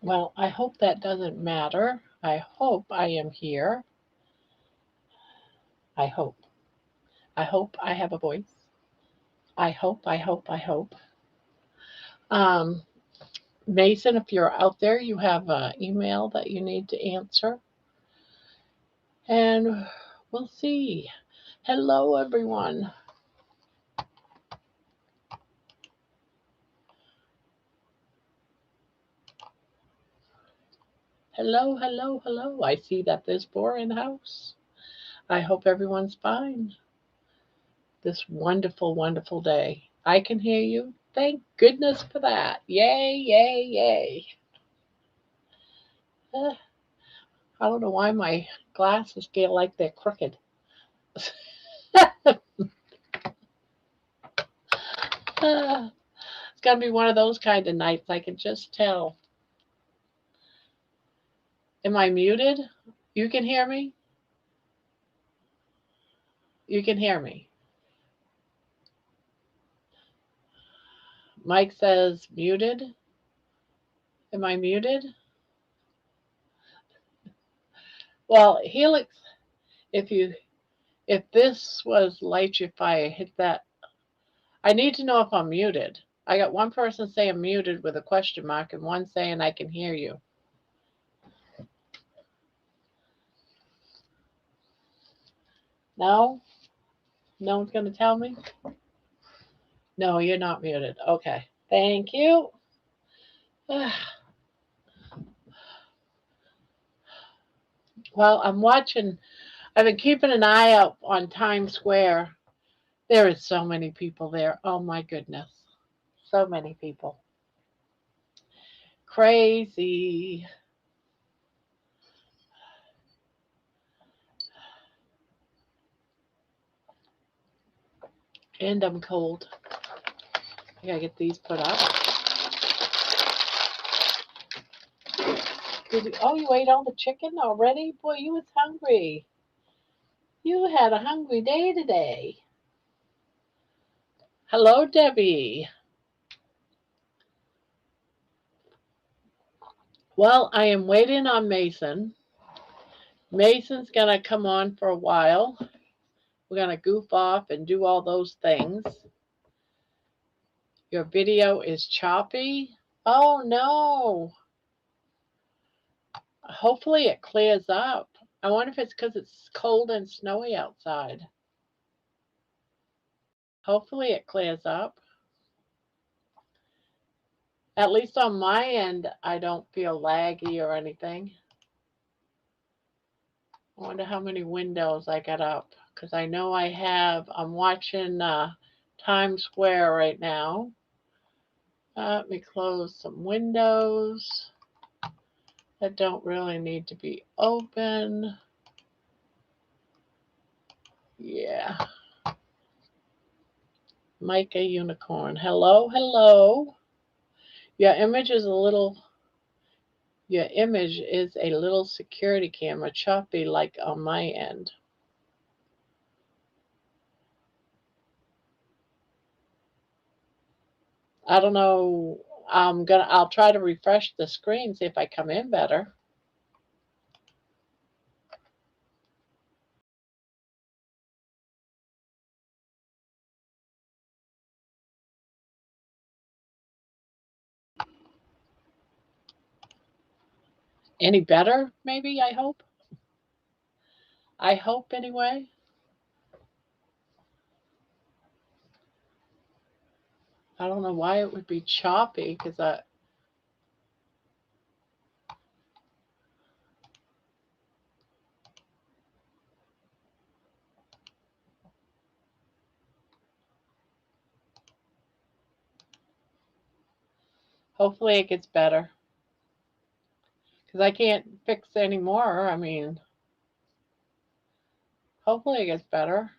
Well, I hope that doesn't matter. I hope I am here. I hope. I hope I have a voice. I hope, I hope, I hope. Um, Mason, if you're out there, you have an email that you need to answer. And we'll see. Hello, everyone. Hello, hello, hello. I see that there's four in the house. I hope everyone's fine this wonderful, wonderful day. I can hear you. Thank goodness for that. Yay, yay, yay. Uh, I don't know why my glasses feel like they're crooked. It's going to be one of those kind of nights. I can just tell. Am I muted? You can hear me? You can hear me. Mike says muted. Am I muted? Well, Helix, if you if this was light your fire, hit that. I need to know if I'm muted. I got one person saying muted with a question mark and one saying I can hear you. No? No one's going to tell me? No, you're not muted. Okay. Thank you. Well, I've been keeping an eye out on Times Square. There is so many people there. Oh my goodness. So many people. Crazy. And I'm cold. I gotta get these put up. Oh, you ate all the chicken already? Boy, you was hungry. You had a hungry day today. Hello, Debbie. Well, I am waiting on Mason. Mason's going to come on for a while. We're going to goof off and do all those things. Your video is choppy. Oh, no. Hopefully it clears up. I wonder if it's because it's cold and snowy outside. Hopefully it clears up. At least on my end, I don't feel laggy or anything. I wonder how many windows I got up because I know I'm watching Times Square right now. Let me close some windows that don't really need to be open. Yeah. Micah Unicorn. Hello, hello. Your image is a little security camera, choppy like on my end. I don't know. I'll try to refresh the screen, see if I come in better. Any better, maybe, I hope. I hope anyway. I don't know why it would be choppy because hopefully it gets better. Because I can't fix anymore. I mean, hopefully it gets better.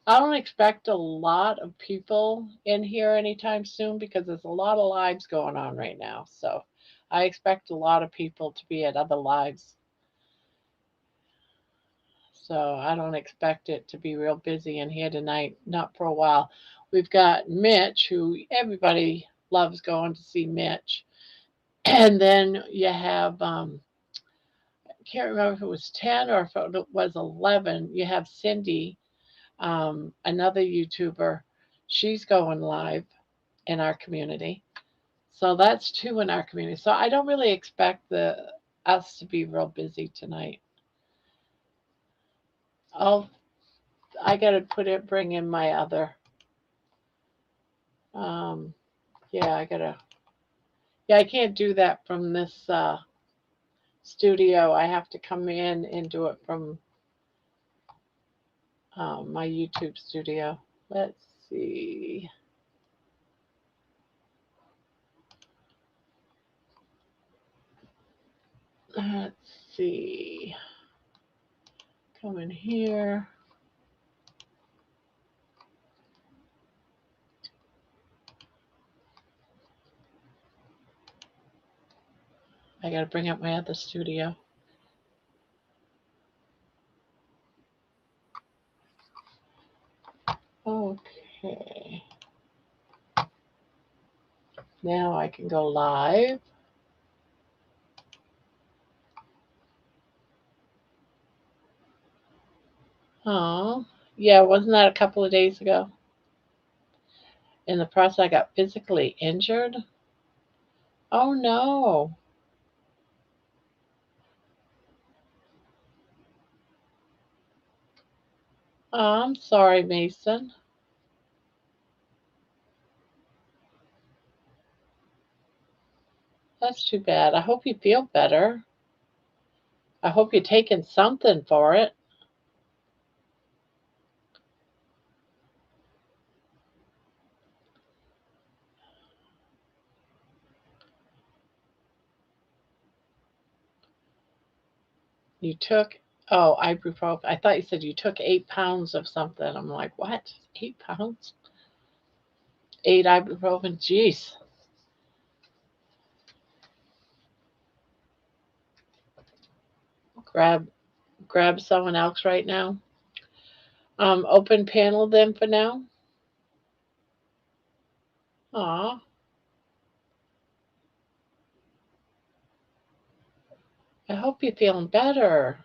I don't expect a lot of people in here anytime soon because there's a lot of lives going on right now. So I expect a lot of people to be at other lives. So I don't expect it to be real busy in here tonight, not for a while. We've got Mitch, who everybody loves going to see Mitch. And then you have, I can't remember if it was 10 or if it was 11. You have Cindy, another YouTuber. She's going live in our community. So that's two in our community. So I don't really expect the us to be real busy tonight. I'll I gotta bring in my other um yeah, I can't do that from this studio. I have to come in and do it from my YouTube studio. Let's see. Let's see. Come in here. I gotta bring up my other studio. Okay. Now I can go live. Oh, yeah, wasn't that a couple of days ago? In the process, I got physically injured. Oh no. Oh, I'm sorry, Mason. That's too bad. I hope you feel better. I hope you're taking something for it. You took, oh, ibuprofen. I thought you said you took 8 pounds of something. I'm like, what? 8 pounds? 8 ibuprofen? Jeez. Grab someone else right now. Open panel then for now. Aw, I hope you're feeling better.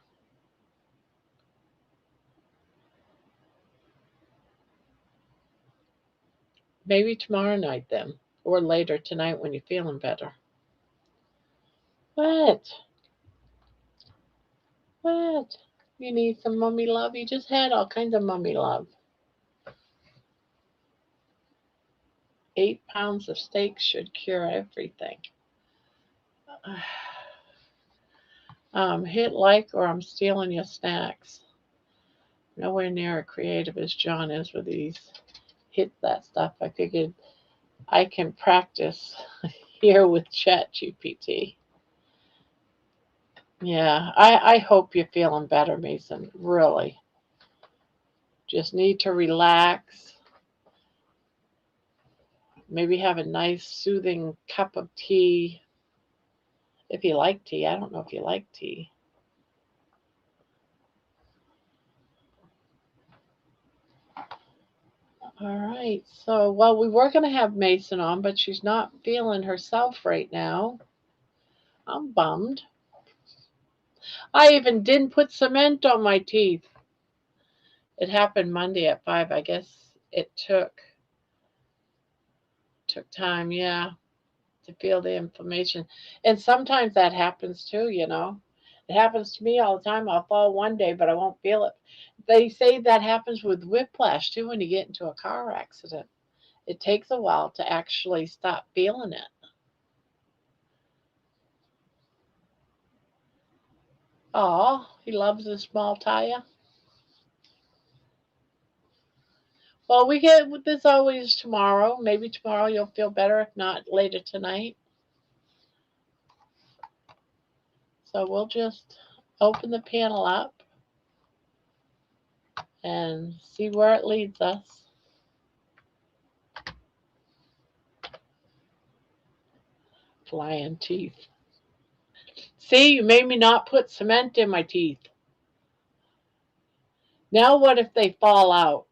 Maybe tomorrow night then, or later tonight when you're feeling better. What? What? You need some mummy love? You just had all kinds of mummy love. 8 pounds of steak should cure everything. Hit like or I'm stealing your snacks. Nowhere near as creative as John is with these. Hit that stuff. I figured I can practice here with ChatGPT. Yeah, I hope you're feeling better, Mason. Really. Just need to relax. Maybe have a nice, soothing cup of tea. If you like tea, I don't know if you like tea. All right. So, well, we were going to have Mason on, but she's not feeling herself right now. I'm bummed. I even didn't put cement on my teeth. It happened Monday at 5. I guess it took time, yeah, to feel the inflammation. And sometimes that happens too, you know. It happens to me all the time. I'll fall one day, but I won't feel it. They say that happens with whiplash too when you get into a car accident. It takes a while to actually stop feeling it. Oh, he loves his small tire. Well, we get this always tomorrow. Maybe tomorrow you'll feel better, if not later tonight. So we'll just open the panel up and see where it leads us. Flying teeth. See, you made me not put cement in my teeth. Now what if they fall out?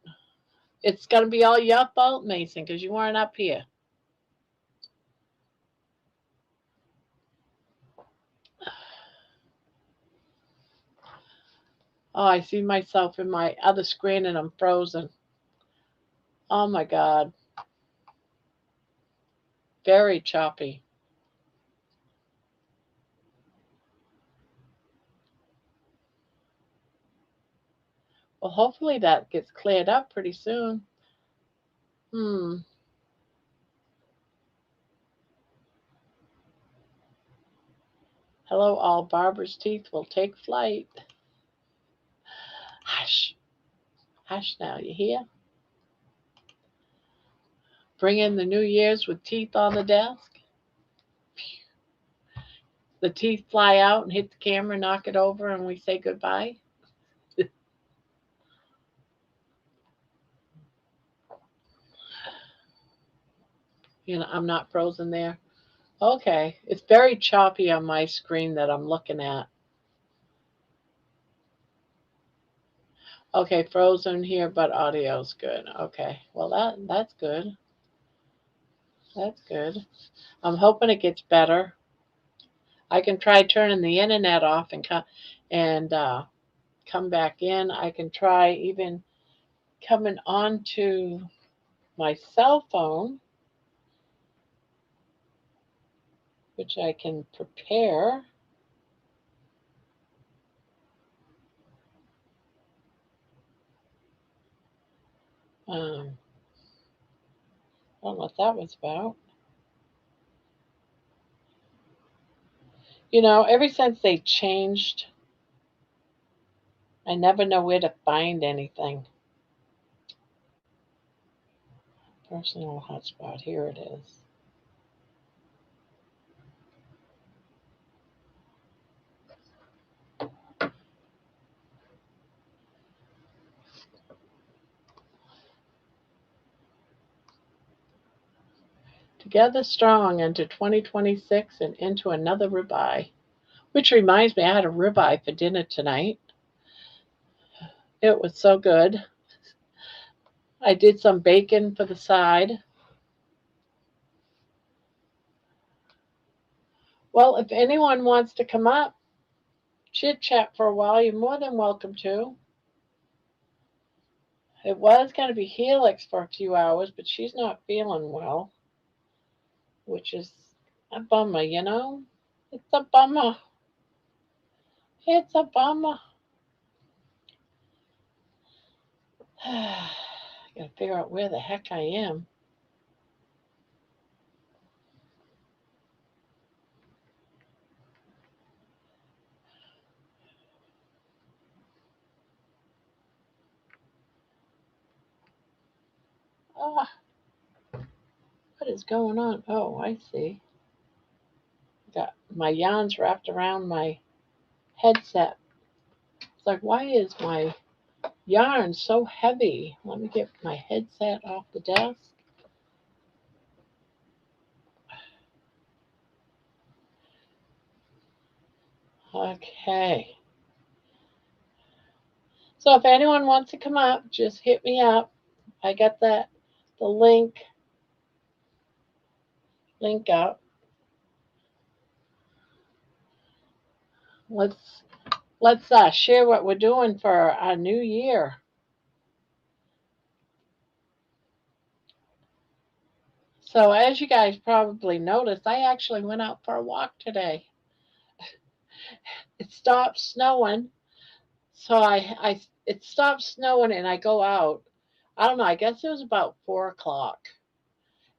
It's going to be all your fault, Mason, because you weren't up here. Oh, I see myself in my other screen and I'm frozen. Oh my God. Very choppy. Well, hopefully that gets cleared up pretty soon. Hello, all. Barbara's teeth will take flight. Hush. Hush now, you hear? Bring in the New Year's with teeth on the desk. The teeth fly out and hit the camera, knock it over, and we say goodbye. I'm not frozen there. Okay, it's very choppy on my screen that I'm looking at. Okay, frozen here, but audio's good. Okay, well that's good. That's good. I'm hoping it gets better. I can try turning the internet off and come back in. I can try even coming on to my cell phone, which I can prepare. I don't know what that was about. Ever since they changed, I never know where to find anything. Personal hotspot, here it is. Together strong into 2026 and into another ribeye. Which reminds me, I had a ribeye for dinner tonight. It was so good. I did some bacon for the side. Well, if anyone wants to come up, chit chat for a while, you're more than welcome to. It was going to be Helix for a few hours, but she's not feeling well, which is a bummer, It's a bummer. It's a bummer. I gotta figure out where the heck I am. Ah, what is going on? Oh, I see. Got my yarns wrapped around my headset. It's like, why is my yarn so heavy? Let me get my headset off the desk. Okay. So if anyone wants to come up, just hit me up. I got the link up. Let's share what we're doing for our new year. So as you guys probably noticed, I actually went out for a walk today. It stopped snowing, so it stopped snowing and I go out. I don't know, I guess it was about 4 o'clock.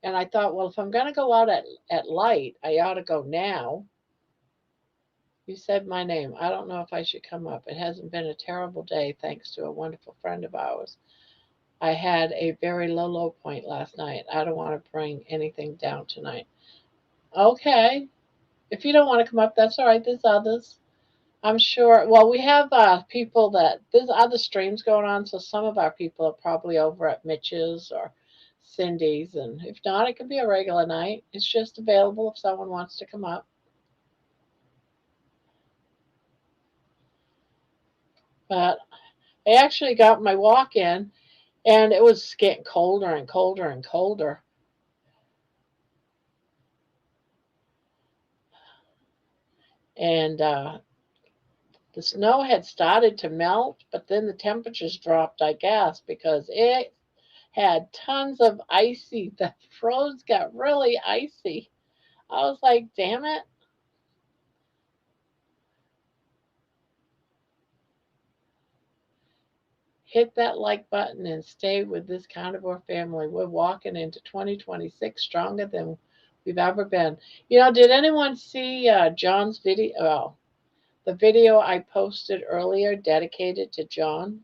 And I thought, well, if I'm gonna go out at light, I ought to go now. You said my name. I don't know if I should come up. It hasn't been a terrible day, thanks to a wonderful friend of ours. I had a very low point last night. I don't want to bring anything down tonight. Okay. If you don't want to come up, that's all right. There's others. I'm sure. Well, we have people there's other streams going on, so some of our people are probably over at Mitch's or Cindy's, and if not, it could be a regular night. It's just available if someone wants to come up. But I actually got my walk in, and it was getting colder and colder and colder. And the snow had started to melt, but then the temperatures dropped, I guess, because it had tons of icy. The roads got really icy. I was like, damn it. Hit that like button and stay with this carnivore family. We're walking into 2026 stronger than we've ever been. Did anyone see John's video? Well, the video I posted earlier dedicated to John?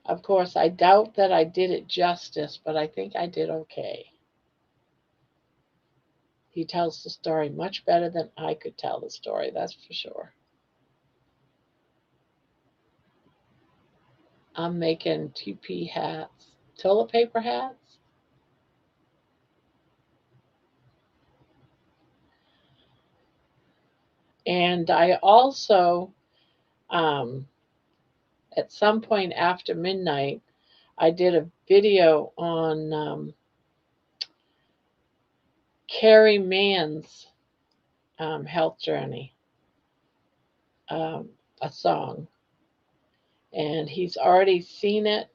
Of course, I doubt that I did it justice, but I think I did okay. He tells the story much better than I could tell the story, that's for sure. I'm making TP hats, toilet paper hats. And I also, um, at some point after midnight, I did a video on Carrie Mann's health journey, um, a song. And he's already seen it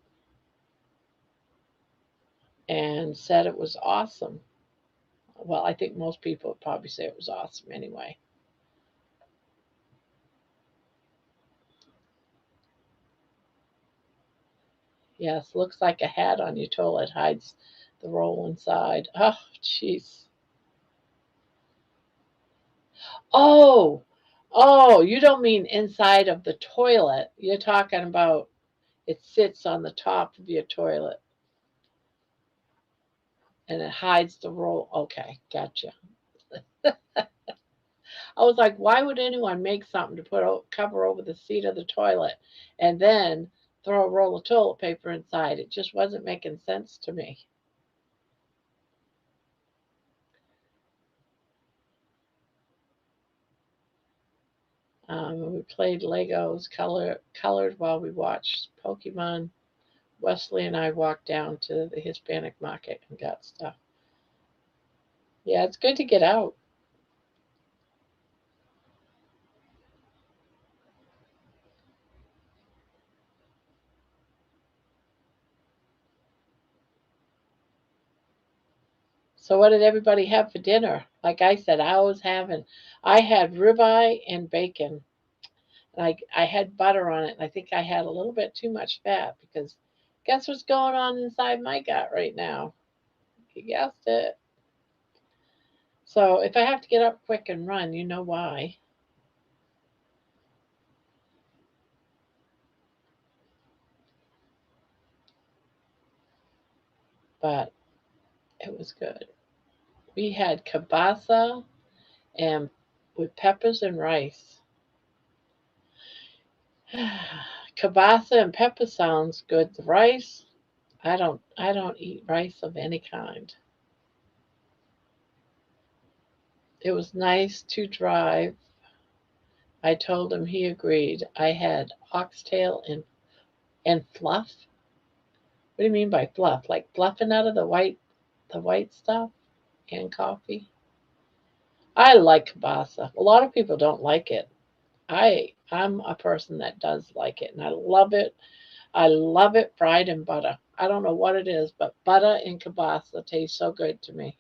and said it was awesome. Well, I think most people would probably say it was awesome anyway. Yes, looks like a hat on your toilet hides the roll inside. Oh, jeez. Oh, oh, you don't mean inside of the toilet. You're talking about it sits on the top of your toilet and it hides the roll. Okay, gotcha. I was like, why would anyone make something to cover over the seat of the toilet and then throw a roll of toilet paper inside? It just wasn't making sense to me. We played Legos, colored while we watched Pokemon. Wesley and I walked down to the Hispanic market and got stuff. Yeah, it's good to get out. So what did everybody have for dinner? Like I said, I had ribeye and bacon. I had butter on it, and I think I had a little bit too much fat because guess what's going on inside my gut right now? You guessed it. So if I have to get up quick and run, you know why. But it was good. We had kielbasa and with peppers and rice. Kielbasa and pepper sounds good. The rice, I don't eat rice of any kind. It was nice to drive. I told him he agreed. I had oxtail and fluff. What do you mean by fluff? Like fluffing out of the white stuff and coffee? I like kielbasa. A lot of people don't like it. I'm a person that does like it and I love it. I love it fried in butter. I don't know what it is, but butter and kielbasa taste so good to me.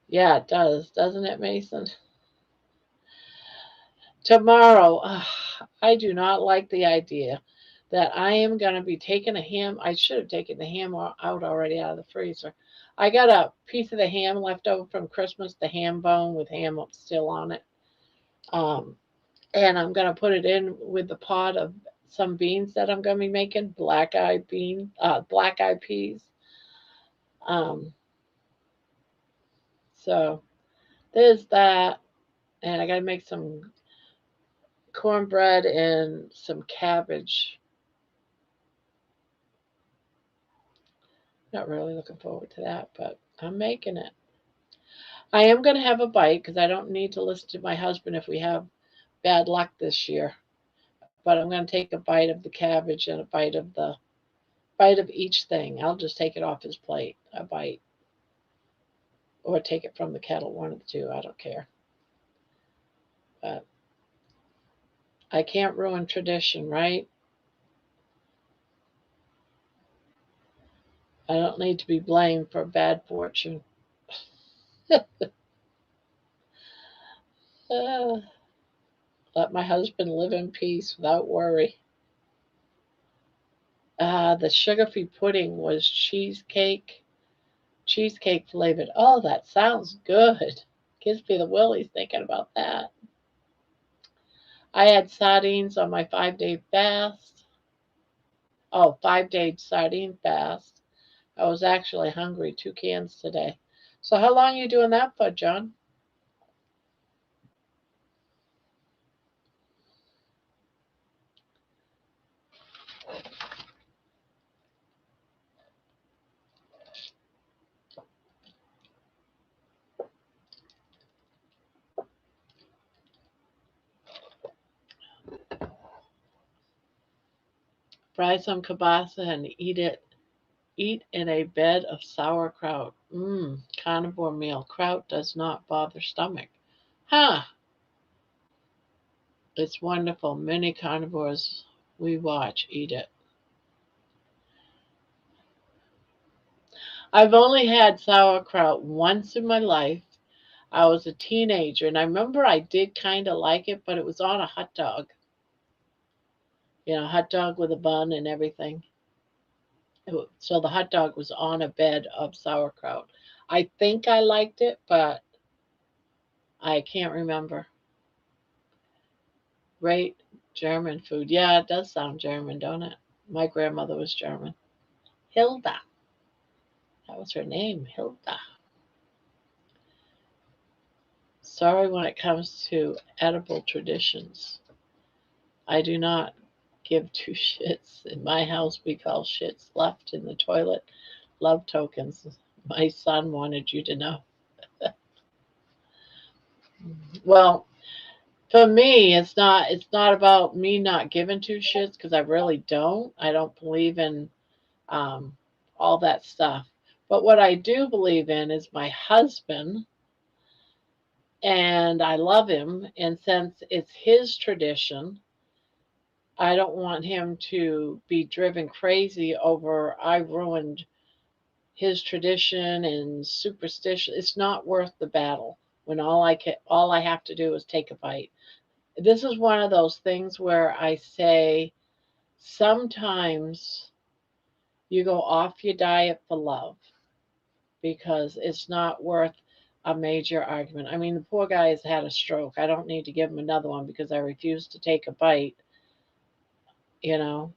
Yeah, it does, doesn't it, Mason? Tomorrow, I do not like the idea that I am going to be taking a ham. I should have taken the ham out already out of the freezer. I got a piece of the ham left over from Christmas, the ham bone with ham still on it. Um, and I'm going to put it in with the pot of some beans that I'm going to be making, black eyed peas. Um, so there's that. And I got to make some cornbread and some cabbage. Not really looking forward to that, but I'm making it. I am going to have a bite because I don't need to listen to my husband if we have bad luck this year. But I'm going to take a bite of the cabbage and a bite of each thing. I'll just take it off his plate, a bite, or take it from the kettle, one of the two. I don't care. But I can't ruin tradition, right? I don't need to be blamed for bad fortune. Uh, let my husband live in peace without worry. The sugar-free pudding was cheesecake flavored. Oh, that sounds good. Gives me the willies thinking about that. I had sardines on my 5-day fast. Oh, 5-day sardine fast. I was actually hungry. 2 cans today. So how long are you doing that for, John? Fry some kielbasa and Eat in a bed of sauerkraut. Carnivore meal. Kraut does not bother stomach. Huh. It's wonderful. Many carnivores we watch eat it. I've only had sauerkraut once in my life. I was a teenager, and I remember I did kind of like it, but it was on a hot dog. Hot dog with a bun and everything. So the hot dog was on a bed of sauerkraut. I think I liked it, but I can't remember. Great German food. Yeah, it does sound German, don't it? My grandmother was German. Hilda. That was her name, Hilda. Sorry when it comes to edible traditions. I do not give two shits. In my house, we call shits left in the toilet love tokens. My son wanted you to know. Well, for me, it's not about me not giving two shits because I really don't. I don't believe in um, all that stuff. But what I do believe in is my husband, and I love him. And since it's his tradition, I don't want him to be driven crazy over I ruined his tradition and superstition. It's not worth the battle when all I have to do is take a bite. This is one of those things where I say sometimes you go off your diet for love because it's not worth a major argument. I mean, the poor guy has had a stroke. I don't need to give him another one because I refuse to take a bite. You know,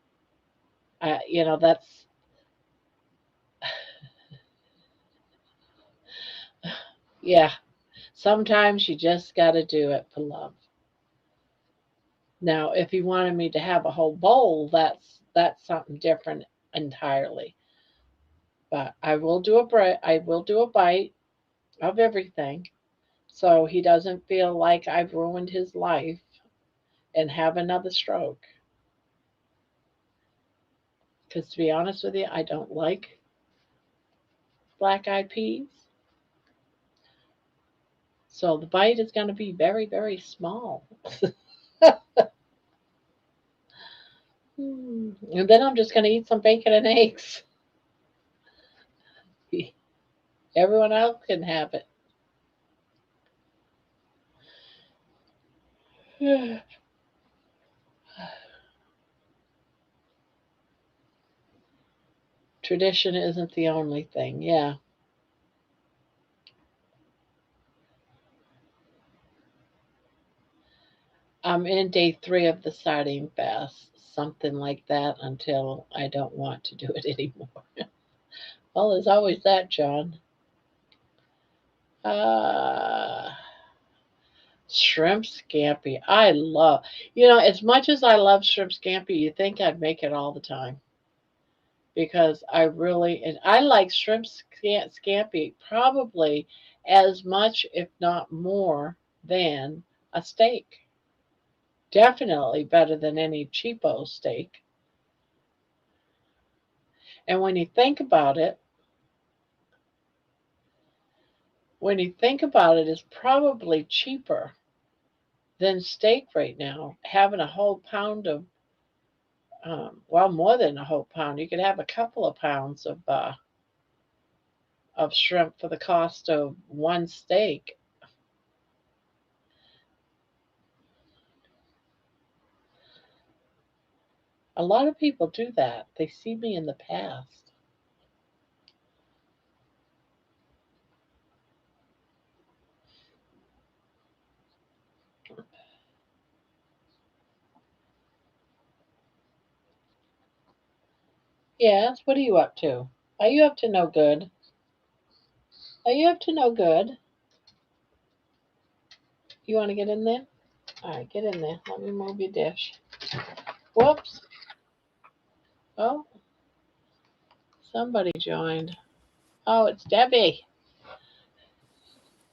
that's yeah. Sometimes you just got to do it for love. Now, if he wanted me to have a whole bowl, that's something different entirely. But I will do a bite of everything, so he doesn't feel like I've ruined his life and have another stroke. Because to be honest with you, I don't like black eyed peas. So the bite is going to be very, very small. And then I'm just going to eat some bacon and eggs. Everyone else can have it. Tradition isn't the only thing. Yeah. I'm in day 3 of the sardine fast, something like that, until I don't want to do it anymore. Well, there's always that, John. Uh, Shrimp scampi. As much as I love shrimp scampi, you think I'd make it all the time. because I really and I like shrimp scampi probably as much, if not more, than a steak. Definitely better than any cheapo steak. And when you think about it, it's probably cheaper than steak right now. Having a whole pound of, well, more than a whole pound. You could have a couple of pounds of shrimp for the cost of one steak. A lot of people do that. They see me in the past. Yes, what are you up to? Are you up to no good? Are you up to no good? You want to get in there? All right, get in there. Let me move your dish. Whoops. Oh, somebody joined. Oh, it's Debbie.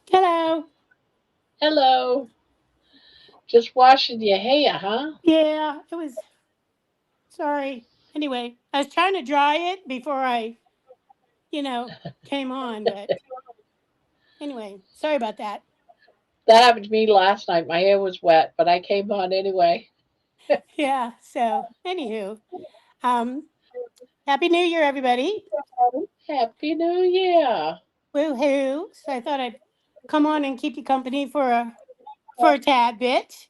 Hello. Hello. Just washing your hair, huh? Yeah, it was sorry. Anyway, I was trying to dry it before I, you know, came on, but anyway, sorry about that. That happened to me last night. My hair was wet, but I came on anyway. Yeah, so anywho, um, Happy New Year, everybody. Happy New Year. Woohoo. So I thought I'd come on and keep you company for a tad bit.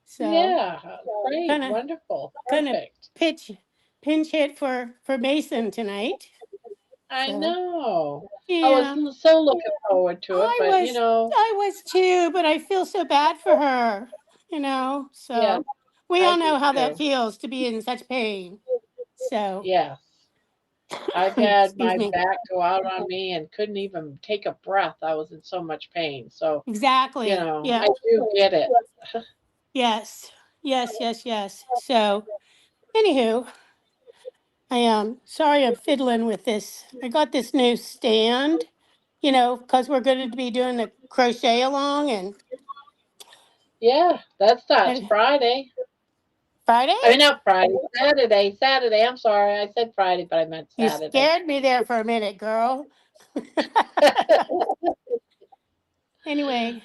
So Yeah, great, gonna wonderful, gonna perfect. pitch pinch hit for Mason tonight. I So know. I was yeah. so looking forward to it, I but was I was too, but I feel so bad for her, yes, So we I all do know how that too. feels to be in such pain. So Yes, I've had excuse my me. back go out on me and couldn't even take a breath. I was in so much pain. So, Exactly. I Yeah. do get it. Yes. Yes, yes, yes. So anywho, I am sorry I'm fiddling with this. I got this new stand, because we're going to be doing the crochet along Yeah, that starts and Friday. Friday? I mean, not Friday, Saturday. Saturday. I'm sorry. I said Friday, but I meant You Saturday. scared me there for a minute, girl. Anyway,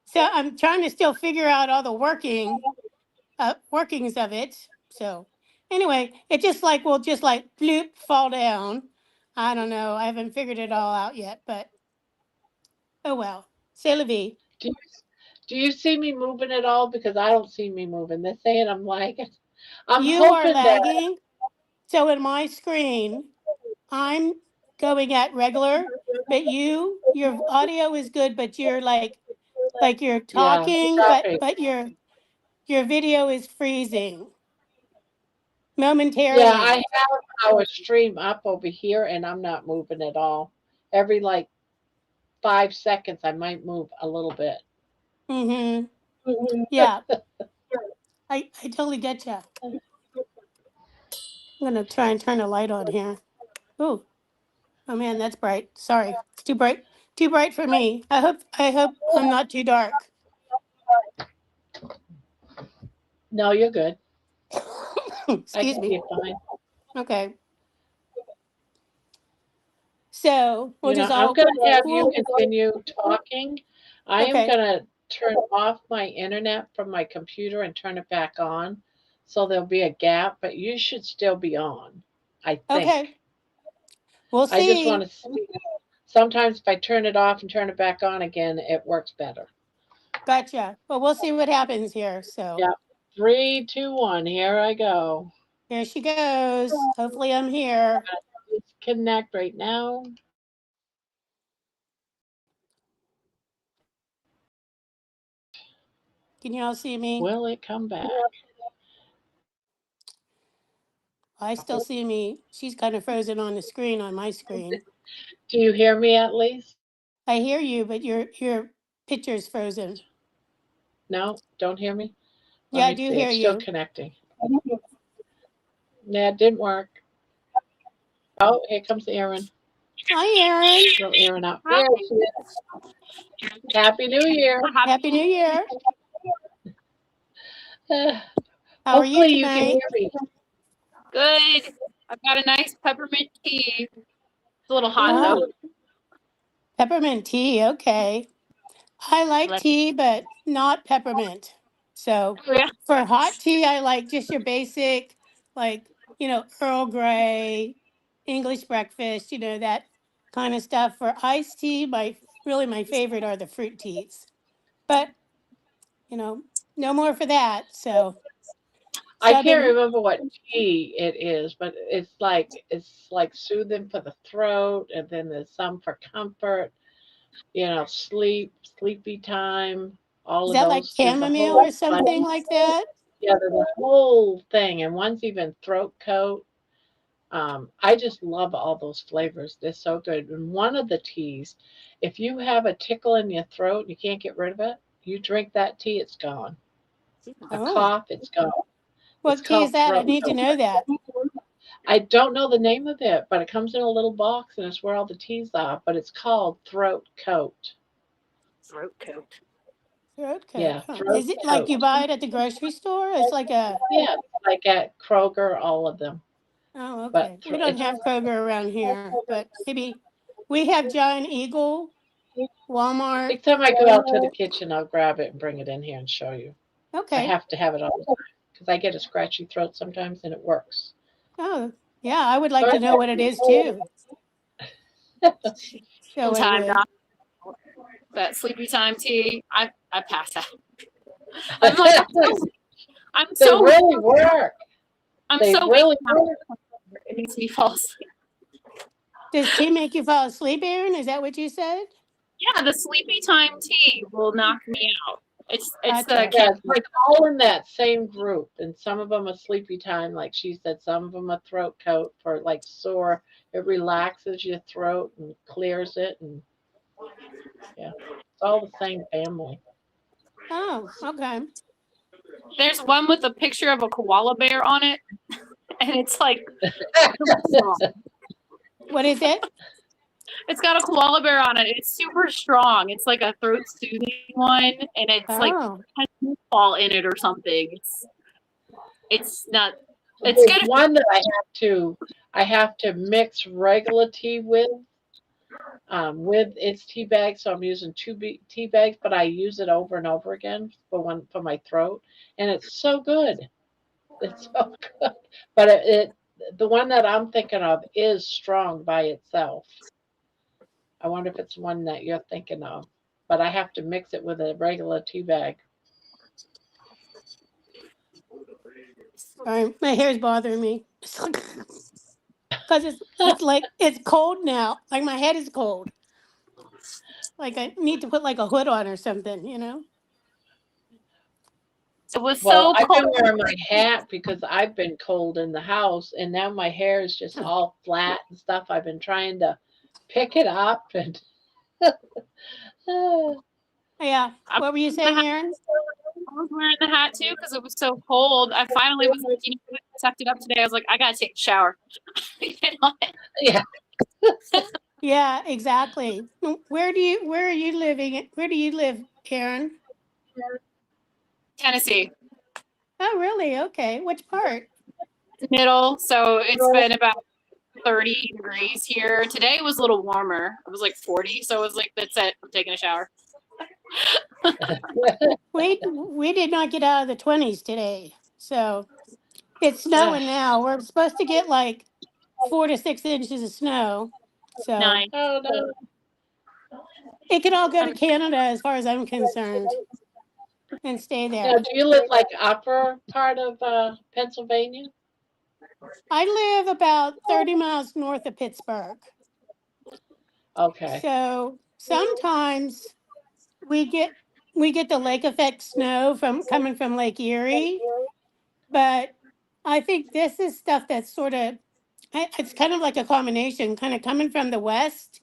so I'm trying to still figure out all the workings of it. So anyway, it just like will just like bloop fall down. I don't know. I haven't figured it all out yet, but oh well. C'est la vie. do you do you see me moving at all? Because I don't see me moving. They're saying I'm lagging. I'm You are hoping that lagging. So in my screen, I'm going at regular, but your audio is good, but you're like you're yeah, talking, but choppy. your video is freezing Yeah, I momentarily. have our stream up over here, and I'm not moving at all. Every like 5 seconds, I might move a little bit. Mm-hmm. Yeah, I totally get you. I'm gonna try and turn a light on here. Ooh, oh man, that's bright. Sorry, it's too bright for me. I hope I'm not too dark. No, you're good. I can Excuse see me. it fine. Okay, so we'll You know, just I'm all gonna have you we'll continue talking. I am okay, gonna turn off my internet from my computer and turn it back on, so there'll be a gap, but you should still be on, I think. okay. We'll I just see. want to see. Sometimes if I turn it off and turn it back on again, it works better. Gotcha. Well, we'll see what happens here. So Yeah. Three, two, one. Here I go. here she goes. Hopefully, I'm here. Disconnect right now. Can you all see me? Will it come back? I still see me. She's kind of frozen on the screen on my screen. Do you hear me at least? I hear you, but your picture's frozen. No, don't hear me? Let Yeah, I me do see. hear It's still you. connecting. Yeah, it didn't work. Oh, here comes Erin. Hi, Erin. Little Erin out. There she is. Happy New Year. Happy New Year. Uh, How are you hopefully you can tonight? hear me. Good. I've got a nice peppermint tea. It's a little hot Oh, though. peppermint tea. Okay. I like Like, tea, but not peppermint. So oh yeah. for hot tea, I like just your basic, like, Earl Grey, English breakfast, that kind of stuff. For iced tea, my favorite are the fruit teas. But, you know, no more for that. So I I've can't been, remember what tea it is, but it's like soothing for the throat, and then there's some for comfort. Sleepy time. All is of that like those. There's a chamomile whole or something bunch. like that? Yeah, there's a whole thing, and one's even throat coat. I just love all those flavors. They're so good. And one of the teas, if you have a tickle in your throat and you can't get rid of it, you drink that tea, it's gone. A Oh, cough, it's gone. It's what tea is called that? I throat need to coat. know that. I don't know the name of it, but it comes in a little box and it's where all the teas are. But it's called throat coat. Throat coat. Throat coat. Yeah, Huh. throat Is it like coat. you buy it at the grocery store? It's like a, Yeah, like at Kroger, all of them. oh, But okay. We don't it's have Kroger around here, but maybe we have Giant Eagle, Walmart. next time I go out to the kitchen, I'll grab it and bring it in here and show you. I Okay. have to have it all the time because I get a scratchy throat sometimes, and it works. Oh, yeah. I would like to know what it is Perfect. too. So I Time would. not that sleepy time tea. I pass out. I'm like I'm They so really work. I'm They so weak really now. work. It makes me fall asleep. Does tea make you fall asleep, Aaron? Is that what you said? Yeah, the sleepy time tea will knock me out. It's the Gotcha. Yeah, it's like all in that same group, and some of them are sleepy time, like she said. Some of them are throat coat for like sore. It relaxes your throat and clears it, and yeah, it's all the same family. Oh, okay. there's one with a picture of a koala bear on it, and it's like super strong. What is it? It's got a koala bear on it. It's super strong. It's like a throat soothing one, and it's like Oh, has fall in it or something. It's not. It's There's good. one that I have to mix regular tea with its tea bag. So I'm using tea bags, but I use it over and over again for my throat, and it's so good. It's so good. But the one that I'm thinking of is strong by itself. I wonder if it's one that you're thinking of. But I have to mix it with a regular tea bag. sorry. My hair's bothering me. Because it's like it's cold now. Like my head is cold. Like I need to put like a hood on or something. It was Well, so I've cold. been wearing my hat because I've been cold in the house, and now my hair is just all flat and stuff. I've been trying to pick it up, and Yeah. I What were you saying, Aaron? was wearing the hat too because it was so cold. I finally was like, I tucked it up today. I was like, I gotta take a shower. You know? yeah. Yeah, exactly. Where are you living? Where do you live, Aaron? Tennessee, Oh, really? Okay. Which part? middle. So it's been about 30 degrees here. Today was a little warmer. It was like 40. So it was like, that's it. I'm taking a shower. We did not get out of the 20s today. So it's Ugh. snowing now. We're supposed to get like 4 to 6 inches of snow. So Nine. Oh no. it could all go to Canada as far as I'm concerned and stay Now, there. do you live like upper part of Pennsylvania? I live about 30 miles north of Pittsburgh. Okay. So sometimes we get we get the lake effect snow from coming from Lake Erie, but I think this is stuff that's sort of it's kind of like a combination, kind of coming from the west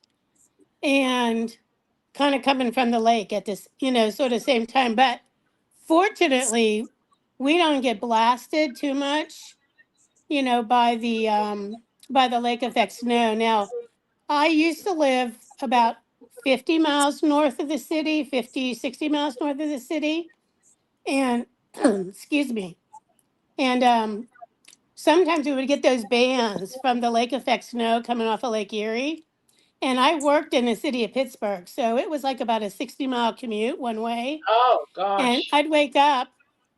and kind of coming from the lake at this, sort of same time. But fortunately, we don't get blasted too much, by the by the lake effect snow. Now, I used to live about 50 miles north of the city, 50, 60 miles north of the city. And, excuse me. And sometimes we would get those bands from the lake effect snow coming off of Lake Erie. And I worked in the city of Pittsburgh. So it was like about a 60-mile commute one way. Oh And gosh. I'd wake up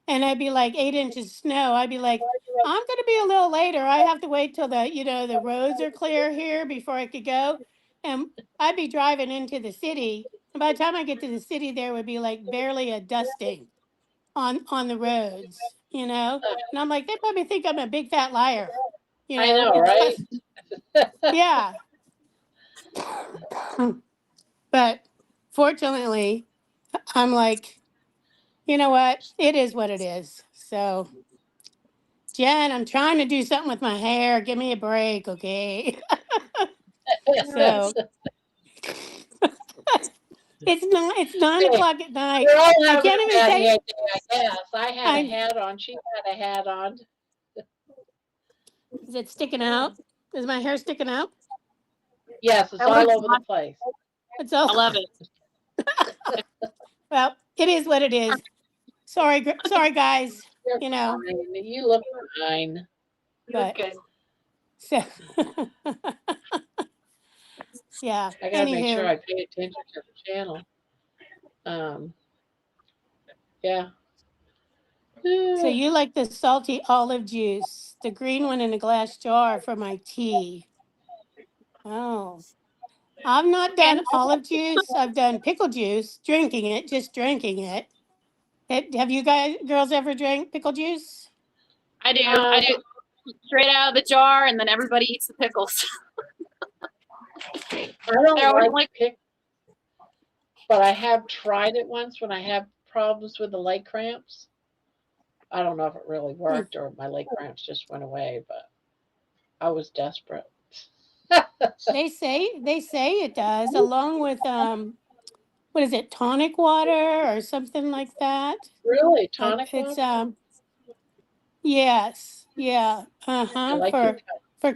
and I'd be like 8 inches of snow. I'd be like, I'm going to be a little later. I have to wait till the roads are clear here before I could go. And I'd be driving into the city. And by the time I get to the city, there would be like barely a dusting on the roads, you know? And I'm like, they probably think I'm a big fat liar, I know, right? because, yeah. But fortunately, I'm like, you know what? It is what it is. So, Jen, I'm trying to do something with my hair. Give me a break, okay? So it's 9 o'clock at night. We're all I having can't a even bad say hair day, I guess. I had a I'm hat on. She had a hat on. is it sticking out? Is my hair sticking out? Yes, it's That all looks over the place. It's all I love it. well, it is what it is. Sorry guys, You're you know, fine. You look fine. You look but good. so yeah, I gotta make sure anywho. I pay attention to the channel. Um, yeah. So you like the salty olive juice, the green one in a glass jar for my tea. Oh. I've not And done olive juice. I've done pickle juice, drinking it, just drinking it. Have you guys, girls, ever drank pickle juice? I do. I Um, do straight out of the jar, and then everybody eats the pickles. I They're don't always like like, pick, but I have tried it once when I have problems with the leg cramps. I don't know if it really Hmm. worked or my leg cramps just went away, but I was desperate. They say it does, along with what is it, tonic water or something like that. Really, But tonic it's water? yes, yeah, I like your cut.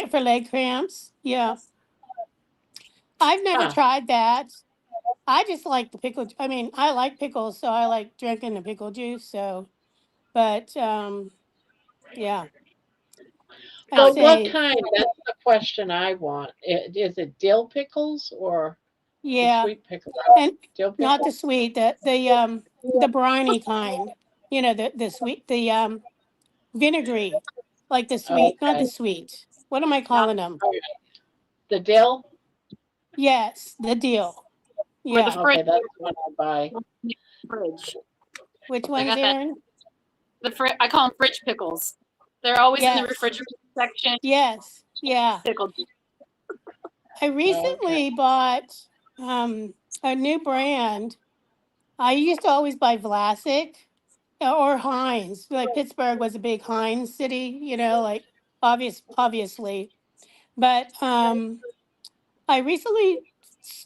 for leg cramps. Yeah, I've never Huh. tried that. I just like the pickle. I mean, I like pickles, so I like drinking the pickle juice. So, but yeah, I'd But what say kind? That's the question I want. Is it dill pickles or the yeah, sweet pickles? and Dill not the pickles? sweet, the briny kind. You know, the sweet, the vinegary, like the Oh, sweet, not the okay. sweet. What am I not calling them? All right. The dill? Yes, the deal. or the Yeah, fridge. Okay, that's the one I buy. Fridge. which I ones, got that. Aaron? I call them fridge pickles. They're always in the Yes, refrigerator section. yes, yeah. Pickled. I Okay. recently bought a new brand. I used to always buy Vlasic or Heinz. Like Pittsburgh was a big Heinz city, like obviously. But I recently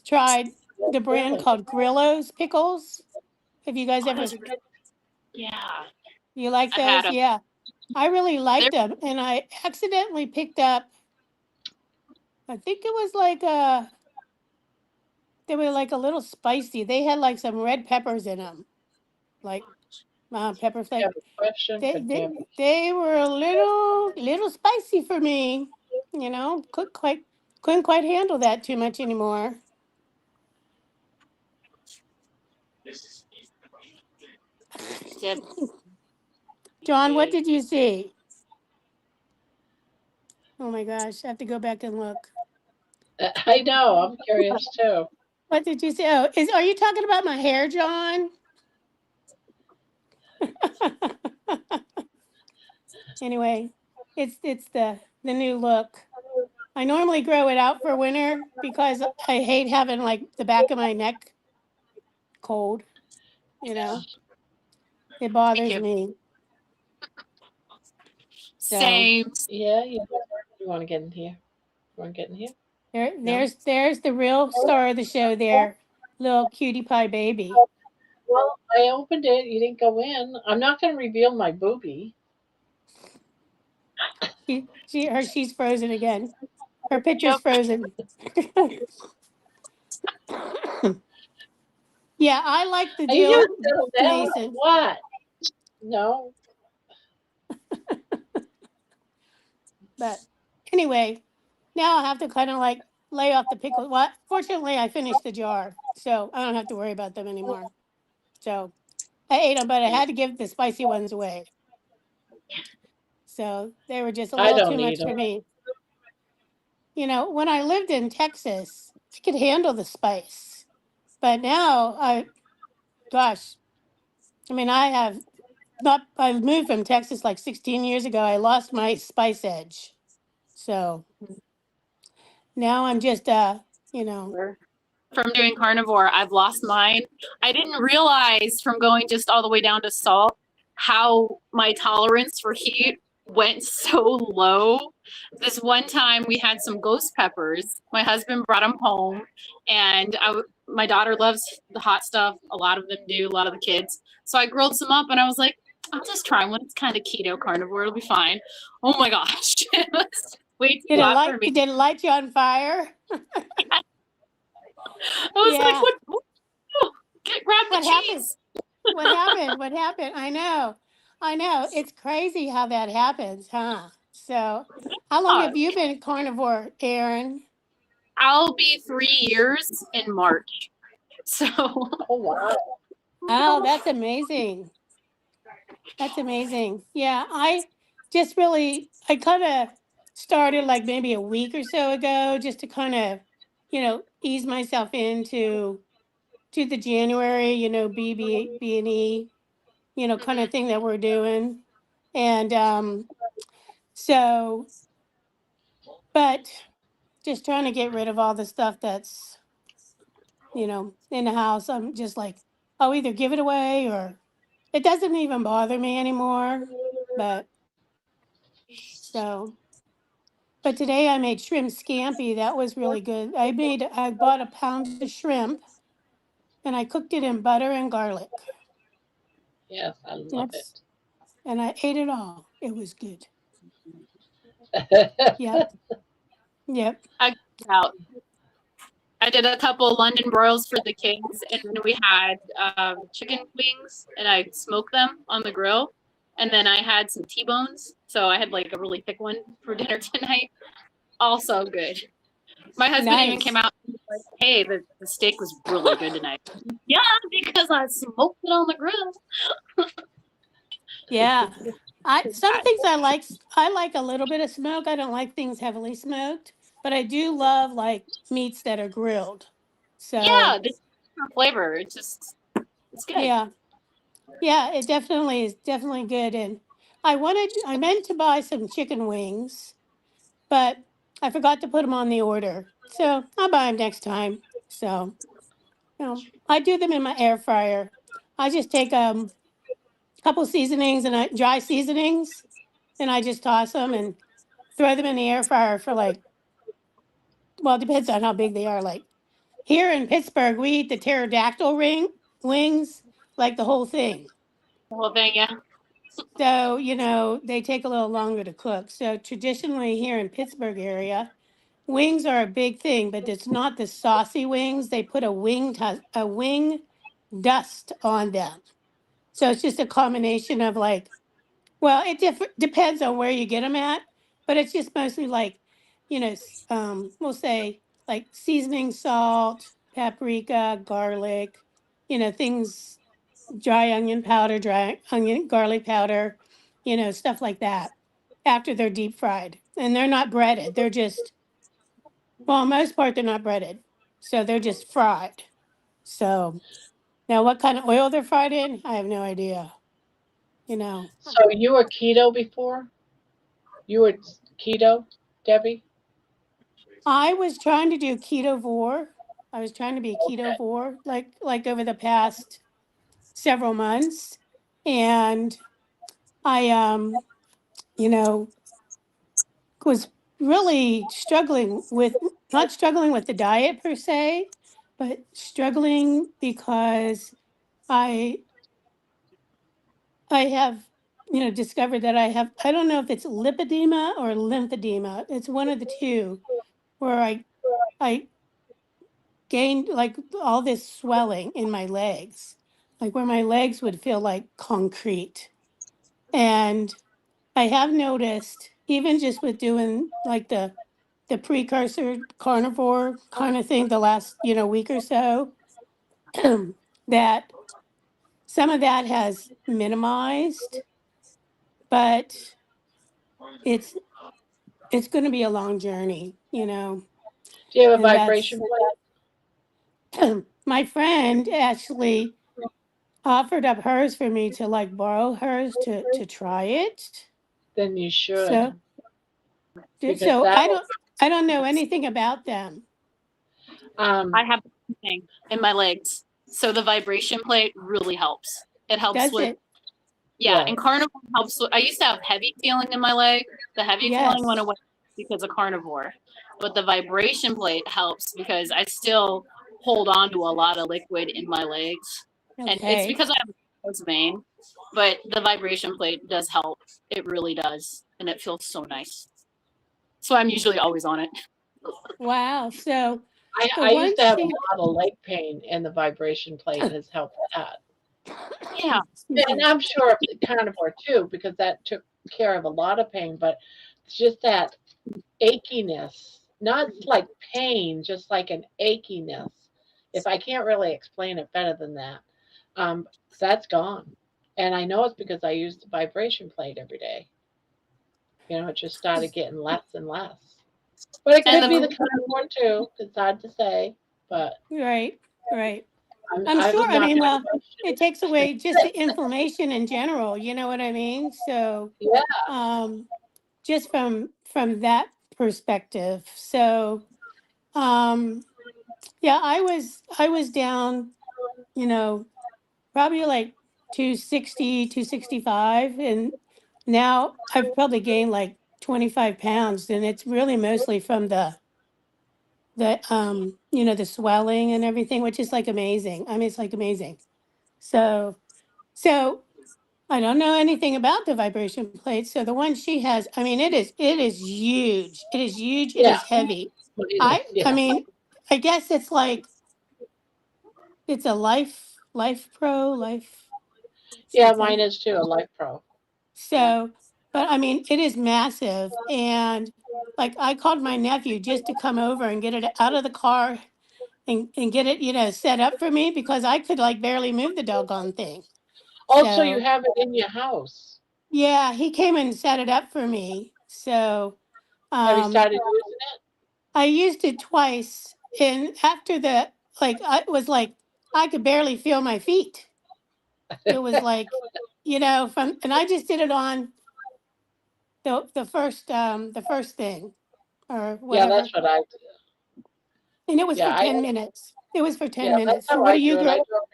tried the brand Really? called Grillo's pickles. Have you guys Oh, ever those are good. Yeah, you like I've had those? them. Yeah. I really They're liked them and I accidentally picked up I think it was like they were like a little spicy. They had like some red peppers in them, like pepper You flake. have a question? They, Could they you have they were a little spicy for me. Couldn't quite handle that too much anymore. dip. John, what did you see? Oh my gosh, I have to go back and look. I know, I'm curious too. What did you see? Oh, are you talking about my hair, John? Anyway, it's the new look. I normally grow it out for winter because I hate having like the back of my neck cold. You know, it Me bothers too. me. So Same. Yeah, you want to get in here? You want to get in here? there, No? there's the real star of the show there, little cutie pie baby. Well, I opened it. You didn't go in. I'm not going to reveal my boobie. She's frozen again. Her picture's Yep. frozen. Yeah, I like the Are you deal, still down? Mason. What? No. But anyway, now I have to kind of like lay off the pickles. Well, fortunately, I finished the jar, so I don't have to worry about them anymore. So I ate them, but I had to give the spicy ones away. So they were just a I little too don't eat much for them. me. When I lived in Texas, I could handle the spice. But now gosh, I mean, I've moved from Texas like 16 years ago. I lost my spice edge. So now I'm just, From doing carnivore, I've lost mine. I didn't realize from going just all the way down to salt how my tolerance for heat went so low. This one time we had some ghost peppers. My husband brought them home, and my daughter loves the hot stuff. A lot of them do, a lot of the kids. So I grilled some up, and I was like, I'll just try one. It's kind of keto carnivore. It'll be fine. Oh my gosh. It was way too hot for me. did it light you on fire? I was like, Yeah. what? Grab the What happened? cheese. What happened? What happened? I know. I know. It's crazy how that happens, huh? So, how long Uh, have you been carnivore, Aaron? I'll be 3 years in March. So Oh, wow. Oh, that's amazing. That's amazing. Yeah, I kind of started like maybe a week or so ago just to kind of, ease myself into the January, B and E, kind of thing that we're doing. And so, but just trying to get rid of all the stuff that's, in the house. I'm just like, I'll either give it away or it doesn't even bother me anymore. But so, but today I made shrimp scampi. That was really good. I bought a pound of shrimp and I cooked it in butter and garlic. Yes, I love That's, and I ate it all. It was good. it. Yep. Yep. I got out. I did a couple London broils for the kids, and then we had chicken wings, and I smoked them on the grill. And then I had some T-bones, so I had like a really thick one for dinner tonight. Also good. My husband even came Nice. out and was like, "Hey, the steak was really good tonight." Yeah, because I smoked it on the grill. Yeah. Some things I like a little bit of smoke. I don't like things heavily smoked, but I do love like meats that are grilled. So Yeah, this flavor. It's good. yeah. Yeah, it definitely is definitely good. And I meant to buy some chicken wings, but I forgot to put them on the order. So I'll buy them next time. So, I do them in my air fryer. I just take a couple seasonings and dry seasonings, and I just toss them and throw them in the air fryer for like, well, it depends on how big they are. Like here in Pittsburgh, we eat the pterodactyl wings, like the whole thing. The whole thing, yeah. So, they take a little longer to cook. So traditionally here in Pittsburgh area, wings are a big thing, but it's not the saucy wings. They put a wing dust on them. So it's just a combination of like, well, it depends on where you get them at, but it's just mostly like, we'll say like seasoning, salt, paprika, garlic, things, dry onion, garlic powder, stuff like that after they're deep fried. And they're not breaded. They're just, well, most part, they're not breaded. So they're just fried. So now what kind of oil they're fried in, I have no idea, you know. So you were keto before? You were keto, Debbie? I was trying to do ketovore. I was trying to be ketovore like over the past several months. And I you know, was really struggling with not struggling with the diet per se, but struggling because I I have discovered that I don't know if it's lipedema or lymphedema. It's one of the two where I gained like all this swelling in my legs, like where my legs would feel like concrete. And I have noticed, even just with doing like the precursor carnivore kind of thing the last, week or so, that some of that has minimized, but it's it's going to be a long journey. Do you have a And that's vibration plate? my friend actually offered up hers for me to like borrow hers to try it. Then you So should, because so that will. I don't know anything about them. I have the same thing in my legs. So the vibration plate really helps. It helps Does with, it? yeah, Yeah. and carnivore helps with, I used to have heavy feeling in my leg. The heavy feeling went Yes. away because of carnivore. But the vibration plate helps because I still hold on to a lot of liquid in my legs. And it's Okay. because I have a closed vein, but the vibration plate does help. It really does. And it feels so nice. So I'm usually always on it. Wow. So the I used one to have a she lot of leg pain, and the vibration plate has helped that. Yeah. excuse And me. I'm sure the carnivore too, because that took care of a lot of pain, but it's just that achiness, not like pain, just like an achiness. If I can't really explain it better than that, um, that's gone. And I know it's because I use the vibration plate every day. It just started getting less and less. But it And could Could be the the be carnivore too. It's hard to say, but right. Right. I'm I sure. was I not mean, going to well, it takes question away just it. the inflammation in general. You know what I mean? So, Yeah, um, just from that perspective. So, um, yeah, I was down, you know, probably like 260, 265, and now I've probably gained like 25 pounds, and it's really mostly from the swelling and everything, which is like amazing. I mean, it's like amazing. So I don't know anything about the vibration plate. So the one she has, I mean, it is huge. It is huge. It yeah. is heavy. What is it? I Yeah, mean, I guess it's like it's a life pro life yeah. Mine something. is too. A Life Pro. So, but I mean, it is massive. And like I called my nephew just to come over and get it out of the car and get it, set up for me because I could like barely move the doggone thing. Also, you So have it in your house. yeah, he came and set it up for me. So Have you um started using I used it twice, and after that, like I was like I could barely feel my feet. It was it? like, from and I just did it on the first thing or Yeah, that's whatever. what I do. And it was Yeah, for 10 minutes. It was for yeah, 10 that's minutes. So how what I do do you it. girl?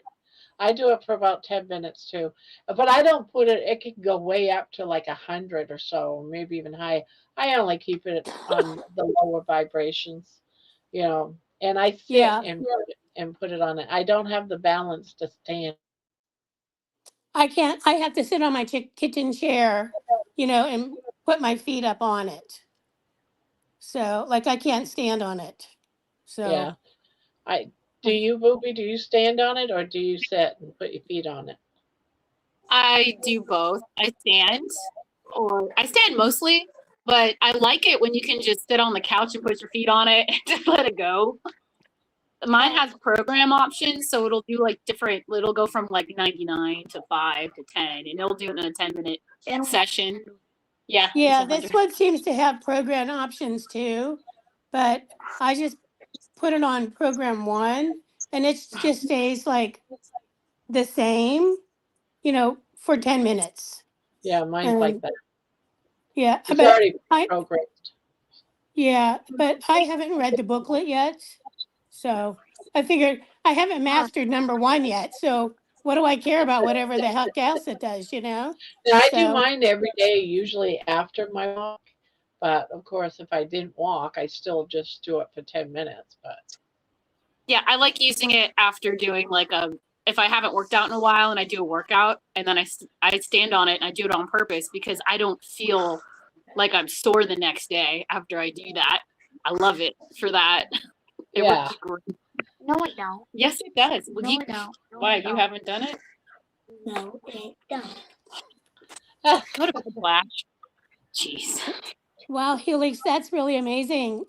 I do it for about 10 minutes too, but I don't put it. It can go way up to like 100 or so, maybe even high. I only keep it on the lower vibrations, and I sit Yeah. and put it on it. I don't have the balance to stand. I can't I have to sit on my kitchen chair, and put my feet up on it. So like I can't stand on it. So Yeah, I do. You, Booby? Do you stand on it or do you sit and put your feet on it? I do both. I stand mostly, but I like it when you can just sit on the couch and put your feet on it and just let it go. Mine has program options, so it'll do like different, it'll go from like 99 to 5 to 10, and it'll do it in a 10-minute session. Yeah, it's yeah, this 100. one seems to have program options too, but I just put it on program one and it just stays like the same, for 10 minutes. Yeah, mine's like And that. yeah, It's but already I, programmed. yeah, but I haven't read the booklet yet. So I figured I haven't mastered number one yet. So what do I care about whatever the heck else it does? Now, I do So mine every day, usually after my walk. But of course, if I didn't walk, I still just do it for 10 minutes. But Yeah, I like using it after doing like a if I haven't worked out in a while and I do a workout and then I stand on it and I do it on purpose because I don't feel like I'm sore the next day after I do that. I love it for that. It Yeah. works great. No, I don't. Yes, it does. Well, No, I don't. No, why I you don't. haven't done it? No, it don't. Go to bed, Flash. Jeez. Wow, Helix, that's really amazing.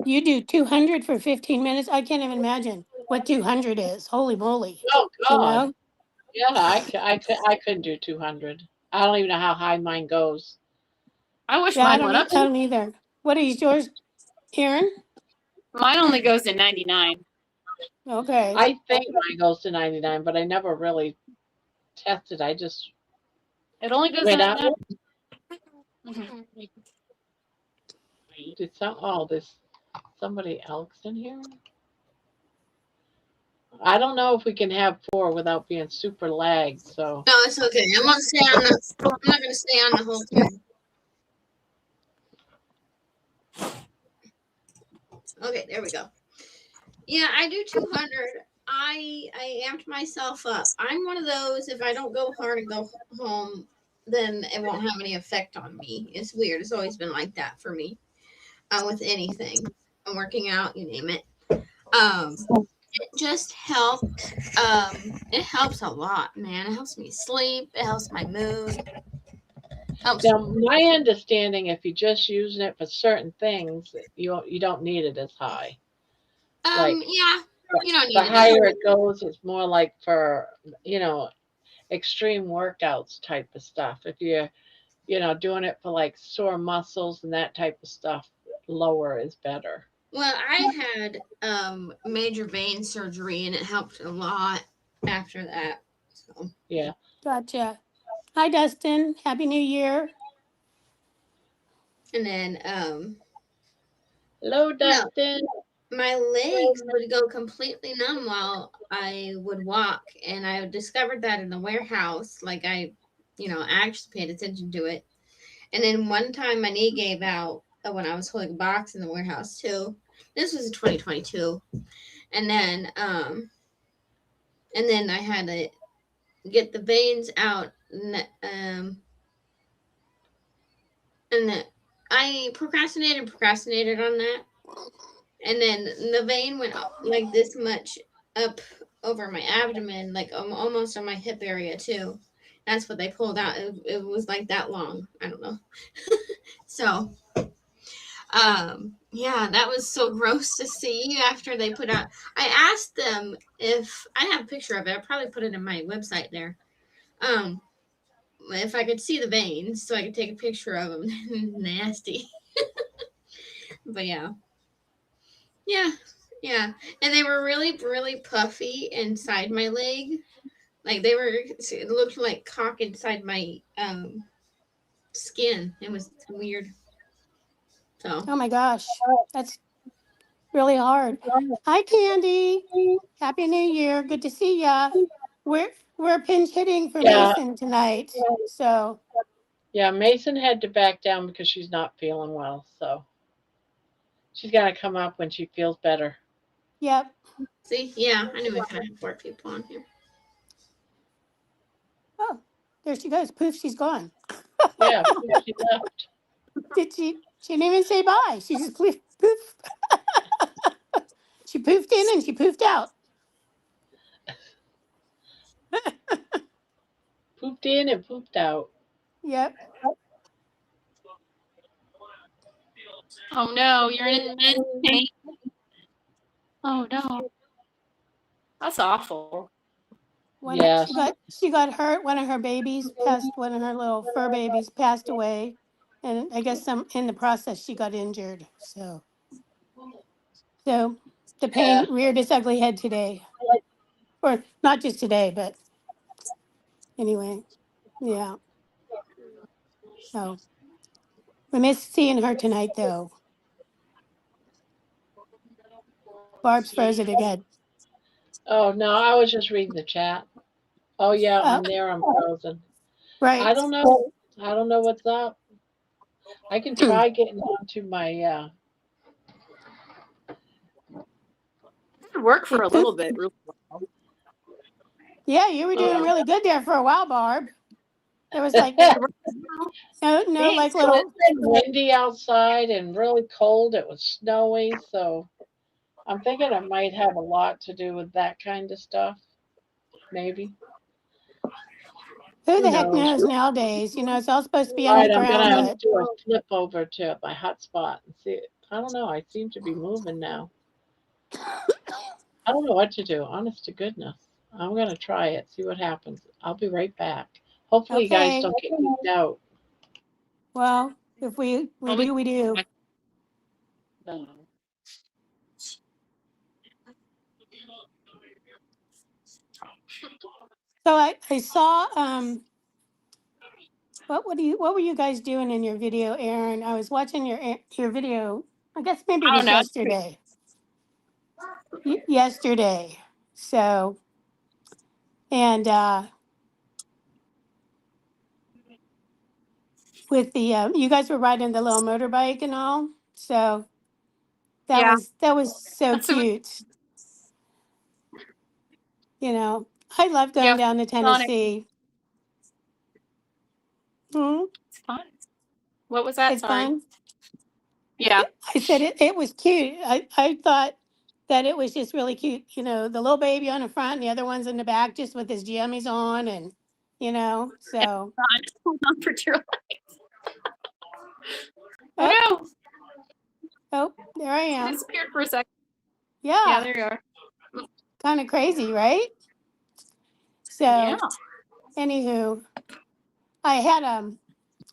You do 200 for 15 minutes. I can't even imagine what 200 is. Holy moly. Oh You God. know? Yeah, I couldn't do 200. I don't even know how high mine goes. I wish Yeah, I mine don't, went up. I don't either. What is yours, Aaron? Mine only goes to 99. Okay. I think mine goes to 99, but I never really tested. I just It only goes to went up. 99. There's somebody else in here. I don't know if we can have 4 without being super lagged. So No, it's okay. I'm not gonna stay on the whole time. Okay, there we go. Yeah, I do 200. I amped myself up. I'm one of those, if I don't go hard and go home, then it won't have any effect on me. It's weird. It's always been like that for me. With anything. I'm working out, you name it. It just helped. It helps a lot, man. It helps me sleep. It helps my mood. Helps. now, my understanding, if you're just using it for certain things, you don't need it as high. Like Yeah. You don't need the it. higher it goes, it's more like for extreme workouts type of stuff. If you're doing it for like sore muscles and that type of stuff, lower is better. Well, I had major vein surgery and it helped a lot after that. So Yeah. Gotcha. Hi, Dustin. Happy New Year. and then Hello, Dustin. my legs would go completely numb while I would walk, and I discovered that in the warehouse. Like I actually paid attention to it. And then one time my knee gave out when I was holding a box in the warehouse too. This was in 2022. And then I had to get the veins out, and then I procrastinated on that. And then the vein went up like this much up over my abdomen, like almost on my hip area too. That's what they pulled out. It was like that long. I don't know. So, yeah, that was so gross to see after they put out. I asked them if I have a picture of it. I'll probably put it in my website there. If I could see the veins so I could take a picture of them. Nasty. But yeah. Yeah. And they were really, really puffy inside my leg. Like it looked like cock inside my skin. It was weird. So Oh my gosh. That's really hard. Hi, Candy. Happy New Year. Good to see ya. We're pinch hitting for Yeah. Mason tonight. So Yeah, Mason had to back down because she's not feeling well. So she's got to come up when she feels better. yep. see, yeah, I knew we kind of have 4 people on here. Oh, there she goes. Poof, she's gone. Yeah, she left. She didn't even say bye. She just poof. She poofed in and she poofed out. Pooped in and pooped out. Yep. Oh no, you're in immense pain. Oh no. That's awful. Yes. She got hurt. One of her babies passed. One of her little fur babies passed away, and I guess in the process she got injured. So the pain Yeah. reared its ugly head today, or not just today, but anyway, yeah. So we miss seeing her tonight, though. Barb's frozen again. Oh no, I was just reading the chat. Oh yeah, Oh, on there I'm frozen. right. I don't know. I don't know what's up. I can try getting onto my It could work for Did a Poof little bit. Really well. Yeah, you were doing Oh, really good there for a while, Barb. There was like no, it's like little. been windy outside and really cold. It was snowy, so I'm thinking it might have a lot to do with that kind of stuff. Maybe. Who Who the heck knows? knows nowadays? It's all supposed to be All right, I'm underground, gonna but do a flip over to my hotspot and see. I don't know. I seem to be moving now. I don't know what to do. Honest to goodness, I'm gonna try it. See what happens. I'll be right back. Hopefully, you guys okay. don't get kicked out. Well, if we Well, we do, we do. So I saw what were you guys doing in your video, Aaron? I was watching your video. I guess maybe it I don't was know. yesterday. Yesterday. So and with the you guys were riding the little motorbike and all. So Yeah, that was so that's a cute. I love going yeah. down to On it. Tennessee. Hmm? It's fun. What was that? It's Sorry. fun. Yeah, I said it was cute. I thought that it was just really cute. The little baby on the front and the other one's in the back just with his jammies on and so hold on for dear life. Oh oh, no, oh, there I it am. disappeared for a second. Yeah, Yeah, there you are. kind of crazy, right? Yeah. So anywho, I had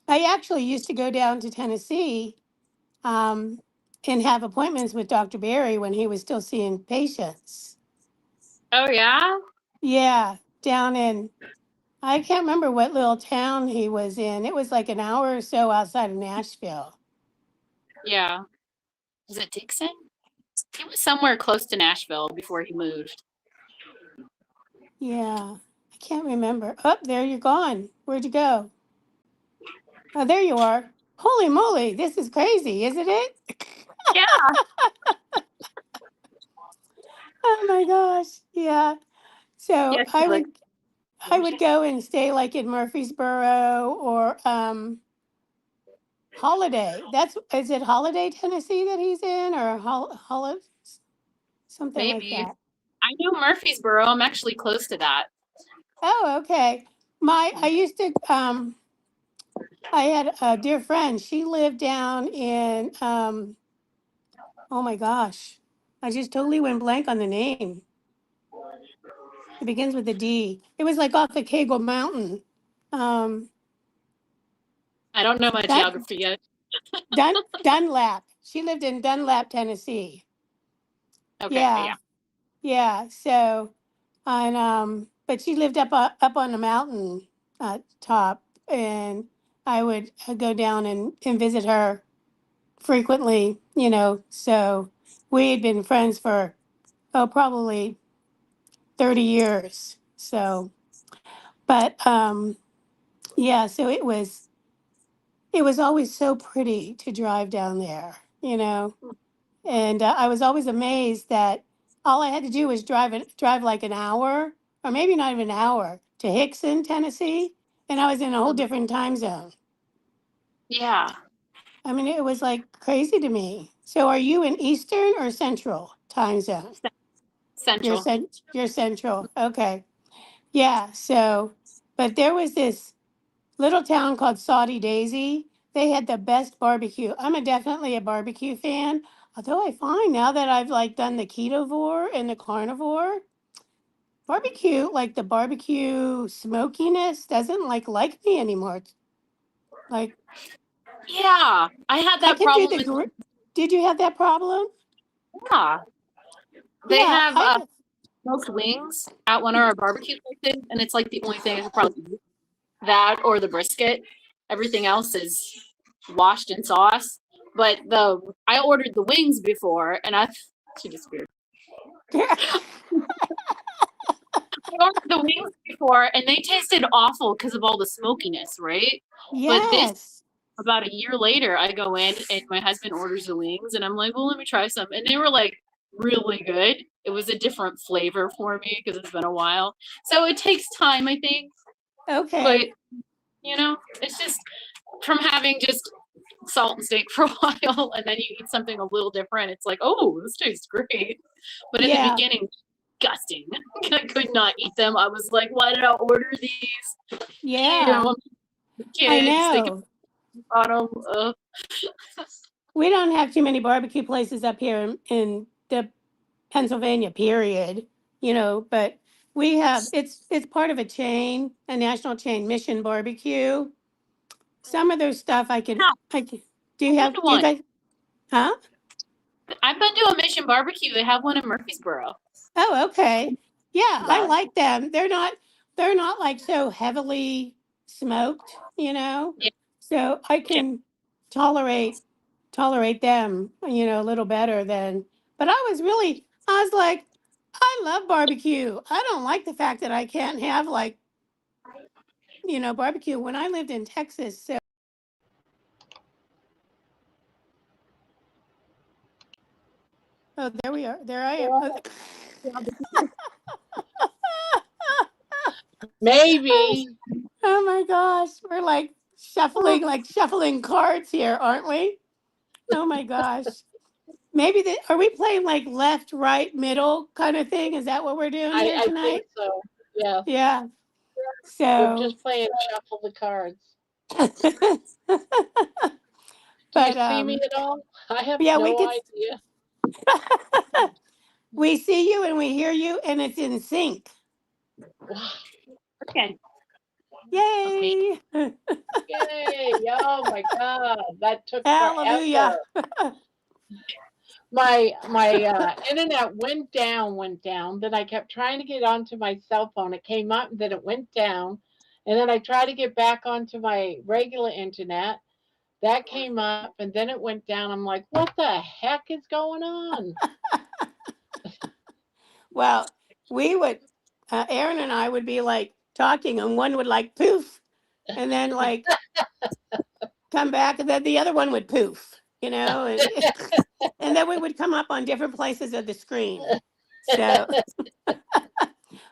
I actually used to go down to Tennessee um and have appointments with Dr. Barry when he was still seeing patients. Oh yeah. Yeah, down in I can't remember what little town he was in. It was like an hour or so outside of Nashville. Yeah. Was it Dixon? He was somewhere close to Nashville before he moved. Yeah, I can't remember. Oh, there you're gone. Where'd you go? Oh, there you are. Holy moly, this is crazy, isn't it? Yeah. Oh my gosh. Yeah. So Yeah. He's like, I would go and stay like in Murfreesboro or Holiday. Is it Holiday, Tennessee that he's in or something like maybe. that? I know Murfreesboro. I'm actually close to that. Oh, okay. I used to I had a dear friend. She lived down in oh my gosh. I just totally went blank on the name. It begins with a D. It was like off the Kegel Mountain. Um I don't know my Dun, geography yet. Dunlap. She lived in Dunlap, Tennessee. Okay. Yeah. Yeah. Yeah. So and but she lived up on the mountain top and I would go down and visit her frequently, so we had been friends for probably 30 years. So, but yeah, so it was always so pretty to drive down there, and I was always amazed that all I had to do was drive like an hour or maybe not even an hour to Hickson, Tennessee, and I was in a whole different time zone. Yeah. I mean, it was like crazy to me. So, are you in Eastern or Central time zone? Central. You're Central. Okay. Yeah. So, but there was this little town called Saudi Daisy. They had the best barbecue. Definitely a barbecue fan. Although I find now that I've like done the ketovore and the carnivore, barbecue, like the barbecue smokiness doesn't like me anymore. Like Yeah. I had I that can do problem the in. Did you have that problem? Yeah. They Yeah, have smoked wings at one of our barbecue places, and it's like the only thing I could probably eat. That or the brisket. Everything else is washed in sauce. But I ordered the wings before, and she disappeared. I ordered the wings before, and they tasted awful because of all the smokiness, right? But yes. about a year later, I go in and my husband orders the wings, and I'm like, well, let me try some, and they were like really good. It was a different flavor for me because it's been a while. So it takes time, I think. Okay. But, you know, it's just from having just salt and steak for a while and then you eat something a little different. It's like, oh, this tastes great. But in the Yeah. beginning, disgusting. I could not eat them. I was like, why did I order these? Yeah. Ew. I Kids, they know. can bottom. We don't have too many barbecue places up here in the Pennsylvania period, you know, but we have it's part of a chain, a national chain, Mission Barbecue. Some of their stuff I can do you I've been have to do you one. guys huh? I've been to a Mission Barbecue. They have one in Murfreesboro. Oh, okay. Yeah, I Yeah. like them. They're not like so heavily smoked, you know. Yeah. So I can tolerate them, you know, a little better than but I was like, I love barbecue. I don't like the fact that I can't have like, you know, barbecue when I lived in Texas. So oh, there we are. There I am. Maybe. Oh my gosh, we're like shuffling cards here, aren't we? Oh my gosh. Are we playing like left, right, middle kind of thing? Is that what we're doing here I think tonight? so. Yes. Yeah. We're So, just playing shuffle the cards. but Do you see me at all? I have yeah, no idea. we see you and we hear you and it's in sync. Wow. Okay. Yay. Yay. Oh my God. That took Hallelujah. forever. My internet went down. Then I kept trying to get onto my cell phone. It came up and then it went down. And then I tried to get back onto my regular internet. That came up and then it went down. I'm like, what the heck is going on? Well, we would Aaron and I would be like talking and one would like poof and then like come back and then the other one would poof, you know, and then we would come up on different places of the screen. So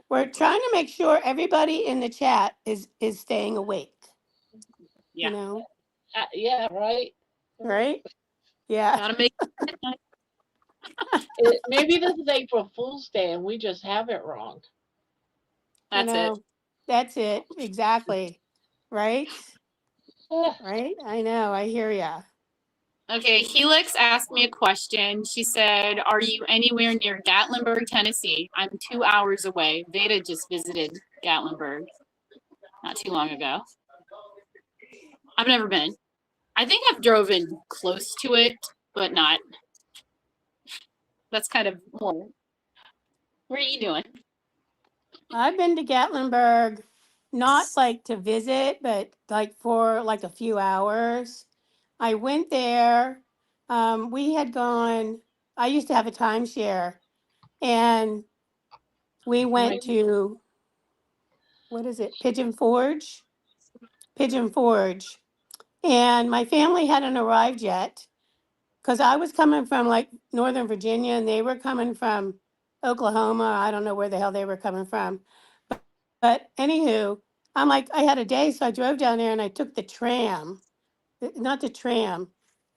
we're trying to make sure everybody in the chat is staying awake. Yeah. You know, Yeah, right. right? Yeah. Gotta make Maybe this is April Fool's Day and we just have it wrong. I that's it. know. That's it. Exactly. Right? Ah, Right? I know. I hear ya. Okay, Helix asked me a question. She said, are you anywhere near Gatlinburg, Tennessee? I'm 2 hours away. Veda just visited Gatlinburg not too long ago. I've never been. I think I've driven close to it, but not. That's kind of more. What are you doing? I've been to Gatlinburg, not like to visit, but like for like a few hours. I went there. We had gone, I used to have a timeshare, and we my, went to, what is it, Pigeon Forge? Pigeon Forge. And my family hadn't arrived yet because I was coming from like Northern Virginia and they were coming from Oklahoma. I don't know where the hell they were coming from. But anywho, I'm like, I had a day, so I drove down there and I took the tram. Not the tram.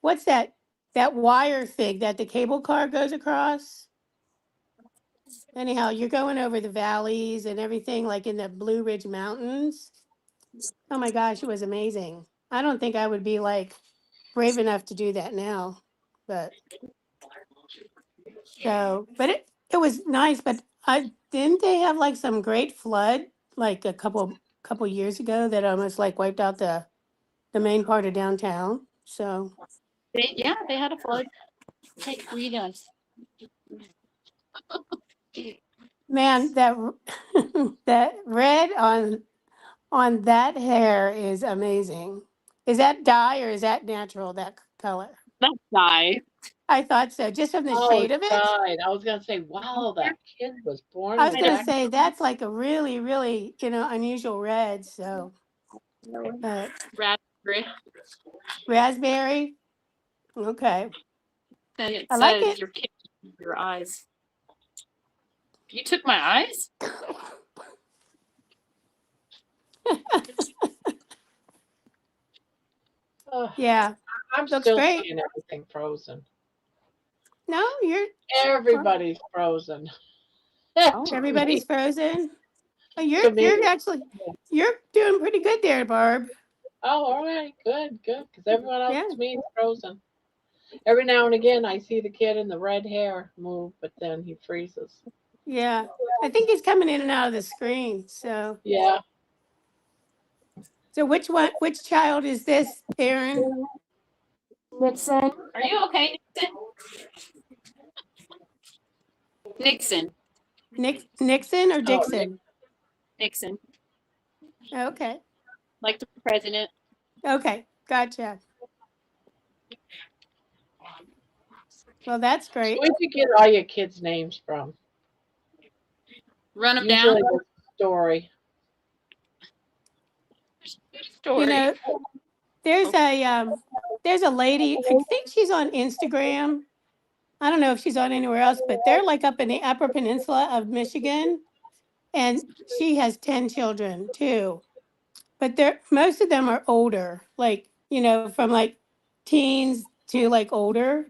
What's that wire thing that the cable car goes across? Anyhow, you're going over the valleys and everything like in the Blue Ridge Mountains. Oh my gosh, it was amazing. I don't think I would be like brave enough to do that now. But but it was nice, but I didn't they have like some great flood like a couple years ago that almost like wiped out the main part of downtown. So They had a flood. Hey, what are you doing? man, that that red on that hair is amazing. Is that dye or is that natural, that color? That guy. I thought so, just from the oh, shade it of it. died. I was going to say, wow, that kid was born I in was gonna that. say that's like a really, really, you know, unusual red. So, but Raspberry. raspberry, okay, And it I like says it. your kid Your eyes. You took my eyes? Yeah, I'm looks still great. seeing everything frozen. No, Everybody's frozen. Oh, everybody's frozen. Oh, To me, you're doing pretty good there, Barb. oh, all right, good, good. Because everyone else Yeah, to me is frozen. Every now and again, I see the kid in the red hair move, but then he freezes. yeah. I think he's coming in and out of the screen. So, Yeah, so which child is this, Aaron? Nixon. Are you okay, Nixon? Nixon. Nixon or oh, Dixon? Nixon. Okay, Like the president. okay, gotcha. Well, that's so great. where'd you get all your kids' names from? Run them down. Usually the story. You Story. know, there's a lady. I think she's on Instagram. I don't know if she's on anywhere else, but they're like up in the Upper Peninsula of Michigan, and she has 10 children too. But they're most of them are older, like from like teens to like older.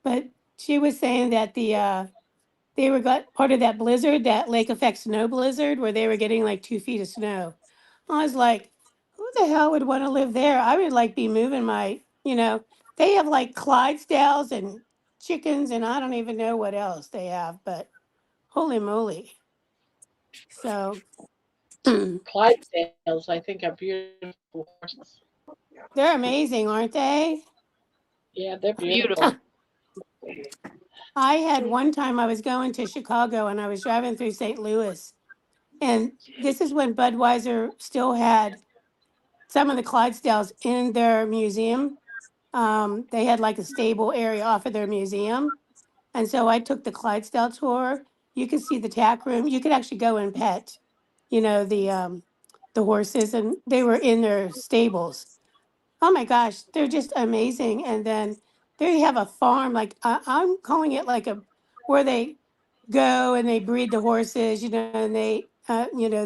But she was saying that they were got part of that blizzard, that lake effect snow blizzard, where they were getting like 2 feet of snow. I was like, who the hell would want to live there? I would like be moving they have like Clydesdales and chickens, and I don't even know what else they have, but holy moly. So Clydesdales, I think, are beautiful horses. they're amazing, aren't they? Yeah, they're Beautiful. beautiful. I had one time I was going to Chicago and I was driving through St. Louis. And this is when Budweiser still had some of the Clydesdales in their museum. They had like a stable area off of their museum. And so I took the Clydesdale tour. You could see the tack room. You could actually go and pet, the horses, and they were in their stables. Oh my gosh, they're just amazing. And then they have a farm, like I'm calling it like where they go and they breed the horses, and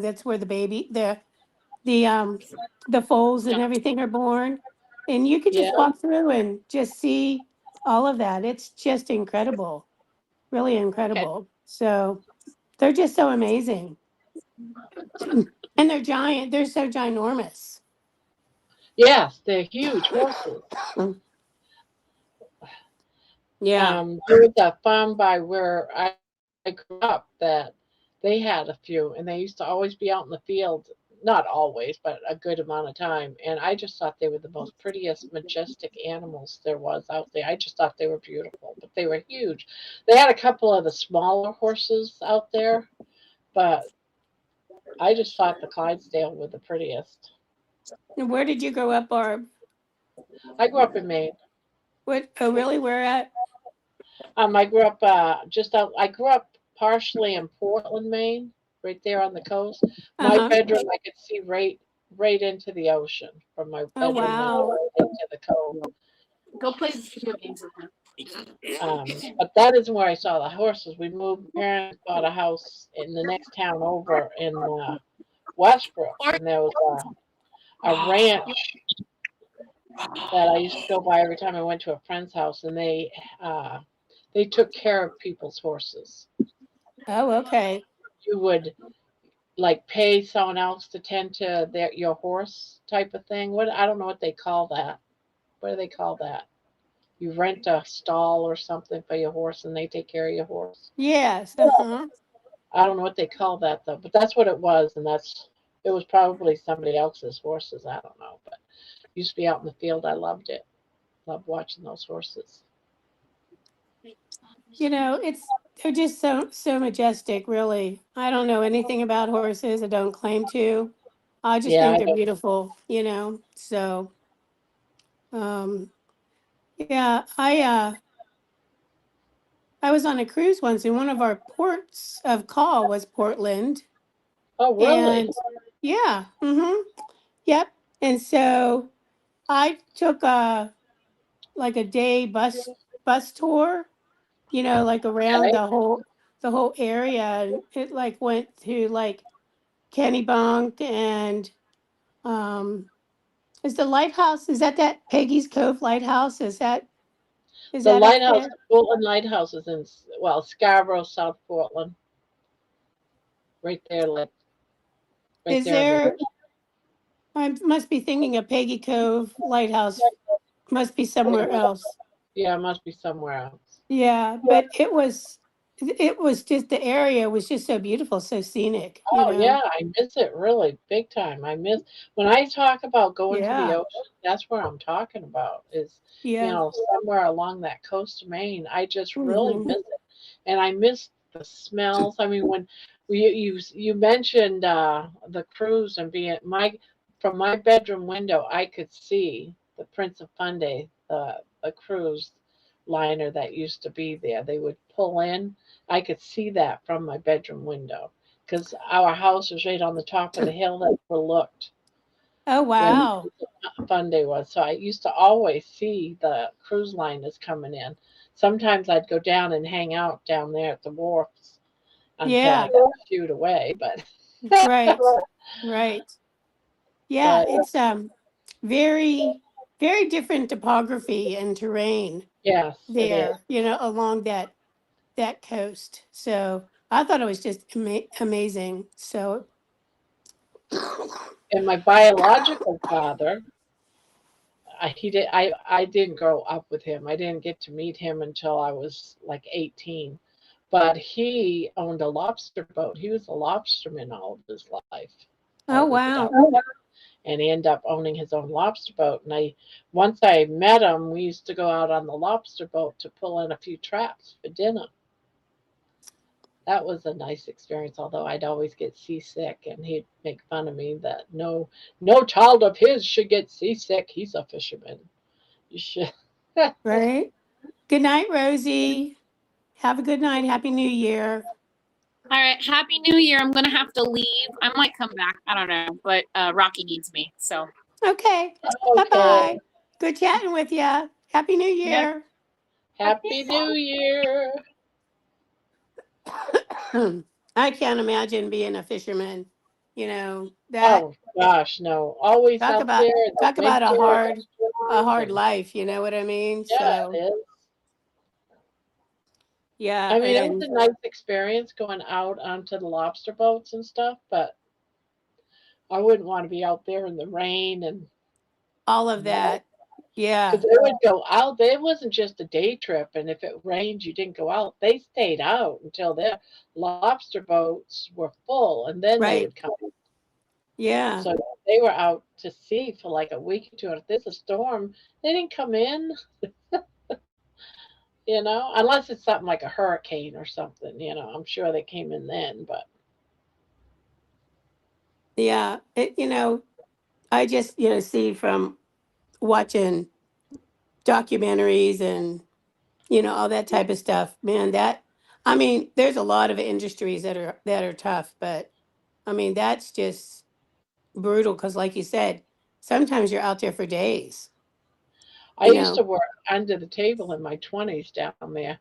that's where the um, the foals and everything are born. And you could Yeah, just walk through and just see all of that. It's just incredible, really Okay. incredible. So they're just so amazing. And they're giant. They're so ginormous. yes, they're huge horses. Yeah. There was a farm by where I grew up that they had a few, and they used to always be out in the field. Not always, but a good amount of time. And I just thought they were the most prettiest, majestic animals there was out there. I just thought they were beautiful, but they were huge. They had a couple of the smaller horses out there, but I just thought the Clydesdale were the prettiest. And where did you grow up, Barb? I grew up in Maine. What? Oh, really? Where at? I grew up just out. I grew up partially in Portland, Maine, right there on the coast. Uh My huh. bedroom, I could see right into the ocean from my Oh, bedroom window wow. right into the cove. Go play video games with him. But that isn't where I saw the horses. We moved. Parents bought a house in the next town over in Westbrook, and there was a ranch that I used to go by every time I went to a friend's house, and they took care of people's horses. Oh, okay. You would like pay someone else to tend to your horse type of thing. What I don't know what they call that. What do they call that? You rent a stall or something for your horse, and they take care of your horse. Yes. Uh huh. I don't know what they call that though, but that's what it was, and it was probably somebody else's horses. I don't know, but used to be out in the field. I loved it. Loved watching those horses. They're just so majestic, really. I don't know anything about horses. I don't claim to. I just Yeah, think I they're don't. beautiful. So, um, yeah, I was on a cruise once, and one of our ports of call was Portland, Oh, really? and yeah, yep. And so I took a like a day bus tour, like around Okay. the whole area. And it like went to like Kennybunk and um is the lighthouse, is that Peggy's Cove Lighthouse? Is The that up lighthouse, there? Portland Lighthouse is in, well, Scarborough, South Portland, right there, like right Is there on the there, ocean. I must be thinking of Peggy Cove Lighthouse must be somewhere else. Yeah, it must be somewhere else. Yeah, but it was just the area was just so beautiful, so scenic. Oh yeah, I miss it really big time. I miss when I talk about going to the Yeah. ocean, that's where I'm talking about is, Yeah. somewhere along that coast of Maine. I just really Hmm. miss it. And I miss the smells. I mean, when you mentioned the cruise and being my from my bedroom window, I could see the Prince of Fundy, the cruise liner that used to be there. They would pull in. I could see that from my bedroom window because our house was right on the top of the hill that overlooked Oh where the wow. fun day was. So I used to always see the cruise liners coming in. Sometimes I'd go down and hang out down there at the wharfs until I Yeah. got shooed away. But Right. Right. Yeah, but it's very very different topography and terrain yes, it is. there, along that coast. So I thought it was just amazing. So And my biological father, I didn't grow up with him. I didn't get to meet him until I was like 18. But he owned a lobster boat. He was a lobsterman all of his life, all oh of his adult wow. life. And he ended up owning his own lobster boat. And once I met him, we used to go out on the lobster boat to pull in a few traps for dinner. That was a nice experience, although I'd always get seasick and he'd make fun of me that no child of his should get seasick. He's a fisherman. You should. Right. Good night, Rosie. Have a good night. Happy New Year. All right, Happy New Year. I'm gonna have to leave. I might come back. I don't know, but Rocky needs me. So Okay. Okay. Bye-bye. Good chatting with you. Happy New yep. Year. Happy New Year. I can't imagine being a fisherman. That Oh gosh, no. Always talk out about there in the talk about a winter, the hard a storms, hard and life, you know what I mean? yeah, So, it is. yeah, I mean, it was and a nice experience going out onto the lobster boats and stuff, but I wouldn't want to be out there in the rain and all of mud. that. Yeah, Because they would go out. It wasn't just a day trip, and if it rained, you didn't go out. They stayed out until their lobster boats were full, and then they right. would come. Yeah, So they were out to sea for like a week or two. And if there's a storm, they didn't come in, unless it's something like a hurricane or something. I'm sure they came in then, but yeah. I just, see from watching documentaries and, all that type of stuff. Man, I mean, there's a lot of industries that are tough, but I mean, that's just brutal because, like you said, sometimes you're out there for days, I you used to know. work under the table in my 20s down there,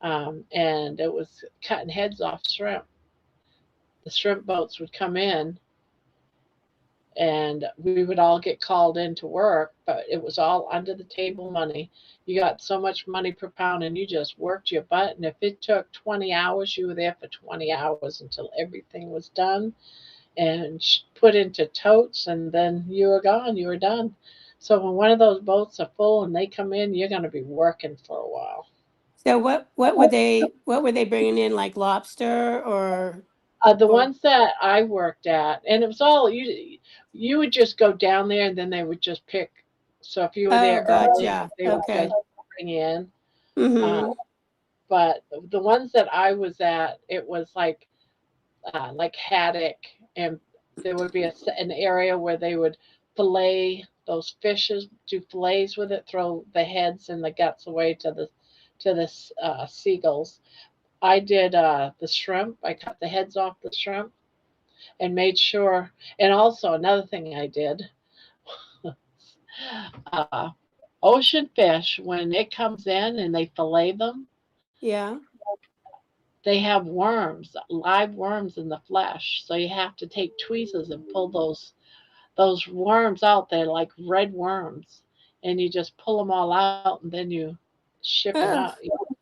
and it was cutting heads off shrimp. The shrimp boats would come in, and we would all get called in to work, but it was all under the table money. You got so much money per pound, and you just worked your butt. And if it took 20 hours, you were there for 20 hours until everything was done and put into totes, and then you were gone. You were done. So when one of those boats are full and they come in, you're going to be working for a while. So what were they bringing in, like lobster The or ones that I worked at, and it was all you. You would just go down there, and then they would just pick. So if you were oh, there early, gotcha. they would just Okay. bring in. Uh, Mm-hmm. but the ones that I was at, it was like haddock, and there would be an area where they would fillet those fishes, do fillets with it, throw the heads and the guts away to the seagulls. I did the shrimp. I cut the heads off the shrimp and made sure. And also another thing I did, uh, ocean fish when it comes in and they fillet them. Yeah. They have worms, live worms in the flesh. So you have to take tweezers and pull those worms out. They're like red worms, and you just pull them all out, and then you ship it out. Ugh.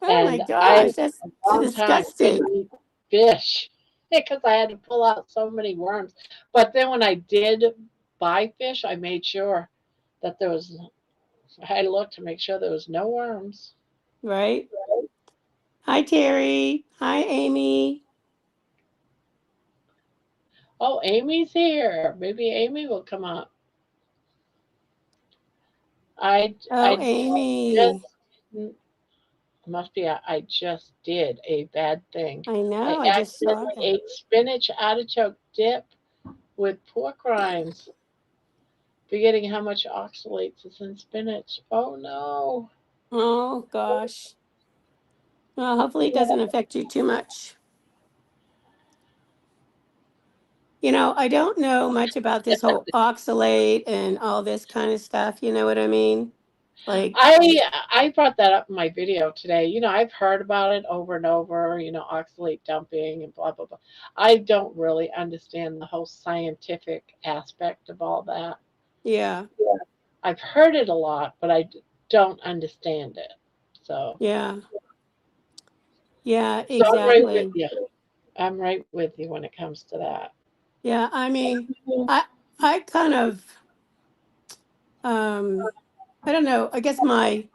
Oh And my I gosh, that's a long time disgusting. couldn't eat fish because I had to pull out so many worms. But then when I did buy fish, I made sure that there was. I looked to make sure there was no worms. Right? Hi, Terry. Hi, Amy. Oh, Amy's here. Maybe Amy will come up. Oh, I just Amy. must be I just did a bad thing. I I know. I just saw accidentally that. ate spinach artichoke dip with pork rinds, forgetting how much oxalates is in spinach. Oh no. Oh gosh. Well, hopefully it doesn't affect you too much. I don't know much about this whole oxalate and all this kind of stuff. You know what I mean? Like, I brought that up in my video today. I've heard about it over and over, oxalate dumping and blah blah blah. I don't really understand the whole scientific aspect of all that. yeah, I've heard it a lot, but don't understand it. So, yeah, yeah, so I'm right with exactly. you. I'm right with you when it comes to that. Yeah, I mean, I I kind of um I don't know. I guess my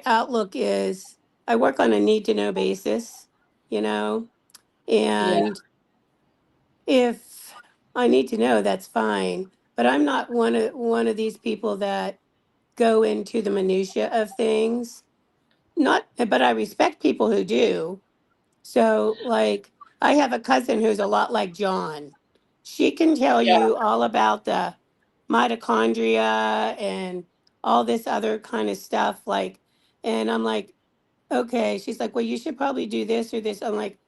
outlook is I work on a need to know basis, you know, Yeah, and if I need to know, that's fine. But I'm not one of these people that go into the minutia of things. Not, but I respect people who do. So, like, I have a cousin who's a lot like John. She can tell yeah. you all about the mitochondria and all this other kind of stuff. Like, and I'm like, okay. She's like, well, you should probably do this or this. I'm like,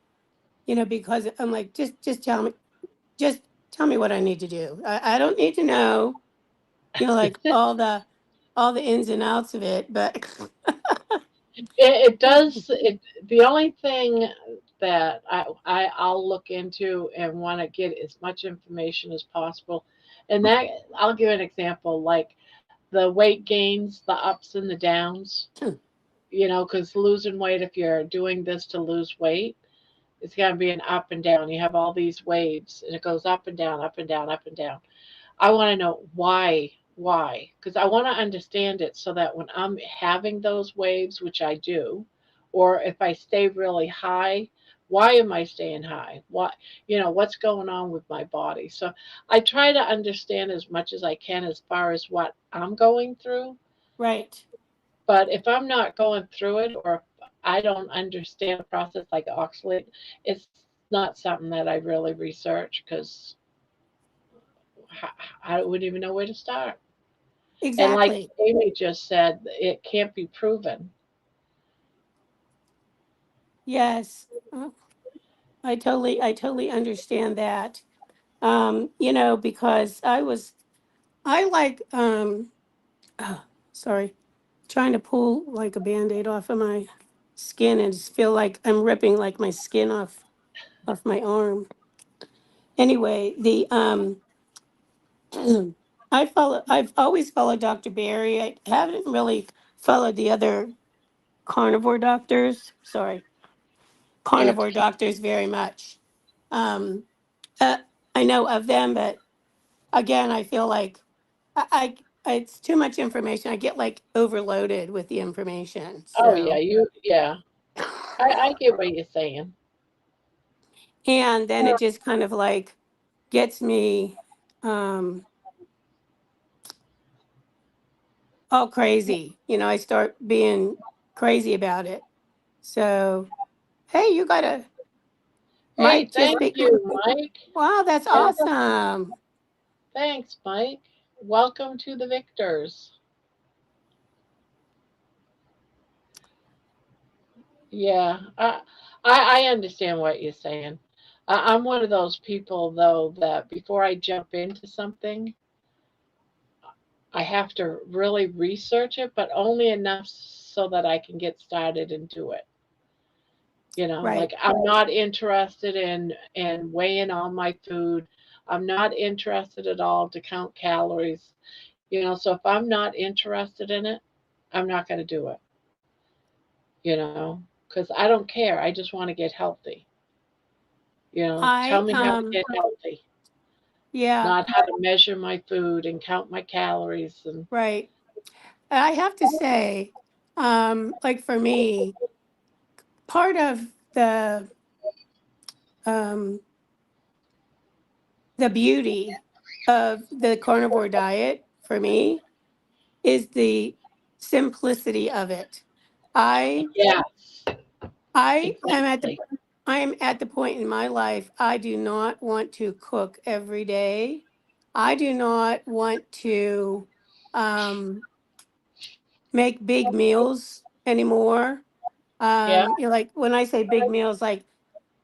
because I'm like, just tell me what I need to do. I don't need to know, like all the ins and outs of it, but It does. The only thing that I'll look into and want to get as much information as possible, and that I'll give an example, like the weight gains, the ups and the downs. Because losing weight, if you're doing this to lose weight, it's going to be an up and down. You have all these waves, and it goes up and down, up and down, up and down. I want to know why, because I want to understand it so that when I'm having those waves, which I do, or if I stay really high, why am I staying high? What's going on with my body? So I try to understand as much as I can as far as what I'm going through. right, But if I'm not going through it, or if I don't understand a process like oxalate, it's not something that I really research because I wouldn't even know where to start. And like exactly. Amy just said, it can't be proven. Yes. I totally understand that. Because I like, sorry, trying to pull like a band-aid off of my skin and just feel like I'm ripping like my skin off my arm. Anyway, I've always followed Dr. Barry. I haven't really followed the other carnivore doctors. Sorry, It's carnivore doctors very much. Um, uh, I know of them, but again, I feel like it's too much information. I get like overloaded with the information. oh yeah, So, yeah. I get what you're saying. and then it just kind of like gets me um, all crazy. I start being crazy about it. So, hey, you got a Hey, mic just thank be. you, Mike. Wow, that's Yeah, awesome. thanks, Mike. Welcome to the victors. Yeah, I understand what you're saying. I'm one of those people though that before I jump into something, I have to really research it, but only enough so that I can get started and do it. Right. Like I'm not interested in weighing all my food. I'm not interested at all to count calories. So if I'm not interested in it, I'm not going to do it, because I don't care. I just want to get healthy. Tell I me how to get healthy, yeah, not how to measure my food and count my calories and right. I have to say, like for me, part of the um the beauty of the carnivore diet for me is the simplicity of it. I yeah, I am at the exactly. I am at the point in my life I do not want to cook every day. I do not want to um, make big meals anymore. Yeah, Like when I say big meals, like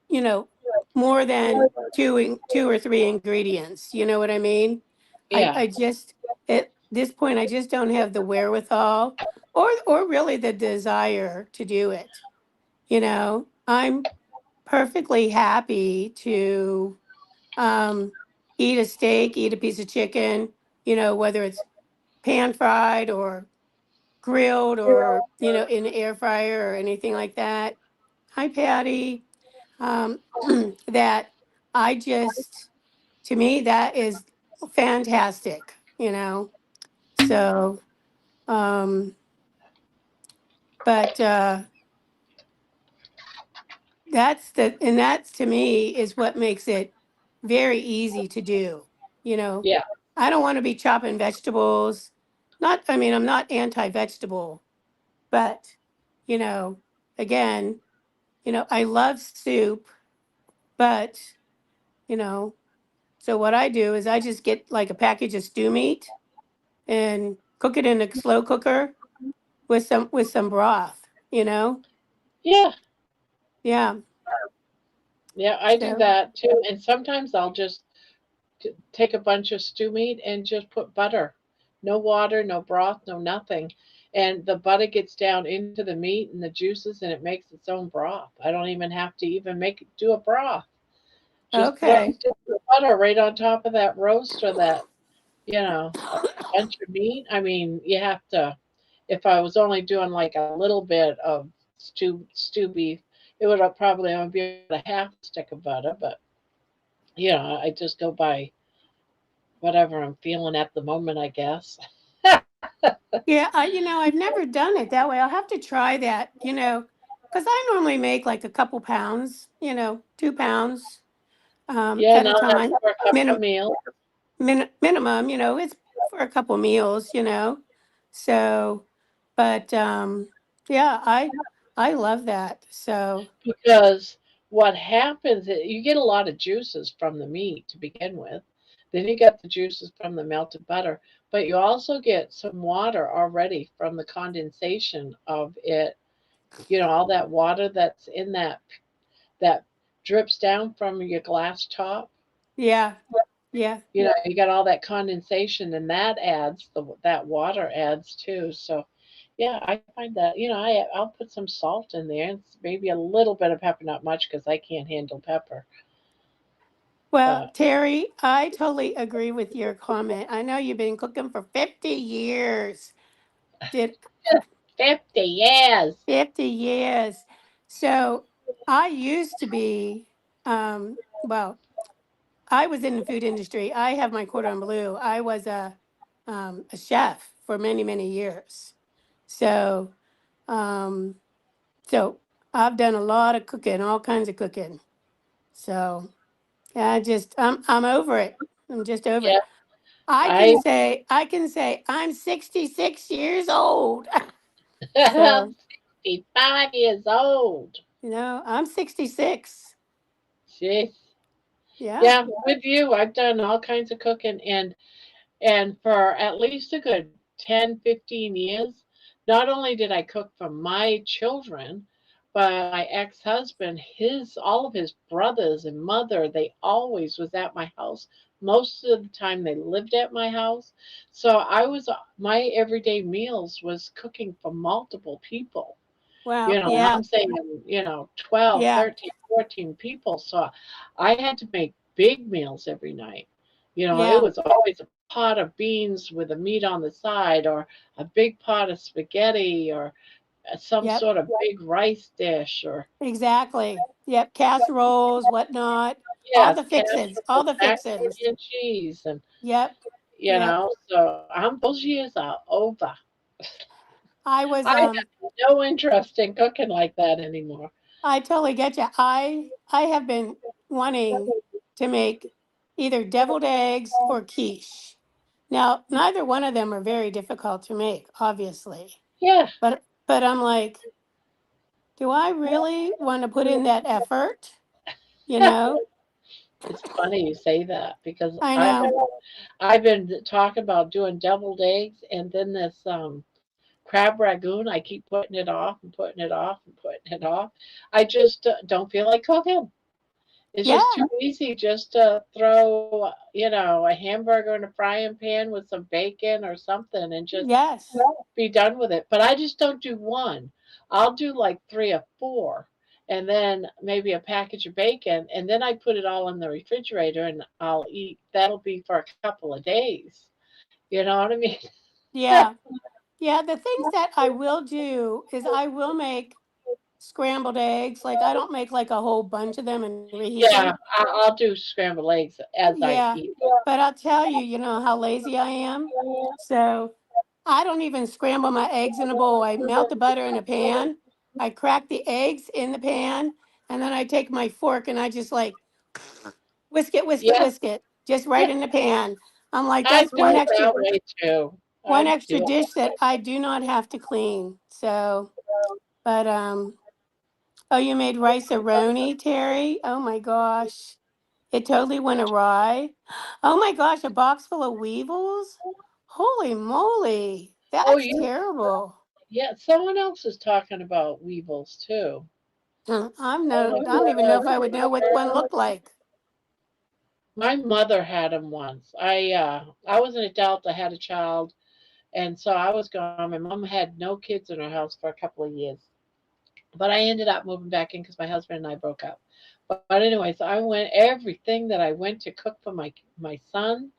you know, more than two or three ingredients. You know what I mean? yeah, I just at this point I just don't have the wherewithal or really the desire to do it. I'm perfectly happy to um, eat a steak, eat a piece of chicken, whether it's pan fried or grilled or, in the air fryer or anything like that. Hi, Patty. Um, that I just, to me, that is fantastic, So, um, but and that's to me is what makes it very easy to do. You know, yeah, I don't want to be chopping vegetables. I mean, I'm not anti-vegetable, but, you know, again, I love soup, but, you know, so what I do is I just get like a package of stew meat and cook it in a slow cooker with some broth, you know? yeah, Yeah. yeah. I do So, that too, and sometimes I'll just take a bunch of stew meat and just put butter, no water, no broth, no nothing, and the butter gets down into the meat and the juices, and it makes its own broth. I don't even have to even do a broth. Just throw okay. the butter right on top of that roast or that a bunch of meat. I mean, you have to. If I was only doing like a little bit of stew beef, it would probably only be about a half a stick of butter. But I just go by whatever I'm feeling at the moment, I guess. Yeah, I've never done it that way. I'll have to try that, because I normally make like a couple pounds, 2 pounds Yeah, at and a I'll have time, for a couple of minimum, meals. minimum, it's for a couple meals, So, but yeah, I love that. So, Because what happens is you get a lot of juices from the meat to begin with. Then you get the juices from the melted butter, but you also get some water already from the condensation of it. All that water that's in that drips down from your glass top. yeah, yeah. You got all that condensation, and that water adds too. So, yeah, I find that I'll put some salt in there, and maybe a little bit of pepper, not much because I can't handle pepper. Well, But Terry, I totally agree with your comment. I know you've been cooking for 50 years. Did 50 years. 50 years. So I used to be, well, I was in the food industry. I have my cordon bleu. I was a chef for many, many years. So, um, so I've done a lot of cooking, all kinds of cooking. So I'm over it. I'm just over Yeah, it. I I can say I'm 66 years old. So, 65 years old. I'm 66. Jeez. Yeah. Yeah, with you, I've done all kinds of cooking, and for at least a good 10, 15 years, not only did I cook for my children, but my ex-husband, all of his brothers and mother, they always was at my house. Most of the time they lived at my house. So my everyday meals was cooking for multiple people. Wow. And Yeah. I'm saying, 12, Yeah. 13, 14 people. So I had to make big meals every night. It Yeah. was always a pot of beans with the meat on the side, or a big pot of spaghetti, or some Yep. sort of big rice dish, or Exactly. Yep. Casseroles, whatnot. All yes, the fixins. All casserole, the macaroni fixins. and cheese, and Yep. Yep. so those years are over. I was I have no interest in cooking like that anymore. I totally get you. I have been wanting to make either deviled eggs or quiche. Now, neither one of them are very difficult to make, obviously. Yeah, But I'm like, do I really want to put in that effort? You know? it's funny you say that because I I've been know. I've been talking about doing deviled eggs, and then this crab ragoon. I keep putting it off and putting it off and putting it off. I just don't feel like cooking. It's Yeah. just too easy just to throw, a hamburger in a frying pan with some bacon or something and just Yes. be done with it. But I just don't do one. I'll do like three or four, and then maybe a package of bacon, and then I put it all in the refrigerator and I'll eat. That'll be for a couple of days. You know what I mean? Yeah. Yeah. The things that I will do is I will make scrambled eggs. Like I don't make like a whole bunch of them and reheat Yeah, them. I'll do scrambled eggs as I Yeah. eat. But I'll tell you, you know how lazy I am. So I don't even scramble my eggs in a bowl. I melt the butter in a pan. I crack the eggs in the pan. And then I take my fork and I just like whisk it, whisk it, Yeah, whisk it, just right in the pan. I'm like, I that's do it that way too. one I extra do. dish that I do not have to clean. So, but oh, you made rice aroni, Terry? Oh my gosh. It totally went awry. Oh my gosh, a box full of weevils? Holy moly. Oh, That's you. terrible. Yeah, someone else is talking about weevils too. I don't even know if I would know what one looked like. My mother had them once. I was an adult. I had a child, and so I was gone. My mom had no kids in her house for a couple of years, but I ended up moving back in because my husband and I broke up. But anyway, so I went everything that I went to cook for my son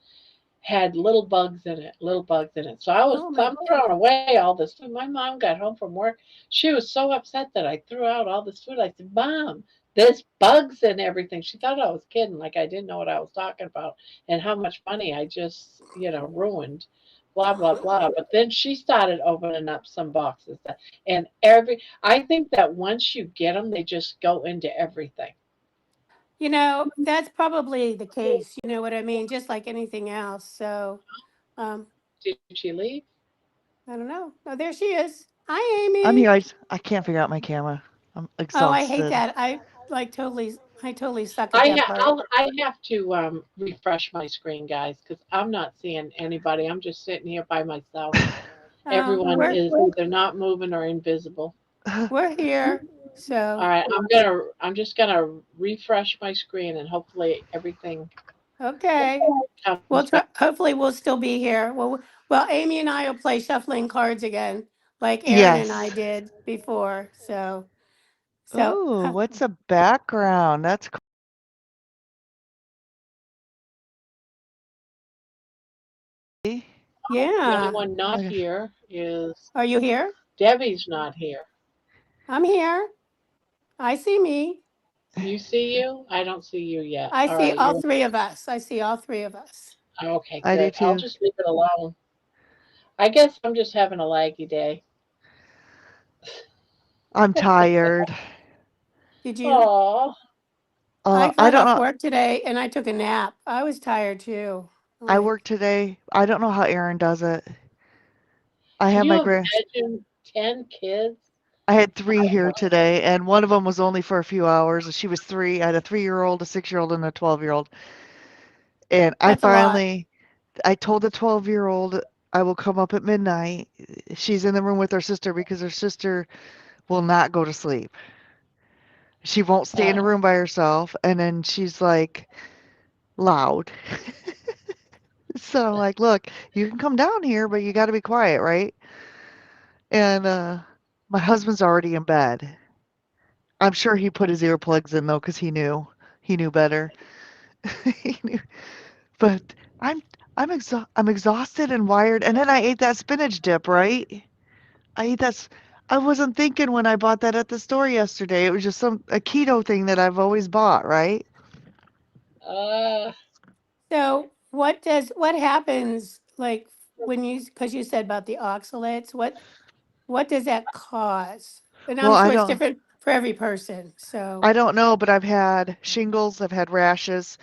had little bugs in it, little bugs in it. So Oh my, I'm throwing away all this food. My mom got home from work. She was so upset that I threw out all this food. I said, "Mom, there's bugs in everything." She thought I was kidding, like I didn't know what I was talking about and how much money I just, ruined. Blah blah blah. But then she started opening up some boxes, and I think that once you get them, they just go into everything. that's probably the case. You know what I mean? Just like anything else. So, um, Did she leave? I don't know. Oh, there she is. Hi, I'm Amy. here. I can't figure out my camera. I'm Oh, I hate exhausted. that. I totally suck at that part. I have to refresh my screen, guys, because I'm not seeing anybody. I'm just sitting here by myself. Oh, Everyone is either not moving or invisible. we're here. All So, right, I'm just gonna refresh my screen, and hopefully everything okay. comes We'll back. try, hopefully we'll still be here. Well, Amy and I will play shuffling cards again, like Aaron and I Yes. did before. So Ooh, what's a background? That's cool. The only yeah. one not Okay. here is Are you here? Debbie's not here. I'm here. I see me. You see you? I don't see you yet. I All see right, all you're three of us. I see all three of us. okay. I do Good. I'll too. just leave it alone. I guess I'm just having a laggy day. I'm tired. Did you? Oh, I I got don't off know. work today and I took a nap. I was tired too. I Like, work today. I don't know how Aaron does it. I can had you my grand. imagine 10 kids? I had three here today, and one of them was only for a few hours. She was three. I had a 3-year-old, a 6-year-old, and a 12-year-old. And that's a lot. I told the 12-year-old I will come up at midnight. She's in the room with her sister because her sister will not go to sleep. She won't stay in a Uh, room by herself, and then she's like loud. So I'm like, look, you can come down here, but you got to be quiet, right? And My husband's already in bed. I'm sure he put his earplugs in though, because he knew better. He knew. But I'm I'm exhausted and wired. And then I ate that spinach dip, right? I ate that. I wasn't thinking when I bought that at the store yesterday. It was just a keto thing that I've always bought, right? Uh, So what happens like when you, because you said about the oxalates, what does that cause? And Well, I'm sure it's different for every person. So I don't know, but I've had shingles, I've had rashes,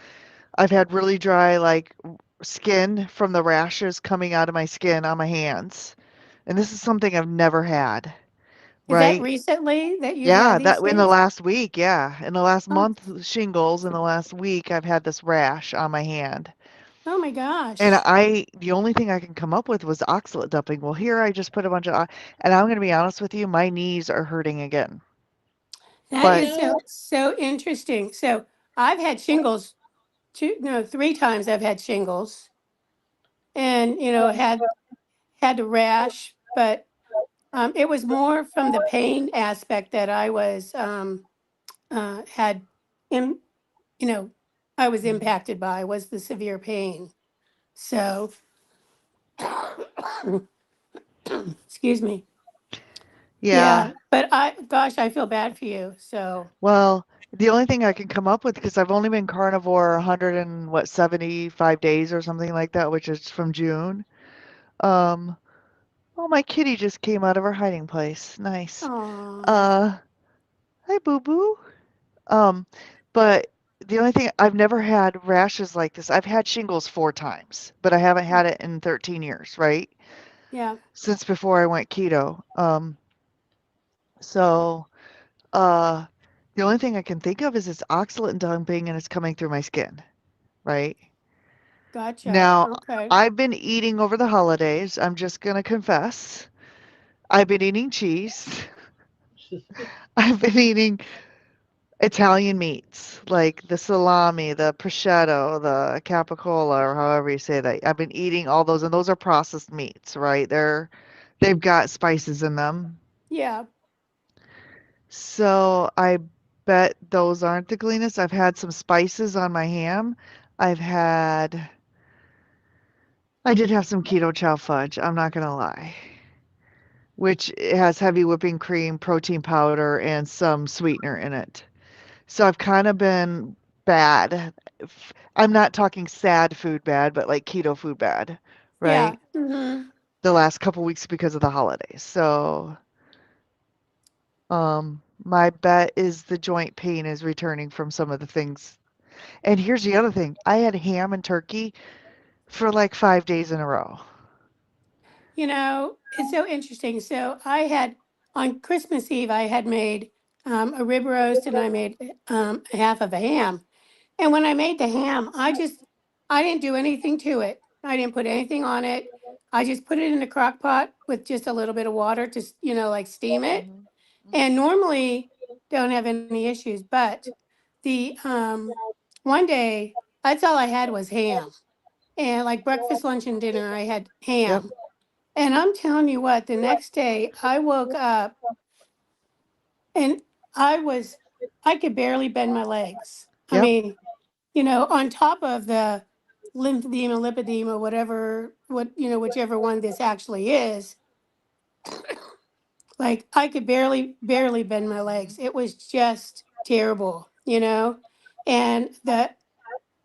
I've had really dry like skin from the rashes coming out of my skin on my hands. And this is something I've never had, is that right? recently that you've had Yeah, these that in the things? last week, yeah. In the last Oh, month, shingles, in the last week, I've had this rash on my hand. oh my And gosh. the only thing I can come up with was oxalate dumping. Well, here I just put a bunch of, and I'm going to be honest with you, my knees are hurting again. That But is no. so interesting. So I've had shingles two, no, three times I've had shingles and, had a rash, but it was more from the pain aspect that I was, had, im, you know, I was impacted by was the severe pain. So, excuse me. yeah, Yeah, but gosh, I feel bad for you. So, well, the only thing I can come up with, because I've only been carnivore 100 and what, 75 days or something like that, which is from June. Um, oh, my kitty just came out of her hiding place. Nice. oh, Uh, Hi, Boo Boo. Um, but the only thing, I've never had rashes like this. I've had shingles 4 times, but I haven't had it in 13 years, right? yeah, Since before I went keto. So, uh, the only thing I can think of is it's oxalate dumping and it's coming through my skin, right? gotcha. Now, Okay. I've been eating over the holidays. I'm just gonna confess. I've been eating cheese. I've been eating Italian meats, like the salami, the prosciutto, the capicola, or however you say that. I've been eating all those, and those are processed meats, right? They've got spices in them. Yeah, So I bet those aren't the cleanest. I've had some spices on my ham. I've had, I did have some keto chow fudge, I'm not gonna lie, which has heavy whipping cream, protein powder, and some sweetener in it. So I've kind of been bad. I'm not talking sad food bad, but like keto food bad, yeah. right? Mm-hmm. The last couple weeks because of the holidays. So, my bet is the joint pain is returning from some of the things. And here's the other thing. I had ham and turkey for like 5 days in a row. It's so interesting. So I had on Christmas Eve, I had made a rib roast and I made a half of a ham. And when I made the ham, I didn't do anything to it. I didn't put anything on it. I just put it in a crock pot with just a little bit of water to, like steam it. Mhm, mhm. And normally don't have any issues. But the one day, that's all I had was ham. And like breakfast, lunch, and dinner, I had Yep, ham. And I'm telling you what, the next day I woke up and I was, I could barely bend my legs. I yep. mean, on top of the lymphedema, lipedema, whichever one this actually is, like I could barely bend my Mhm, legs. It was just terrible. And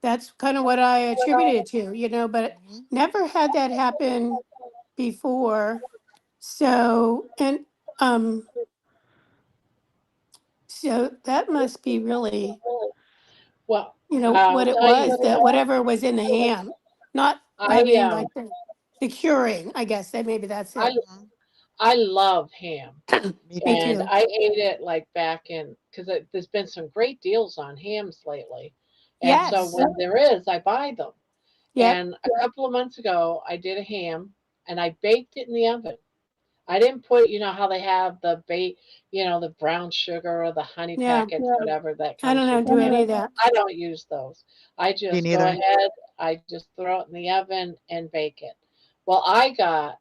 that's kind of what I attributed it to, but mhm. never had that happen before. So, and um, so that must be really, Well, what I'll it tell was, you, that whatever was in the ham, not, I I mean, like the curing, I guess that maybe that's I it. Mhm. I love ham, Me Me too. and too. I ate it like back in because there's been some great deals on hams lately, and so Yes. when there is, I buy them. Yep. And a couple of months ago, I did a ham, and I baked it in the oven. I didn't put, how they have the brown sugar or the honey Yeah. packets, whatever that I kind of don't know, sugar do in any it. of that. I don't use those. I Me just go neither. ahead, I just throw it in the oven and bake it. Well, I got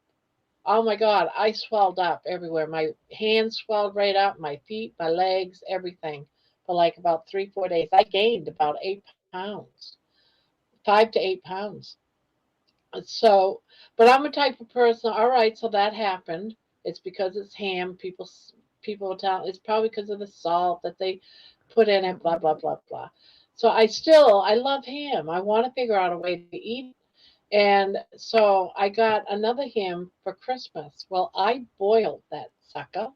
Oh my God, I swelled up everywhere. My hands swelled right up, my feet, my legs, everything for like about 3, 4 days. I gained about 8 pounds, 5 to 8 pounds. So, but I'm a type of person. All right, so that happened. It's because it's ham. People will tell it's probably because of the salt that they put in it. Blah blah blah blah. So I love ham. I want to figure out a way to eat it. And so I got another ham for Christmas. Well, I boiled that sucker.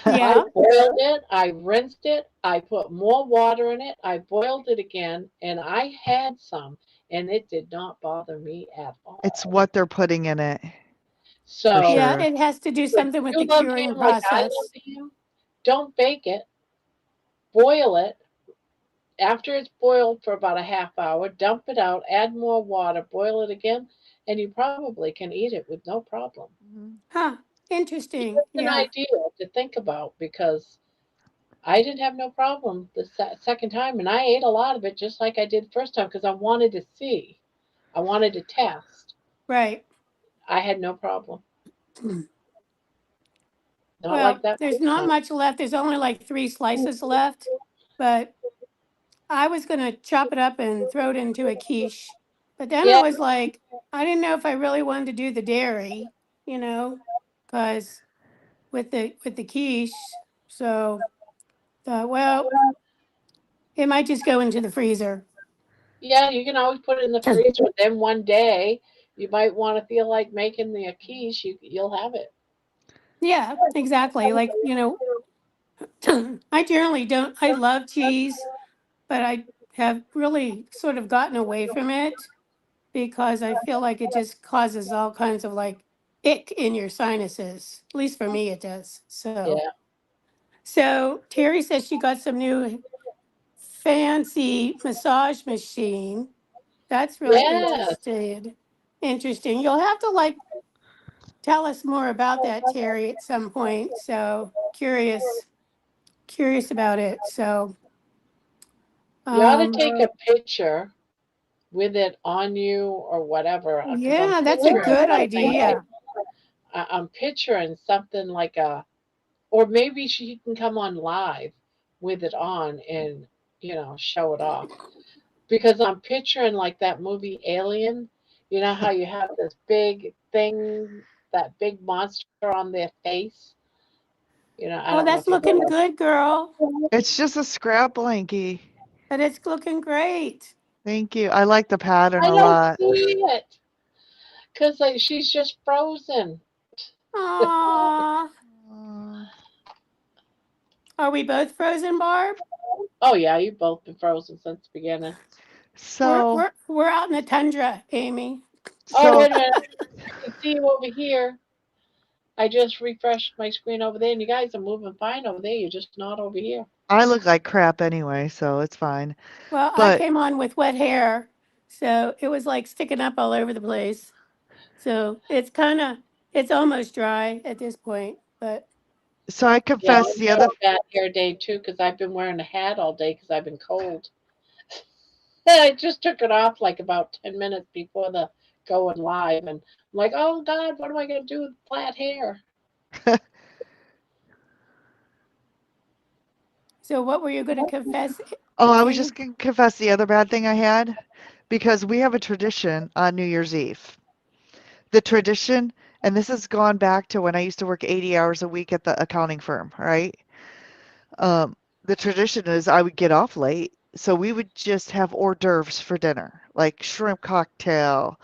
I Yeah. boiled it, I rinsed it, I put more water in it, I boiled it again, and I had some, and it did not bother me at It's all. what they're putting in it, for So, Yeah, sure. it has to do if something with you the love curing ham like I love process. ham, don't bake it, boil it. After it's boiled for about a half hour, dump it out, add more water, boil it again, and you probably can eat it with no problem. Mhm. Huh. Just Interesting. an Yeah. idea to think about because I didn't have no problem the second time, and I ate a lot of it just like I did the first time because I wanted to see. I wanted to test. Right. I had no problem. Not like Well, that there's first not time. much left. There's only like 3 slices left, but I was going to chop it up and throw it into a quiche. But then I Yeah, was like, I didn't know if I really wanted to do the dairy, because with the quiche. So thought, well, it might just go into the freezer. yeah, you can always put it in the freezer. Then one day you might want to feel like making the quiche. You'll have it. Yeah, exactly. Like, I generally don't, I love cheese, but I have really sort of gotten away from it because I feel like it just causes all kinds of like ick in your sinuses. At least for me, it does. So, Yeah. so Terry says she got some new fancy massage machine. That's really Yes. interesting. Interesting. You'll have to like tell us more about that, Terry, at some point. So curious about it. So, You ought to um, take a picture with it on you or whatever, because I'm yeah, that's a picturing good something like idea. I'm picturing something like or maybe she can come on live with it on and show it off because I'm picturing like that movie Alien. You know how you have this big thing, that big monster on their face. I Oh, don't know that's if you looking know good, girl. It's just a scrap blankie. But it's looking great. Thank you. I like the pattern I a don't lot. see it because like she's just frozen. Aw. Uh, Are we both frozen, Barb? Oh yeah, you've both been frozen since the beginning. We're So, we're we're out in the tundra, Amy. Oh so wait a minute, I can see you over here. I just refreshed my screen over there, and you guys are moving fine over there. You're just not over here. I look like crap anyway, so it's fine. Well, I But came on with wet hair, so it was like sticking up all over the place. So it's almost dry at this point, but so I Yeah, confess I'm the other having a bad hair day too because I've been wearing a hat all day because I've been cold. And I just took it off like about 10 minutes before the going live, and I'm like, oh God, what am I gonna do with flat hair? so what were you going to confess, Oh, I was Amy? just gonna confess the other bad thing I had because we have a tradition on New Year's Eve. The tradition, and this has gone back to when I used to work 80 hours a week at the accounting firm, right? The tradition is I would get off late, so we would just have hors d'oeuvres for dinner, like shrimp cocktail,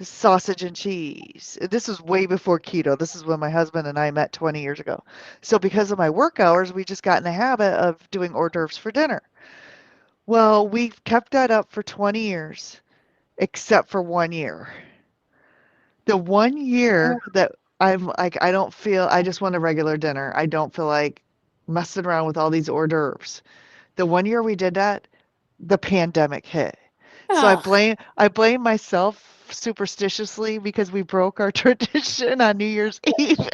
sausage and cheese. This was way before keto. This is when my husband and I met 20 years ago. So because of my work hours, we just got in the habit of doing hors d'oeuvres for dinner. Well, we've kept that up for 20 years, except for 1 year. The 1 year that I'm like, I don't feel, I just want a regular dinner. I don't feel like messing around with all these hors d'oeuvres. The 1 year we did that, the pandemic hit. So I Oh, blame I blame myself superstitiously because we broke our tradition on New Year's Eve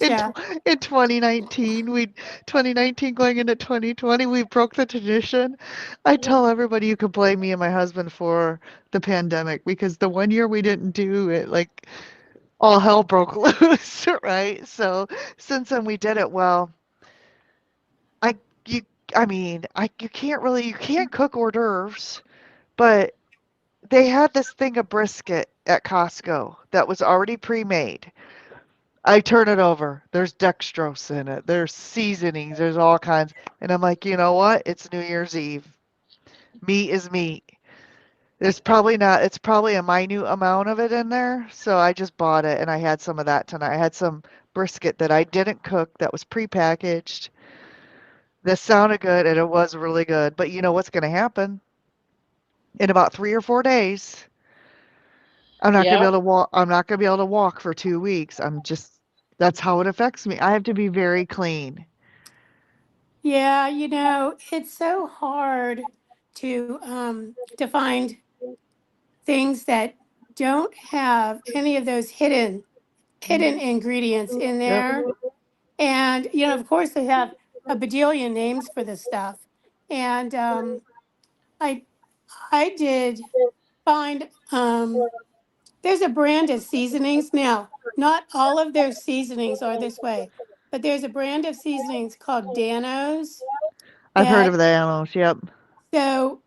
in gotcha. in 2019. We 2019 going into 2020, we broke the tradition. I tell everybody you could blame me and my husband for the pandemic because the 1 year we didn't do it, like all hell broke loose, right? So since then we did it. Well, I you I mean, you can't cook hors d'oeuvres, but they had this thing of brisket at Costco that was already pre-made. I turn it over. There's dextrose in it. There's seasonings. There's all kinds. And I'm like, you know what? It's New Year's Eve. Meat is meat. It's probably a minute amount of it in there. So I just bought it and I had some of that tonight. I had some brisket that I didn't cook that was prepackaged. That sounded good and it was really good. But you know what's going to happen? In about 3 or 4 days, I'm not gonna be Yep. able to walk. I'm not gonna be able to walk for 2 weeks. That's how it affects me. I have to be very clean. Yeah, it's so hard to find things that don't have any of those hidden Mhm. ingredients in Yep. there. And of course, they have a bajillion names for this stuff. And I I did find there's a brand of seasonings now. Not all of their seasonings are this way, but there's a brand of seasonings called Danos I've heard of that the animals. Yep. so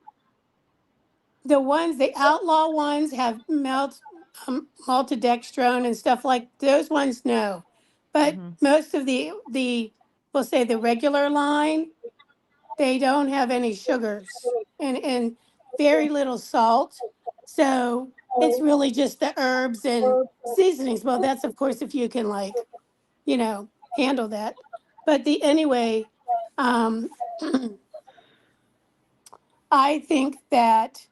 the outlaw ones have maltodextrine and stuff like those ones. No, but Mhm. most of the we'll say the regular line, they don't have any sugars and very little salt. So it's really just the herbs and seasonings. Well, that's of course if you can handle that. But the anyway, um, I think that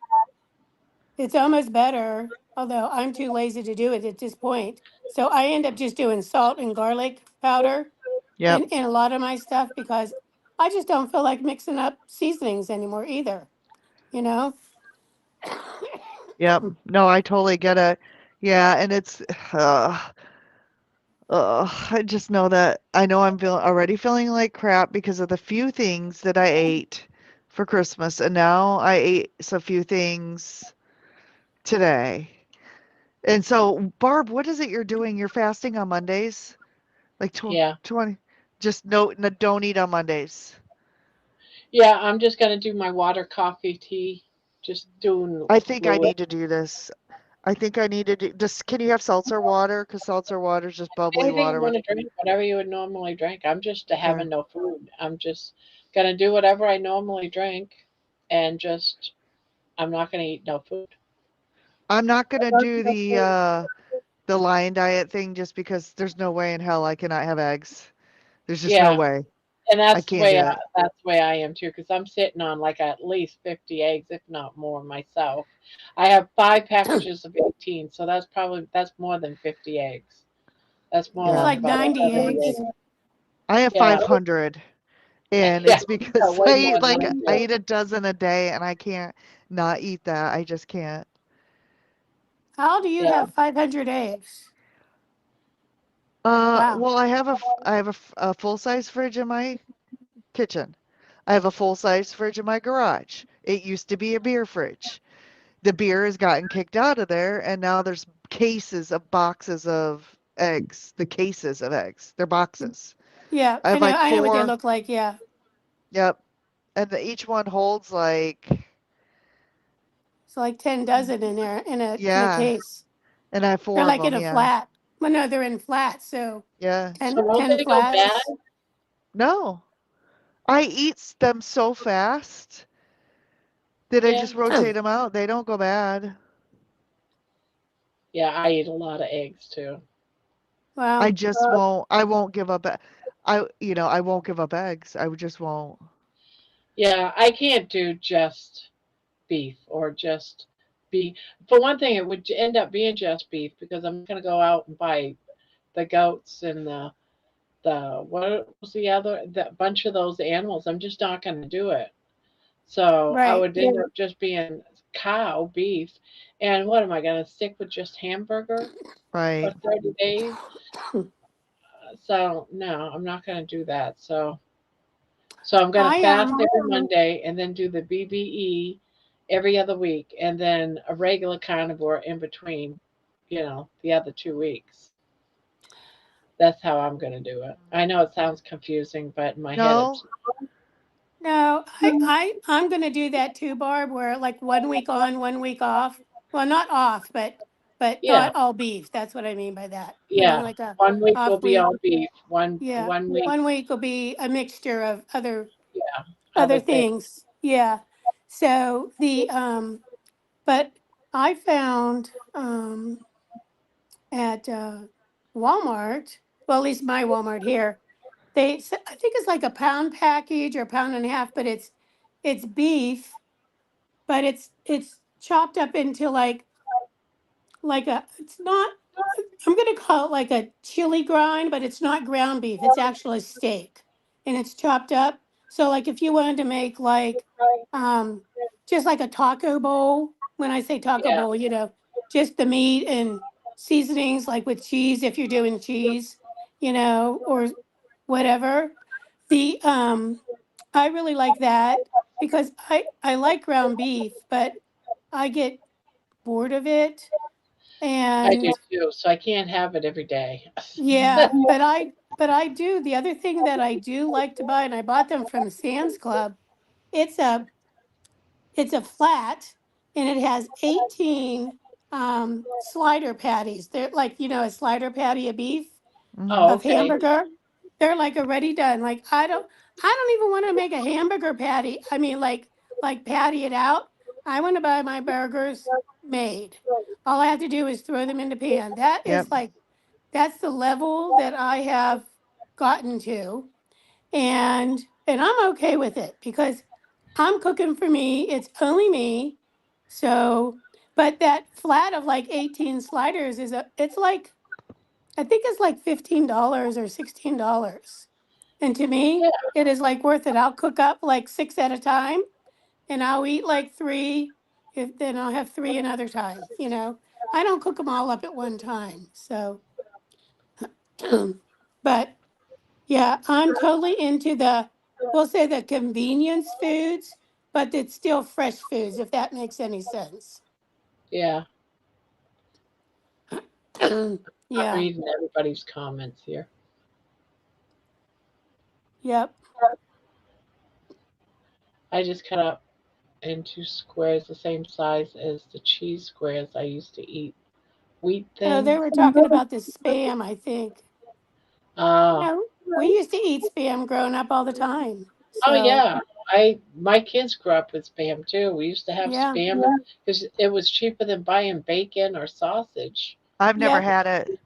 it's almost better, although I'm too lazy to do it at this point. So I end up just doing salt and garlic powder Yep. in a lot of my stuff because I just don't feel like mixing up seasonings anymore either, you know? Yep. No, I totally get it. Yeah, and it's I just know that I know already feeling like crap because of the few things that I ate for Christmas, and now I ate a few things today. And so, Barb, what is it you're doing? You're fasting on Mondays? Like Yeah. 20, just no, don't eat on Mondays. Yeah, I'm just gonna do my water, coffee, tea. Just doing I think I fluid. need to do this. I think I need to do just can you have seltzer water? Because seltzer water is just bubbly Anything you water want with to drink, whatever you would normally drink. I'm just okay. having no food. I'm just gonna do whatever I normally drink, and just I'm not gonna eat no food. I'm not gonna do the lion diet thing just because there's no way in hell I cannot have eggs. There's just no Yeah, way. and I can't do it. that's the way I am too. Because I'm sitting on like at least 50 eggs, if not more myself. I have 5 packages of 18, so that's more than 50 eggs. That's more It's Yeah. like like about 90 70 eggs. eggs. I have Yeah, 500 and yeah, it's because way more than I I do. eat a dozen a day and I can't not eat that. I just can't. How do you Yeah, have 500 eggs? Wow. Well, I have a full-size fridge in my kitchen. I have a full-size fridge in my garage. It used to be a beer fridge. The beer has gotten kicked out of there, and now there's cases of boxes of eggs. The cases of eggs. They're boxes. Yeah, I have like I know what they four. look like. Yeah. Yep. And each one holds like, It's like 10 dozen in there in a yeah. case. And I have They're four of like in them. a Yeah. flat. Well, no, they're in flats. So Yeah. so 10, won't 10 they go bad? flats. No. I eat them so fast that I Yeah, just rotate them out. They don't go bad. yeah, I eat a lot of eggs too. Wow. I won't give up. I won't give up eggs. I just won't. Yeah, I can't do just beef or just beef. For one thing, it would end up being just beef because I'm not going to go out and buy the goats and the what was the bunch of those animals. I'm just not going to do it. So I Right. would end up just being cow beef. And what am I going to stick with just hamburger for Right. 30 days? So no, I'm not going to do that. So I'm going to I fast every Monday and then do the BBE every other week and then a regular carnivore in between, the other 2 weeks. That's how I'm going to do it. I know it sounds confusing, but in my head No, it's No, I'm gonna do that too, Barb, where like 1 week on, 1 week off. Well, not off, but yeah, not all beef. That's what I mean by that. yeah. Like a 1 week will off be week. all beef. Yeah. One week, 1 week will be a mixture of yeah, other other things. things. Yeah. So but I found at Walmart, well, at least my Walmart here, I think it's like a pound package or a pound and a half, but it's beef, but it's chopped up into like a it's not I'm gonna call it like a chili grind, but it's not ground beef. It's actually steak, and it's chopped up. So like if you wanted to make like um just like a taco bowl, when I say taco Yeah, bowl, just the meat and seasonings like with cheese if you're doing cheese, or whatever. The I really like that because I like ground beef, but I get bored of it. I do And too. So I can't have it every day. yeah, but I do. The other thing that I do like to buy, and I bought them from Sam's Club, it's a it's a flat, and it has 18 slider patties. They're like, a slider patty of beef, hmm Oh, of okay. hamburger. They're like already done. Like I don't even want to make a hamburger patty. I mean like patty it out. I want to buy my burgers made. All I have to do is throw them in the pan. Yep. That's the level that I have gotten to. And I'm okay with it because I'm cooking for me. It's only me. So, but that flat of like 18 sliders it's like I think it's like $15 or $16. And to Yeah, me, it is like worth it. I'll cook up like six at a time and I'll eat like three. If then I'll have three another time. I don't cook them all up at one time. So, but yeah, I'm totally into we'll say the convenience foods, but it's still fresh foods, if that makes any sense. yeah. I'm Yeah, reading everybody's comments here. yep. I just cut up into squares the same size as the cheese squares I used to eat. Wheat Oh, thin. they were talking about the spam, I think. You Uh, know, we used to eat spam growing up all the time. oh So, yeah. My kids grew up with spam too. We used to have yeah, spam because it was cheaper than buying bacon or sausage. I've never yep, had it.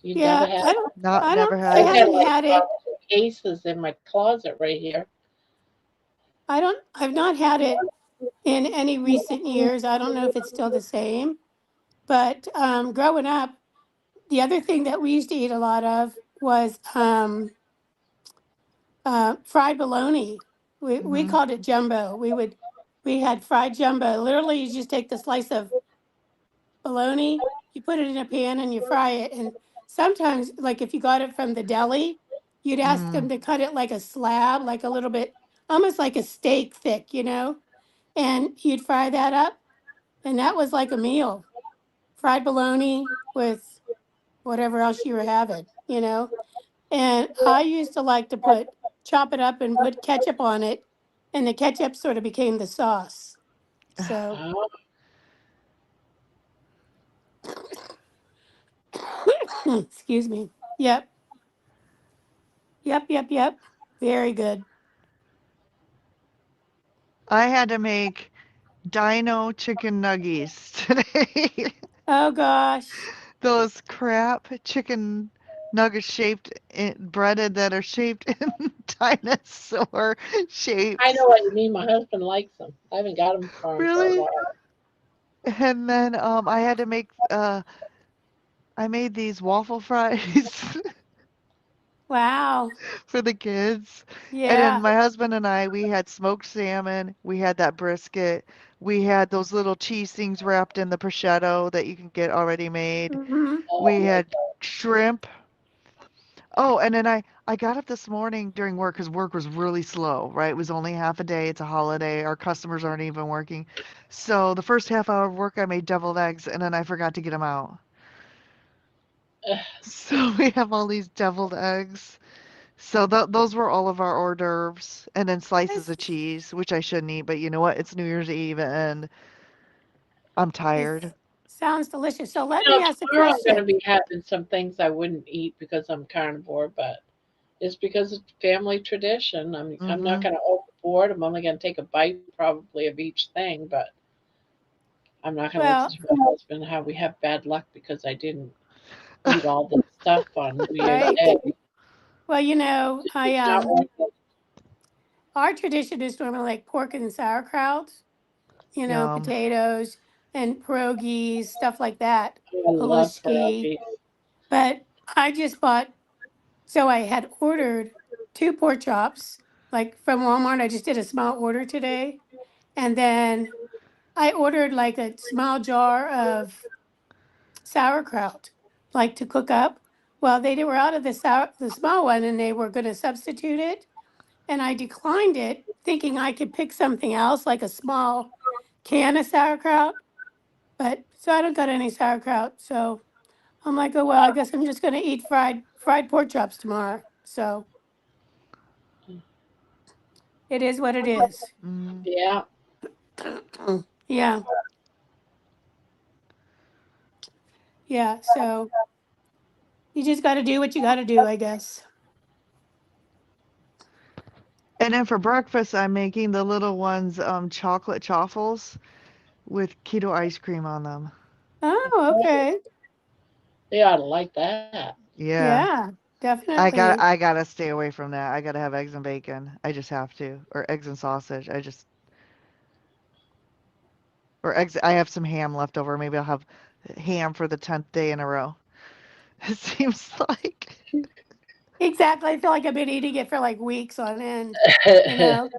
You never yeah. had. Not I don't, never I had I it. had haven't like had it. 2 cases in my closet right here. I've not had it in any recent years. I don't know if it's still the same, but growing up, the other thing that we used to eat a lot of was fried bologna. We hmm called it jumbo. We had fried jumbo. Literally, you just take the slice of bologna, you put it in a pan and you fry it. And sometimes, like if you got it from the deli, you'd ask Mm. them to cut it like a slab, like a little bit, almost like a steak thick. And you'd fry that up, and that was like a meal. Fried bologna with whatever else you were having. And I used to like to chop it up and put ketchup on it, and the ketchup sort of became the sauce. So, Oh, excuse me. Yep, yep. Very good. I had to make dino chicken nuggies today. Oh gosh. Those crap chicken nuggets breaded that are shaped in dinosaur I know shapes. what you mean. My husband likes them. I haven't got them for him for a Really? while. And then I had to make I made these waffle fries Wow. for the kids. And then Yeah. my husband and we had smoked salmon, we had that brisket, we had those little cheese things wrapped in the prosciutto that you can get already made. Mm-hmm. Oh We my had shrimp. Oh, and then I got up this morning during work because work was really slow, right? It was only half a day. It's a holiday. Our customers aren't even working. So the first half hour of work, I made deviled eggs, and then I forgot to get them out. So we have all these deviled eggs. So those were all of our hors d'oeuvres, and then slices This of cheese, which I shouldn't eat, but you know what? It's New Year's Eve and I'm this tired. sounds delicious. So let me ask a Tomorrow I'm going to question. be having some things I wouldn't eat because I'm carnivore, but it's because it's family tradition. I'm not Mm-hmm. going to overboard. I'm only going to take a bite probably of each thing, but I'm not going to listen Well, to my husband how we have bad luck because I didn't eat all this stuff on New Year's right. Day. Well, I It's not worth it. our tradition is normally like pork and sauerkraut, Yum. potatoes and pierogies, stuff like that, I love halushki. pierogies. But I just bought, so I had ordered two pork chops, like from Walmart. I just did a small order today. And then I ordered like a small jar of sauerkraut, like to cook up. Well, they were out of the small one and they were going to substitute it. And I declined it, thinking I could pick something else, like a small can of sauerkraut. But so I don't got any sauerkraut. So I'm like, oh well, I guess I'm just gonna eat fried pork chops tomorrow. So it is what it is. Mm. Yeah. Yeah, yeah. So you just got to do what you got to do, I guess. And then for breakfast, I'm making the little ones chocolate chaffles with keto ice cream on them. Oh, okay. They ought to like that. Yeah. Yeah, definitely. I gotta stay away from that. I gotta have eggs and bacon. I just have to. Or eggs and sausage. Or eggs. I have some ham left over. Maybe I'll have ham for the 10th day in a row. It seems like. Exactly. I feel like I've been eating it for like weeks on end, you know.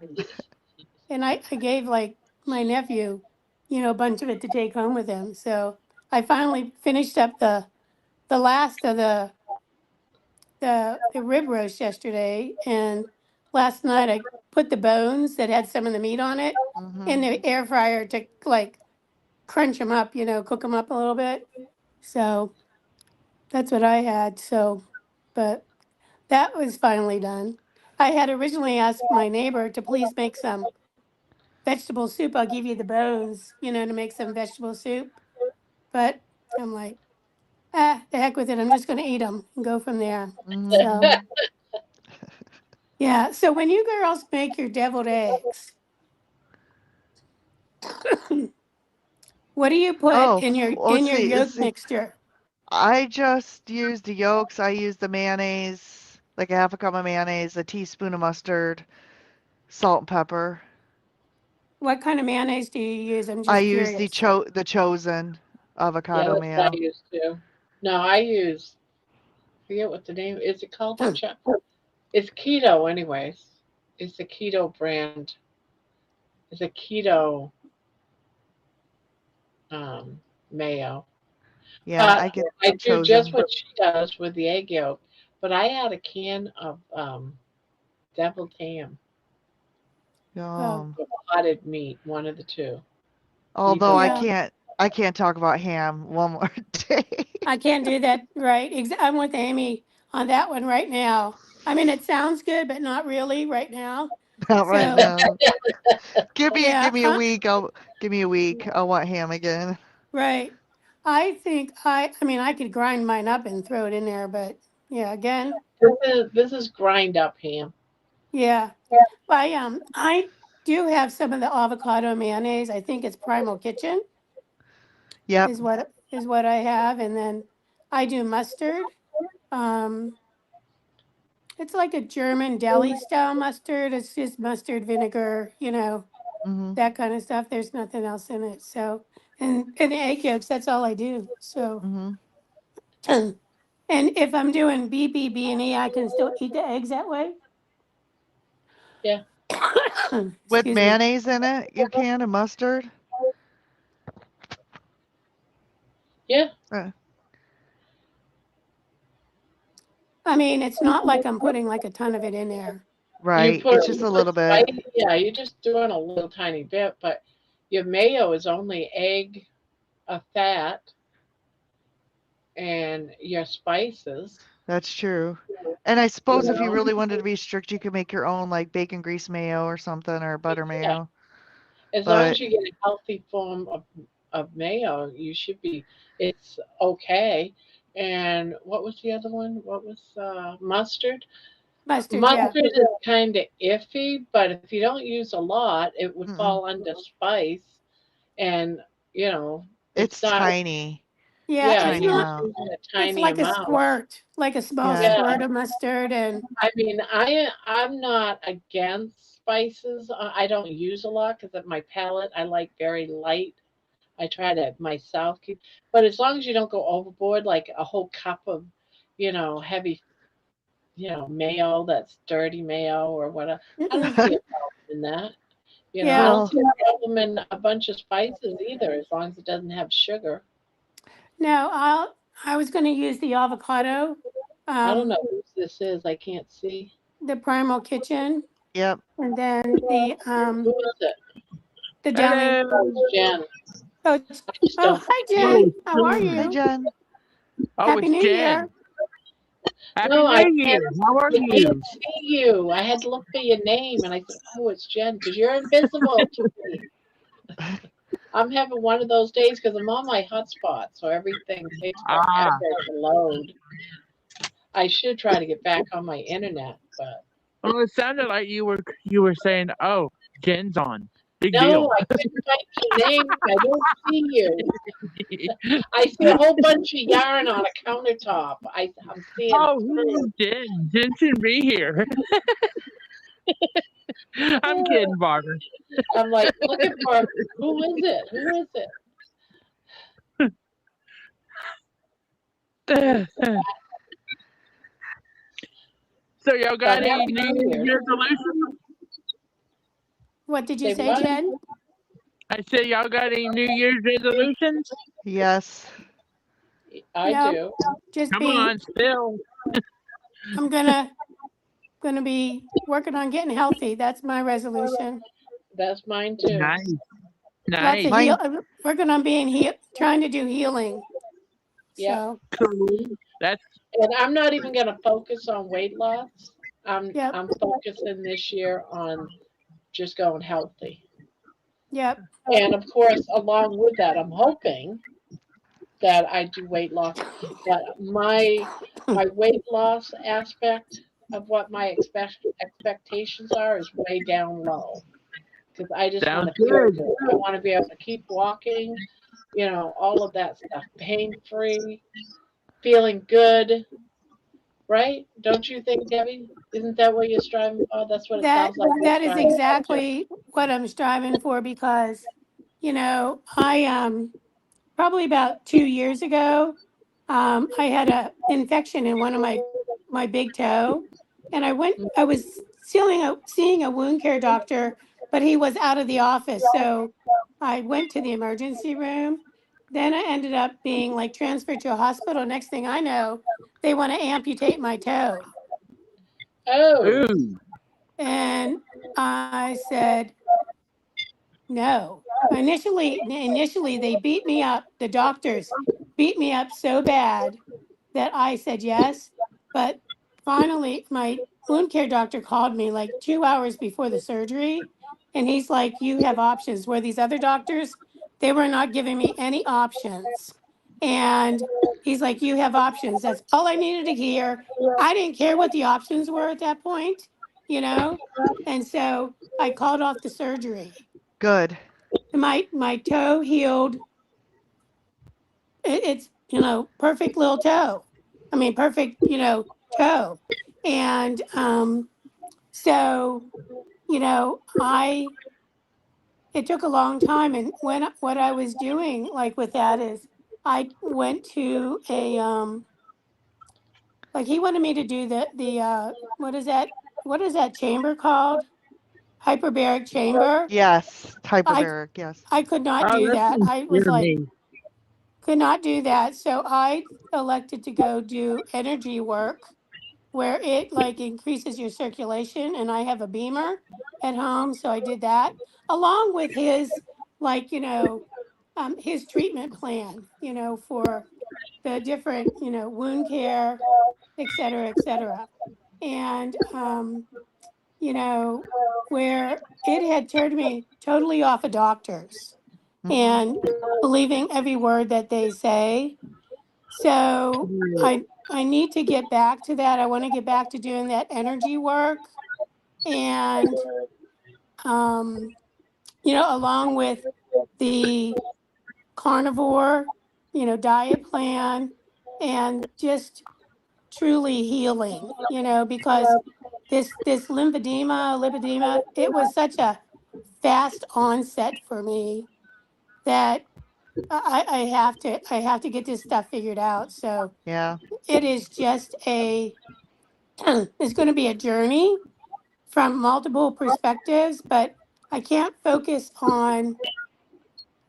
And I gave like my nephew, a bunch of it to take home with him. So I finally finished up the last of the rib roast yesterday, and last night I put the bones that had some of the meat on it Hmm. in the air fryer to like crunch them up, cook them up a little bit. So that's what I had. So, but that was finally done. I had originally asked my neighbor to please make some vegetable soup. I'll give you the bones, to make some vegetable soup. But I'm like, the heck with it. I'm just going to eat them and go from there. So, Hmm. yeah. So when you girls make your deviled eggs, what do you put Oh, in your well, in your yolk mixture? I just use the yolks. I use the mayonnaise, like a half a cup of mayonnaise, a teaspoon of mustard, salt and pepper. What kind of mayonnaise do you use? I'm I just use curious. the chosen Yeah, avocado that's what I mayo. use too. No, I use, forget what the name is. It called the it's keto anyways. It's a keto brand. It's a keto um, mayo. Yeah, But I get I do just chosen. what she does with the egg yolk. But I add a can of deviled ham Oh, Yum. with potted meat, one of the two. Although Either one. yeah. I can't talk about ham one more day. I can't do that right. I'm with Amy on that one right now. I mean, it sounds good, but not really right now. Not right So, now. yeah, Give me a week. I'll give me a week. I'll want ham again. right. I think I mean, I could grind mine up and throw it in there, but yeah, again, This is grind up ham. yeah. I do have some of the avocado mayonnaise. I think it's Primal Kitchen Yep. is what I have, and then I do mustard. Um, it's like a German deli style mustard. It's just mustard vinegar, Mhm. that kind of stuff. There's nothing else in it. So, and the egg yolks, that's all I do. So, Mhm. and if I'm doing BBB&E, I can still eat the eggs that way. Yeah, With Excuse me. mayonnaise in it, you can, and mustard. yeah. Uh, I mean, it's not like I'm putting like a ton of it in there. right. It's just You a put little bit. spice. Yeah, you're just doing a little tiny bit, but your mayo is only egg, a fat, and your spices, That's true. And I you suppose if you know. really wanted to be strict, you could make your own like bacon grease mayo or something or butter Yeah, mayo. as long as But you get a healthy form of mayo, you should be. It's okay. And what was the other one? What was mustard? Mustard, yeah. Mustard is kind of iffy, but if you don't use a lot, it would fall mm-mm. under spice. And you know, it's It's not. tiny, Yeah, Yeah, it's tiny you're not, amount. using a it's tiny like a amount. squirt, like a small Yeah. Yeah, squirt of mustard. And I mean, I'm not against spices. I don't use a lot because of my palate. I like very light. I try to myself keep, but as long as you don't go overboard, like a whole cup of, heavy, mayo that's dirty mayo or whatever. I don't see a problem in that. I yeah. don't Well, see a problem in a bunch of spices either, as long as it doesn't have sugar. No, I was going to use the avocado, I don't um, know who this is. I can't see. the Primal Kitchen, yep. and then Who is it? the downy. Hello. Oh, it's Jen. Oh, I just oh, don't. hi Oh, Jen. it's How are Jen. Hi, you? Jen. Oh, Happy it's New Year. Jen. Happy No, I New Year. can't. How are I can't you? see you. I had to look for your name, and I said, "Oh, it's Jen," because you're invisible to me. I'm having one of those days because I'm on my hotspot, so everything takes Ah, forever to load. I should try to get back on my internet, but well, it sounded like you were saying, "Oh, Jen's on." Big no, deal. I couldn't find your name. I don't see you. I see a whole bunch of yarn on a countertop. I'm seeing Oh, through. who's Jen? Jen shouldn't be here. I'm kidding, Barbara. I'm like looking for who is it? Who is it? So y'all But got any happy New New Year. Year's resolutions? What did you Say say, what? Jen? I said y'all got any New Year's resolutions? Yes. I No, do. just Come be. on, still. I'm gonna be working on getting healthy. That's my resolution. That's mine too. Nice, Lots of nice, Mine. working on being trying to do healing. Yep. So, cool. That's And I'm not even going to focus on weight loss. I'm yep, I'm focusing this year on just going healthy. yep. And of course, along with that, I'm hoping that I do weight loss. But my weight loss aspect of what my expectations are is way down low because I just want sounds to feel good. good. I want to be able to keep walking, all of that stuff, pain free, feeling good, right? Don't you think, Debbie? Isn't that what you're striving for? That's what it That sounds like you're that is striving for too. exactly what I'm striving for because, I probably about 2 years ago, I had a infection in one of my big toe, and I was seeing a wound care doctor, but he was out of the office, so I went to the emergency room. Then I ended up being like transferred to a hospital. Next thing I know, they want to amputate my toe, Oh, Ooh, and I said no. Initially, they beat me up. The doctors beat me up so bad that I said yes. But finally, my wound care doctor called me like 2 hours before the surgery. And he's like, you have options. Where these other doctors, they were not giving me any options. And he's like, you have options. That's all I needed to hear. I didn't care what the options were at that point, you know? And so I called off the surgery. Good. My toe healed. It's perfect little toe. I mean perfect toe. And so I it took a long time. And what I was doing like with that is I went to a like he wanted me to do the what is that chamber called, hyperbaric chamber. Yes. I Hyperbaric. Yes. I could not oh, do that that. seems I was near like me. could not do that. So I elected to go do energy work where it like increases your circulation. And I have a beamer at home. So I did that along with his like, his treatment plan, for the different, wound care, et cetera, et cetera. And, where it had turned me totally off of doctors and believing every word that they say. So I need to get back to that. I want to get back to doing that energy work and along with the carnivore, diet plan and just truly healing, because this lymphedema, it was such a fast onset for me that I have to get this stuff figured out. So Yeah. it is just it's going to be a journey from multiple perspectives, but I can't focus on.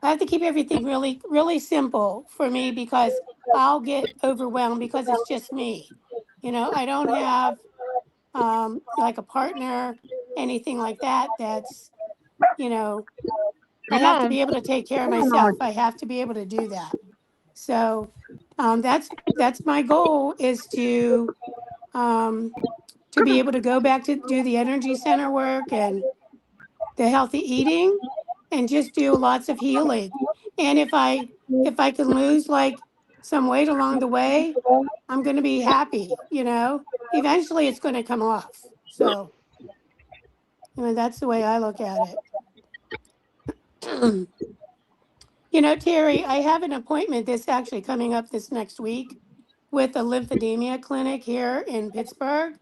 I have to keep everything really, really simple for me because I'll get overwhelmed because it's just me. I don't have like a partner, anything like that. That's, you know, I have to be able to take care of myself. I have to be able to do that. So that's my goal is to be able to go back to do the energy center work and the healthy eating and just do lots of healing. And if I can lose like some weight along the way, I'm going to be happy. Eventually it's going to come off. So, that's the way I look at it. Terry, I have an appointment this actually coming up this next week with a lymphedema clinic here in Pittsburgh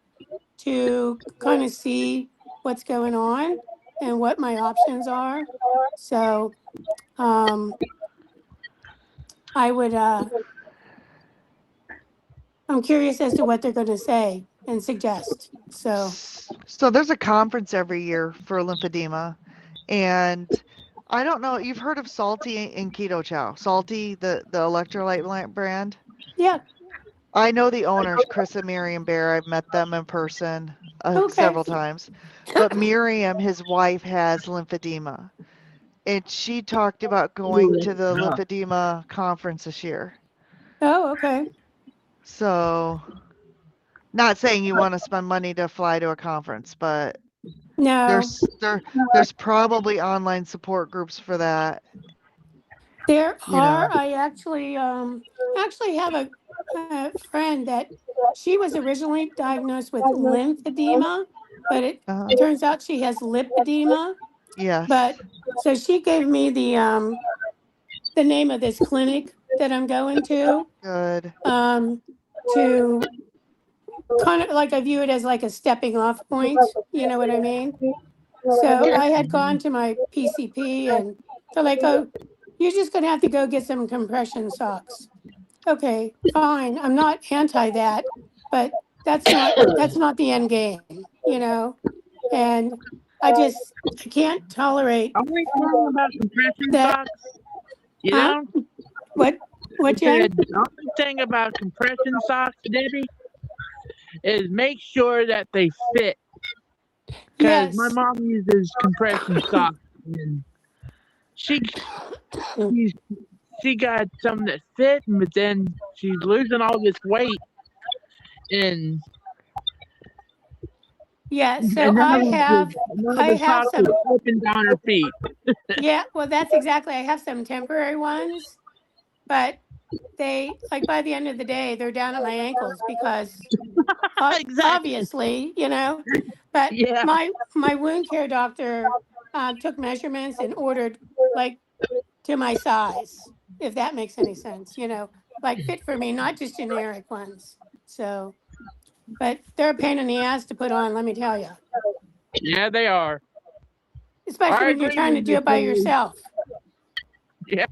to kind of see what's going on and what my options are. So I would, I'm curious as to what they're going to say and suggest. So, So there's a conference every year for lymphedema, and I don't know. You've heard of Salty and Keto Chow? Salty, the electrolyte brand. yeah, I know the owners, Chris and Miriam Bear. I've met them in person okay. several times. But Miriam, his wife, has lymphedema, and she talked about going to the lymphedema conference this year. Oh, okay. So, not saying you want to spend money to fly to a conference, but No, there's probably online support groups for that. there You know. are. I actually have a friend that she was originally diagnosed with lymphedema, but it Uh-huh. turns out she has lipedema. Yes. But so she gave me the name of this clinic that I'm going Good. to kind of like I view it as like a stepping off point. You know what I mean? So I had gone to my PCP and they're like, oh, you're just going to have to go get some compression socks. Okay, fine. I'm not anti that, but that's not the end game. And I can't tolerate Are we talking about compression that. socks? You Huh? know, What I Jen? said the only thing about compression socks, Debbie, is make sure that they fit. Because my Yes. mom uses compression socks, and she she got some that fit, but then she's losing all this weight, and Yeah, so and I none of I the have socks are some. up and down her feet. Yeah, well, that's exactly. I have some temporary ones, but they like by the end of the day they're down at my ankles because Exactly. obviously. But Yeah. my wound care doctor took measurements and ordered like to my size, if that makes any sense. Like fit for me, not just generic ones. So, but they're a pain in the ass to put on, let me tell you, Yeah, they are. especially I when you're agree trying with to do you, it by Terry. yourself. Yeah,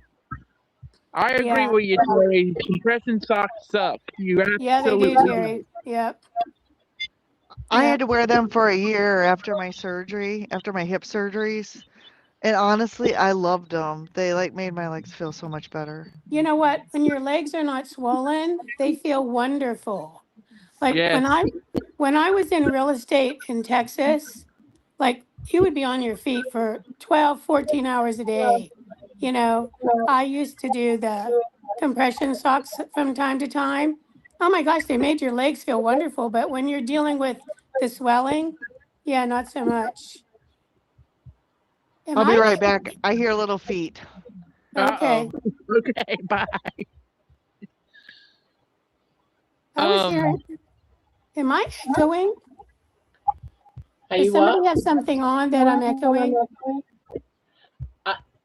I agree Yeah, with you, Terry. Compression socks suck. You yeah, they do, absolutely Terry. Yep, I had yep. to wear them for a year after my surgery, after my hip surgeries. And honestly, I loved them. They like made my legs feel so much better. You know what? When your legs are not swollen, they feel wonderful. Like yes. when I was in real estate in Texas, like you would be on your feet for 12, 14 hours a day. You know, I used to do the compression socks from time to time. Oh my gosh, they made your legs feel wonderful. But when you're dealing with the swelling, yeah, not so much. Am I'll be I right back. I hear little feet. okay? Okay, bye. I was Um, hearing. Am I echoing? Are Does you somebody what? have something on that I'm echoing?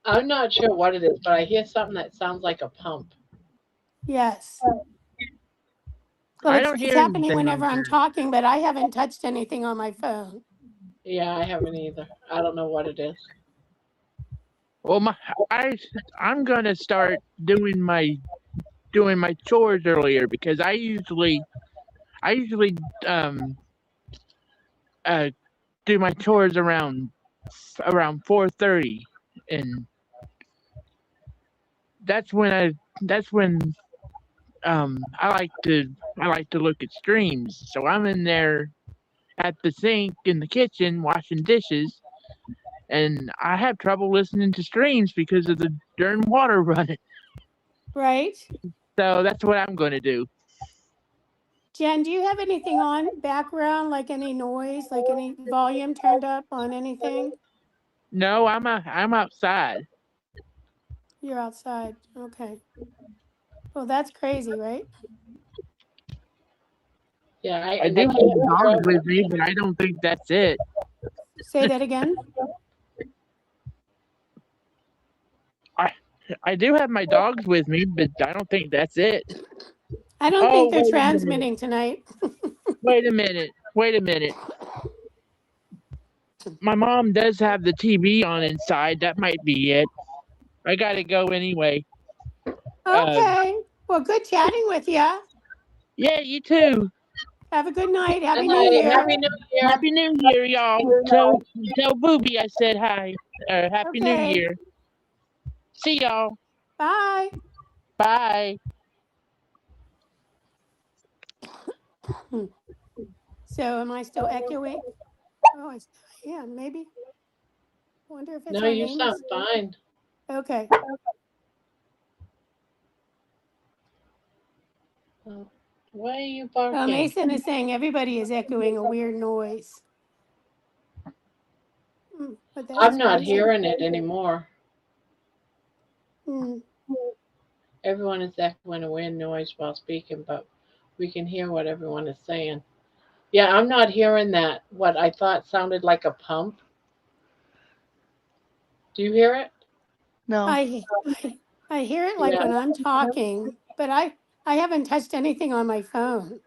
I'm not sure what it is, but I hear something that sounds like a pump. Yes. Well, I don't it's hear happening anything whenever like I'm that. talking, but I haven't touched anything on my phone. Yeah, I haven't either. I don't know what it is. Well, I'm gonna start doing my chores earlier because I usually uh do my chores around 4:30, and that's when I like to look at streams. So I'm in there at the sink in the kitchen washing dishes, and I have trouble listening to streams because of the darn water running. Right? So that's what I'm going to do. Jen, do you have anything on background, like any noise, like any volume turned up on anything? No, I'm outside. You're outside. Okay. Well, that's crazy, right? Yeah, I do I have can't the figure dogs out. with me, but I don't think that's it. Say that again. I do have my dogs with me, but I don't think that's it. I don't Oh, think they're transmitting tonight. wait a minute. Wait a minute. My mom does have the TV on inside. That might be it. I gotta go anyway. Uh, Okay. Well, good chatting with you. yeah, you too. Have a good night. Happy And New Year. Happy New Year. Happy New Year, y'all. Tell Booby I said hi. Happy New Okay. Year. See y'all. Bye. Bye. So, am I still echoing? Oh, yeah, maybe. Wonder if it's No, on you sound Amy's. fine. Okay. Why are you Well, barking? Mason is saying everybody is echoing a weird noise. But that's I'm not crazy. hearing it anymore. Hmm. Everyone is echoing a weird noise while speaking, but we can hear what everyone is saying. Yeah, I'm not hearing that. What I thought sounded like a pump. Do you hear it? No. I hear it like Yeah. when I'm talking, but I haven't touched anything on my phone.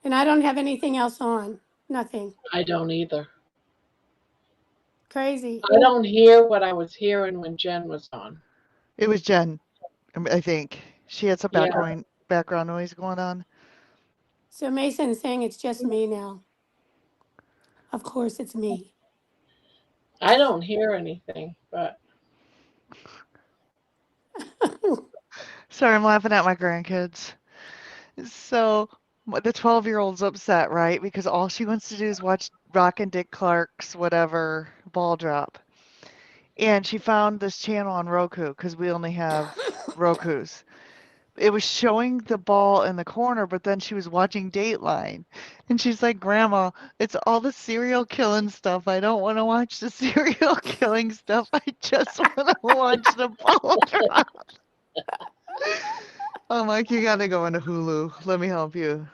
And I don't have anything else on. Nothing. I don't either. Crazy. I don't hear what I was hearing when Jen was on. It was Jen, I think. She had some Yeah. background noise going on. So Mason's saying it's just me now. Of course it's me. I don't hear anything, but Sorry, I'm laughing at my grandkids. So the 12-year-old's upset, right? Because all she wants to do is watch Rock and Dick Clark's whatever ball drop. And she found this channel on Roku because we only have Rokus. It was showing the ball in the corner, but then she was watching Dateline. And she's like, Grandma, it's all the serial killing stuff. I don't want to watch the serial killing stuff. I just want to watch the ball drop. I'm like, you got to go into Hulu. Let me help you.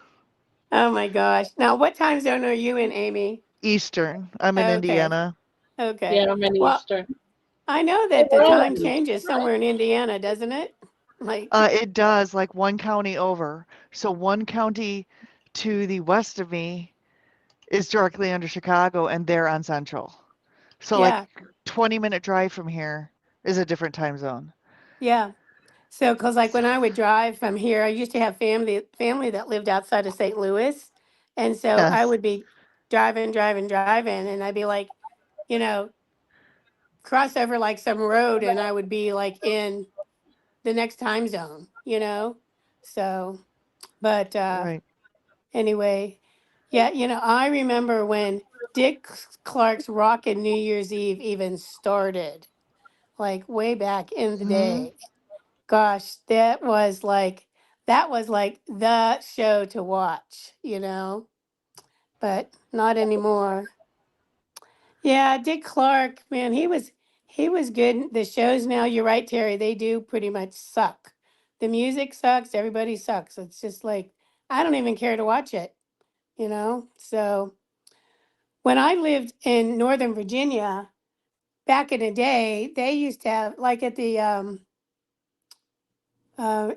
Oh my gosh. Now, what time zone are you in, Amy? Eastern. I'm in Okay. Indiana. Okay. yeah, I'm in Well, Eastern. I know that the time changes somewhere in Indiana, doesn't it? Like, It does, like one county over. So one county to the west of me is directly under Chicago, and they're on Central. So like yeah, 20-minute drive from here is a different time zone. yeah. So, because like when I would drive from here, I used to have family that lived outside of St. Louis, and so I Yes. would be driving, and I'd be like, you know, cross over like some road, and I would be like in the next time zone, you know. So, but Right. anyway, yeah, I remember when Dick Clark's Rockin' New Year's Eve even started, like way back in the Hmm. day. gosh, that was like the show to watch, but not anymore. Yeah, Dick Clark, man, he was good. The shows now, you're right, Terry, they do pretty much suck. The music sucks, everybody sucks. It's just like I don't even care to watch it. So when I lived in Northern Virginia back in the day, they used to have like at the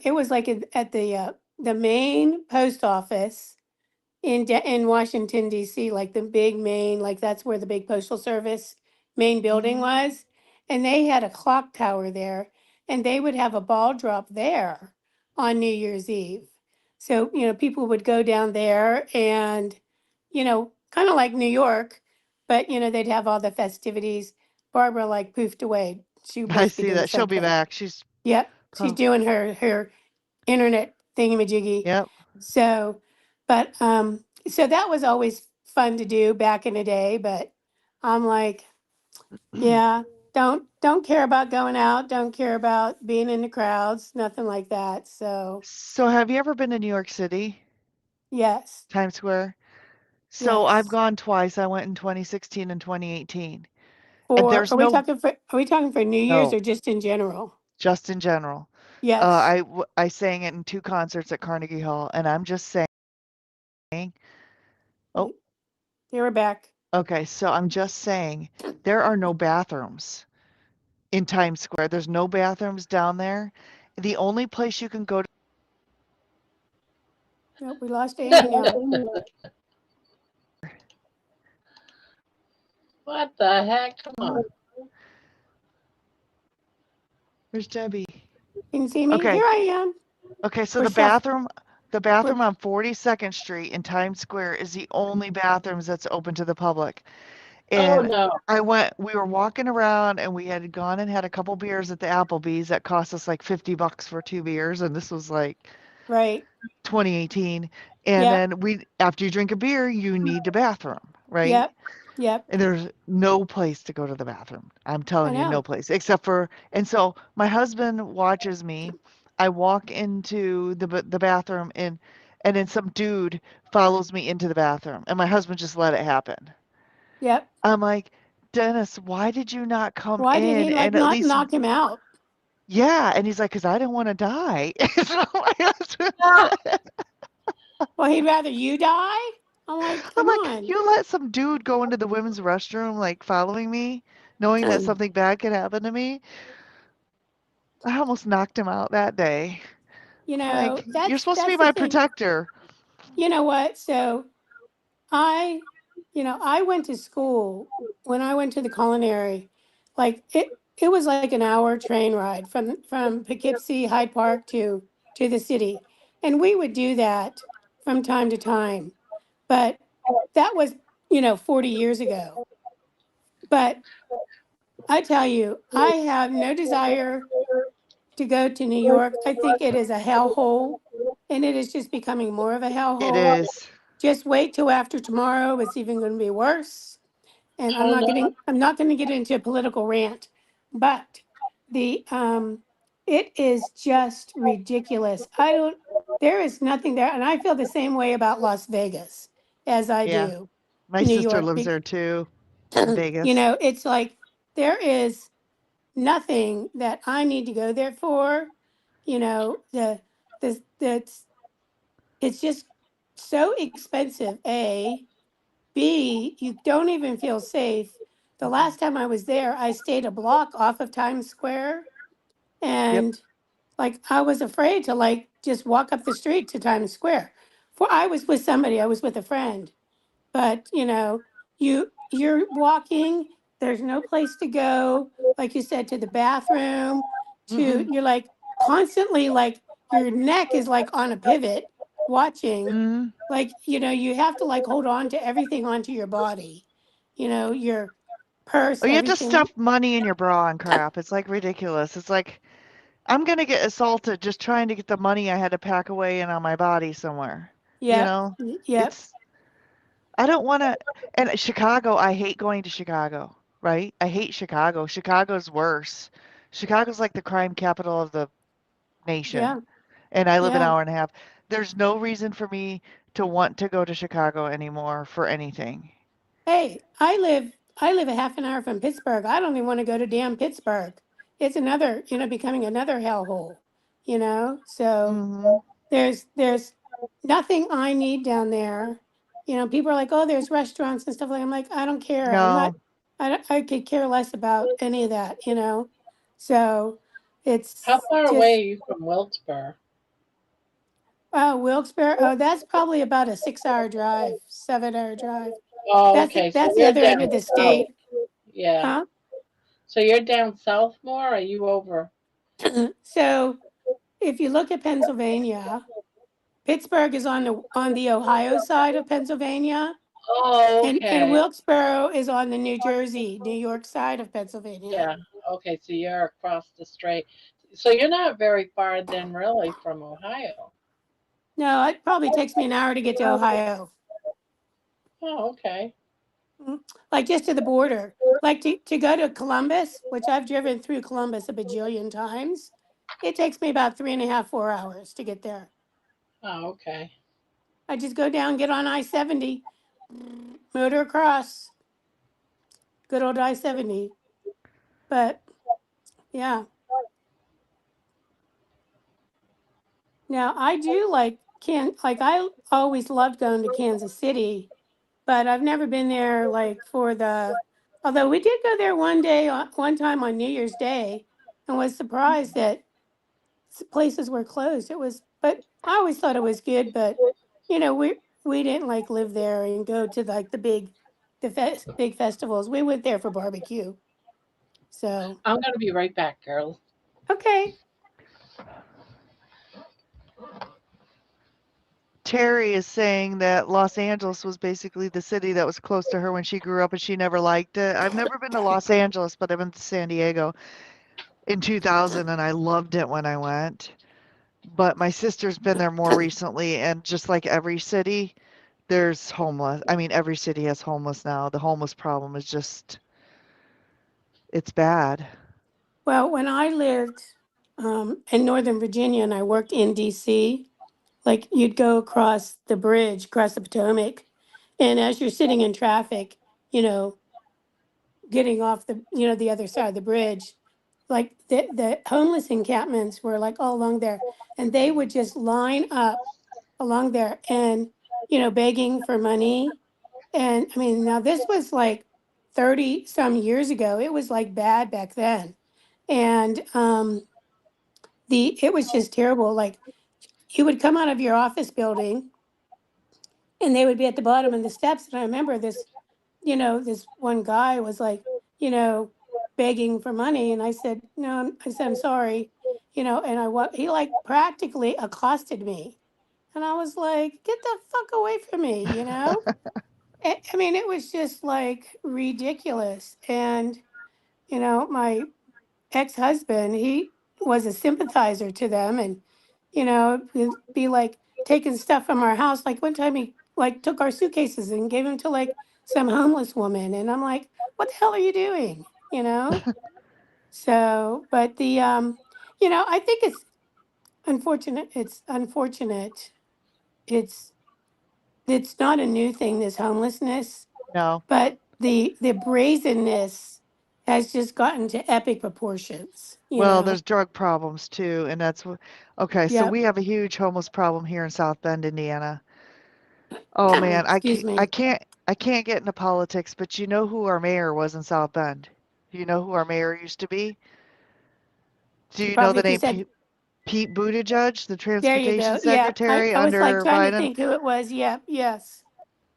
it was like at the main post office in Washington D.C., like the big main, like that's where the big postal service main building Mhm. was, and they had a clock tower there, and they would have a ball drop there on New Year's Eve. So people would go down there, and kind of like New York, but they'd have all the festivities. Barbara like poofed away. She I must be see doing that. She'll be something. back. She's Yep, she's prob doing her internet thingamajiggy. Yep. So, so that was always fun to do back in the day. But I'm like, yeah, don't care about going out. Don't care about being in the crowds. Nothing like that. So, So have you ever been to New York City, yes, Times Square? So I've yes. gone twice. I went in 2016 and 2018. And For there's no are we talking for New Year's no, or just in general? just in general. Yes. I sang it in 2 concerts at Carnegie Hall, and I'm just saying. Oh, You were back. okay. So I'm just saying there are no bathrooms in Times Square. There's no bathrooms down there. The only place you can go to Nope, we lost Amy now. What the heck? Come on. Where's Debbie? Can you see me? Okay. Here I am. Okay, so We're the shuff. bathroom We're on 42nd Street in Times Square is the only bathrooms that's open to the public. Oh And no. we were walking around and we had gone and had a couple beers at the Applebee's that cost us like $50 for 2 beers, and this was like right. 2018. And Yep. then after you drink a beer, you need the bathroom, right? Yep. Yep. And there's no place to go to the bathroom. I'm I telling you, no know. place except for, and so my husband watches me. I walk into the bathroom and then some dude follows me into the bathroom and my husband just let it happen. Yep. I'm like, Dennis, why did you not come Why did he in like and at not least, knock him out? yeah. And he's like, because I didn't want to die. So my husband Ah, said, Well, he'd rather you die? I'm like, I'm come like, on. you let some dude go into the women's restroom, like following me, knowing that something bad could happen to me. I almost knocked him out that day. Like, you're That's supposed to be that's the my thing. protector. You know what? So I, I went to school when I went to the culinary, like it was like an hour train ride from Poughkeepsie Hyde Park to the city. And we would do that from time to time. But that was, 40 years ago. But I tell you, I have no desire to go to New York. I think it is a hellhole, and it is just becoming more of a It hellhole. is. Just wait till after tomorrow; it's even going to be worse. And I'm oh not no. getting. I'm not going to get into a political rant, but the it is just ridiculous. I don't. There is nothing there, and I feel the same way about Las Vegas as I Yeah. do My New sister York. lives there too, in Vegas. It's like there is nothing that I need to go there for. That's it's just so expensive. A, B, you don't even feel safe. The Mhm. last time I was there, I stayed a block off of Times Square, Yep. and like I was afraid to like just walk up the street to Times Square. For I was with somebody, I was with a friend, but you're walking, there's no place to go, like you said, to the bathroom, to Mm-mm. you're like constantly like your neck is like on a pivot watching, Mm. like you have to like hold on to everything onto your body, your purse, Oh, you have to everything. stuff money in your bra and crap. It's like ridiculous. It's like I'm gonna get assaulted just trying to get the money I had to pack away and on my body somewhere. You Yep. know? Yep. It's I don't wanna, and Chicago, I hate going to Chicago, right? I hate Chicago. Chicago's worse. Chicago's like the crime capital of the nation. Yeah. And I live an Yeah. hour and a half. There's no reason for me to want to go to Chicago anymore for anything. Hey, I live a half an hour from Pittsburgh. I don't even want to go to damn Pittsburgh. It's another, becoming another hellhole. So Hmm. there's nothing I need down there. People are like, oh, there's restaurants and stuff like. I'm like, I don't care. I'm not. No, I could care less about any of that. So How it's far away just are you from Wilkes-Barre? Wilkes-Barre. Oh, that's probably about a 6 hour drive, 7 hour drive. Oh, That's okay. So that's the you're other down end of the south. state, Yeah. huh? So you're down south more? Or are you over? So if you look at Pennsylvania, Pittsburgh is on the Ohio side of Pennsylvania, Oh, and okay. Wilkes-Barre is on the New York side of Pennsylvania. Yeah. Okay. So you're across the strait. So you're not very far then, really, from Ohio. No, it probably takes me an hour to get to Ohio. Oh, okay. Mm, like just to the border. Like to go to Columbus, which I've driven through Columbus a bajillion times, it takes me about 3.5, 4 hours to get there. Oh, okay. I just go down, get on I-70, motor across, good old I-70. But yeah, now I do like I always loved going to Kansas City, but I've never been there like although we did go there one time on New Year's Day, and was surprised that places were closed. But I always thought it was good, but we didn't like live there and go to like big festivals. We went there for barbecue. So, I'm gonna be right back, girls. okay. Terry is saying that Los Angeles was basically the city that was close to her when she grew up and she never liked it. I've never been to Los Angeles, but I've been to San Diego in 2000 and I loved it when I went. But my sister's been there more recently, and just like every city, there's homeless. I mean, every city has homeless now. The homeless problem is just, it's bad. Well, when I lived in Northern Virginia and I worked in DC, like you'd go across the bridge, across the Potomac, and as you're sitting in traffic, you know, getting off the other side of the bridge, like the homeless encampments were like all along there, and they would just line up along there and begging for money. And I mean, now this was like 30 some years ago. It was like bad back then. And it was just terrible. Like you would come out of your office building and they would be at the bottom of the steps. And I remember this one guy was like, you know, begging for money. And I said, no, I said, I'm sorry, and he like practically accosted me. And I was like, get the fuck away from me. I mean, it was just like ridiculous. And, my ex-husband, he was a sympathizer to them, and he'd be like taking stuff from our house. Like one time he like took our suitcases and gave them to like some homeless woman, and I'm like, what the hell are you doing? So, but I think it's unfortunate. it's it's not a new thing, this homelessness, No. but the brazenness has just gotten to epic proportions. Well, there's drug problems too, and that's what, okay, so Yep. we have a huge homeless problem here in South Bend, Indiana. Oh man, Excuse me. I can't get into politics, but you know who our mayor was in South Bend? Do you know who our mayor used to be? Do you know Probably the if you name said, Pete Buttigieg, the there you transportation go. Yeah. I, secretary I was like under trying to Biden? think who it was. Yep. Yes.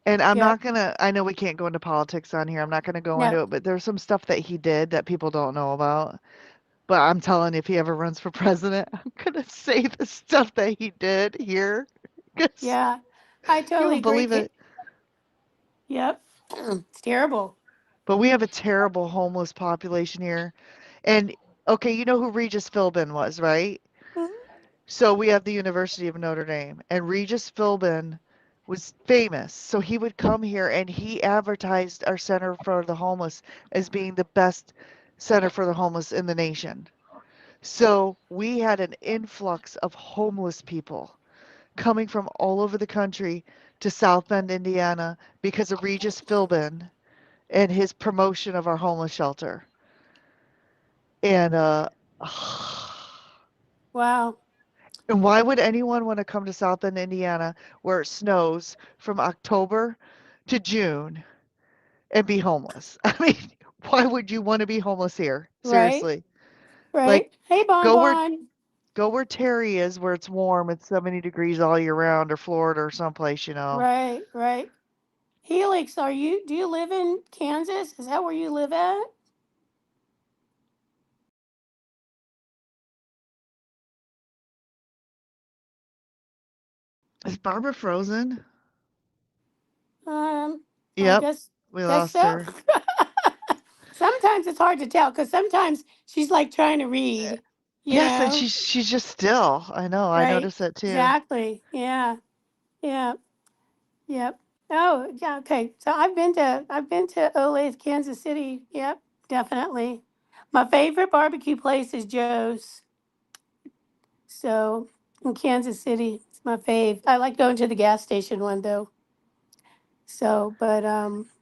And I'm Yep. not gonna, I know we can't go into politics on here. I'm not gonna go No. into it, but there's some stuff that he did that people don't know about. But I'm telling you, if he ever runs for president, I'm gonna say the stuff that he did here, because Yeah. I you totally won't agree. believe it. Yep. It's terrible. But we have a terrible homeless population here. And okay, you know who Regis Philbin was, right? Mhm. So we have the University of Notre Dame, and Regis Philbin was famous. So he would come here and he advertised our Center for the Homeless as being the best center for the homeless in the nation. So we had an influx of homeless people coming from all over the country to South Bend, Indiana, because of Regis Philbin and his promotion of our homeless shelter. And Wow. and why would anyone want to come to South Bend, Indiana, where it snows from October to June and be homeless? I mean, why would you want to be homeless here? Right. Seriously. Like Right. Hey, Bon go where Bon. go where Terry is, where it's warm, it's 70 degrees all year round, or Florida or someplace, you know. Right. Right. Helix, do you live in Kansas? Is that where you live at? Is Barbara frozen? I Yep, we guess lost so. her. Sometimes it's hard to tell because sometimes she's like trying to read, you Yes, and know? she's just still. I know. I Right. noticed that too. Exactly. Yeah. Yeah. Yep. Oh, yeah. Okay. So I've been to Olay's, Kansas City. Yep. Definitely. My favorite barbecue place is Joe's. So in Kansas City, it's my fave. I like going to the gas station one though. So, but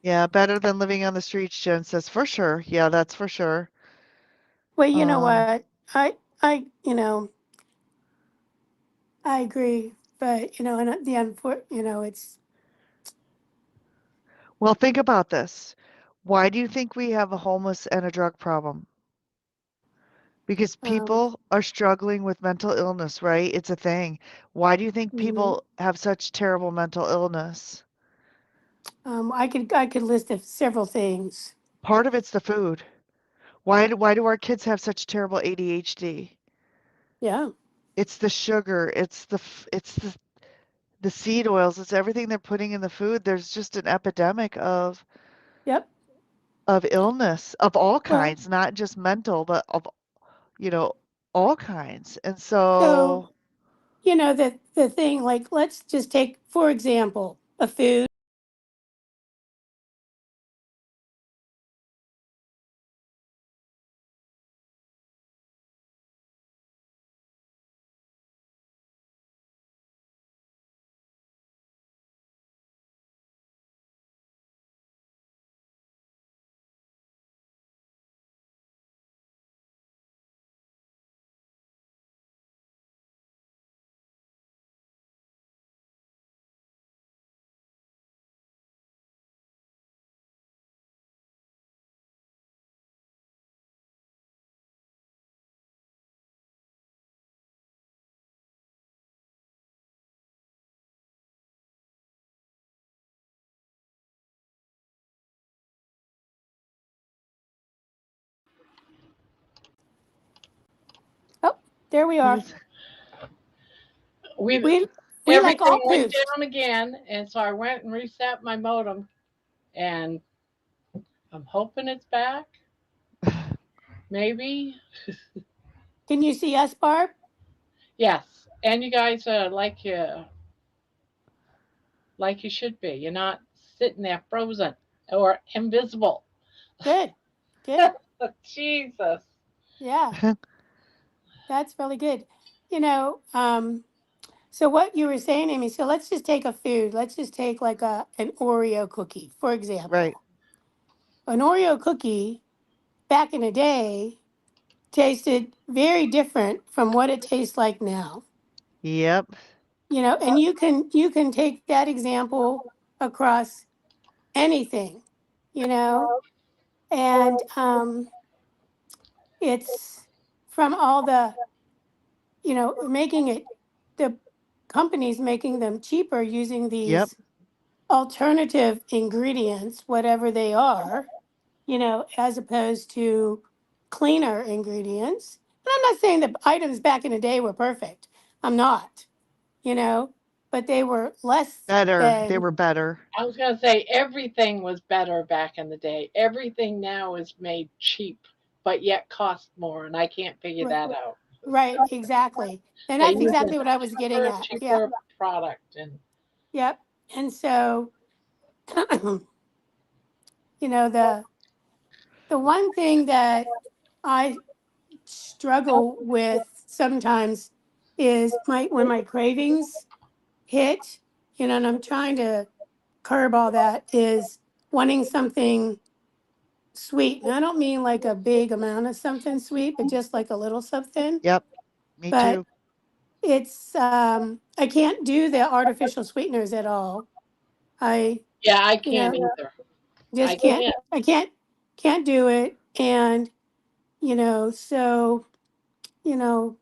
Yeah, better than living on the streets, Jen says for sure. Yeah, that's for sure. well, you know Um, what? I I agree, but and it's well, think about this. Why do you think we have a homeless and a drug problem? Because um people are struggling with mental illness, right? It's a thing. Why do you think mhm. people have such terrible mental illness? I could list several things. Part of it's the food. Why do our kids have such terrible ADHD? Yeah. It's the sugar, it's the seed oils, it's everything they're putting in the food. There's just an epidemic Yep. of illness of all Well, kinds, not just mental, but of, you know, all kinds. And so so, the thing, like, let's just take for example a food. Oh, there we are. where's We We like everything all went poofed. down again, and so I went and reset my modem, and I'm hoping it's back. Maybe. Can you see us, Barb? Yes. And you guys, like you should be. You're not sitting there frozen or invisible. Good. Good. Jesus. Yeah, that's really good. You know, so what you were saying, Amy, so let's just take a food. Let's just take like an Oreo cookie, for right? example. An Oreo cookie back in the day tasted very different from what it tastes like now. Yep. And you can take that example across anything, you know, and it's from all the, making it, the companies making them cheaper using Yep. these alternative ingredients, whatever they are, as opposed to cleaner ingredients. And I'm not saying the items back in the day were perfect. I'm not, you know, but they were less Better. They than were better. I was going to say everything was better back in the day. Everything now is made cheap, but yet costs more, and I can't figure right, that out. right, exactly. And They that's use a exactly what I was getting at. Yeah. cheaper product, and Yep. And so, you know, the one thing that I struggle with sometimes is when my cravings hit, and I'm trying to curb all that, is wanting something sweet. And I don't mean like a big amount of something sweet, but just like a little something. Yep, me But too. it's I can't do the artificial sweeteners at all. I Yeah, I you can't know either. I just can't can't. I can't do it. And so you know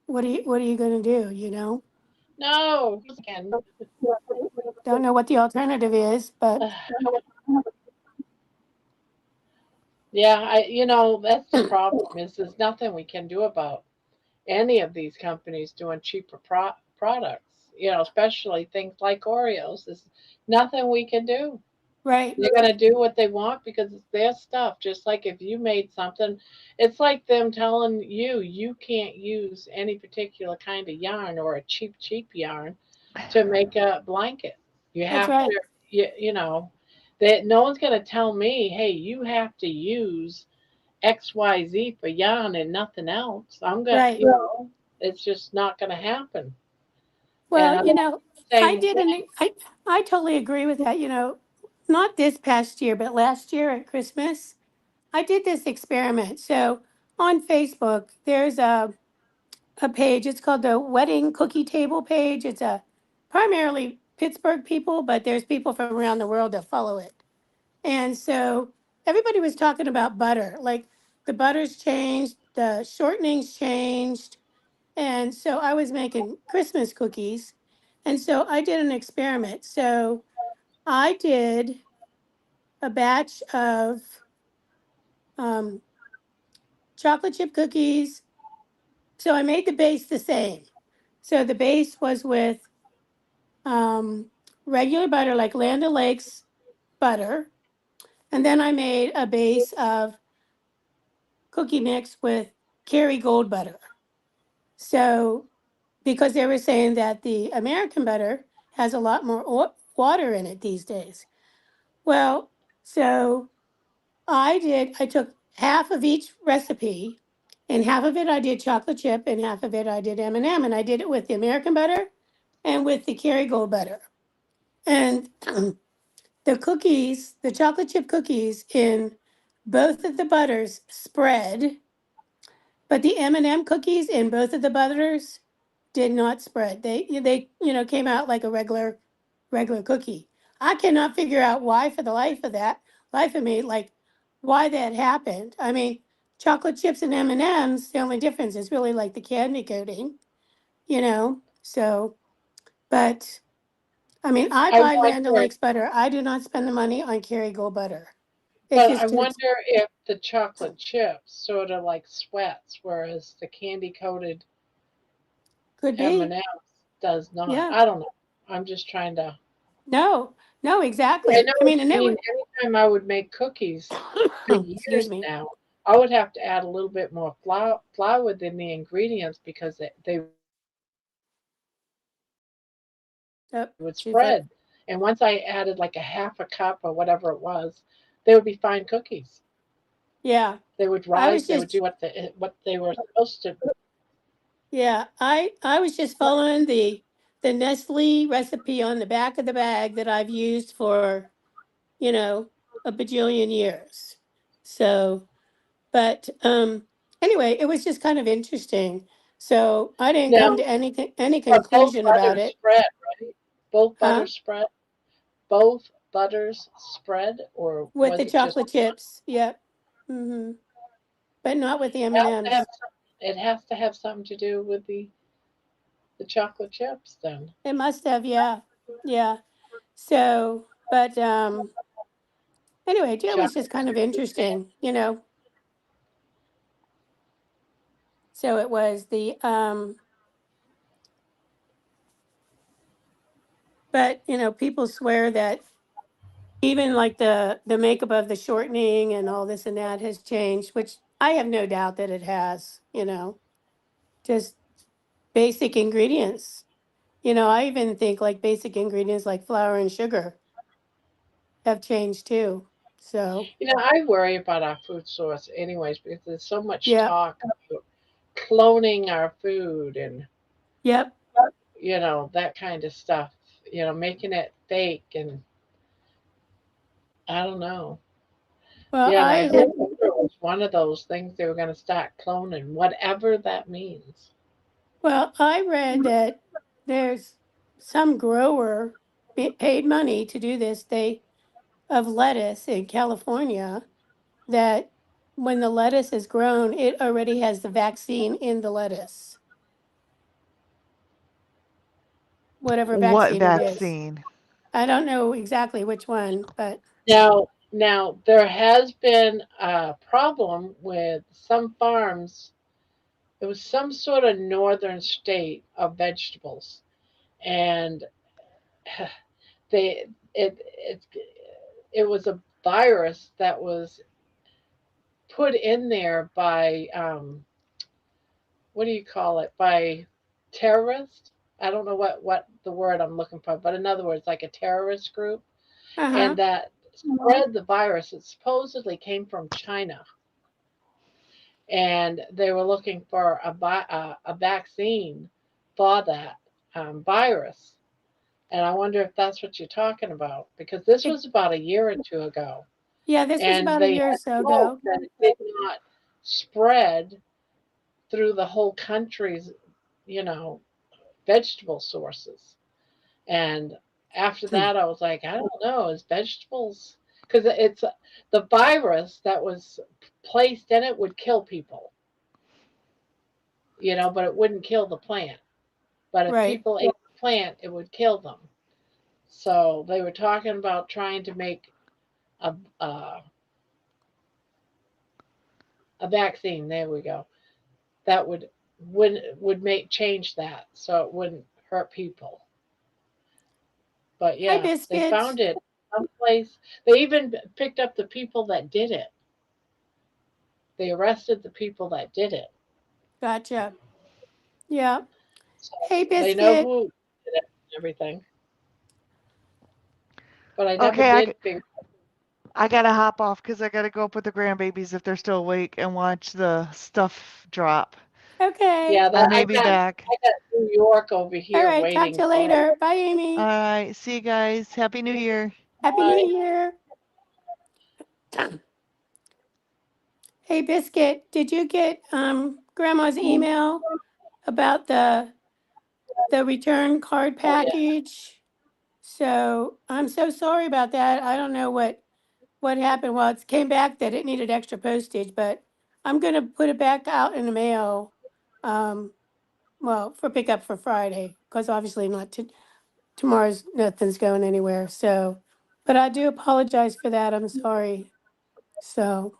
what are you going to do? No, again. Don't know what the alternative is, but Yeah, that's the problem is there's nothing we can do about any of these companies doing cheaper products. Especially things like Oreos. There's nothing we can do. right, They're gonna do what they want because it's their stuff. Just like if you made something, it's like them telling you can't use any particular kind of yarn or a cheap yarn to make a blanket. You that's have right, to, that no one's gonna tell me, hey, you have to use XYZ for yarn and nothing else. I'm gonna, right. it's just not gonna happen. And Well, I'm I saying, did an I totally agree with that. Not this past year, but last year at Christmas, I did this experiment. So on Facebook, there's a page. It's called the Wedding Cookie Table page. It's a primarily Pittsburgh people, but there's people from around the world that follow it. And so everybody was talking about butter. Like the butter's changed, the shortening's changed. And so I was making Christmas cookies. And so I did an experiment. So I did a batch of um, chocolate chip cookies. So I made the base the same. So the base was with um, regular butter, like Land O'Lakes butter. And then I made a base of cookie mix with Kerrygold butter. So, because they were saying that the American butter has a lot more water in it these days. Well, so I took half of each recipe, and half of it I did chocolate chip, and half of it I did M&M, and I did it with the American butter and with the Kerrygold butter. And the chocolate chip cookies in both of the butters spread, but the M&M cookies in both of the butters did not spread. They came out like a regular cookie. I cannot figure out why for the life of me, like why that happened. I mean, chocolate chips and M&Ms, the only difference is really like the candy coating, So, but I mean, I I buy Land wonder, O'Lakes butter. I do not spend the money on Kerrygold butter. It's but I just too wonder if the chocolate chips sort of like sweats, whereas the candy coated could be. M&Ms does not. Yeah. I don't know. I'm just trying to. No, no, I exactly. know I what mean, and you it mean. would, Anytime I would make cookies for excuse years me. now, I would have to add a little bit more flour within the ingredients because they would spread. And once I added like Oh, a half a she's like, cup or whatever it was, they would be fine cookies. They would rise. They would do yeah. what I what was they were just, supposed to. yeah, I was just following the Nestle recipe on the back of the bag that I've used for, you know, a bajillion years. So, but anyway, it was just kind of interesting. So I didn't come Now, to any but both conclusion about butters it, spread, right? Both huh? butters spread. Both butters spread, or With the was it just chocolate chips, yep. Mm-hmm. But not with the it has to have M&Ms. it has to have something to do with the chocolate chips then. It must have, yeah, yeah. So, but anyway, it was just Chocolate kind of chips with interesting. So it was but people swear that even like the makeup of the shortening and all this and that has changed, which I have no doubt that it has. Just basic ingredients. I even think like basic ingredients like flour and sugar have changed too. So, I worry about our food source anyways because there's so much yep, talk about cloning our food and yep. that kind of stuff. Making it fake and I don't know. Well, Yeah, and I I heard had, it was one of those things they were going to start cloning, whatever that means. well, I read that there's some grower paid money to do this. They of lettuce in California that when the lettuce is grown, it already has the vaccine in the lettuce, whatever What vaccine it is. vaccine? I don't know exactly which one, but Now there has been a problem with some farms. It was some sort of northern state of vegetables, and they it was a virus that was put in there by what do you call it? By terrorists. I don't know what the word I'm looking for, but in other words, like a terrorist group, uh-huh. and that spread the virus. It supposedly came from China, and they were looking for a vaccine for that virus. And I wonder if that's what you're talking about, because this It, was about a year or two ago, yeah, this was and about a they year or had so hoped ago. that it did not spread through the whole country's, you know, vegetable sources. And after that, I was like, I don't know, is vegetables, because it's the virus that was placed in it would kill people, but it wouldn't kill the plant. But if Right. people ate the plant, it would kill them. So they were talking about trying to make a a, a vaccine. There we go. That would make change that so it wouldn't hurt people. But Hi, yeah, they Biscuit. found it someplace. They even picked up the people that did it. They arrested the people that did it. Gotcha. Yeah. So Hey, they know Biscuit. who did it and everything. But I never Okay, did figure. I gotta hop off because I gotta go up with the grandbabies if they're still awake and watch the stuff drop. Okay. Yeah, I that may be back. I got New York over All here right. Talk to waiting you for. later. Bye, All Amy. right, see you guys. Happy New Year. Happy New Year. Hey, Biscuit. Did you get Grandma's email about the return card Oh yeah, package? So I'm so sorry about that. I don't know what happened. Well, it came back that it needed extra postage, but I'm gonna put it back out in the mail. Um, well, for pickup for Friday, because obviously not tomorrow's nothing's going anywhere. So, but I do apologize for that. I'm sorry. So,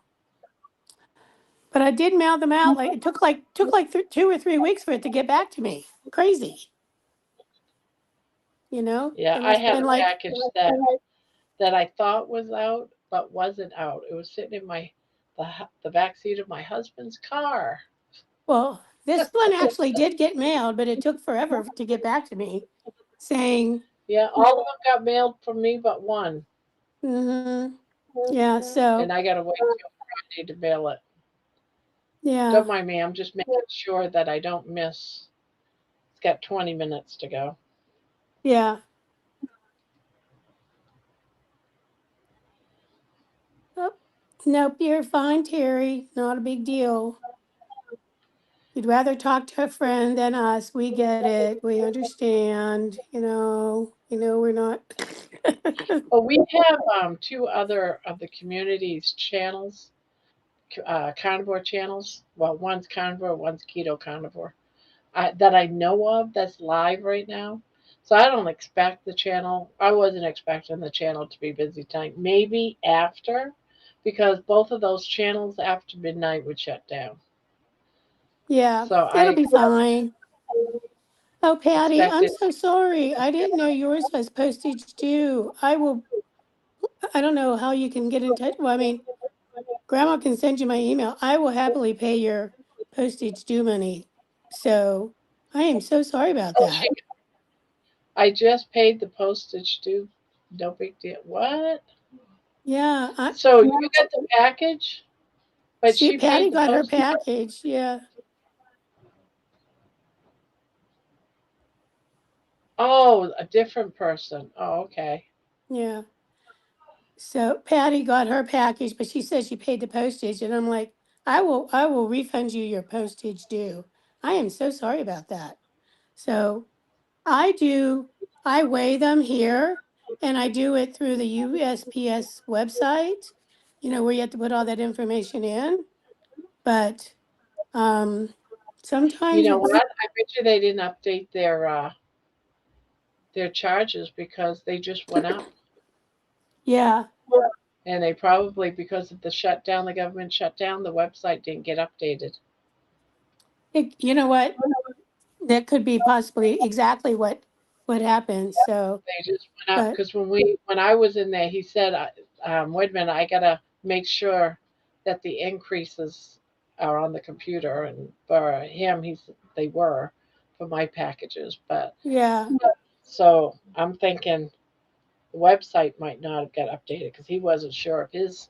but I did mail them out. Like it took like 2 or 3 weeks for it to get back to me. Crazy, yeah. It I must have had been a like, package that I thought was out, but wasn't out. It was sitting in the back seat of my husband's car. well, this one actually did get mailed, but it took forever to get back to me, saying, Yeah, all of them got mailed from me but one, mm-hmm, yeah. and So I gotta wait till Friday to mail it. yeah, Don't mind me. I'm just making sure that I don't miss. It's got 20 minutes to go. yeah. Oh, nope, you're fine, Terry. Not a big deal. You'd rather talk to a friend than us. We get it. We understand. We're not. But we have two other of the community's channels, carnivore channels. Well, one's carnivore, one's keto carnivore. That I know of that's live right now. So I don't expect the channel. I wasn't expecting the channel to be busy tonight. Maybe after, because both of those channels after midnight would shut down. Yeah, So it'll I be fine. Oh, Patty, I'm expected. so sorry. I didn't know yours was postage due. I don't know how you can get in touch. Well, I mean, Grandma can send you my email. I will happily pay your postage due money. So I am so sorry about Oh, that. I just paid the postage due. No big deal. What? Yeah, So you got the package, but she Patty paid the got her postage. package. Yeah, Oh, a different person. Oh, okay. yeah. So Patty got her package, but she said she paid the postage, and I'm like, I will refund you your postage due. I am so sorry about that. So I do, I weigh them here, and I do it through the USPS website, where you have to put all that information in. But You sometimes know it's, what? I bet you they didn't update their charges because they just went up. yeah, And they probably, because of the shutdown, the government shutdown, the website didn't get updated. you know what? That could be possibly exactly what happened. So, They just went up but because when I was in there, he said, "Wait a minute, I gotta make sure that the increases are on the computer." And for him, they were for my packages, but yeah, so I'm thinking the website might not have got updated because he wasn't sure if his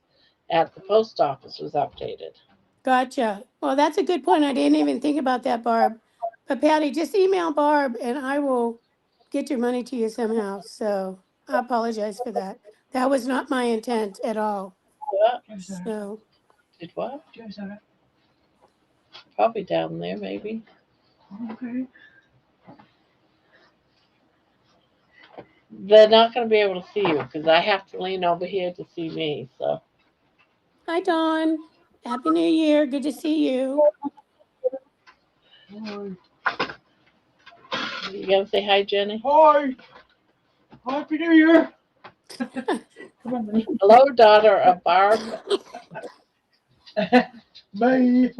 at the post office was updated. gotcha. Well, that's a good point. I didn't even think about that, Barb. But Patty, just email Barb and I will get your money to you somehow. So I apologize for that. That was not my intent at all. What? So, Did what? Probably down there, maybe. Okay. They're not going to be able to see you because I have to lean over here to see me. So hi, Dawn. Happy New Year. Good to see you. you gonna say hi, Jenny? Hi. Happy New Year. Hello, daughter of Barb. Bye.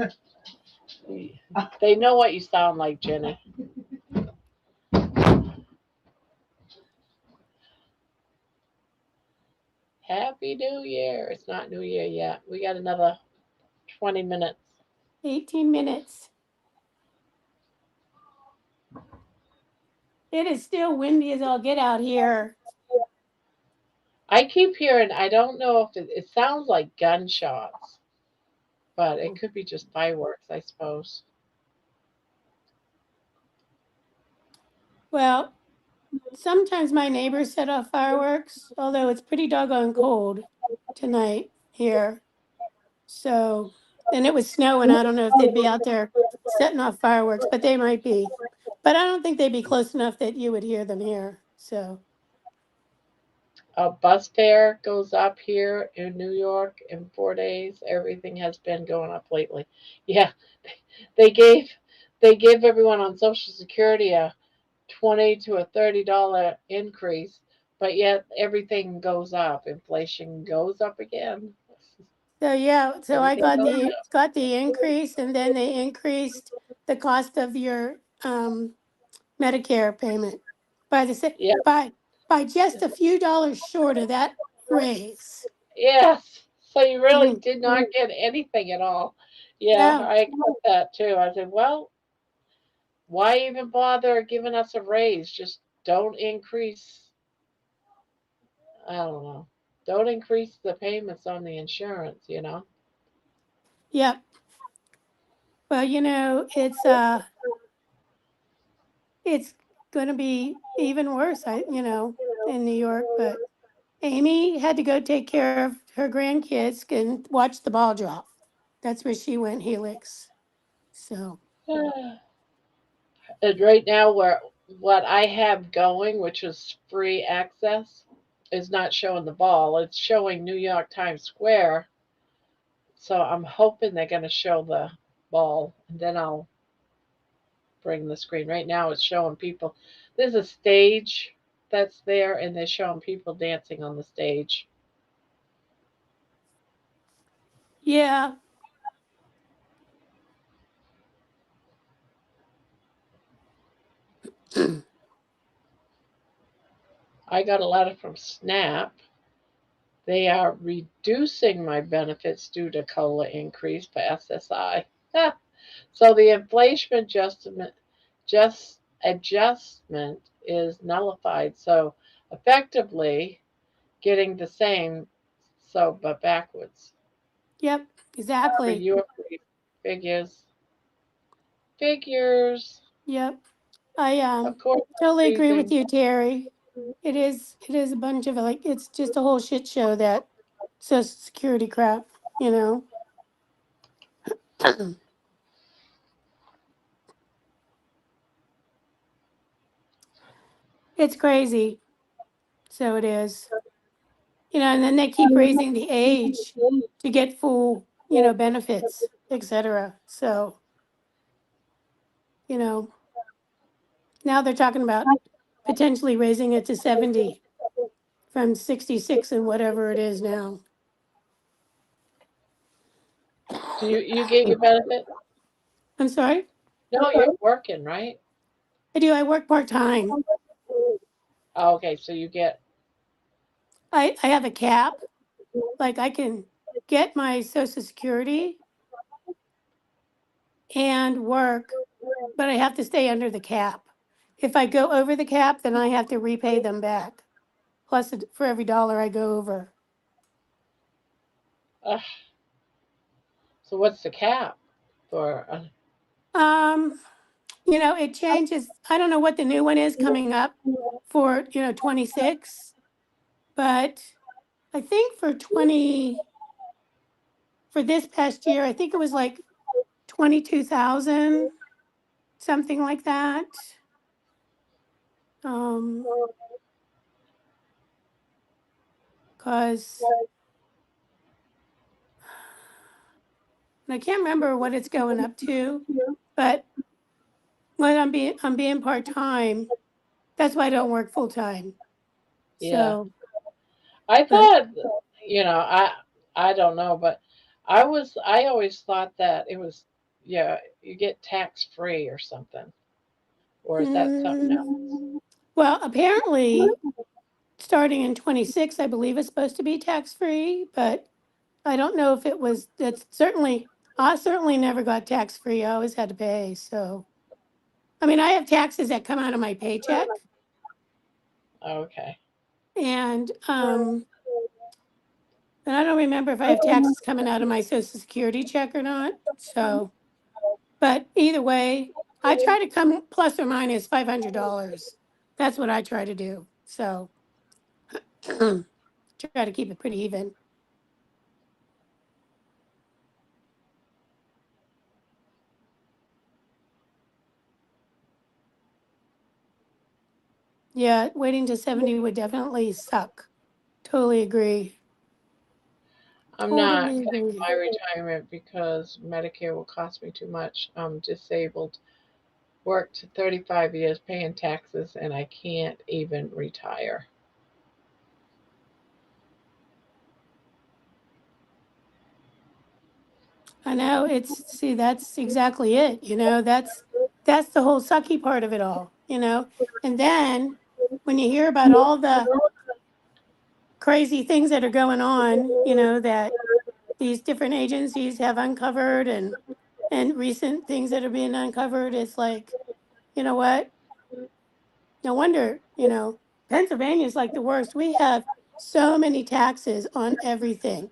They know what you sound like, Jenny. Happy New Year. It's not New Year yet. We got another 20 minutes. 18 minutes. It is still windy as all get out here. I keep hearing, I don't know if it sounds like gunshots, but it could be just fireworks, I suppose. Well, sometimes my neighbors set off fireworks, although it's pretty doggone cold tonight here. So, and it was snowing. I don't know if they'd be out there setting off fireworks, but they might be. But I don't think they'd be close enough that you would hear them here. So, Bus fare goes up here in New York in 4 days. Everything has been going up lately. Yeah, they gave they give everyone on Social Security a 20 to a $30 increase, but yet everything goes up. Inflation goes up again. so yeah, so I Everything goes up. got the increase, and then they increased the cost of your Medicare payment by the Yeah. by just a few dollars short of that raise. Yes. So you really Mm, did not get anything at all. Yeah, no, I got that too. I said, well, why even bother giving us a raise? Just don't increase. I don't know. Don't increase the payments on the insurance. yep. Well, it's going to be even worse. In New York, but Amy had to go take care of her grandkids and watch the ball drop. That's where she went helix. So, And right now, where what I have going, which is free access, is not showing the ball. It's showing New York Times Square. So I'm hoping they're going to show the ball, and then I'll bring the screen. Right now, it's showing people. There's a stage that's there, and they're showing people dancing on the stage. yeah. I got a letter from SNAP. They are reducing my benefits due to COLA increase for SSI. So the inflation adjustment is nullified. So effectively getting the So, but backwards. Yep, For exactly. your figures. Figures. Yep. I Of course, I'm totally agree with freezing. you, Terry. It is a bunch of like it's just a whole shit show, that Social Security crap, you know. It's crazy. So it is. You know, and then they keep raising the age to get full, benefits, etc. So, you know, now they're talking about potentially raising it to 70 from 66 and whatever it is now. Do you get your benefit? I'm sorry? No, you're working, right? I do. I work part-time. Oh, okay, so you get. I have a cap. Like I can get my Social Security and work, but I have to stay under the cap. If I go over the cap, then I have to repay them back. Plus, for every dollar I go over. Uh, so what's the cap for? Um, it changes. I don't know what the new one is coming up for, 26, but I think for this past year, I think it was like 22,000, something like that. Um, cause I can't remember what it's going up to, but when I'm being part-time, that's why I don't work full-time. Yeah, So, I but thought. You know, I don't know, but I always thought that it was. Yeah, you get tax free or something, or is that something else? mm, well, apparently starting in 26, I believe it's supposed to be tax-free, but I don't know if it was, I certainly never got tax-free. I always had to pay. So, I mean, I have taxes that come out of my paycheck, Okay. and I don't remember if I have taxes coming out of my Social Security check or not. So, but either way, I try to come plus or minus $500. That's what I try to do. So, try to keep it pretty even. Yeah, waiting to 70 would definitely suck. Totally agree. I'm not Totally cutting agree. my retirement because Medicare will cost me too much. I'm disabled. Worked 35 years paying taxes and I can't even retire. I know see, that's exactly it. That's the whole sucky part of it all. And then when you hear about all the crazy things that are going on, that these different agencies have uncovered, and recent things that are being uncovered, it's like, you know what? No wonder, Pennsylvania is like the worst. We have so many taxes on everything.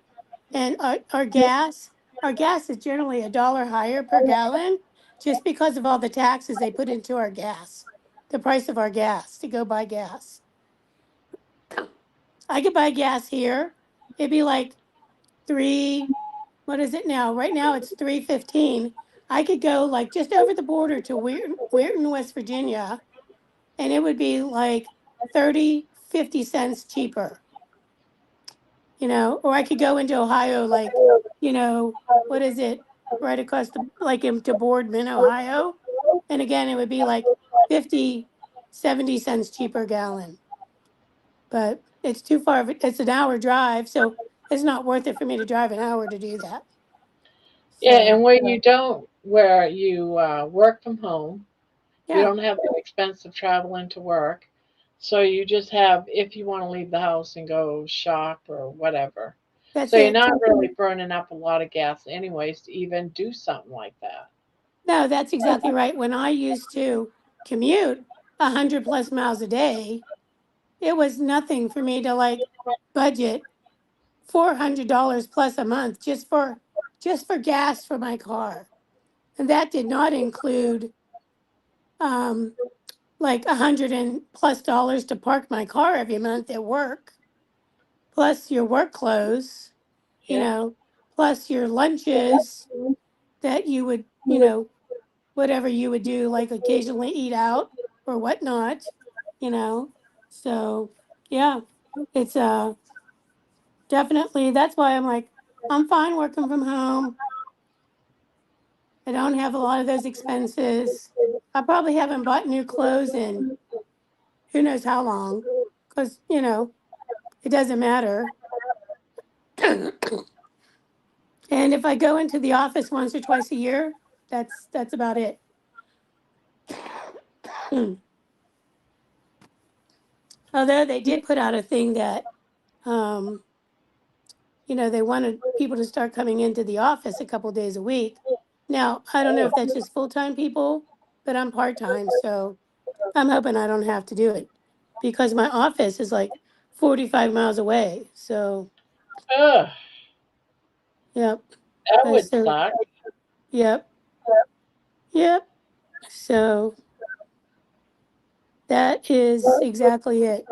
And our gas is generally a dollar higher per gallon just because of all the taxes they put into our gas, the price of our gas to go buy gas. I could buy gas here. It'd be like what is it now? Right now it's 3.15. I could go like just over the border to Weirton, West Virginia, and it would be like 30-50 cents cheaper, or I could go into Ohio, like, what is it, right across like into Boardman, Ohio, and again it would be like 50-70 cents cheaper a gallon. But it's too far it's an hour drive, so it's not worth it for me to drive an hour to do that. Yeah, So and where you work from home, you yeah, don't have the expense of traveling to work. So you just have, if you want to leave the house and go shop or whatever. that's So you're it. not really burning up a lot of gas anyways to even do something like that. No, that's exactly right. When I used to commute 100+ miles a day, it was nothing for me to like budget $400 plus a month just for gas for my car. And that did not include um, like $100+ to park my car every month at work, plus your work clothes, you Yeah. know, plus your lunches that you would, whatever you would do, like occasionally eat out or whatnot, you know. So yeah, it's definitely, that's why I'm like, I'm fine working from home. I don't have a lot of those expenses. I probably haven't bought new clothes in who knows how long, because it doesn't matter. And if I go into the office once or twice a year, that's about it. Although they did put out a thing that um, they wanted people to start coming into the office a couple days a week. Now, I don't know if that's just full-time people, but I'm part-time, so I'm hoping I don't have to do it because my office is like 45 miles away. So, Ugh, yep. that would So, suck. yep. Yep. So that is exactly it.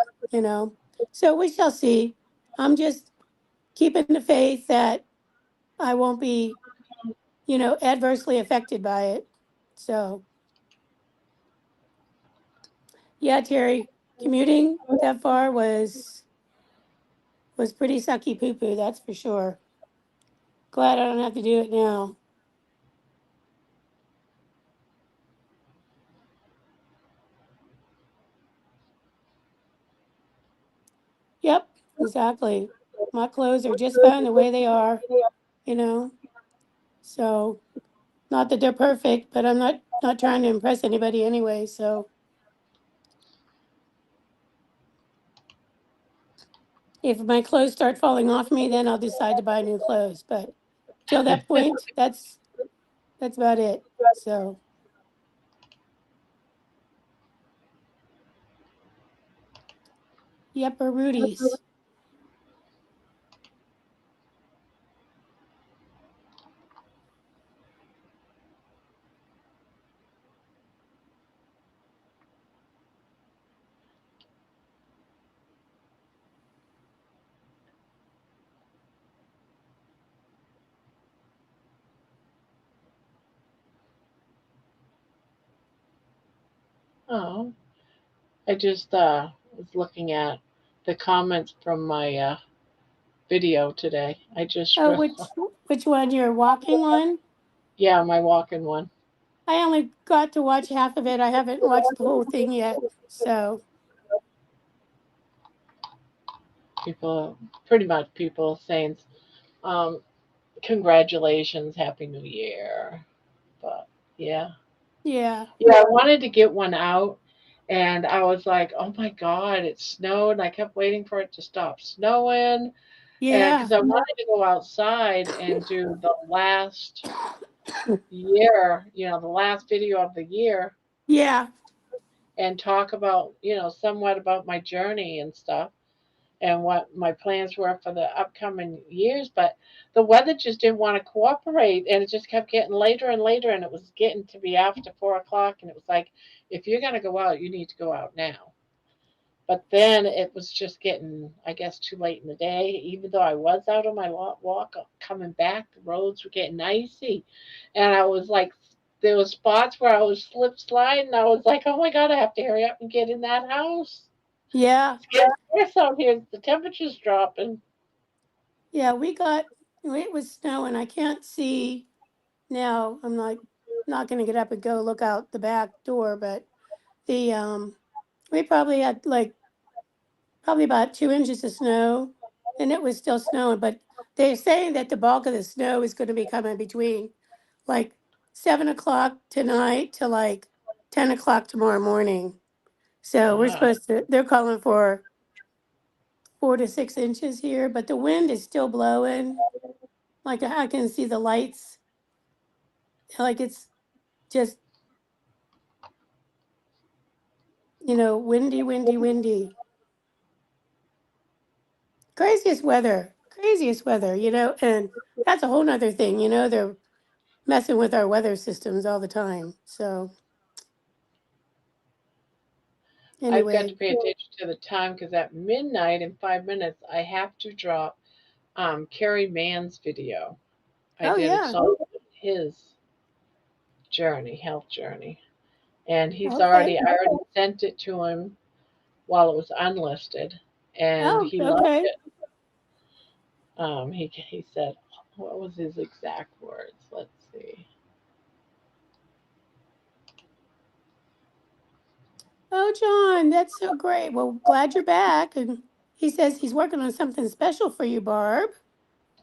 So we shall see. I'm just keeping the faith that I won't be, adversely affected by it. So, yeah, Terry, commuting that far was pretty sucky poo poo, that's for sure. Glad I don't have to do it now. Yep, exactly. My clothes are just fine the way they are, you know. So, not that they're perfect, but I'm not trying to impress anybody anyway. So, if my clothes start falling off me, then I'll decide to buy new clothes. But till that point, that's about it. So, yep, or Rudy's. Oh, I just was looking at the comments from my video today. I just Oh, realized, which one you're walking on? yeah, my walking one. I only got to watch half of it. I haven't watched the whole thing yet. So, People, pretty much people saying, um, congratulations, happy new year. But yeah, yeah. yeah, I wanted to get one out, and I was like, oh my God, it snowed. And I kept waiting for it to stop snowing, and Yeah. because I wanted to go outside and do the last year, the last video of the year, Yeah. and talk about, somewhat about my journey and stuff and what my plans were for the upcoming years. But the weather just didn't want to cooperate, and it just kept getting later and later, and it was getting to be after 4 o'clock, and it was like, if you're going to go out, you need to go out now. But then it was just getting, I guess, too late in the day. Even though I was out on my walk coming back, the roads were getting icy, and I was like, there was spots where I was slip sliding. I was like, oh my God, I have to hurry up and get in that house. Yeah. It's getting worse out here. The temperature's dropping. Yeah. It was snowing. I can't see now. I'm like not going to get up and go look out the back door, but the we probably had like probably about 2 inches of snow, and it was still snowing. But they're saying that the bulk of the snow is going to be coming between like 7 o'clock tonight to like 10 o'clock tomorrow morning. So we're Ah, supposed to. They're calling for 4 to 6 inches here, but the wind is still blowing. Like I can see the lights. Like it's just windy, windy, windy. Craziest weather. craziest weather, and that's a whole nother thing, they're messing with our weather systems all the time. So I've got to anyway, pay attention to the time because at midnight in 5 minutes I have to drop Carrie Mann's video. I oh did a yeah, song of his health journey, and okay, I already sent it to him while it was unlisted, and oh he loved okay. it. He said, what was his exact words? Let's see. Oh, John, that's so great. Well, glad you're back. And he says he's working on something special for you, Barb.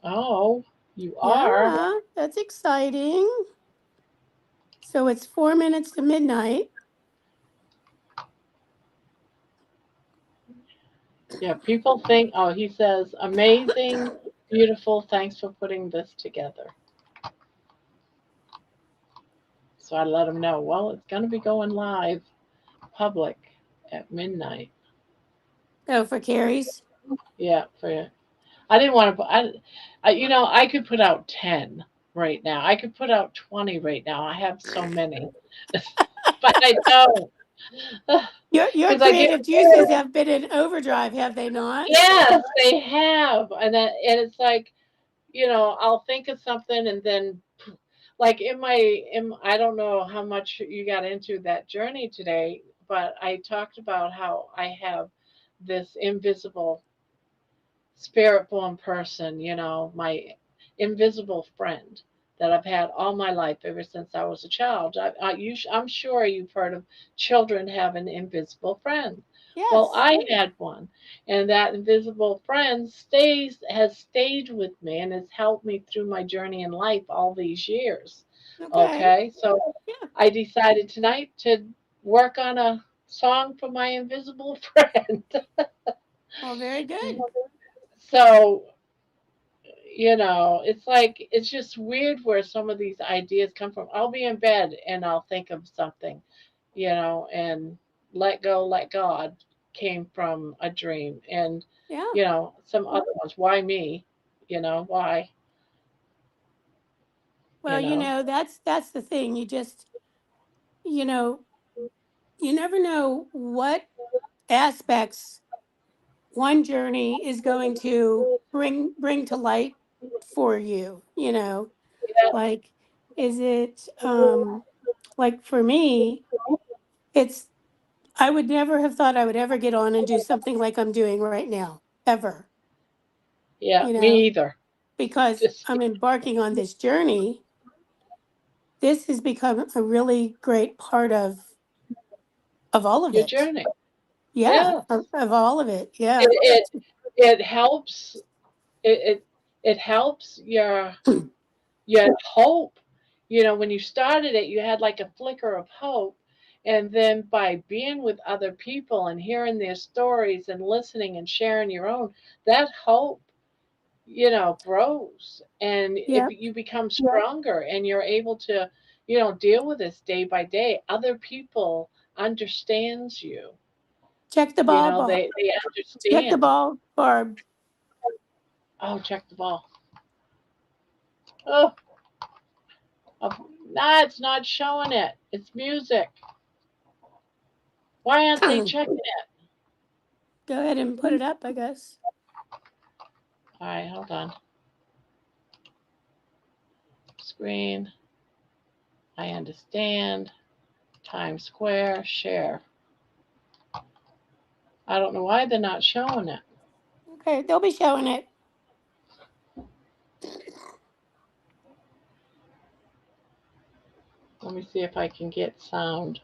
Oh, you are. Yeah, that's exciting. So it's 4 minutes to midnight. Yeah, people think. Oh, he says, amazing, beautiful. Thanks for putting this together. So I let him know. Well, it's going to be going live, public, at midnight. Oh, for Carrie's? Yeah, for I didn't want to put. I could put out 10 right now. I could put out 20 right now. I have so many, but I don't Your because I get. creative juices have been in overdrive, have they not? Yes, they have, and it's like I'll think of something and then like I don't know how much you got into that journey today, but I talked about how I have this invisible spirit born person, my invisible friend that I've had all my life ever since I was a child. I'm sure you've heard of children having invisible friends. Well, Yes. I had one, and that invisible friend has stayed with me and has helped me through my journey in life all these years. Okay. Okay, so Yeah. I decided tonight to work on a song for my invisible friend. Well, very good. So it's like it's just weird where some of these ideas come from. I'll be in bed and I'll think of something, and let go, let God came from a dream, and Yeah. some other ones. Why me? Why? Well, that's the thing. You know, you never know what aspects one journey is going to bring to light for you, like is it like for me, it's I would never have thought I would ever get on and do something like I'm doing right now, ever, Yeah, you me know, either. because Just I'm embarking on this journey. This has become a really great part of all of your it. journey. Yeah, Yeah, of all of it. it Yeah. it, it helps. It helps your hope. When you started it, you had like a flicker of hope. And then by being with other people and hearing their stories and listening and sharing your own, that hope, grows and Yep. you become stronger and you're able to, deal with this day by day. Other people understands you. Check the ball, Barb. They Check the understand. ball, Barb. Oh, check the ball. Oh, nah, it's not showing it. It's music. Why aren't they Go checking it? ahead and put it up, I guess. All right, hold on. Screen. I understand. Times Square. Share. I don't know why they're not showing it. Okay, they'll be showing it. Let me see if I can get sound.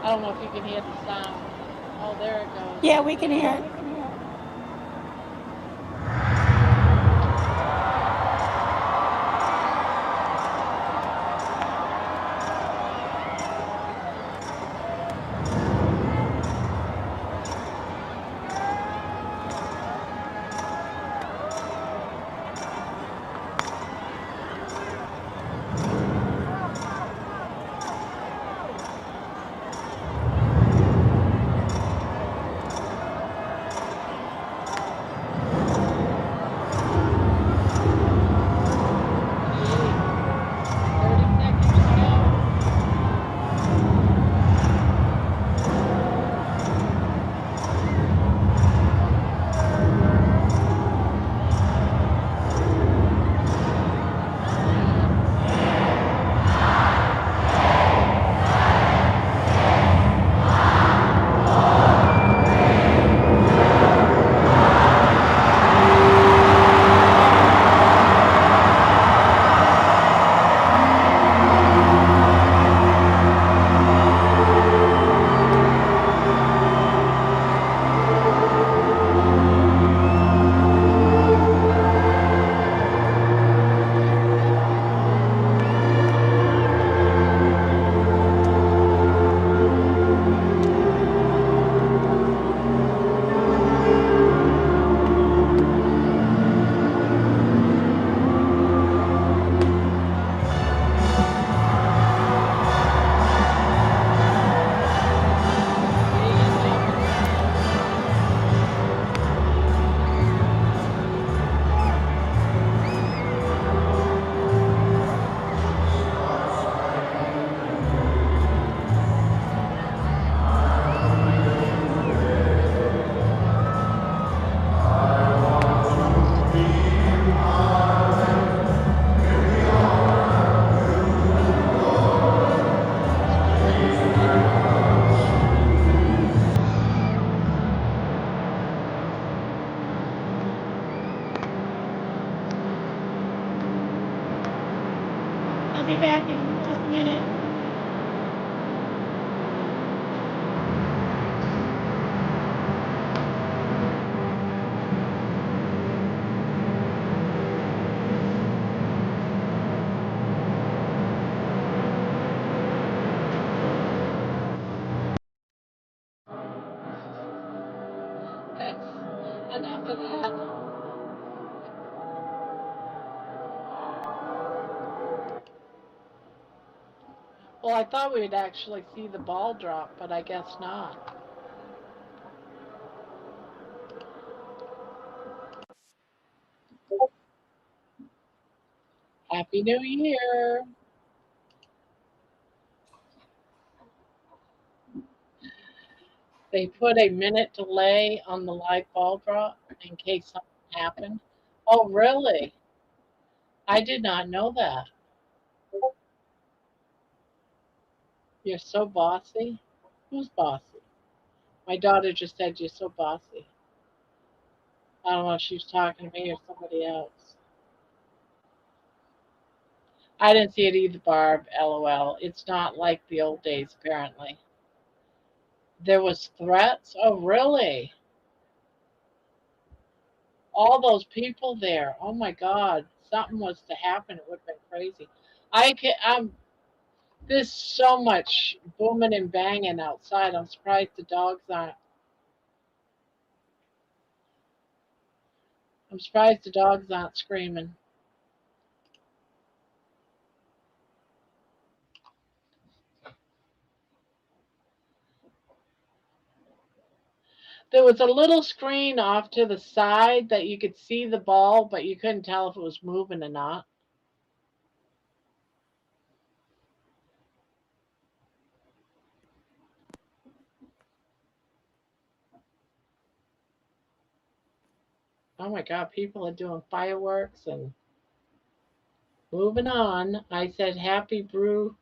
I don't know if you can hear the sound. Oh, there it goes. Yeah, we can hear it. I'll be back in just a minute. Enough of that. Well, I thought we'd actually see the ball drop, but I guess not. Happy New Year. They put a minute delay on the live ball drop in case something happened. Oh, really? I did not know that. You're so bossy. Who's bossy? My daughter just said you're so bossy. I don't know if she's talking to me or somebody else. I didn't see it either, Barb. LOL. It's not like the old days, apparently. There was threats? Oh, really? All those people there. Oh my God. Something was to happen. It would have been crazy. There's so much booming and banging outside. I'm surprised the dogs aren't. I'm surprised the dogs aren't screaming. There was a little screen off to the side that you could see the ball, but you couldn't tell if it was moving or not. Oh my God, people are doing fireworks and moving on. I said happy brew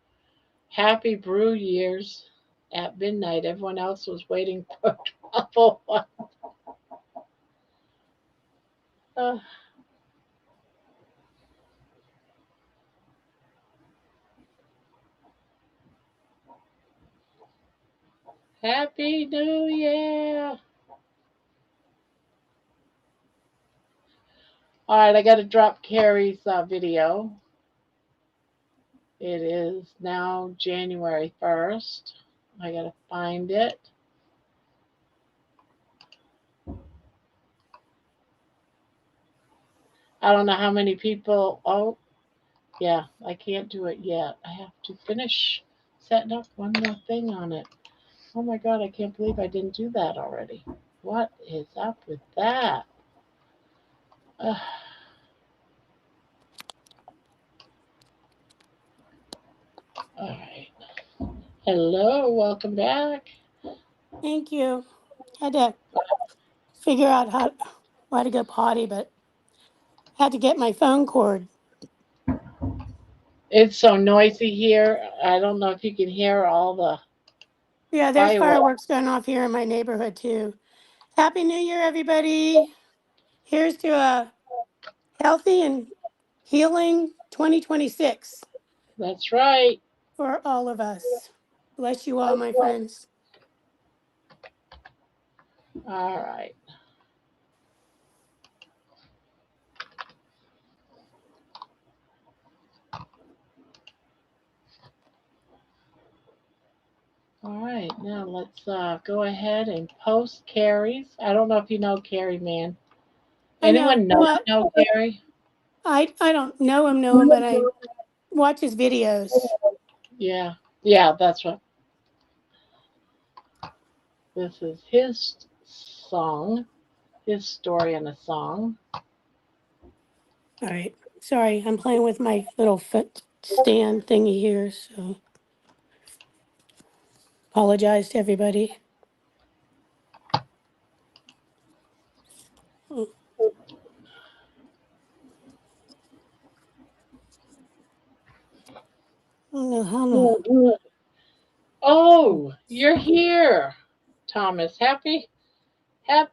years at midnight. Everyone else was waiting for trouble. Uh, Happy New Year. All right, I got to drop Carrie's video. It is now January 1st. I got to find it. I don't know how many people. Oh, yeah, I can't do it yet. I have to finish setting up one more thing on it. Oh my God, I can't believe I didn't do that already. What is up with that? Ugh. All right. Hello, welcome back. Thank you. Had to figure out why to go potty, but had to get my phone cord. It's so noisy here. I don't know if you can hear all the Yeah, there's fireworks. fireworks going off here in my neighborhood too. Happy New Year, everybody. Here's to a healthy and healing 2026 That's right. for all of us. Bless you all, my friends. All right. All right, now let's go ahead and post Carrie's. I don't know if you know Carrie, man. I know. Anyone Well, know Carrie? I don't know him, but I watch his videos. Yeah, yeah, that's what. This is his song, his story in a song. All right. Sorry, I'm playing with my little foot stand thingy here, so apologize to everybody. Oh, no, no. Oh, you're here, Thomas. Happy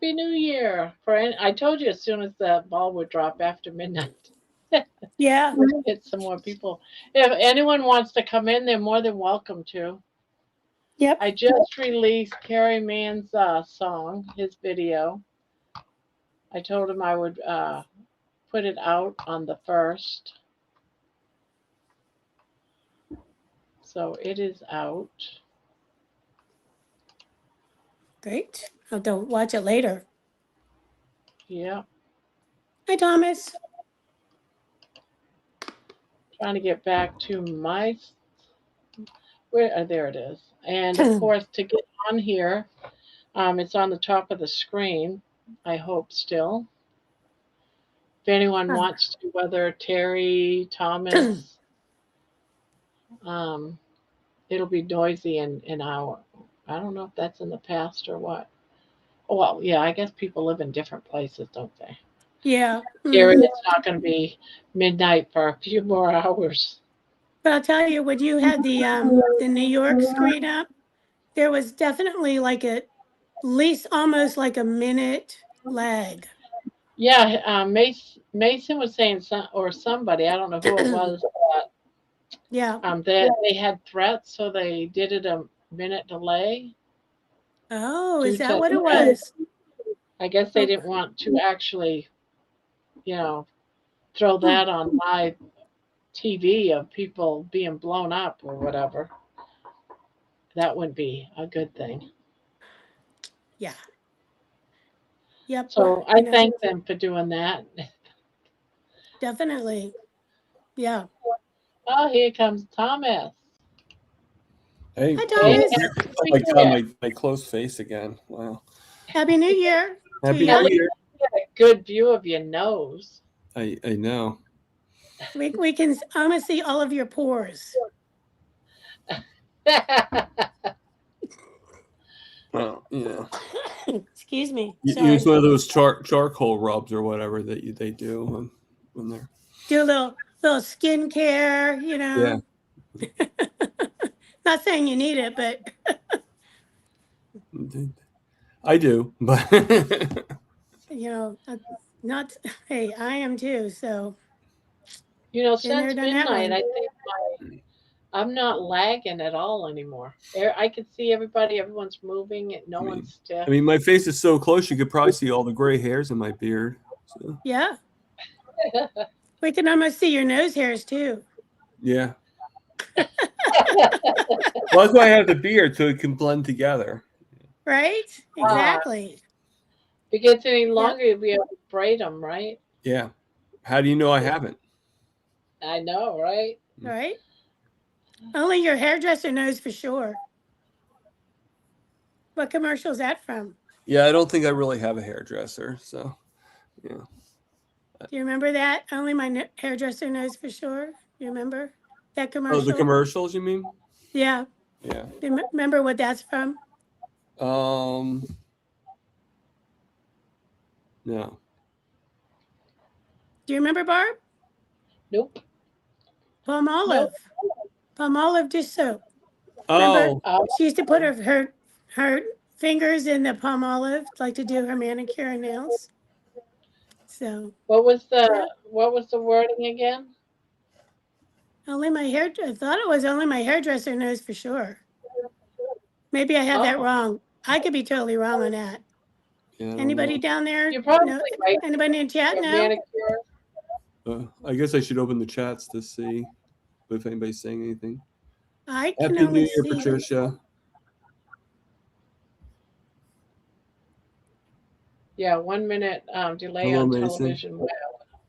New Year, friend. I told you as soon as the ball would drop after midnight. Yeah. Get some more people. If anyone wants to come in, they're more than welcome to. Yep. I just released Carrie Mann's song, his video. I told him I would put it out on the 1st. So it is out. Great. I'll have to watch it later. Yeah. Hi, Thomas. Trying to get back to my where there it is. And of course to get on here, it's on the top of the screen, I hope still. If anyone wants to, whether Terry, Thomas, it'll be noisy in our, I don't know if that's in the past or what. Oh, well, yeah, I guess people live in different places, don't they? Yeah. Terry, it's not going to be midnight for a few more hours. But I'll tell you, when you had the New York screen up, there was definitely like at least almost like a minute lag. Yeah, Mason was saying or somebody, I don't know who it was, but Yeah. they had threats, so they did it a minute delay. Oh, due is that to what it threats. was? I guess they didn't want to actually, throw that on live TV of people being blown up or whatever. That wouldn't be a good thing. Yeah. Yep. So I thank them for doing that. Definitely. Yeah. Oh, here comes Thomas. Hey, Hi, Thomas. I got my close face again. Wow. Happy New Year. Happy to New you. Year. Get a good view of your nose. I know. We can almost see all of your pores. Well, yeah. Excuse me. Use one of those charcoal rubs or whatever that they do when they're do a little skincare, Yeah. Not saying you need it, but I do, but not. Hey, I am too. So since midnight, I think I'm not lagging at all anymore. I can see everybody. Everyone's moving. No one's stiff. I mean, my face is so close, you could probably see all the gray hairs in my beard. So. Yeah. We can almost see your nose hairs too. Yeah. Well, that's why I have the beard, so it can blend together. Right? Exactly. If it gets any longer, you'll be able to braid them, right? Yeah. How do you know I haven't? I know, right? Right? Only your hairdresser knows for sure. What commercial is that from? Yeah, I don't think I really have a hairdresser, so yeah. Do you remember that? Only my hairdresser knows for sure. You remember that commercial? Oh, the commercials, you mean? Yeah. Yeah. Remember what that's from? No. Do you remember, Barb? Nope. Palmolive. Nope. Palmolive dish soap. Oh. Remember? She used to put her fingers in the Palmolive, like to do her manicure and nails. So. What was the wording again? I thought it was only my hairdresser knows for sure. Maybe I have that wrong. I could be totally wrong on that. Yeah, anybody down there? You're probably right. Anybody in chat now? I guess I should open the chats to see if anybody's saying anything. I can Happy only New Year, see Patricia. Yeah, 1 minute delay Hello, on Mason. television. Wow.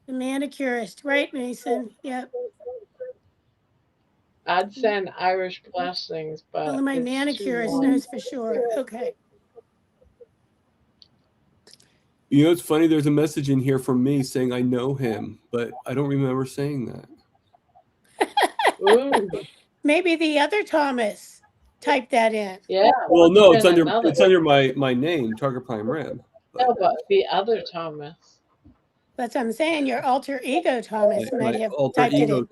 The manicurist, right, Mason? Yep. I'd send Irish blessings, but only my manicurist knows for sure. Okay. You know, it's funny. There's a message in here from me saying I know him, but I don't remember saying that. Ooh. Maybe the other Thomas typed that in. Yeah. Well, no, it's under my name, Target Prime Rib. No, but the other Thomas. That's what I'm saying. Your alter ego Thomas might have typed it in.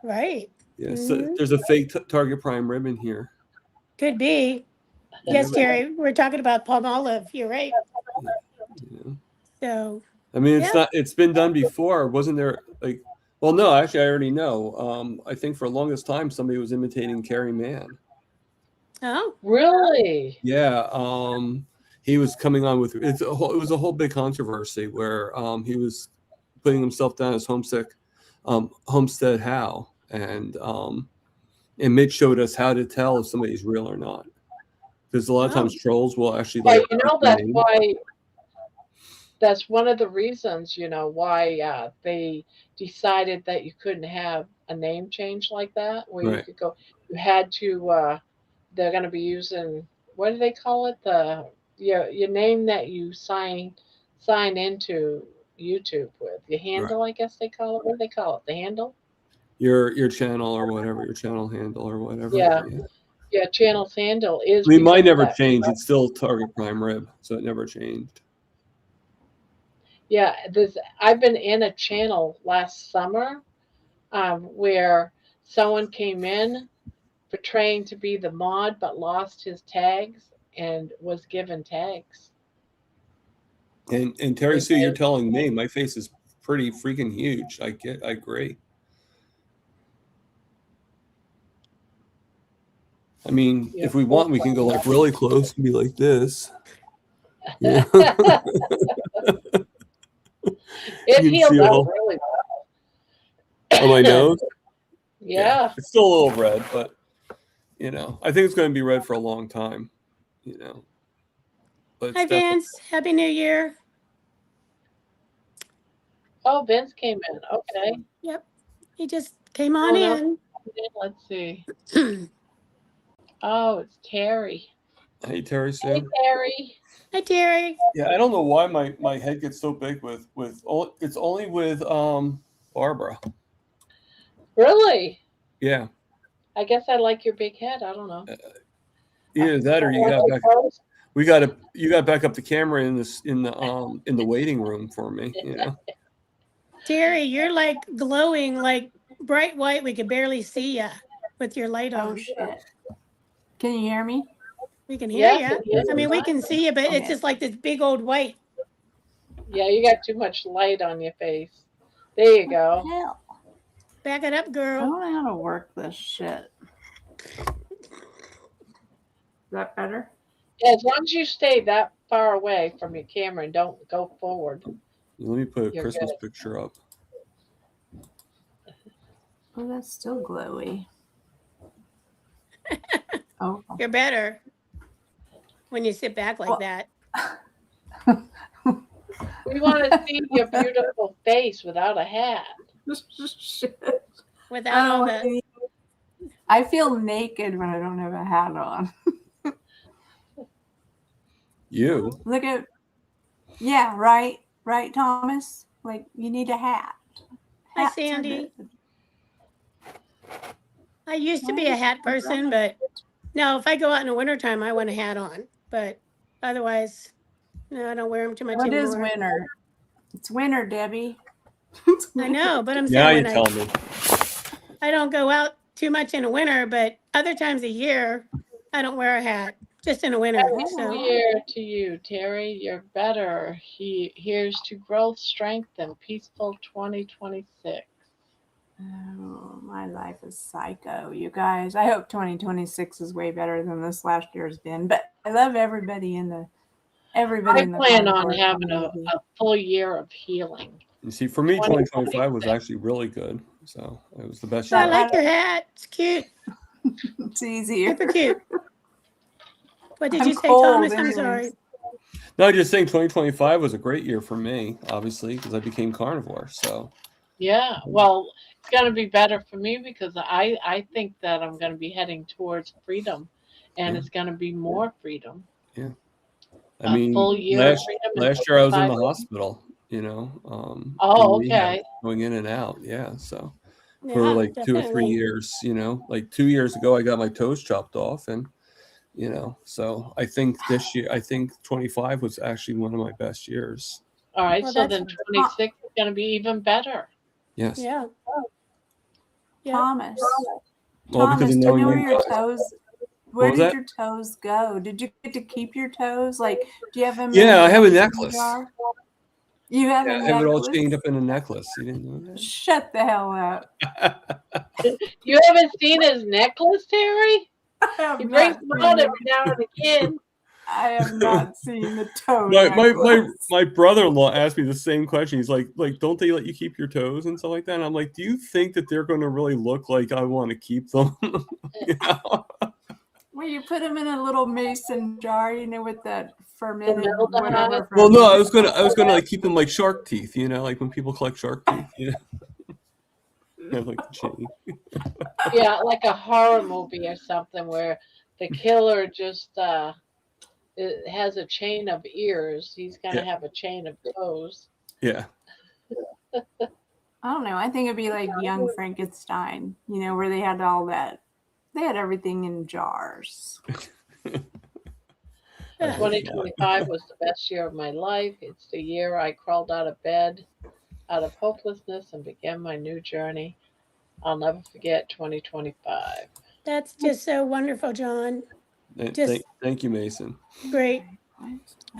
Right. Yeah, so there's a fake Target Prime Rib in here. Could be. Yes, Terry. We're talking about Palmolive. You're right. Yeah. So. I mean, it's Yeah. not. It's been done before, wasn't there? Like, well, no, actually, I already know. I think for the longest time, somebody was imitating Carrie Mann. Oh, Really? Yeah, he was coming on with it was a whole big controversy where he was putting himself down as Homestead How, and Mitch showed us how to tell if somebody's real or not, because a lot of oh, times trolls will actually Yeah, like you know, the name. that's one of the reasons, why they decided that you couldn't have a name change like that, where you Right. could go, you had to, they're going to be using, what do they call it? Your name that you sign into YouTube with, your Right. handle, I guess they call it. What do they call it? The handle? Your channel or whatever, your channel handle or whatever. Yeah, Yeah. yeah. Channel's handle is I mean, mine because of never that. changed. It's still Target Prime Rib, so it never changed. Yeah, I've been in a channel last summer, where someone came in portraying to be the mod but lost his tags and was given tags. And Terry They Sue, you're made telling me my face is pretty freaking huge. I agree. I mean, Yeah. if we want, we can go like really close and be like this. Yeah. It You can healed see up all really on my nose. Yeah. It's still a little red, but I think it's going to be red for a long time. But it's hi Vince. Happy New Year. Oh, Vince came in. Okay. Yep, he just came on Oh, no. in. Let's see. Oh, it's Terry. Hey, Terry Hey, Sue. Terry. Hi Terry. Yeah, I don't know why my head gets so big it's only with Barbara. Really? Yeah. I guess I like your big head. I don't know. Either that or you got back. You got back up the camera in the waiting room for me. Terry, you're like glowing, like bright white. We could barely see you with your light Oh on. shit. Can you hear me? We can hear Yes, you. it is. I mean, we can see you, but it's Okay. just like this big old white. Yeah, you got too much light on your face. There you go. Hell. Back it up, I girl. don't know how to work this shit. Is that better? Yeah, as long as you stay that far away from your camera and don't go forward. Let me put a You're Christmas good. picture up. Oh, that's still glowy. Oh. You're better when you sit back like Well- that. We want to see your beautiful face without a hat. Shit. Without all Oh, the I feel naked when I don't have a hat on. You. Look at, yeah, right, Thomas. Like you need a hat. Hi, Hats are Sandy. good. I used to Why be a is hat my person, brother- but no, if I go out in the wintertime, I want a hat on. But otherwise, no, I don't wear them too much What anymore. is winter? It's winter, Debbie. I know, but I'm Now saying you when tell me. I don't go out too much in the winter, but other times a year, I don't wear a hat, just in the winter. Happy New So Year to you, Terry. You're better. Here's to growth, strength, and peaceful 2026. Oh, my life is psycho, you guys. I hope 2026 is way better than this last year's been. But I love everybody in the I plan on Carnivore having a community. full year of healing. You see, for me, 2025 was actually really good. So it was the best I year. like your hat. It's cute, It's easier. super cute. What did I'm you say, cold Thomas? I'm anyways. sorry. No, just saying 2025 was a great year for me, obviously, because I became carnivore. So Yeah, well, it's going to be better for me because I think that I'm going to be heading towards freedom, and Yeah. it's going to be more freedom. Yeah. A I mean, full year of freedom. last year I was in 25 the hospital, Oh, in rehab, okay. going in and out. Yeah. So for Yeah, like 2 or 3 definitely. years, like 2 years ago, I got my toes chopped off, and so I think this year, 25 was actually one of my best years. All right, Well, so that's then 26 is going to be even better. Yes. yeah. Yeah. Thomas. Well, because Thomas, of do you knowing know where you your guys. toes? Where was did that? your toes go? Did you get to keep your toes? Like, do you have them? Yeah, in I have a mason necklace. jar? You have Yeah, a have it all necklace? chained up in a necklace. You didn't know Shut the hell up. that? You haven't seen his necklace, Terry? I have He brings not them seen out the, every now and again. I have not seen the toe my necklace. my brother-in-law asked me the same question. He's like, don't they let you keep your toes and stuff like that? And I'm like, do you think that they're going to really look like I want to keep them? You know? Well, you put them in a little mason jar, you know, with that fermented Formaldehyde. whatever. Well, no, I fermented was gonna like keep them like shark teeth. You know, like when people collect shark teeth. You know, have like the chain. Yeah, like a horror movie or something where the killer just it has a chain of ears. He's gonna Yeah. have a chain of toes. Yeah. I don't know. I think it'd be like Young Frankenstein, you know, where they had all that. They had everything in jars. 2025 was the best year of my life. It's the year I crawled out of bed, out of hopelessness, and began my new journey. I'll never forget 2025. That's just so wonderful, John. Just Thank you, Mason. great.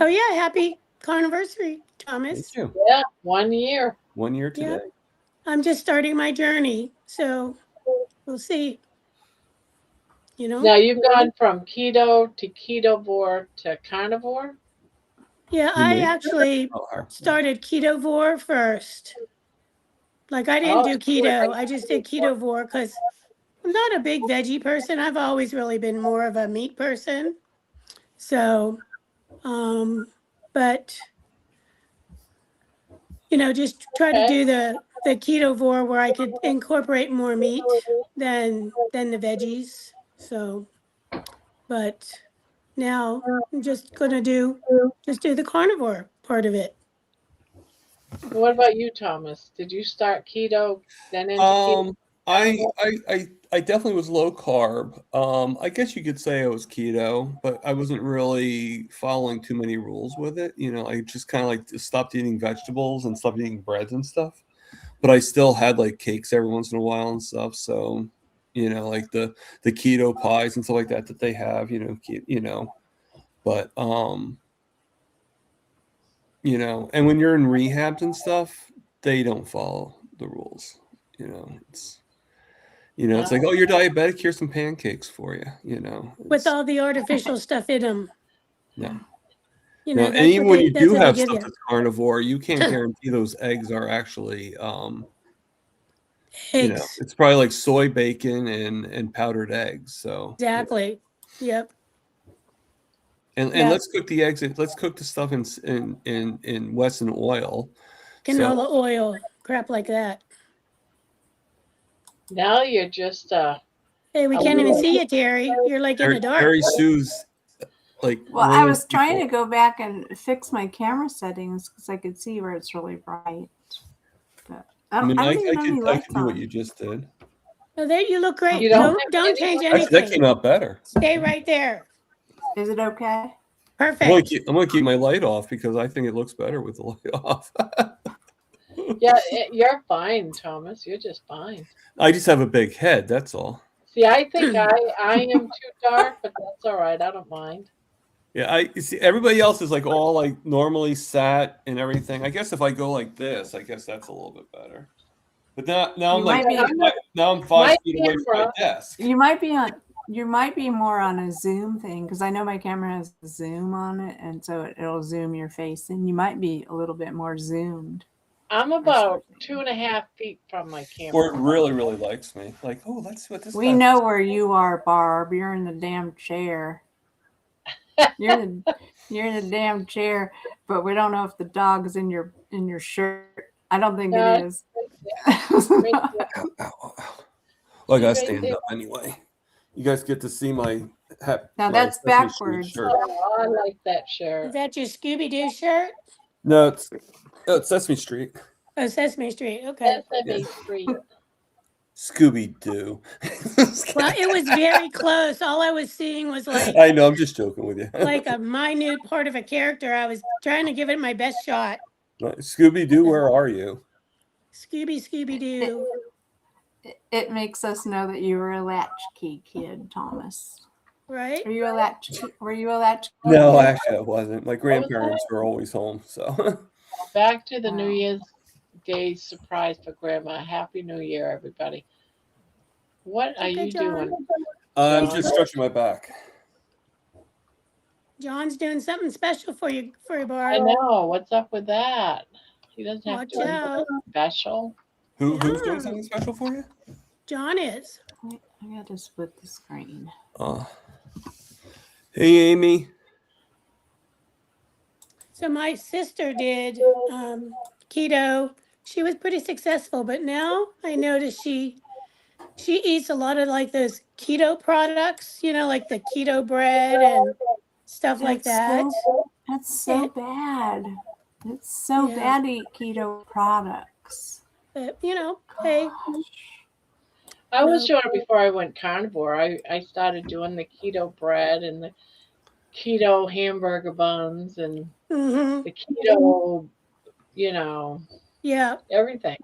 Oh yeah, happy Carniversary, Thomas. Thank you. Yeah, 1 year. 1 year today. Yeah. I'm just starting my journey, so we'll see. You know? Now you've gone from keto to ketovore to carnivore. Yeah, You I me? actually Oh, her. started ketovore first. Like I didn't do keto. I just did ketovore because I'm not a big veggie person. I've always really been more of a meat person. So, but you know, just try to do the ketovore where I could incorporate more meat than the veggies. So, but now I'm just gonna do the carnivore part of it. What about you, Thomas? Did you start keto, then into keto? I definitely was low carb. I guess you could say I was keto, but I wasn't really following too many rules with it. You know, I just kind of like stopped eating vegetables and stopped eating breads and stuff. But I still had like cakes every once in a while and stuff. So, you know, like the keto pies and stuff like that they have. You know, but you know, and when you're in rehabs and stuff, they don't follow the rules. You know, it's like, oh, you're diabetic. Here's some pancakes for you. You know, With all the artificial stuff in them. no. You No, know, and that's even what when they, you that's do what they have give stuff you. that's carnivore, you can't guarantee those eggs are actually, you know, Eggs. it's probably like soy bacon and powdered eggs. So Exactly. Yep. and Yeah. let's cook the eggs. Let's cook the stuff in Wesson oil. Canola oil, crap like that. Now you're just Hey, we can't even see you, Terry. You're like in the dark. Terry Sue's like. Well, I was trying to go back and fix my camera settings because I could see where it's really bright. But I don't even know any I lights could do what on. you just did. Oh, there you look great. You don't Don't change Actually, that anything. came out better. Stay right there. Is it okay? Perfect. I'm gonna keep my light off because I think it looks better with the light off. Yeah, you're fine, Thomas. You're just fine. I just have a big head. That's all. See, I think I am too dark, but that's all right. I don't mind. Yeah, you see everybody else is like all like normally sat and everything. I guess if I go like this, I guess that's a little bit better. But now I'm like now I'm 5 feet away from my desk. You might be more on a zoom thing because I know my camera has a zoom on it, and so it'll zoom your face, and you might be a little bit more zoomed. I'm about 2.5 feet from my camera. Or it really, really likes me. Like, oh, let's see what this. We know where you are, Barb. You're in the damn chair. You're in the damn chair, but we don't know if the dog's in your shirt. I don't think it is. Well, I gotta stand up anyway. You guys get to see my hat. Now that's backwards. Shirt. Oh, I like that shirt. Is that your Scooby-Doo shirt? No, it's Sesame Street. Oh, Sesame Street. Okay. Sesame Street. Scooby-Doo. Well, it was very close. All I was seeing was like I know, I'm just joking with you. like a minute part of a character. I was trying to give it my best shot. Scooby-Doo, where are you? Scooby-Doo. It makes us know that you were a latchkey kid, Thomas. Right? Were you a latchkey? No, actually I wasn't. My grandparents were always home, so. back to the New Wow. Year's Day surprise for Grandma. Happy New Year, everybody. What are Okay, you John. doing? I'm John? just stretching my back. John's doing something special for you, I Barb. know. What's up with that? He doesn't have Watch to do anything out. special. Who's doing Yeah, something special for you? John is. Wait, I gotta split the screen. Hey, Amy. So my sister did keto. She was pretty successful, but now I notice she eats a lot of like those keto products, like the keto bread and stuff like that. That's so And- bad. It's so Yeah. bad to eat keto products. But hey, I was doing it before I went carnivore. I started doing the keto bread and the keto hamburger buns and mm-hmm. the keto, Yeah. everything.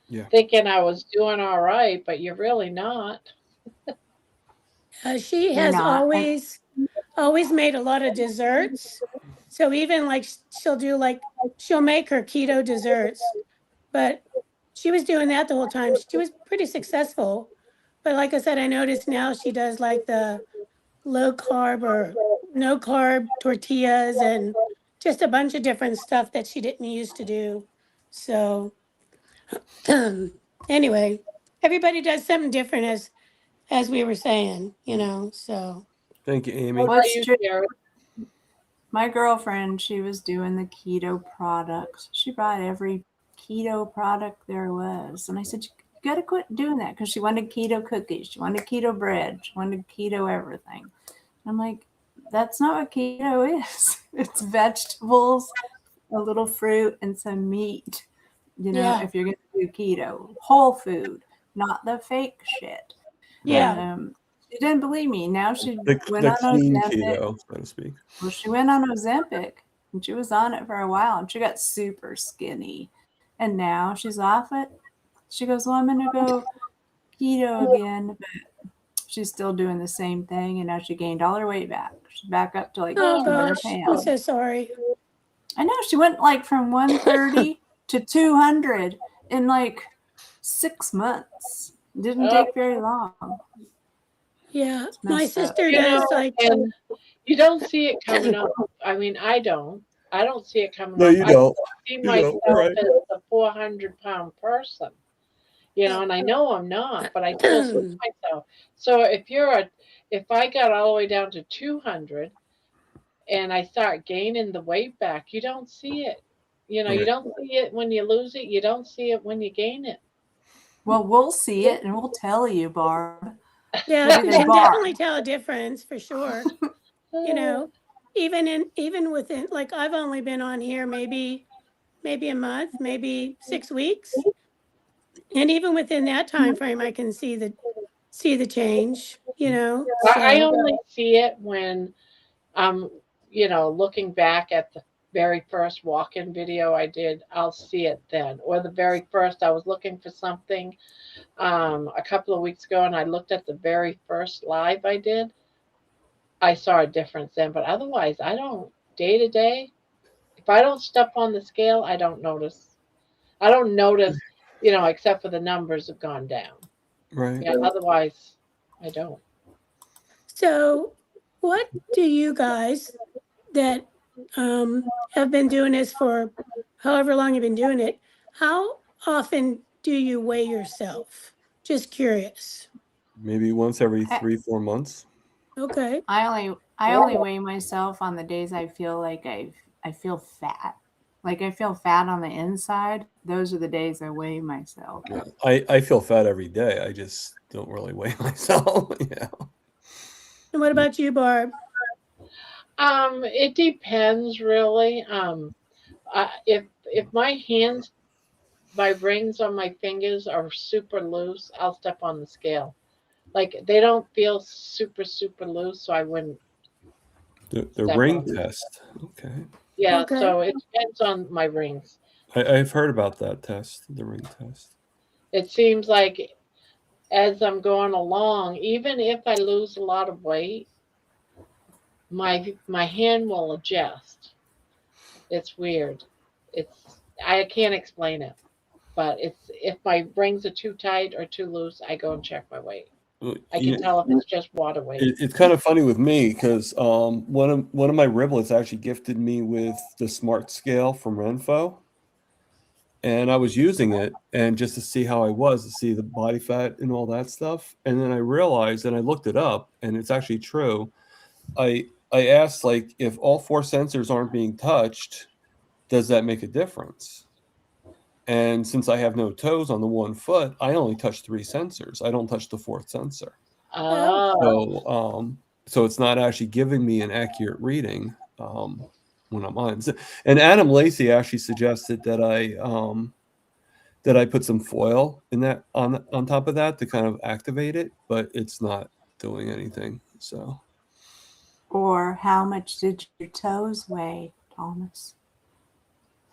Yeah. Thinking I was doing all right, but you're really not. She You're has not. always made a lot of desserts. So even like she'll make her keto desserts, but she was doing that the whole time. She was pretty successful. But like I said, I noticed now she does like the low carb or no carb tortillas and just a bunch of different stuff that she didn't used to do. So anyway, everybody does something different as we were saying, so. Thank you, Amy. What about What's you, true? Jared? My girlfriend, she was doing the keto products. She brought every keto product there was. And I said, you got to quit doing that, because she wanted keto cookies. She wanted keto bread. She wanted keto everything. I'm like, that's not what keto is. It's vegetables, a little fruit, and some meat. Yeah. If you're going to do keto, whole food, not the fake shit. Yeah. And she didn't believe me. Now she The went on clean Ozempic. keto, so to speak. Well, she went on Ozempic, and she was on it for a while, and she got super skinny. And now she's off it. She goes, well, I'm going to go keto again. But she's still doing the same thing, and now she gained all her weight back. She's back up to like Oh 200 gosh, I'm pounds. so sorry. I know, she went like from 130 to 200 in like 6 months. Didn't take very long. Yeah, It's my messed up. sister does like. And you don't see it coming up. I mean, I don't see it coming No, up. you don't. I see You myself don't, right. as a 400-pound person, and I know I'm not, but I still see myself. So if I got all the way down to 200 and I start gaining the weight back, you don't see it. You Right. don't see it when you lose it. You don't see it when you gain it. Well, we'll see it, and we'll tell you, Barb. Yeah, you Even can Barb. definitely tell a difference for sure. Even within, like, I've only been on here maybe a month, maybe 6 weeks, and even within that time frame, I can see the change. I So only see it when I'm, looking back at the very first walk-in video I did. I'll see it then, or the very first I was looking for something a couple of weeks ago, and I looked at the very first live I did. I saw a difference then, but otherwise, I don't. Day to day, if I don't step on the scale, I don't notice. I don't notice, except for the numbers have gone down. Right. Yeah, otherwise, I don't. So, what do you guys that have been doing this for however long you've been doing it, how often do you weigh yourself? Just curious. Maybe once every 3-4 months. Okay. I only weigh myself on the days I feel like I feel fat. Like I feel fat on the inside. Those are the days I weigh myself. Yeah. I feel fat every day. I just don't really weigh myself. Yeah. And what about you, Barb? It depends really. If my hands, my rings on my fingers are super loose, I'll step on the scale. Like they don't feel super loose, so I wouldn't. The step ring on. test. Okay. Yeah, Okay. so it depends on my rings. I've heard about that test, the ring test. It seems like as I'm going along, even if I lose a lot of weight, my hand will adjust. It's weird. It's I can't explain it, but it's if my rings are too tight or too loose, I go and check my weight. Well, I can tell if it's just water weight. it's kind of funny with me because one of my riblets actually gifted me with the Smart Scale from Renfo, and I was using it and just to see how I was, to see the body fat and all that stuff. And then I realized, and I looked it up, and it's actually true. I asked, like, if all 4 sensors aren't being touched, does that make a difference? And since I have no toes on the 1 foot, I only touch 3 sensors. I don't touch the 4th sensor. Oh, So it's not actually giving me an accurate reading when I'm on. And Adam Lacey actually suggested that I put some foil in that on top of that to kind of activate it, but it's not doing anything. So. Or how much did your toes weigh, Thomas?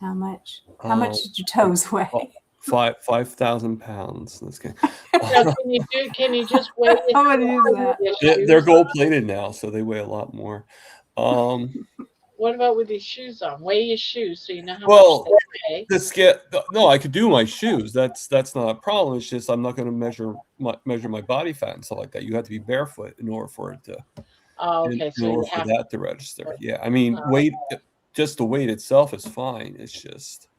How much? How much did your toes weigh? 5,000 pounds. That's good. so can you just weigh it? How much is that? They're gold plated now, so they weigh a lot more. What about with your shoes on? Weigh your shoes so you know how Well, much they weigh. the scale. No, I could do my shoes. That's not a problem. It's just I'm not going to measure my body fat and stuff like that. You have to be barefoot in order for it to. Oh, okay. In So you order for have that to register. Yeah, I mean, Oh. weight. Just the weight itself is fine. It's just.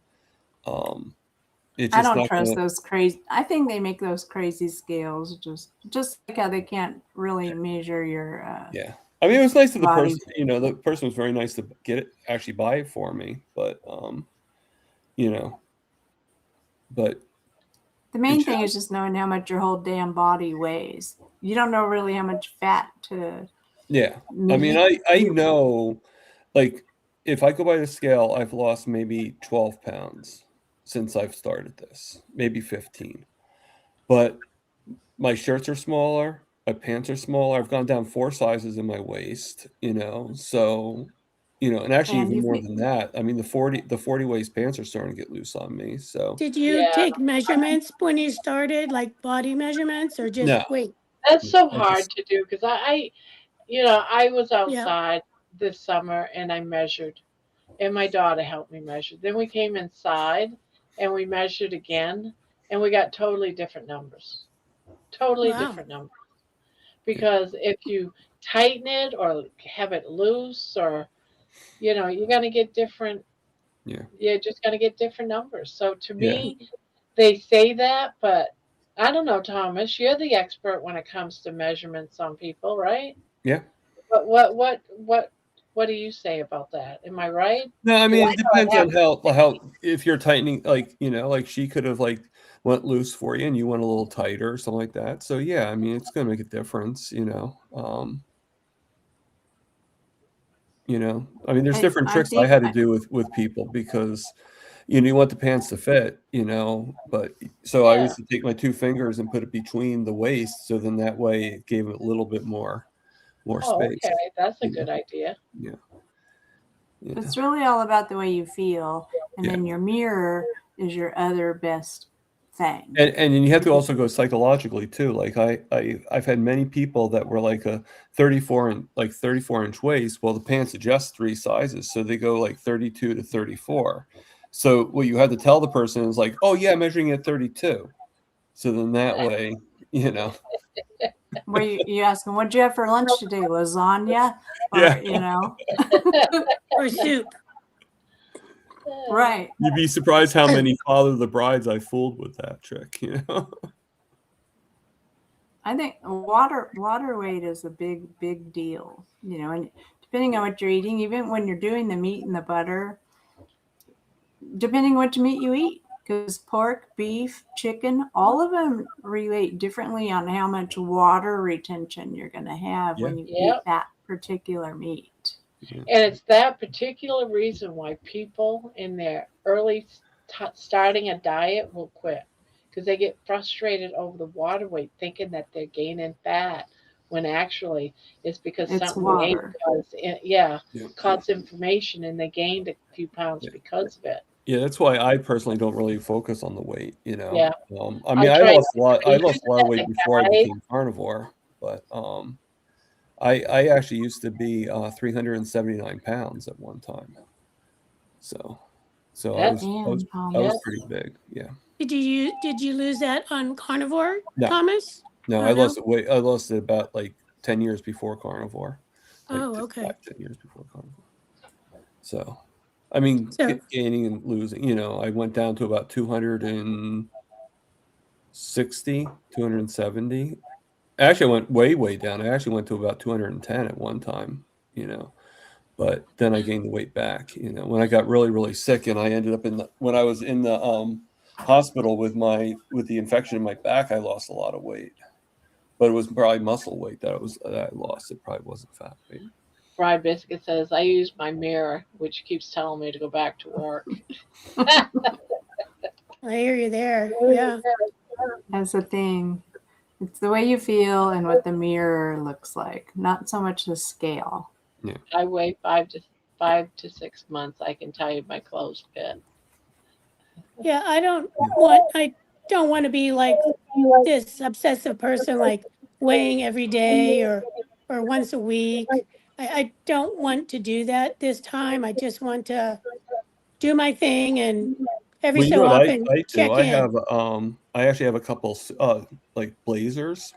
It's I just don't not trust gonna, those crazy. I think they make those crazy scales just like how they can't really measure your. Yeah, I mean, it was nice that the body. person. The person was very nice to actually buy it for me. But but The main thing is just knowing how much your whole damn body weighs. You don't know really how much fat to. yeah, I mean, I know, like, if I go by the scale, I've lost maybe 12 pounds since I've started this, maybe 15. But my shirts are smaller, my pants are smaller. I've gone down 4 sizes in my waist, so, and actually And even you've more ma- than that. I mean, the 40 waist pants are starting to get loose on me. So Did you Yeah, take measurements when you started, like body measurements or just no, weight? that's so I hard just to do because I was Yeah. outside this summer and I measured, and my daughter helped me measure. Then we came inside and we measured again, and we got totally different numbers. Totally Wow. different numbers. yeah, Because if you tighten it or have it loose, or you're gonna get different. yeah, You're just gonna get different numbers. So to yeah, me, they say that, but I don't know, Thomas. You're the expert when it comes to measurements on people, right? yeah. But what do you say about that? Am I right? No, I Because mean, I it know depends I on haven't. how if you're tightening, like, like she could have, like, went loose for you and you went a little tighter or something like that. So yeah, I mean, it's gonna make a difference. I mean, there's different I tricks I think had to do with people because you want the pants to fit, but so I Yeah. used to take my 2 fingers and put it between the waist, so then that way it gave it a little bit more Oh, space. okay. That's a You know? good idea. Yeah, yeah, it's really all about the way you feel, and yeah. then your mirror is your other best thing. And then you have to also go psychologically too. Like I've had many people that were like a 34-inch waist. Well, the pants adjust 3 sizes, so they go like 32 to 34. So what you had to tell the person is like, oh yeah, I'm measuring at 32. So then that way, Where you ask them, "What'd you have for lunch today? Lasagna?" Or yeah, Or soup. right. you'd be surprised how many Father of the Brides I fooled with that trick. I think water weight is a big deal, and depending on what you're eating, even when you're doing the meat and the butter, depending what meat you eat, because pork, beef, chicken, all of them relate differently on how much water retention you're going to have Yeah. when you eat Yep. that particular meat. And it's that particular reason why people in their early starting a diet will quit because they get frustrated over the water weight, thinking that they're gaining fat when actually it's because It's something they ate water. Yeah. caused inflammation and they gained a few pounds Yeah. because of it. Yeah, that's why I personally don't really focus on the weight. Yeah. I mean, I I tried lost a lot. I measuring lost a lot of it weight and before I guide. became carnivore, but I actually used to be 379 pounds at one time. So So That's- I was Thomas. pretty big. Yeah. Did you lose that on Carnivore, No. Thomas? No, Oh, I no? lost it. I lost it about like 10 years before Carnivore. Like Oh, okay. 10 years before Carnivore. So, I mean, So- gaining and losing. You know, I went down to about 260, 270. Actually, I went way down. I actually went to about 210 at one time. You know, but then I gained the weight back. You know, when I got really sick, and I ended up when I was in the hospital with the infection in my back, I lost a lot of weight. But it was probably muscle weight that I lost. It probably wasn't fat weight. Fried Biscuit says, I use my mirror, which keeps telling me to go back to work. I hear you there. Yeah. That's the thing. It's the way you feel and what the mirror looks like, not so much the scale. I weigh 5 to 6 months. I can tell you my clothes fit. Yeah, I don't want to be like this obsessive person, like weighing every day or once a week. I don't want to do that this time. I just want to do my thing and every Well, you so know what often I do? check I in. have I actually have a couple like blazers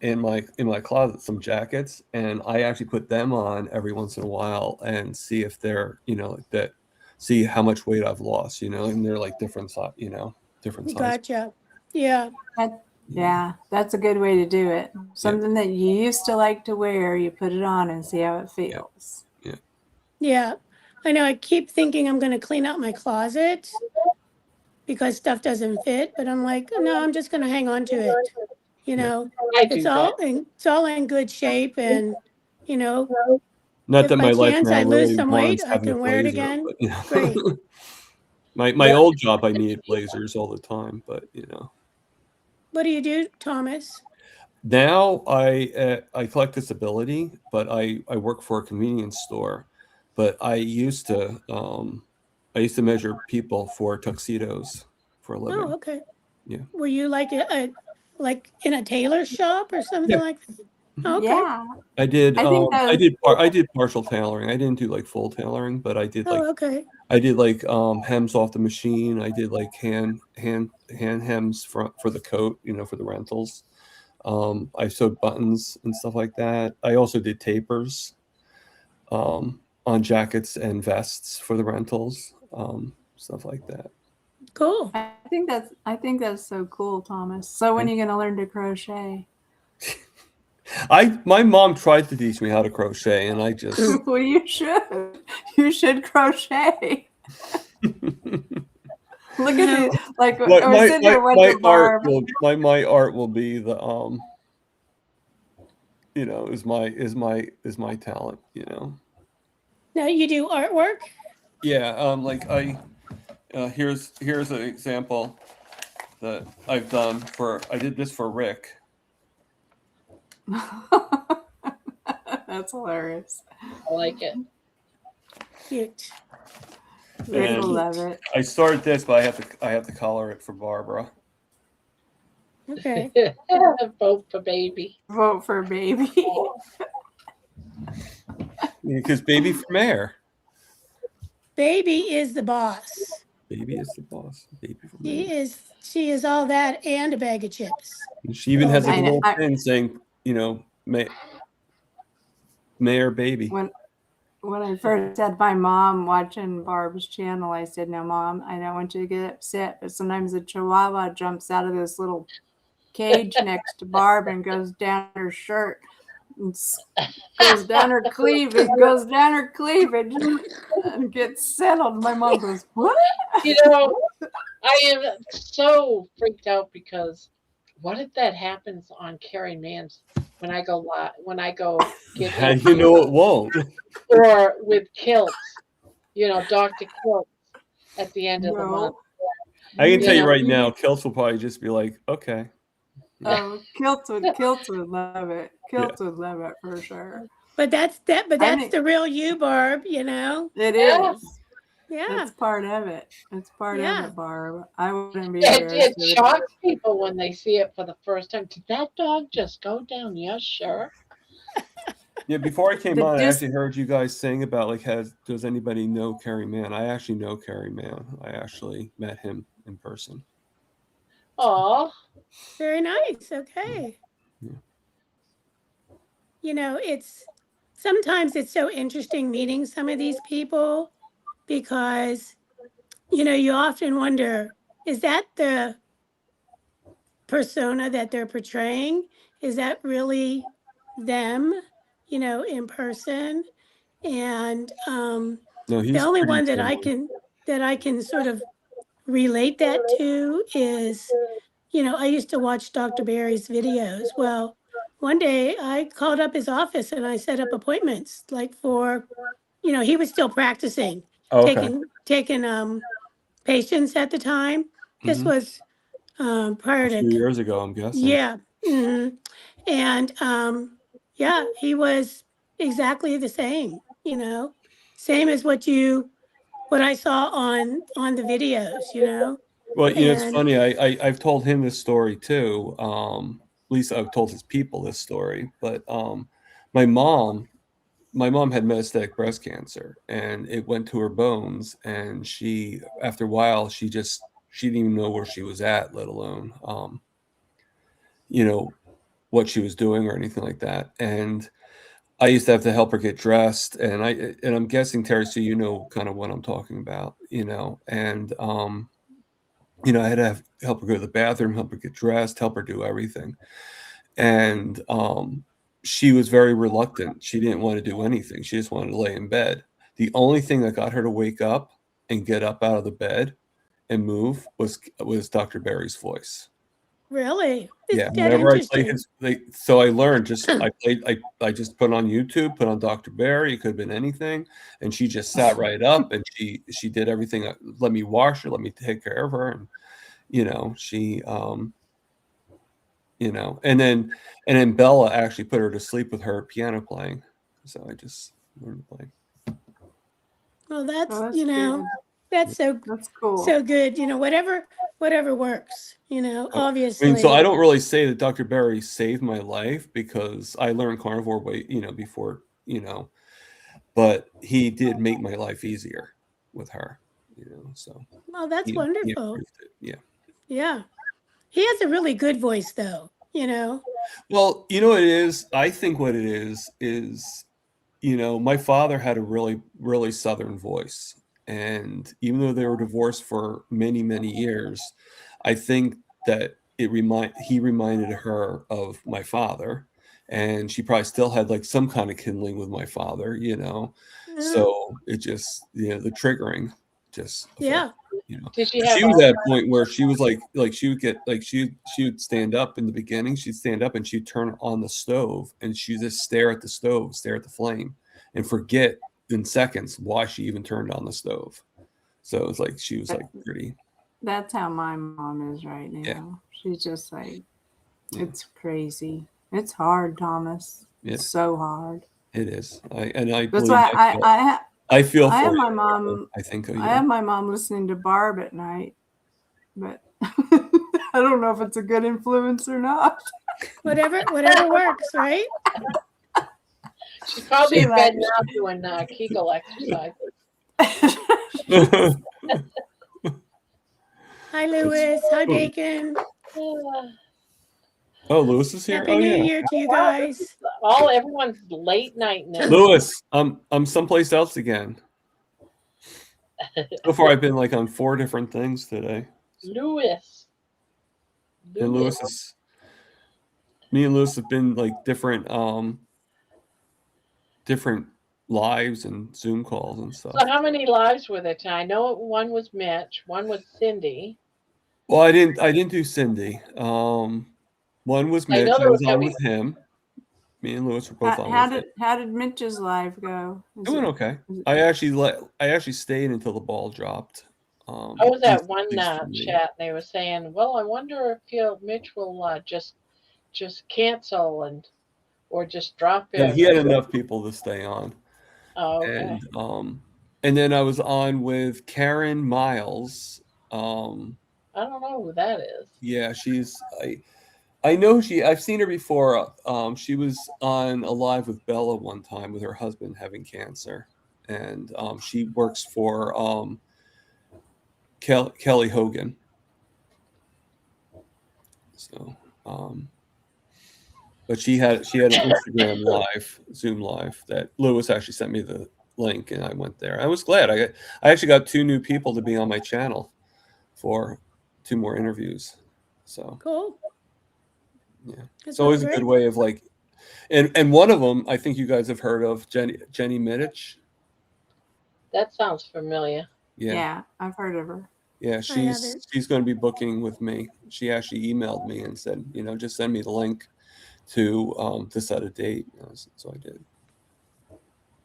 in my closet, some jackets, and I actually put them on every once in a while and see if they're, you know, see how much weight I've lost, you know, and they're like different size, you know, different size. Gotcha. Yeah. Yeah, that's a good way to do it. Something that you used to like to wear, you put it on and see how it feels. Yeah. I know I keep thinking I'm going to clean out my closet because stuff doesn't fit, but I'm like, no, I'm just going to hang on to it. You know, I do it's that. all in good shape, and you know, Not if that by my life chance now I lose really some weight, warrants I having a can wear it blazer, again. but you know. Great. my old job, I needed blazers all the time, but you know. What do you do, Thomas? Now I collect disability, but I work for a convenience store. But I used to measure people for tuxedos for a living. Oh, okay. Yeah. Were you like like in a tailor shop or something Yeah. like that? Oh, okay. Yeah. I did I think I did partial tailoring. I didn't do like full tailoring, but I did like Oh, okay. hems off the machine. I did like hand hems for the coat, you know, for the rentals. I sewed buttons and stuff like that. I also did tapers on jackets and vests for the rentals, stuff like that. Cool. I think that's so cool, Thomas. So when are you going to learn to crochet? My mom tried to teach me how to crochet, and I just Well, you should. You should crochet. Look at it. Like we're sitting here with the barb. my art will be the you know, is my talent, you know. Now you do artwork? Yeah, like here's an example that I've done I did this for Rick. That's hilarious. I like it. Cute. Rick And will love it. I started this, but I have to color it for Barbara. Okay. Vote for Baby. Vote for Baby. Because Baby for mayor. Baby is the boss. Baby is the boss. Baby for mayor. She is all that and a bag of chips. And she even has like I a know. little pin saying, you know, Mayor Baby. When I first had my mom watching Barb's channel, I said, "Now, Mom, I don't want you to get upset, but sometimes a Chihuahua jumps out of this little cage next to Barb and goes down her shirt, and goes down her cleavage, and gets settled." My mom goes, "What?" You know, I am so freaked out because what if that happens on Carrie Mann's when I go get How do you know it won't? or with Kilts, you know, Dr. Kilts at the end of the month. I can tell you know, right now, Kilts will probably just be like, okay. Oh, Kilts would love it. Kilts would love it for sure. But that's the real you, Barb, you know? It Yeah. is. Yeah. That's part of it. It's part of it, Barb. I wouldn't be It embarrassed. shocks people when they see it for the first time. Did that dog just go down your shirt? Yeah, before I came The on, I dis- actually heard you guys saying about like, does anybody know Carrie Mann? I actually know Carrie Mann. I actually met him in person. Oh, Very nice. Okay. Yeah. You know, sometimes it's so interesting meeting some of these people because, you know, you often wonder, is that the persona that they're portraying? Is that really them, you know, in person? And No, the he's only pretty one that genuine. I can sort of relate that to is, you know, I used to watch Dr. Barry's videos. Well, one day I called up his office and I set up appointments like for, you know, he was still practicing, Oh, okay. taking patients at the time. This Hmm. was prior A to, few years ago, I'm guessing. yeah. And yeah, he was exactly the same, you know, same as what I saw on the videos, you know. Well, you know, it's And funny. I've told him this story too. At least I've told his people this story. But my mom, my mom had metastatic breast cancer, and it went to her bones. And she, after a while, she didn't even know where she was at, let alone, you know, what she was doing or anything like that. And I used to have to help her get dressed, and I'm guessing, Terry, so you know kind of what I'm talking about, you know. And you know, I had to help her go to the bathroom, help her get dressed, help her do everything. And she was very reluctant. She didn't want to do anything. She just wanted to lay in bed. The only thing that got her to wake up and get up out of the bed and move was Dr. Barry's voice. really, Yeah, isn't that whenever I play interesting? so I learned, I just put on YouTube, put on Dr. Barry. It could have been anything, and she just sat right up, and she did everything. Let me wash her, let me take care of her, and you know, she you know, and then Bella actually put her to sleep with her piano playing. So I just learned to play. Well, Oh, that's, that's you know, good. that's That's cool. so good. You know, whatever works, you know, I mean, so I obviously. don't really say that Dr. Barry saved my life because I learned Carnivore way, you know, before, you know, but he did make my life easier with her, you know, so Well, that's he wonderful. improved it. Yeah. Yeah. He has a really good voice though, you know. Well, you know what it is? I think what it is, you know, my father had a really, really Southern voice. And even though they were divorced for many, many years, I think that he reminded her of my father. And she probably still had like some kind of kindling with my father, you know. Yeah. So it just, you know, the triggering just affected, Yeah. you know. did she But have she was at a Alzheimer's? point where she was like she would get like she would stand up in the beginning, she'd stand up and she'd turn on the stove and she'd just stare at the stove, stare at the flame, and forget in seconds why she even turned on the stove. So it's like she was like pretty, That's how my mom is right yeah, now. She's just like, yeah, it's crazy. It's hard, Thomas. yeah, It's so hard. it is. I That's believe why I feel I for have you. my mom. I think, I have my mom listening to Barb at night, but I don't know if it's a good influence or not. Whatever works, right? She's probably She in bed like now doing Kegel exercises. Hi, Lewis. Hi, Bacon. Oh, Lewis is here. Happy Oh New yeah, Year to you Wow, this is guys. everyone's late nighting. Lewis. I'm someplace else again. So far, I've been like on 4 different things today. Lewis. And me and Lewis have been like different lives and Zoom calls and stuff. So how many lives were there tonight? I know one was Mitch, one was Cindy. Well, I didn't do Cindy. One was I Mitch. know I there was was gonna on be. with him. Me and Lewis were both on with it. how did Mitch's live go? It went okay. is it- I actually stayed until the ball dropped. I was At at one least for me. chat and they were saying, "Well, I wonder if Mitch will just cancel or just drop Yeah, in." he had enough people to stay on. Oh, okay. And then I was on with Karen Miles. I don't know who that is. Yeah, I know I've seen her before. She was on a live with Bella one time with her husband having cancer, and she works for Kelly Hogan. So, but she had an Instagram live, Zoom live that Lewis actually sent me the link, and I went there. I was glad. I actually got 2 new people to be on my channel for 2 more interviews. So Cool. yeah, That's it's always a great. good way of like, and one of them I think you guys have heard of, Jenny Middich. That sounds familiar. Yeah, I've heard of her. yeah, haven't. she's going to be booking with me. She actually emailed me and said, just send me the link to set a date. So I did.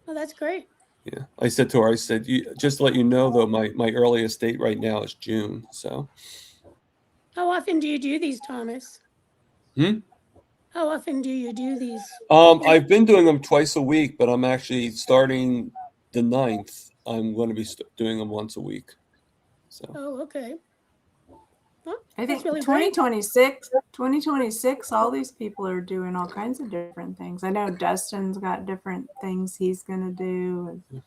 Oh, that's great. Yeah, I said to her, just to let you know though, my earliest date right now is June. So. How often do you do these, Thomas? How often do you do these? I've been doing them twice a week, but I'm actually starting the 9th. I'm going to be doing them once a week. So. Oh, okay. Well, I think really 2026, all these people are doing all kinds of different things. I know Dustin's got different things he's going to do. And,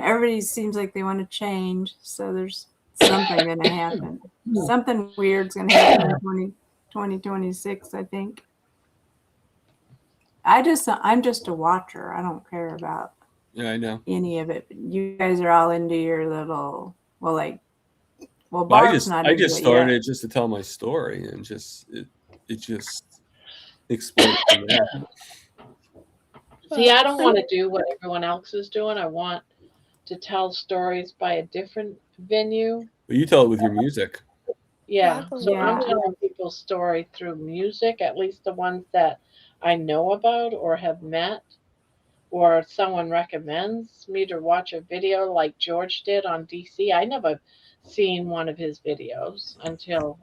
everybody seems like they want to change. So there's something going to happen. Something weird's going to happen in 2026, I think. I'm just a watcher. I don't care about I know any of it. You guys are all into your little, I just started it just to tell my story, and it just exploded from there. See, I don't want to do what everyone else is doing. I want to tell stories by a different venue. But you tell it with your music. Yeah. So I'm telling people's story through music, at least the ones that I know about or have met, or someone recommends me to watch a video like George did on DC. I never seen one of his videos until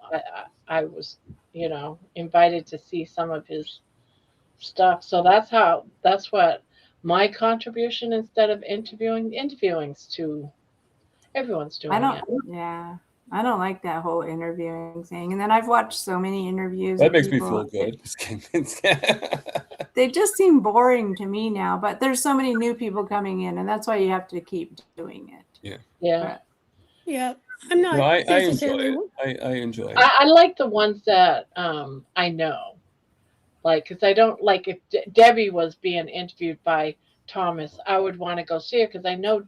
I was, invited to see some of his stuff. So that's what my contribution, instead of interviewing's to everyone's doing it. Yeah. I don't like that whole interviewing thing. And then I've watched so many interviews. That makes me feel good. They just seem boring to me now, but there's so many new people coming in, and that's why you have to keep doing it. Yeah. Yeah. Yeah. I'm not. I enjoy it. I enjoy it. I like the ones that I know. Like, because I don't like if Debbie was being interviewed by Thomas, I would want to go see her because I know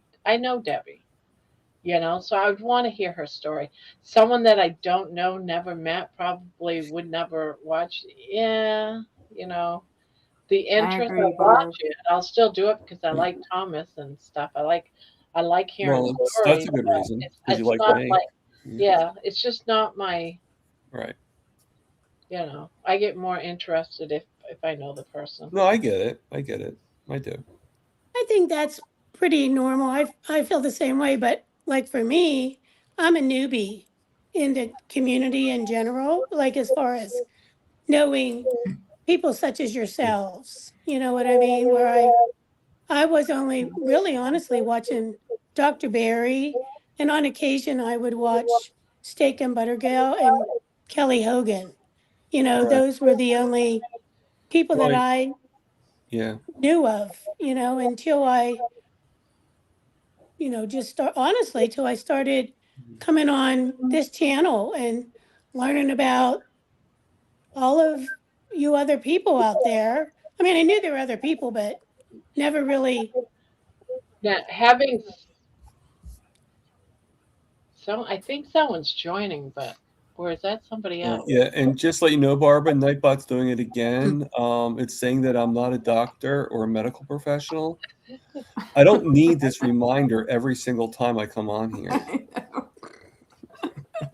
Debbie. So I would want to hear her story. Someone that I don't know, never met, probably would never watch. Yeah, the interest, I'll watch it. I'll still do it because I like Thomas and stuff. I like hearing stories. That's a good reason. Because you like me. Yeah, it's just not my. Right. I get more interested if I know the person. No, I get it. I do. I think that's pretty normal. I feel the same way, but like for me, I'm a newbie in the community in general, like as far as knowing people such as yourselves, you know what I mean? Where I was only really honestly watching Dr. Barry, and on occasion I would watch Steak and Butter Gal and Kelly Hogan. Those were the only people that I knew of, until I till I started coming on this channel and learning about all of you other people out there. I mean, I knew there were other people, but never really. Now, I think someone's joining, or is that somebody else? Yeah, and just let you know, Barbara, Nightbot's doing it again. It's saying that I'm not a doctor or a medical professional. I don't need this reminder every single time I come on here.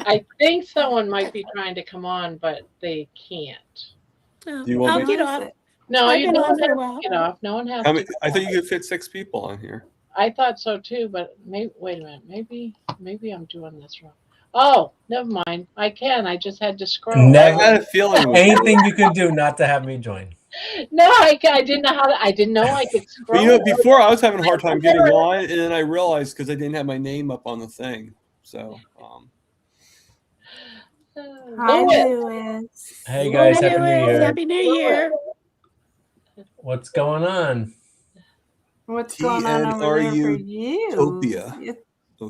I think someone might be trying to come on, but they can't. Do you want I'll get off. No, I've you been don't on for a have while. to get off. No one has to. I thought you could fit 6 people on here. I thought so too, but wait a minute. Maybe I'm doing this wrong. Oh, never mind. I can. I just had to scroll. Never. I had a feeling. Anything you can do not to have me join. No, I didn't know how to. I didn't know I could scroll. But before I was having a hard time getting on, and then I realized because I didn't have my name up on the thing. So. Hi, Louis. Lewis. Hey Louis. guys, Hi, Happy New Louis. Year. Happy New Year. What's going on? What's going on over there for you? Topia.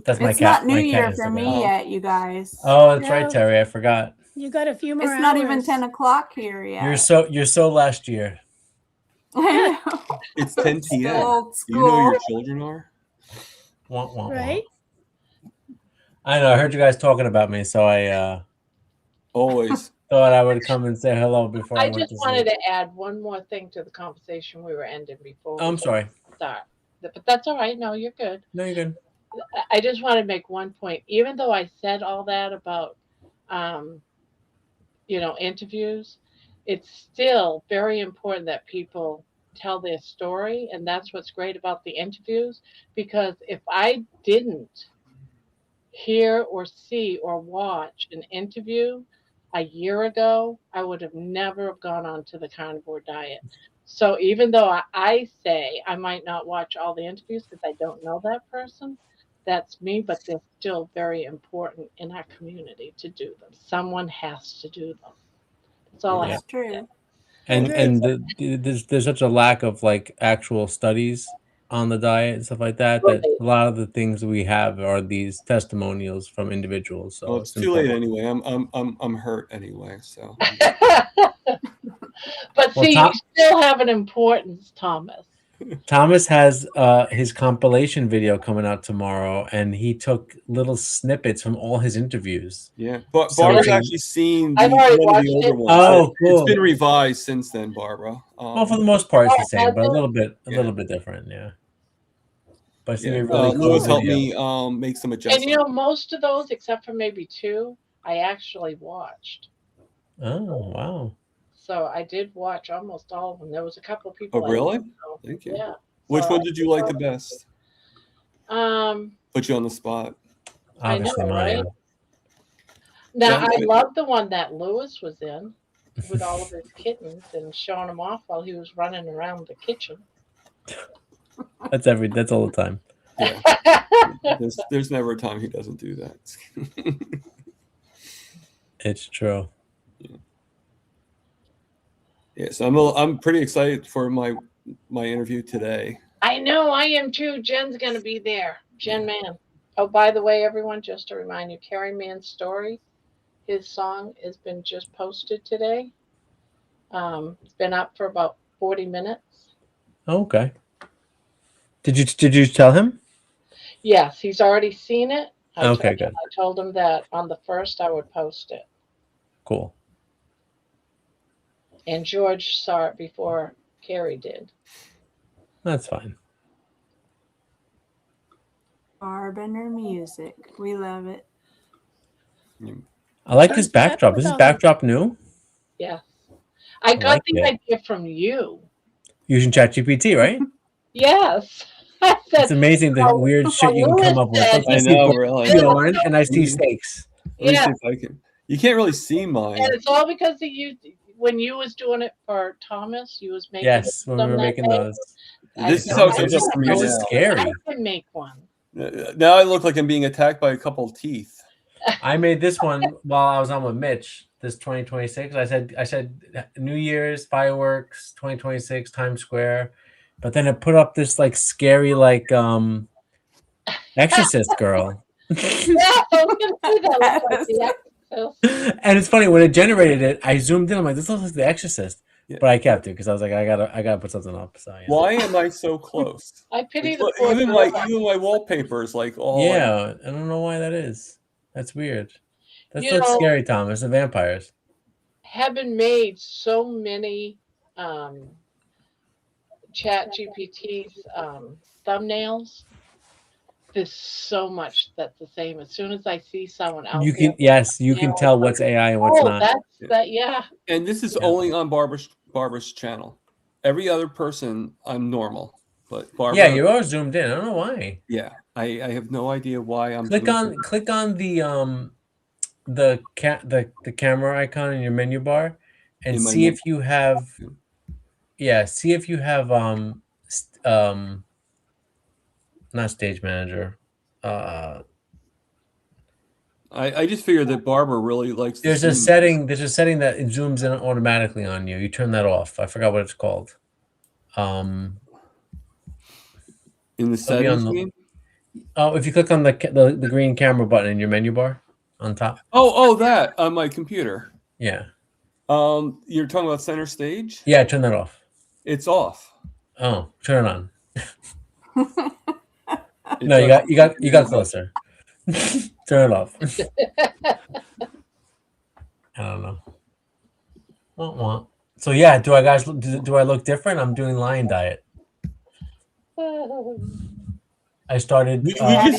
That's my It's cat. not New My cat Year is for the me guy. yet, you guys. Oh, that's right, No. Terry. I forgot. You got a few more It's hours. not even 10 o'clock here yet. You're so last year. I know. It's 10 Still p.m. old Do you know who your school. children are? Wah, wah, wah. Right? I know. I heard you guys talking about me, so I Always. thought I would come and say hello before I I went just to wanted sleep. to add one more thing to the conversation we were ending before Oh, I'm we sorry. start. But that's all right. No, you're good. No, you're good. I just want to make one point. Even though I said all that about, interviews, it's still very important that people tell their story. And that's what's great about the interviews. Because if I didn't hear or see or watch an interview a year ago, I would have never have gone on to the carnivore diet. So even though I say I might not watch all the interviews because I don't know that person, that's me, but they're still very important in our community to do them. Someone has to do them. That's all I Yeah. have It's true. And Agreed. there's such a lack of like actual studies on the diet and stuff like that to a lot of the things we have are these testimonials from individuals. So Well, it's it's too late important. anyway. I'm hurt anyway. So. But Well, see, you still have an importance, Thomas. Thomas has his compilation video coming out tomorrow, and he took little snippets from all his interviews. Yeah, but So Barbara's it's a- actually seen I've one already of the watched older it. ones. Oh, It's cool. been revised since then, Barbara. Well, for the most part, it's the Oh, same, but a has little bit different, yeah. But it's Yeah, gonna be a really cool Lewis helped video. me make some And adjustments. most of those, except for maybe two, I actually watched. Oh, wow. So I did watch almost all of them. There was a couple of Oh, people. really? I didn't know. Thank you. Yeah. Which So one did you like the best? Um, Put you on the spot. I know, Obviously right? mine. Now Yeah. I love the one that Lewis was in with all of his kittens and showing them off while he was running around the kitchen. That's all the time. Yeah. There's never a time he doesn't do that. It's true. Yeah, so I'm pretty excited for my interview today. I know I am too. Jen's gonna be there. Jen Man. Oh, by the way, everyone, just to remind you, Carrie Man's story, his song has been just posted today. It's been up for about 40 minutes. Okay. Did you tell him? Yes, he's already seen it. Okay, good. I told him that on the 1st I would post it. Cool. And George saw it before Carrie did. That's fine. Barb and her music. We love it. I like Sure, his check backdrop. with Is his all that. backdrop new? Yes. I got like the it. idea from you. Using ChatGPT, right? Yes. I said, It's amazing the weird shit you can come up with. Lewis Like, I I see know, porn really. and I see steaks. Let me yeah. see if I can. You can't really see mine. And it's all because of you. When you was doing it for Thomas, you was making Yes, when we them were that making day. those. This is how it Yours comes up is for me yours is now. scary. I can make one. Now I look like I'm being attacked by a couple of teeth. I made this one while I was on with Mitch. This 2026. I said New Year's fireworks 2026 Times Square, but then it put up this like scary like Exorcist girl. Yeah, I was gonna say that looks like the Exorcist. And it's funny when it generated it. I zoomed in. I'm like, this looks like the Exorcist, Yeah. but I kept it because I was like, I gotta put something up. So yeah. Why am I so close? I pity Like, the look, poor even girl. my wallpaper is like all like, Yeah, I don't know why that is. That's weird. That You looks know- scary, Thomas. The vampires. Have been made so many Chat GPT's thumbnails. There's so much that's the same. As soon as I see someone else, You can you can tell what's AI and what's not. That's that. Yeah. and this is Yeah. only on Barbara's channel. Every other person, I'm normal, but Barbara. Yeah, you're all zoomed in. I don't know why. Yeah, I have no idea why I'm. Click on the camera icon in your menu bar and In my see menu- if you have not stage manager. I just figured that Barbara really likes. There's a setting. There's a setting that it zooms in automatically on you. You turn that off. I forgot what it's called. In the It'll be settings on the- screen? Oh, if you click on the green camera button in your menu bar on top. Oh, that on my computer. Yeah. You're talking about center stage? Yeah, turn that off. It's off. Oh, turn it on. No, you got closer. Turn it off. I don't know. Well. So yeah, do I look different? I'm doing lion diet. I started. We I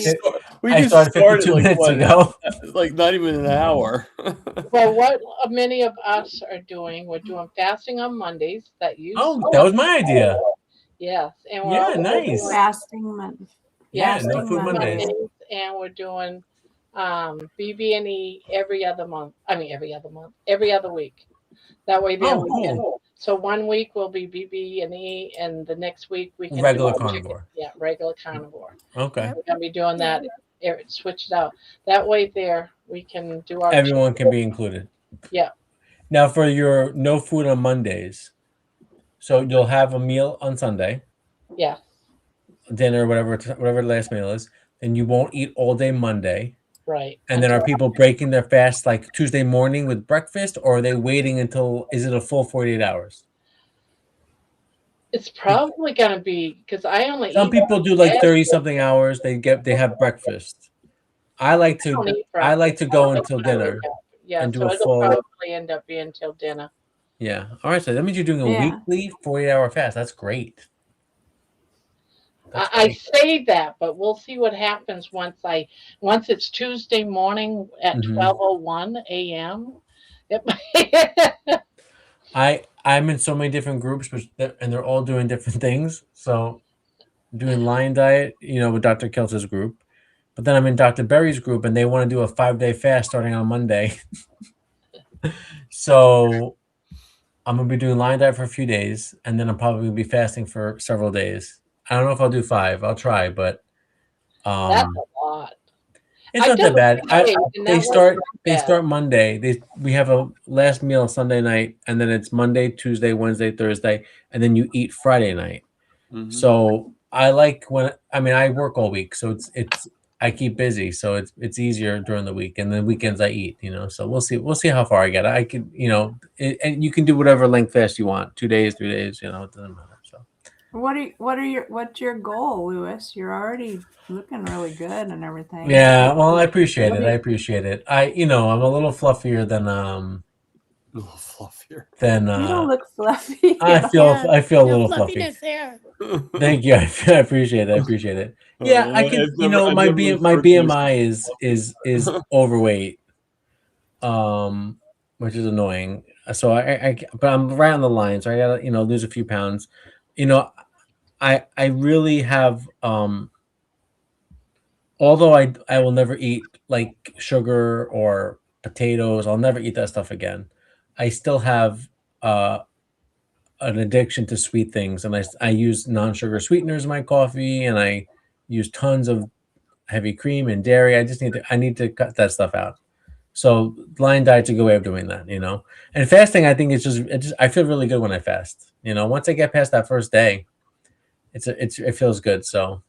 just started 52 like, minutes what, ago. like not even an hour. Well, what many of us are doing, we're doing fasting on Mondays. That you. Oh, that was my idea. Yes, and we're Yeah, also nice. doing- Fasting Monday. Yeah, Fasting no food Mondays. and we're doing BB&E every other month. I mean, every other week. That way, there we can. So 1 week will be BB&E, and the next week we can Regular do carnivore. Yeah, regular carnivore. Okay. We're gonna be doing that. Switch it out. That way, there we can do our. Everyone can be included. Yeah. Now for your no food on Mondays, so you'll have a meal on Sunday, Yeah. dinner, whatever the last meal is. Then you won't eat all day Monday. Right. And then are people breaking their fast like Tuesday morning with breakfast, or are they waiting until, is it a full 48 hours? It's probably gonna be because I only. Some eat people do like 30 something hours. They have breakfast. I like to go until dinner. Yeah, and do so a it'll full. probably end up being till dinner. Yeah. All right. So that means you're doing a Yeah. weekly 48-hour fast. That's great. I say that, but we'll see what happens once it's Tuesday morning at Mhm. 12:01 a.m. I'm in so many different groups, and they're all doing different things. So, I'm doing lion diet, with Dr. Keltz's group, but then I'm in Dr. Berry's group, and they want to do a 5-day fast starting on Monday. So, I'm gonna be doing lion diet for a few days, and then I'm probably gonna be fasting for several days. I don't know if I'll do 5. I'll try, but That's a lot. it's not that bad. They start Monday. We have a last meal Sunday night, and then it's Monday, Tuesday, Wednesday, Thursday, and then you eat Friday night. Mhm. So I like I work all week, so it's I keep busy, so it's easier during the week, and then weekends I eat. So we'll see how far I get. I can and you can do whatever length fast you want, 2 days, 3 days. It doesn't matter. So. What's your goal, Louis? You're already looking really good and everything. Yeah, well, I appreciate it. I'm a little fluffier than A little fluffier. You don't look fluffy. I feel a little fluffy. fluffiness there. Thank you. I appreciate it. Yeah, I can. My BMI is overweight, which is annoying. So but I'm right on the line. So I gotta lose a few pounds. I really have. Although I will never eat like sugar or potatoes, I'll never eat that stuff again. I still have an addiction to sweet things, and I use non-sugar sweeteners in my coffee, and I use tons of heavy cream and dairy. I need to cut that stuff out. So lion diet's a good way of doing that, And fasting, I think I feel really good when I fast. Once I get past that first day, it feels good. So,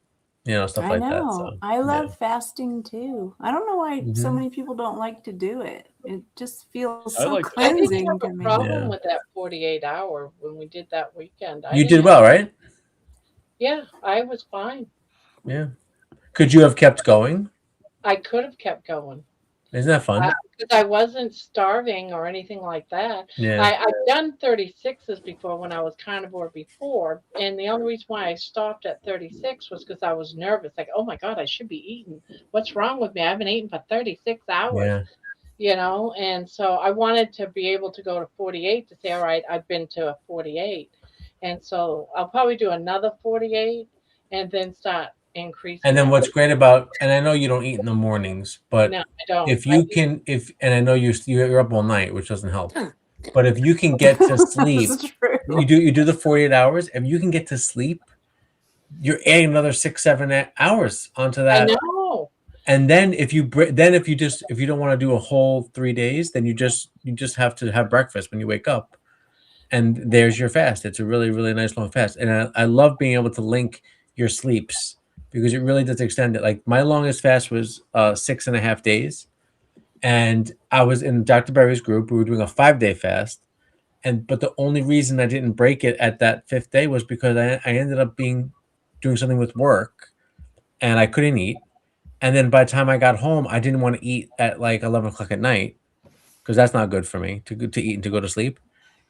stuff like that. So, I love fasting too. I don't know why so many people don't like to do it. It just feels so cleansing I didn't to have a me. problem with that 48-hour when we did that weekend. You did well, right? Yeah, I was fine. Yeah. Could you have kept going? I could have kept going. Isn't that fun? Because I wasn't starving or anything like that. Yeah. I've done 36s before when I was carnivore before. And the only reason why I stopped at 36 was because I was nervous. Like, oh my God, I should be eating. What's wrong with me? I haven't eaten for 36 hours. Yeah. And so I wanted to be able to go to 48 to say, all right, I've been to a 48. And so I'll probably do another 48 and then start increasing. And then what's great about, and I know you don't eat in the mornings, but no, I don't. If you can, and I know you're up all night, which doesn't help, but if you can get to sleep, you do the 48 hours. If you can get to sleep, you're adding another 6-7 hours onto that. I know. And then if you don't want to do a whole 3 days, then you just have to have breakfast when you wake up, and there's your fast. It's a really, really nice long fast, and I love being able to link your sleeps because it really does extend it. Like my longest fast was 6.5 days, and I was in Dr. Berry's group. We were doing a 5-day fast, but the only reason I didn't break it at that 5th day was because I ended up doing something with work, and I couldn't eat. And then by the time I got home, I didn't want to eat at like 11 o'clock at night because that's not good for me to eat and to go to sleep.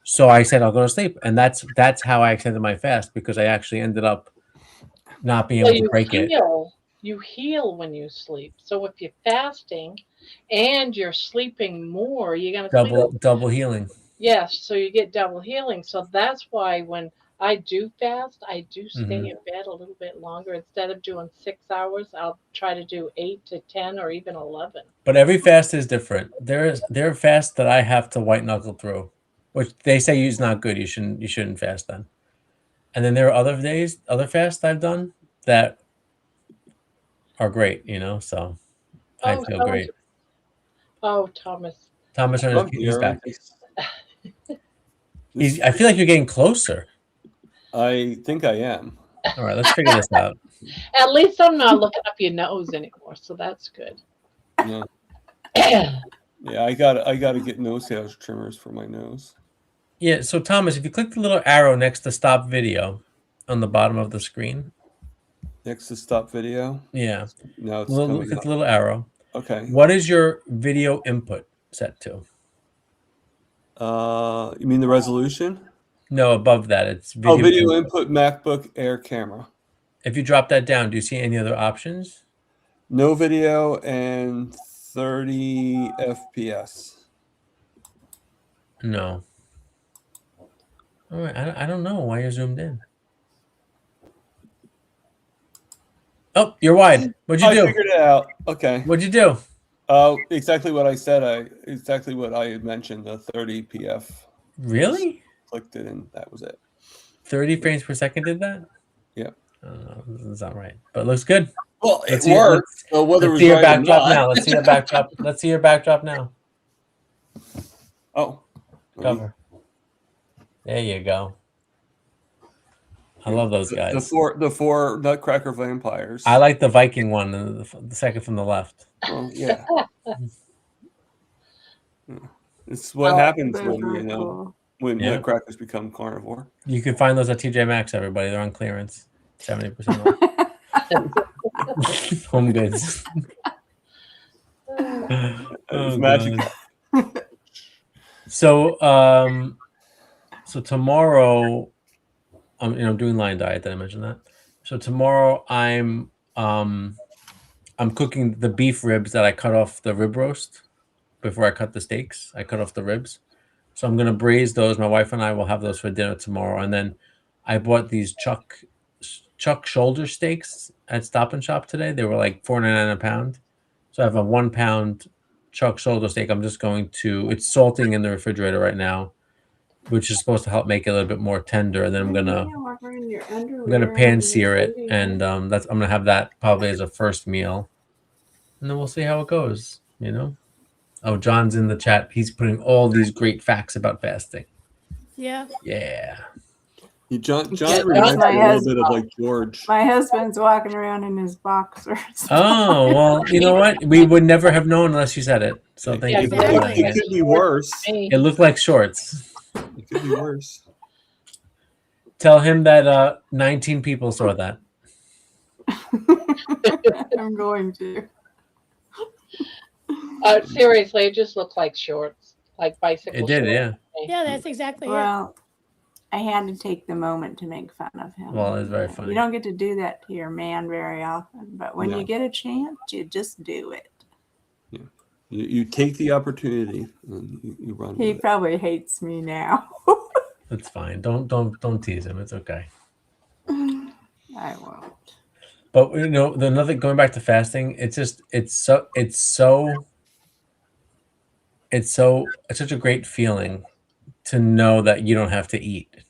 So I said I'll go to sleep, and that's how I extended my fast because I actually ended up not being able to break it. You heal when you sleep. So if you're fasting and you're sleeping more, you're gonna Double healing. Yes, so you get double healing. So that's why when I do fast, I do stay in bed a little bit longer. Instead of doing 6 hours, I'll try to do 8 to 10 or even 11. But every fast is different. There are fasts that I have to white knuckle through, which they say is not good. You shouldn't fast then. And then there are other fasts I've done that are great, so I feel great. Oh, Thomas. Thomas, he's back. I feel like you're getting closer. I think I am. All right, let's figure this out. At least I'm not looking up your nose anymore, so that's good. Yeah. Yeah, I gotta get nose hair trimmers for my nose. Yeah, so Thomas, if you click the little arrow next to stop video on the bottom of the screen. Next to stop video? Yeah. No, it's click the little arrow. Okay. What is your video input set to? You mean the resolution? No, above that it's video input MacBook Air camera. If you drop that down, do you see any other options? No video and 30 FPS. No. All right, I don't know why you're zoomed in. Oh, you're wide. What'd you do? I figured it out. Okay. What'd you do? Exactly what I said. Exactly what I had mentioned. The 30 PF. Really? Clicked it and that was it. 30 frames per second did that? Yep. I don't know. That's not right, but it looks good. Well, it worked. So whether let's see your backdrop now. Let's see your backdrop. Let's see your backdrop now. Oh. Cover. There you go. I love those guys. The four Nutcracker vampires. I like the Viking one, the second from the left. Well, yeah. It's what happens when when Nutcrackers become carnivore. You can find those at TJ Maxx. Everybody, they're on clearance, 70% off. Home goods. It's magic. So tomorrow, I'm doing line diet. Did I mention that? So tomorrow I'm cooking the beef ribs that I cut off the rib roast before I cut the steaks. I cut off the ribs, so I'm gonna braise those. My wife and I will have those for dinner tomorrow. And then I bought these Chuck shoulder steaks at Stop and Shop today. They were like $4.99 a pound. So I have a 1 pound Chuck shoulder steak. I'm just going to. It's salting in the refrigerator right now, which is supposed to help make it a little bit more tender. And then I'm gonna pan sear it, and I'm gonna have that probably as a first meal, and then we'll see how it goes. Oh, John's in the chat. He's putting all these great facts about fasting. Yeah. Yeah. John reminds me a little bit of like George. My husband's walking around in his boxers. Oh, well, you know what? We would never have known unless you said it. So thank you for doing it. It could be worse. It looked like shorts. It could be worse. Tell him that 19 people saw that. I'm going to. Seriously, it just looked like shorts, like bicycle shorts. It did, yeah. Yeah, that's exactly it. Well, I had to take the moment to make fun of him. Well, it's very funny. You don't get to do that to your man very often, but when you get a chance, you just do it. Yeah. You take the opportunity and you run. He probably hates me now. It's fine. Don't tease him. It's okay. I won't. But going back to fasting, it's such a great feeling to know that you don't have to eat.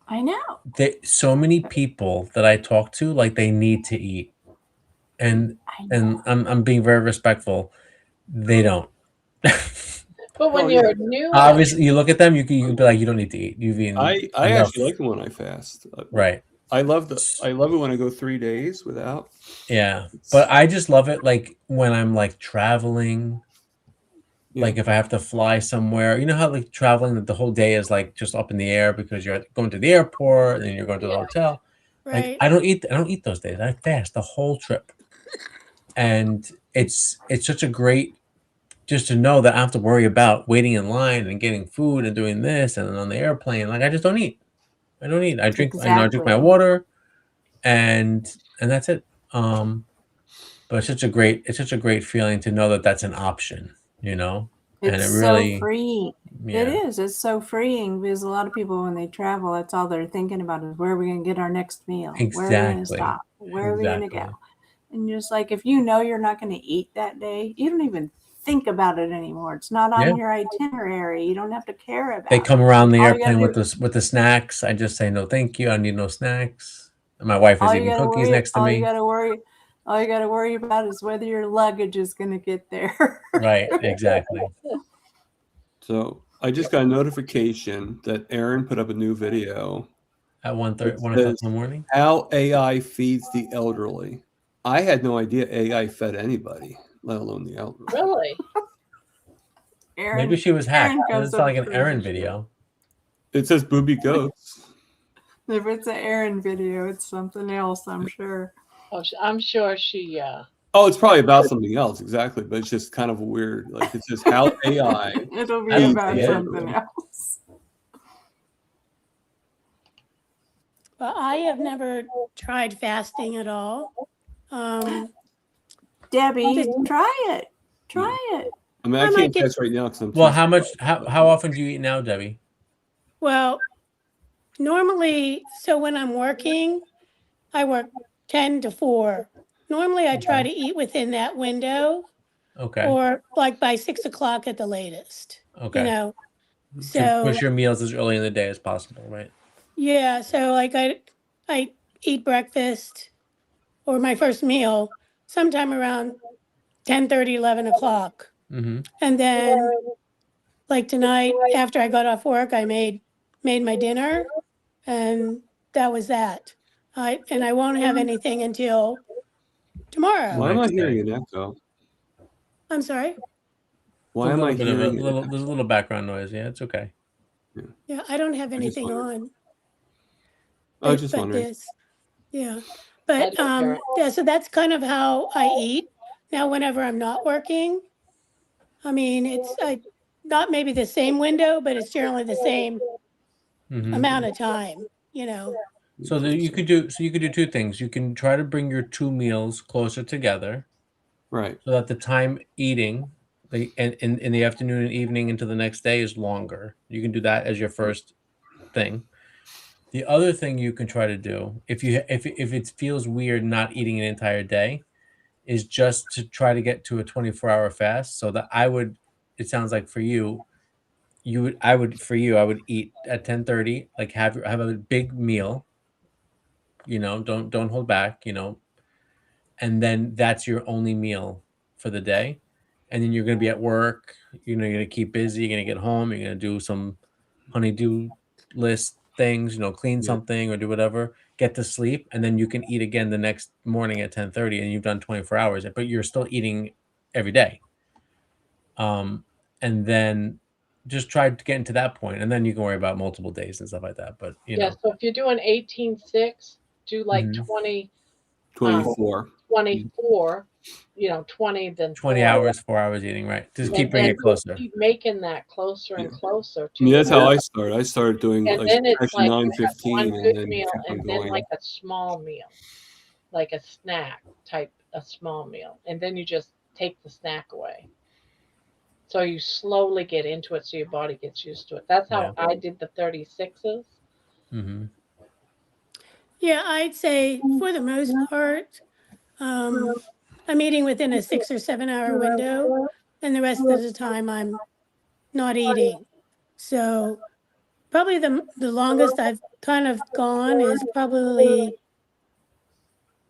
I know. So many people that I talk to, like, they need to eat, and I'm being very respectful. They don't. But when Oh, you're yeah. new at it, Obviously, you look at them, you can be like, you don't need to eat. You've eaten I enough. actually like it when I fast. Right. I love it when I go 3 days without. Yeah. But I just love it like when I'm like traveling, Yeah. like if I have to fly somewhere. You know how like traveling that the whole day is like just up in the air because you're going to the airport and then you're going to the hotel. Like Right. I don't eat those days. I fast the whole trip. And it's such a great just to know that I don't have to worry about waiting in line and getting food and doing this and on the airplane. Like I just don't eat. I don't eat. I drink I drink my Exactly. water and that's it. But it's such a great feeling to know that that's an option, you know? And It's it so really freeing. It yeah. is. It's so freeing because a lot of people, when they travel, that's all they're thinking about is where are we going to get our next meal? Where are we going to Exactly. stop? Where are we going to go? Exactly. And just like if you know you're not going to eat that day, you don't even think about it anymore. It's not on Yeah. your itinerary. You don't have to care about They it. come around the All you gotta airplane do, with the snacks. I just say no thank you. I need no snacks. And my wife is all you eating gotta cookies worry, next to all you me. gotta worry, all you gotta worry about is whether your luggage is going to get there. Right, exactly. So I just got a notification that Aaron put up a new video. At 1 It o'clock says in the morning. how AI feeds the elderly. I had no idea AI fed anybody, let alone the elderly. really, Maybe she was hacked. Aaron It comes sounds up like with an crazy Aaron shit. video. It says booby goats. If it's an Aaron video, it's something else, I'm sure. oh, I'm sure she. Oh, it's probably about something else, exactly. But it's just kind of weird. Like it says how AI It'll be I would about see it. something else. Well, I have never tried fasting at all. Debbie, Just- try it. Try it. I mean, I I might can't get- test right now because I'm Well, too how often do you eat now, Debbie? Well, normally, so when I'm working, I work 10 to 4. Normally, I try to eat within that window Okay. or like by 6 o'clock at the latest, Okay. you know? To So, push your meals as early in the day as possible, right? yeah, so like I eat breakfast or my first meal sometime around 10:30, 11 o'clock. Mm-hmm. And then like tonight, after I got off work, I made my dinner and that was that. And I won't have anything until tomorrow. Why am I Next hearing day. an echo? I'm sorry. Why am I hearing there's a little background noise. Yeah, it's okay. Yeah, I don't have I just anything wondered. on. I was just But wondering. this, yeah. I But don't hear it. yeah, so that's kind of how I eat. Now, whenever I'm not working, I mean, it's not maybe the same window, but it's generally the same Mm-hmm. amount of time, you know. So you could do 2 things. You can try to bring your 2 meals closer together, Right. so that the time eating, in the afternoon and evening into the next day is longer. You can do that as your first thing. The other thing you can try to do, if it feels weird not eating an entire day, is just to try to get to a 24-hour fast. So that it sounds like for you, I would eat at 10:30, like have a big meal, you know, don't hold back, you know, and then that's your only meal for the day. And then you're going to be at work, you know, you're going to keep busy, you're going to get home, you're going to do some honeydew list things, you know, clean Yeah. something or do whatever, get to sleep, and then you can eat again the next morning at 10:30 and you've done 24 hours, but you're still eating every day. And then just try to get into that point, and then you can worry about multiple days and stuff like that. But you Yeah, know, so if you're doing 18/6, do like Mhm. 24. 24, 20, then 20 4. hours, 4 hours eating, right? Just Yeah. keep bringing And it closer. keep making that closer and Yeah. closer I to mean, your that's how meal. I started. I started doing And like then it's actually like you have 9:15 one and good then meal kept on and then going. like a small meal, like a snack type, a small meal. And then you just take the snack away. So you slowly get into it so your body gets used to it. That's how I did the 36s. Mm-hmm. Yeah, I'd say for the most part, I'm eating within a 6 or 7 hour window, and the rest of the time I'm not eating. So probably the longest I've kind of gone is probably,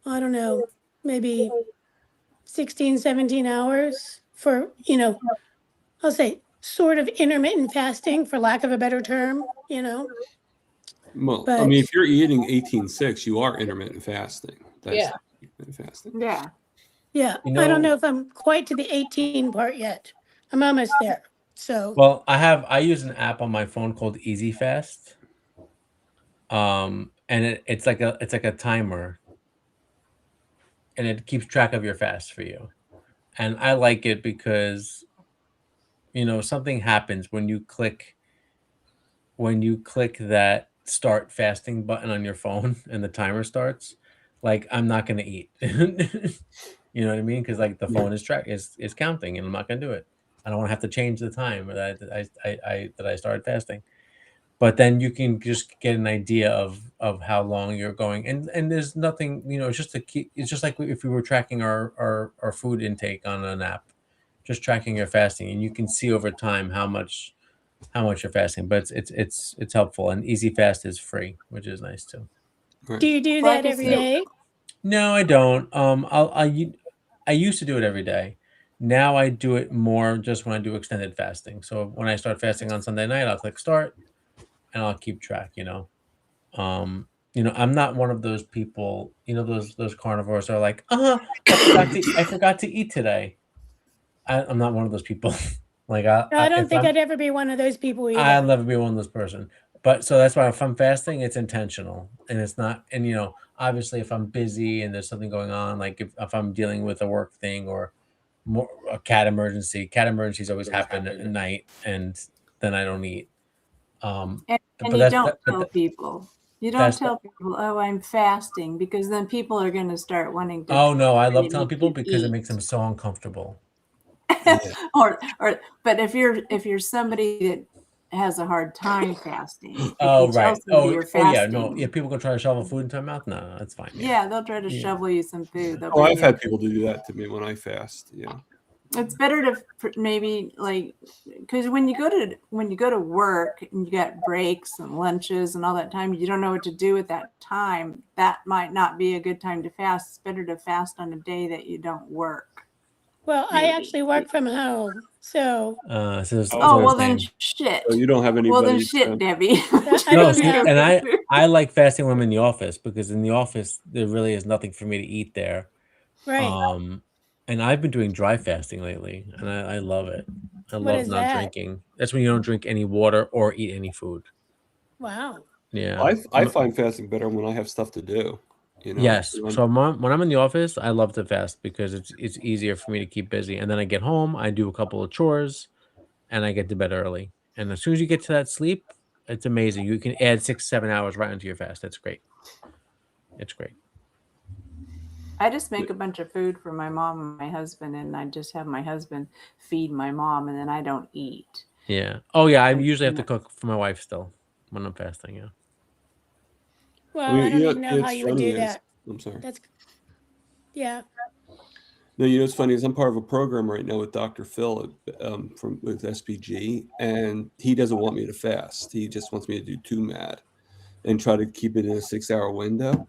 I don't know, maybe 16, 17 hours for, you know, I'll say sort of intermittent fasting, for lack of a better term, you know. Well, I But mean, if you're eating 18:6, you are intermittent fasting. That's Yeah. intermittent fasting. Yeah. yeah, You I don't know- know if I'm quite to the 18 part yet. I'm almost there. So Well, I use an app on my phone called Easy Fast. And it's like a timer, and it keeps track of your fast for you. And I like it because, you know, something happens when you click that start fasting button on your phone and the timer starts. Like, I'm not going to eat. You know what I mean? Because like the phone is counting, and I'm not going to do it. I don't want to have to change the time that I started fasting. But then you can just get an idea of how long you're going, and there's nothing, you know, it's just it's just like if we were tracking our food intake on an app, just tracking your fasting, and you can see over time how much you're fasting. But it's helpful, and Easy Fast is free, which is nice too. Right. do you do Well, I that can every see- day? No, I don't. I used to do it every day. Now I do it more just when I do extended fasting. So when I start fasting on Sunday night, I'll click start, and I'll keep track. You know, I'm not one of those people. You know, those carnivores are like, I forgot to eat today. I'm not one of those people. Like I don't if think I'm, I'd ever be one of those people I'll either. never be one of those person. But so that's why if I'm fasting, it's intentional, and it's not. And you know, obviously, if I'm busy and there's something going on, like if I'm dealing with a work thing or more a cat emergencies always happen at night, and then I don't eat. And But you that's don't that, but tell that- people. You don't that's tell people, oh, I'm fasting, because then people are going to start wanting to. oh no, I try love to telling make people you because it eat. makes them so uncomfortable. Yeah. But if you're somebody that has a hard time fasting, if Oh you tell right. somebody you're Oh yeah. fasting, No. Yeah. People gonna try to shovel food into my mouth. No, that's fine. yeah, they'll try to Yeah. shovel you some food. They'll Oh, bring I've you- had people do that to me when I fast. Yeah. It's better to maybe like, because when you go to work and you got breaks and lunches and all that time, you don't know what to do with that time. That might not be a good time to fast. It's better to fast on a day that you don't work. Well, I Maybe. actually work from home, so So it's Oh, sort well of then same. shit. So you don't have anybody. Well then shit, Debbie. I No, don't see, have. and I like fasting when I'm in the office, because in the office there really is nothing for me to eat there. Right. And I've been doing dry fasting lately, and I love it. I What love is not that? drinking. That's when you don't drink any water or eat any food. Wow. Yeah. I find fasting better when I have stuff to do. You know. Yes. You know, So when I'm in the office, I love to fast because it's easier for me to keep busy. And then I get home, I do a couple of chores, and I get to bed early. And as soon as you get to that sleep, it's amazing. You can add 6-7 hours right into your fast. That's great. It's great. I just make a bunch of food for my mom and my husband, and I just have my husband feed my mom, and then I don't eat. Yeah. Oh yeah. I And- usually have to cook for my wife still when I'm fasting. Yeah. Well, I don't you know, even know how it's you would funny do is- that. I'm sorry. That's yeah. No, you know what's funny is I'm part of a program right now with Dr. Phil with SPG, and he doesn't want me to fast. He just wants me to do 2 MAD and try to keep it in a 6-hour window.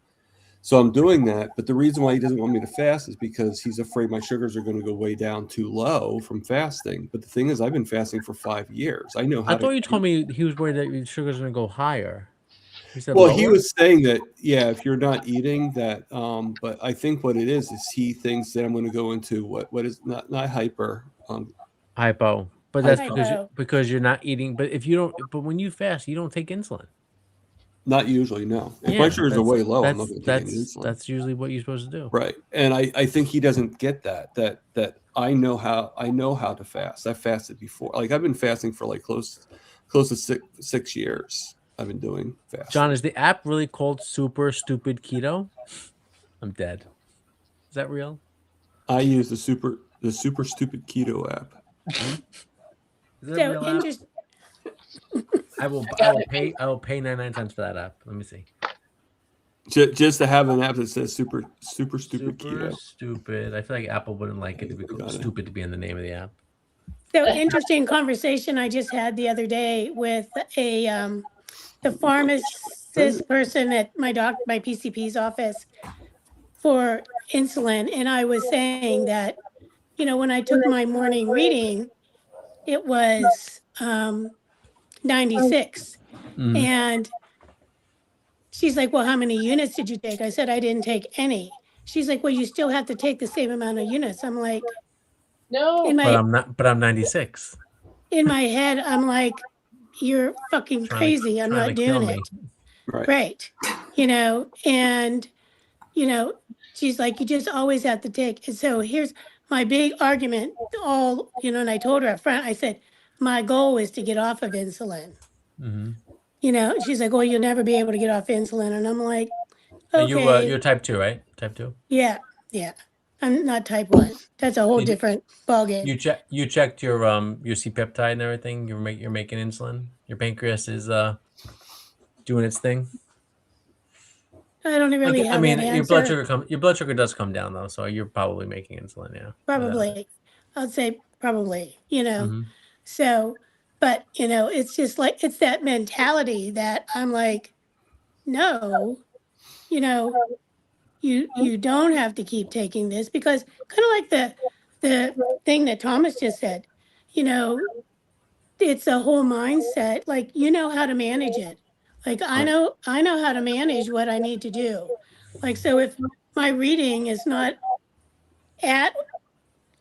So I'm doing that, but the reason why he doesn't want me to fast is because he's afraid my sugars are going to go way down too low from fasting. But the thing is, I've been fasting for 5 years. I know how. I thought you told me he was worried that your sugar's gonna go higher. He said Well, lower? he was saying that, yeah, if you're not eating that, but I think what it is he thinks that I'm going to go into what is not hyper. Hypo. But that's Hypo. because you're not eating. But if you don't, but when you fast, you don't take insulin. Not usually, no. If my sugars are way low, I'm not going to take any insulin. That's usually what you're supposed to do. Right, and I think he doesn't get that I know how to fast. I've fasted before. Like I've been fasting for like close to 6 years. I've been doing fasting. John, is the app really called Super Stupid Keto? I'm dead. Is that real? I use the super stupid keto app. Is that So real app? interesting. I will pay 99 cents for that app. Let me see. Just to have an app that says super stupid Super keto. stupid. I feel like Apple wouldn't like it to be called stupid to be in the name of the app. So interesting conversation I just had the other day with the pharmacist person at my PCP's office. for insulin, and I was saying that, when I took my morning reading, it was 96. Mhm. And she's like, well, how many units did you take? I said, I didn't take any. She's like, well, you still have to take the same amount of units. I'm like, No. in But I'm 96. my head, I'm like, you're fucking crazy. I'm trying not to kill doing me. it. Right. Right. And, she's like, you just always have to take. And so here's my big argument, and I told her up front, I said, my goal is to get off of insulin. Mm-hmm. She's like, well, you'll never be able to get off insulin. And I'm like, And okay. you're type 2, right? Type 2. Yeah. I'm not type 1. That's a whole You- different ballgame. You checked your C-peptide and everything. You're making insulin. Your pancreas is doing its thing. I don't really have that answer. Your blood sugar does come down though, so you're probably making insulin. Yeah. Probably. I'd say probably, Mm-hmm. So, but, it's just like, it's that mentality that I'm like, no, you don't have to keep taking this, because kind of like the thing that Thomas just said, it's a whole mindset. Like, how to manage it. Like, I know how to manage what I need to do. Like, so if my reading is not at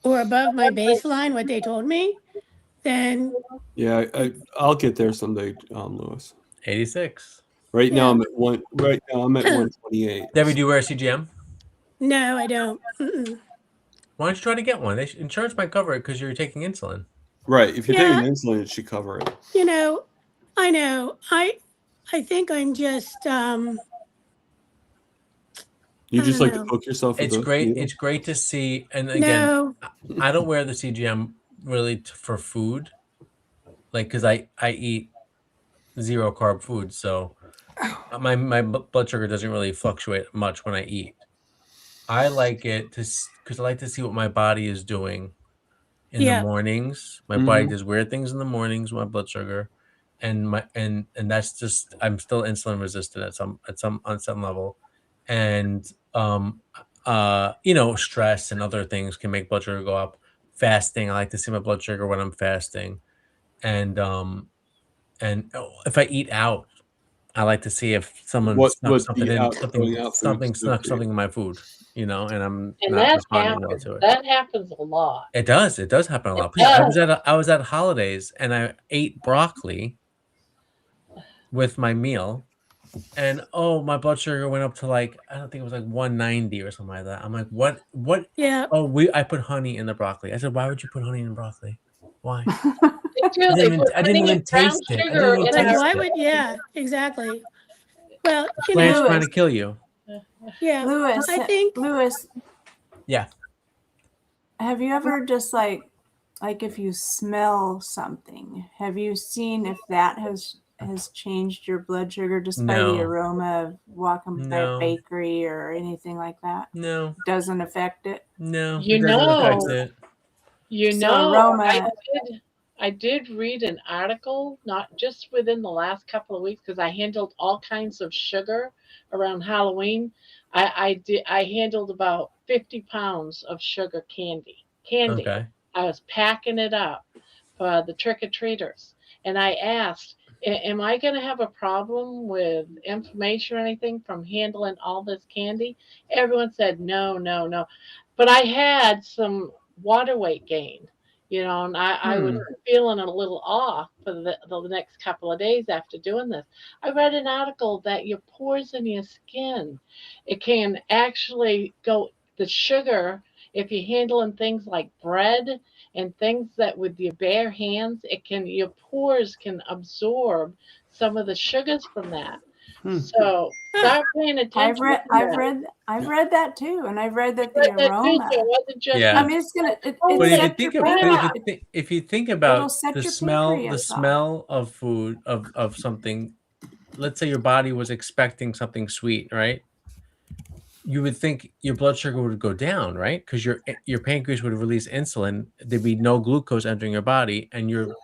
or above my baseline, what they told me, then Yeah, I'll get there someday, Lewis. 86. Right now Yeah. I'm at one. Right now I'm at 128. Debbie, do you wear a CGM? no, I don't. Mm-mm. Why don't you try to get one? Insurance might cover it because you're taking insulin. Right. If you're Yeah. taking insulin, it should cover it. I know. I think I'm just You I just don't like know. to poke yourself with It's those great. needles? It's great to see. And again, No. I don't wear the CGM really for food, like because I eat 0 carb food, so my blood sugar doesn't really fluctuate much when I eat. I like it because I like to see what my body is doing in the Yeah. mornings. My body does weird things in the mornings with my blood sugar, and that's just I'm still insulin resistant on some level, and stress and other things can make blood sugar go up. Fasting, I like to see my blood sugar when I'm fasting, and if I eat out, I like to see if someone snuck something in, snuck something in my food, and I'm And not that responding well happens. to it. That happens a lot. It does happen a lot. It Yeah, does. I was at holidays and I ate broccoli with my meal, and my blood sugar went up to like I don't think it was like 190 or something like that. I'm like, what? Yeah. Oh, I put honey in the broccoli. I said, why would you put honey in broccoli? Why? They do. They put I didn't honey even and brown taste it. I sugar didn't even in Like, taste our. why it. would? Yeah. Exactly. Well, Plants trying Lewis. to kill you. Yeah. Lewis, I think. Lewis, Yeah. have you ever just like if you smell something, have you seen if that has changed your blood sugar just by the No. aroma of walking by No. a bakery or anything like that? No. Doesn't affect it? No. You It doesn't affect know. it. So aroma. I did read an article, not just within the last couple of weeks, because I handled all kinds of sugar around Halloween. I handled about 50 pounds of sugar candy. Okay. I was packing it up for the trick-or-treaters. And I asked, am I going to have a problem with inflammation or anything from handling all this candy? Everyone said, no, no, no. But I had some water weight gain, and I was feeling a little off for the next couple of days after doing this. I read an article that your pores in your skin, it can actually the sugar, if you're handling things like bread and things that with your bare hands, your pores can absorb some of the sugars from that. So start paying attention. I've read that too, and I've read that the aroma. Yeah. I mean, it's gonna. It But sets your pancreas. if you think about set the your smell pancreas off. of food of something, let's say your body was expecting something sweet, right? You would think your blood sugar would go down, right? Because your pancreas would release insulin. There'd be no glucose entering your body, and your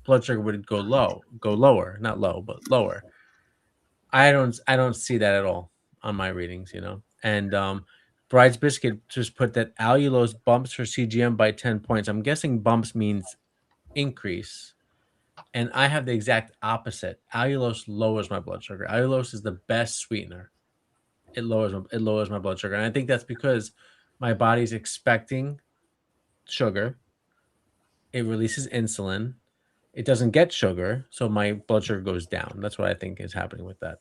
blood sugar would go lower, not low, but lower. I don't see that at all on my readings, and Bride's Biscuit just put that allulose bumps her CGM by 10 points. I'm guessing bumps means increase. And I have the exact opposite. Allulose lowers my blood sugar. Allulose is the best sweetener. It lowers my blood sugar. And I think that's because my body's expecting sugar. It releases insulin. It doesn't get sugar, so my blood sugar goes down. That's what I think is happening with that.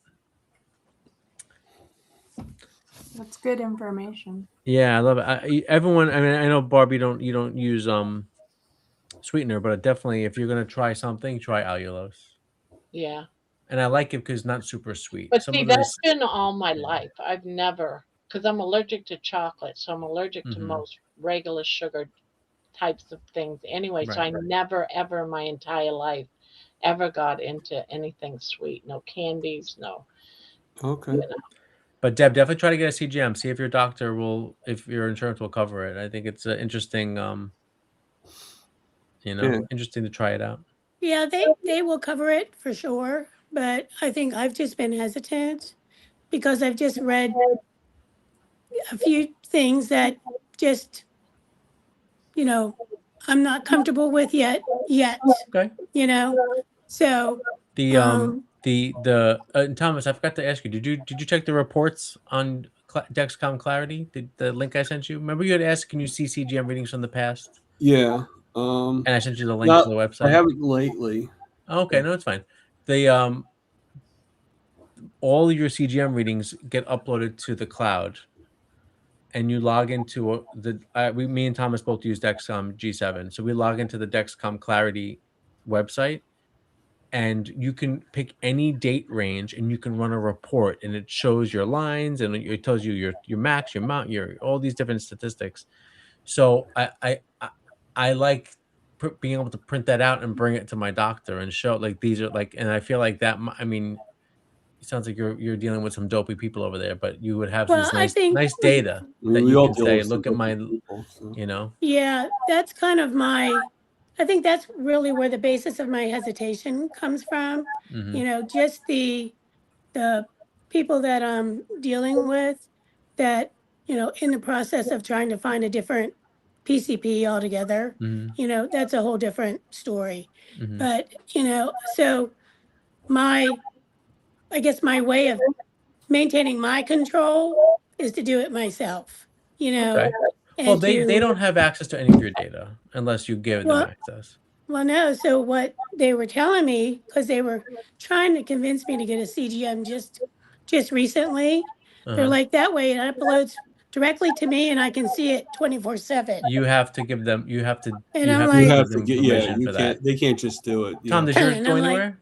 That's good information. Yeah, I love it. Everyone, I mean, I know Barb, you don't use sweetener, but definitely if you're gonna try something, try allulose. Yeah. And I like it because it's not super sweet. But Some see, of that's those, been all my life. I've never, because I'm allergic to chocolate, so I'm allergic to Mhm. most regular sugar types of things anyway. So I Right. never, ever in my entire life ever got into anything sweet. No candies, no. Okay. You know. but Deb, definitely try to get a CGM. See if your doctor will, if your insurance will cover it. I think it's interesting. Yeah. Interesting to try it out. Yeah, they will cover it for sure, but I think I've just been hesitant because I've just read a few things that just, you know, I'm not comfortable with yet. Okay. So The Thomas, I forgot to ask you. Did you check the reports on Dexcom Clarity? Did the link I sent you? Remember you had asked, can you see CGM readings from the past? Yeah. And I sent you the link Not, to the I website. haven't lately. Okay, no, it's fine. The all your CGM readings get uploaded to the cloud, and you log into me and Thomas both use Dexcom G7, so we log into the Dexcom Clarity website, and you can pick any date range, and you can run a report, and it shows your lines, and it tells you your max, your mount, your all these different statistics. So I like being able to print that out and bring it to my doctor and show like these are like, and I feel like that. I mean, it sounds like you're dealing with some dopey people over there, but you would have well, this I think nice data that We you all can deal say, with some look at my, people, so. yeah, that's kind of I think that's really where the basis of my hesitation comes from. Mhm. Just the people that I'm dealing with that, in the process of trying to find a different PCP altogether, Mhm. that's a whole different story. Mhm. But, so I guess my way of maintaining my control is to do it myself, Okay. Well, and they don't have access to any of your data unless you give them well, access. well, no. So what they were telling me, because they were trying to convince me to get a CGM just recently, they're Uh-huh. like, that way it uploads directly to me and I can see it 24/7. You have to give them. You have to. And You I'm have to You like, give have to them get. Yeah, permission you for can't. that. They can't just do it. Tom, does yours and go I'm like, anywhere?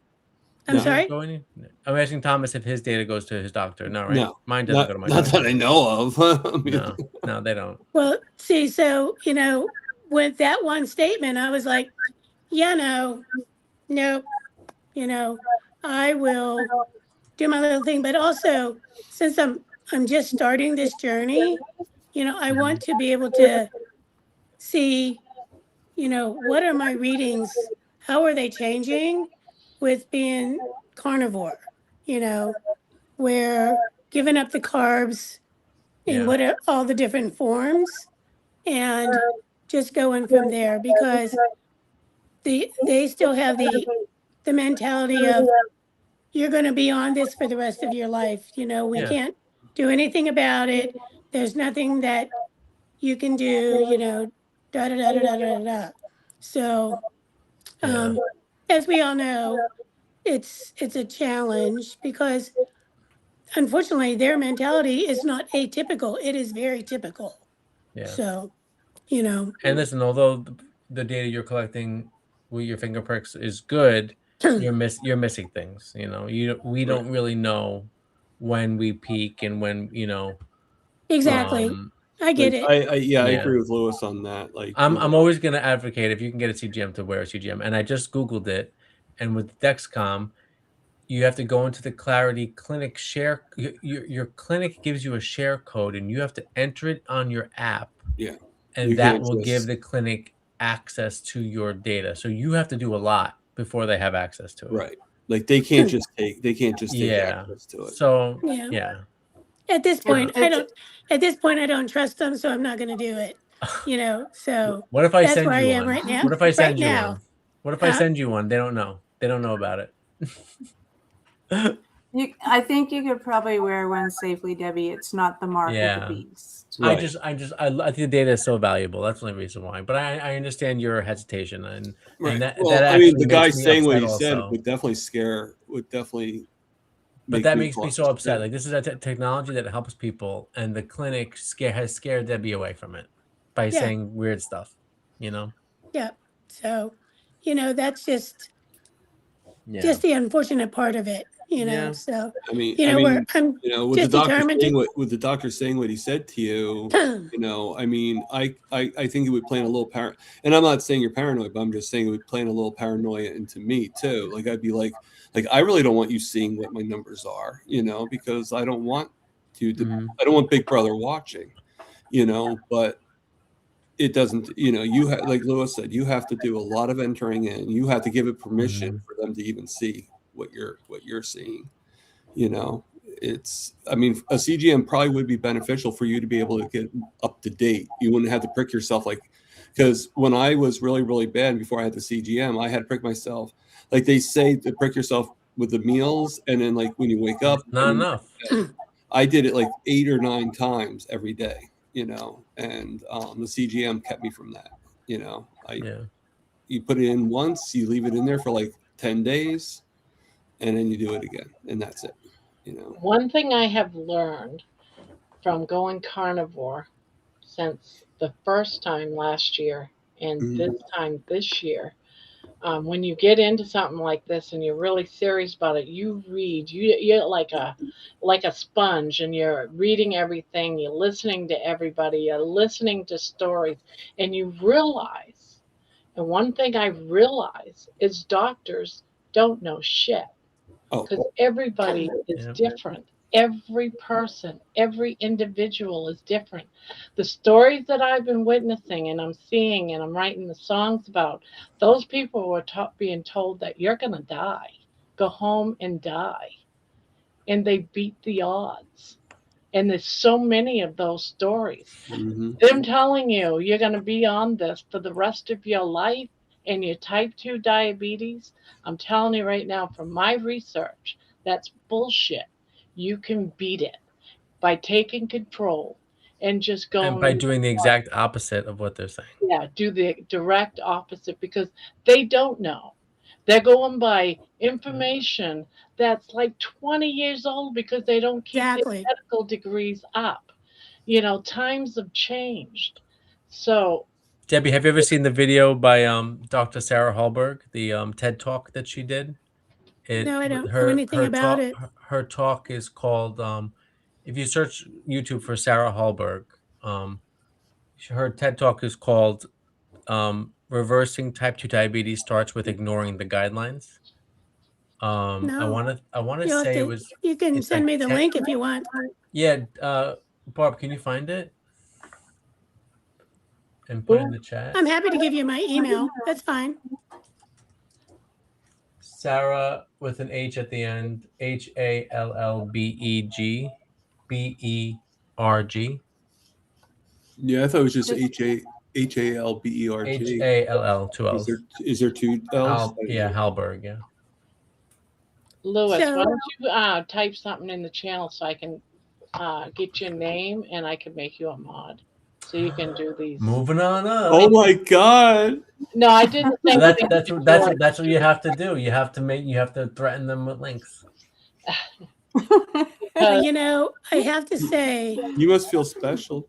I'm No. sorry. Go any? I'm asking Thomas if his data goes to his doctor. No, right? No, Mine doesn't not, go to my not doctor. that I know of. I mean, No, they don't. Well, see, so with that one statement, I was like, yeah, nope, I will do my little thing. But also, since I'm just starting this journey, I want to be able to see, what are my readings? How are they changing with being carnivore? Where giving up the carbs in Yeah. what are all the different forms and just going from there because they still have the mentality of you're going to be on this for the rest of your life. We Yeah. can't do anything about it. There's nothing that you can do, da da da da da da da. So, Yeah. as we all know, it's a challenge because unfortunately their mentality is not atypical. It is very typical. Yeah. So, And listen, although the data you're collecting with your finger pricks is good, you're missing things. We don't really know when we peak and when exactly. I get like it. I Yeah. agree with Lewis on that. Like I'm always going to advocate if you can get a CGM to wear a CGM. And I just Googled it, and with Dexcom, you have to go into the Clarity Clinic share. Your clinic gives you a share code, and you have to enter it on your app. Yeah. And You that can't will give just- the clinic access to your data. So you have to do a lot before they have access to it. Right. Like they can't just take Yeah. access to it. So Yeah. yeah. At this point, I It's- don't. At this point, I don't trust them, so I'm not going to do it. You know, so What if I that's send where I you am one? right now. What if I Right send you now, one? What if I Huh? send you one? They don't know. They don't know about it. I think you could probably wear one safely, Debbie. It's not the mark of Yeah. the beast. Right. I think the data is so valuable. That's the only reason why. But I understand your hesitation, and Right. that Well, that I mean, actually the guy makes me saying what upset he said also. would definitely But make that me makes me want so to upset. do it. Like, this is a technology that helps people, and the clinic has scared Debbie away from it by Yeah. saying weird stuff. You know. yeah. So, you know, that's just Yeah. the unfortunate part of it. You know, Yeah. so I mean, you know, where I'm you know, with the just doctor determined saying to. with the doctor saying what he said to you, you know, I mean, I think it would play in a little and I'm not saying you're paranoid, but I'm just saying it would play in a little paranoia into me too. Like, I'd be like I really don't want you seeing what my numbers are, you know, because I don't want to I don't want Big Brother watching, you know, but it doesn't, you know, like Lewis said, you have to do a lot of entering in. You have to give it permission for them to even see what you're seeing. You know, I mean, a CGM probably would be beneficial for you to be able to get up to date. You wouldn't have to prick yourself because when I was really, really bad before I had the CGM, I had to prick myself. Like they say to prick yourself with the meals, and then like when you wake up, Not enough. I did it like 8 or 9 times every day, you know, and the CGM kept me from that, you know. You put it in once, you leave it in there for like 10 days, and then you do it again, and that's it, you know. One thing I have learned from going carnivore since the first time last year and this time this year, when you get into something like this and you're really serious about it, you read. You're like a sponge, and you're reading everything. You're listening to everybody. You're listening to stories, and you realize. And one thing I realize is doctors don't know shit, because everybody is different. Every person, every individual is different. The stories that I've been witnessing and I'm seeing and I'm writing the songs about, those people were being told that you're going to die. Go home and die. And they beat the odds. And there's so many of those stories. Them telling you you're going to be on this for the rest of your life and your type 2 diabetes, I'm telling you right now from my research, that's bullshit. You can beat it by taking control and just going. And by doing the exact opposite of what they're saying. Yeah, do the direct opposite, because they don't know. They're going by information that's like 20 years old because they don't keep their medical degrees up. You know, times have changed. So, Debbie, have you ever seen the video by Dr. Sarah Hallberg, the TED Talk that she did? No, I don't know anything about it. Her talk is called, if you search YouTube for Sarah Hallberg, her TED Talk is called Reversing Type 2 Diabetes Starts with Ignoring the Guidelines. No. I want to say it was. You can send me the link if you want. Yeah, Barb, can you find it and put it in the chat? I'm happy to give you my email. That's fine. Sarah with an H at the end. HALLBEG BERG. Yeah, I thought it was just HALBERG. HALL, 2 L's. Is there 2 L's? Yeah, Hallberg. Yeah. Lewis, why don't you type something in the channel so I can get your name and I can make you a mod, so you can do these. Moving on up. Oh my God! No, I did the same thing. That's what you have to do. You have to threaten them with links. You know, I have to say, you must feel special.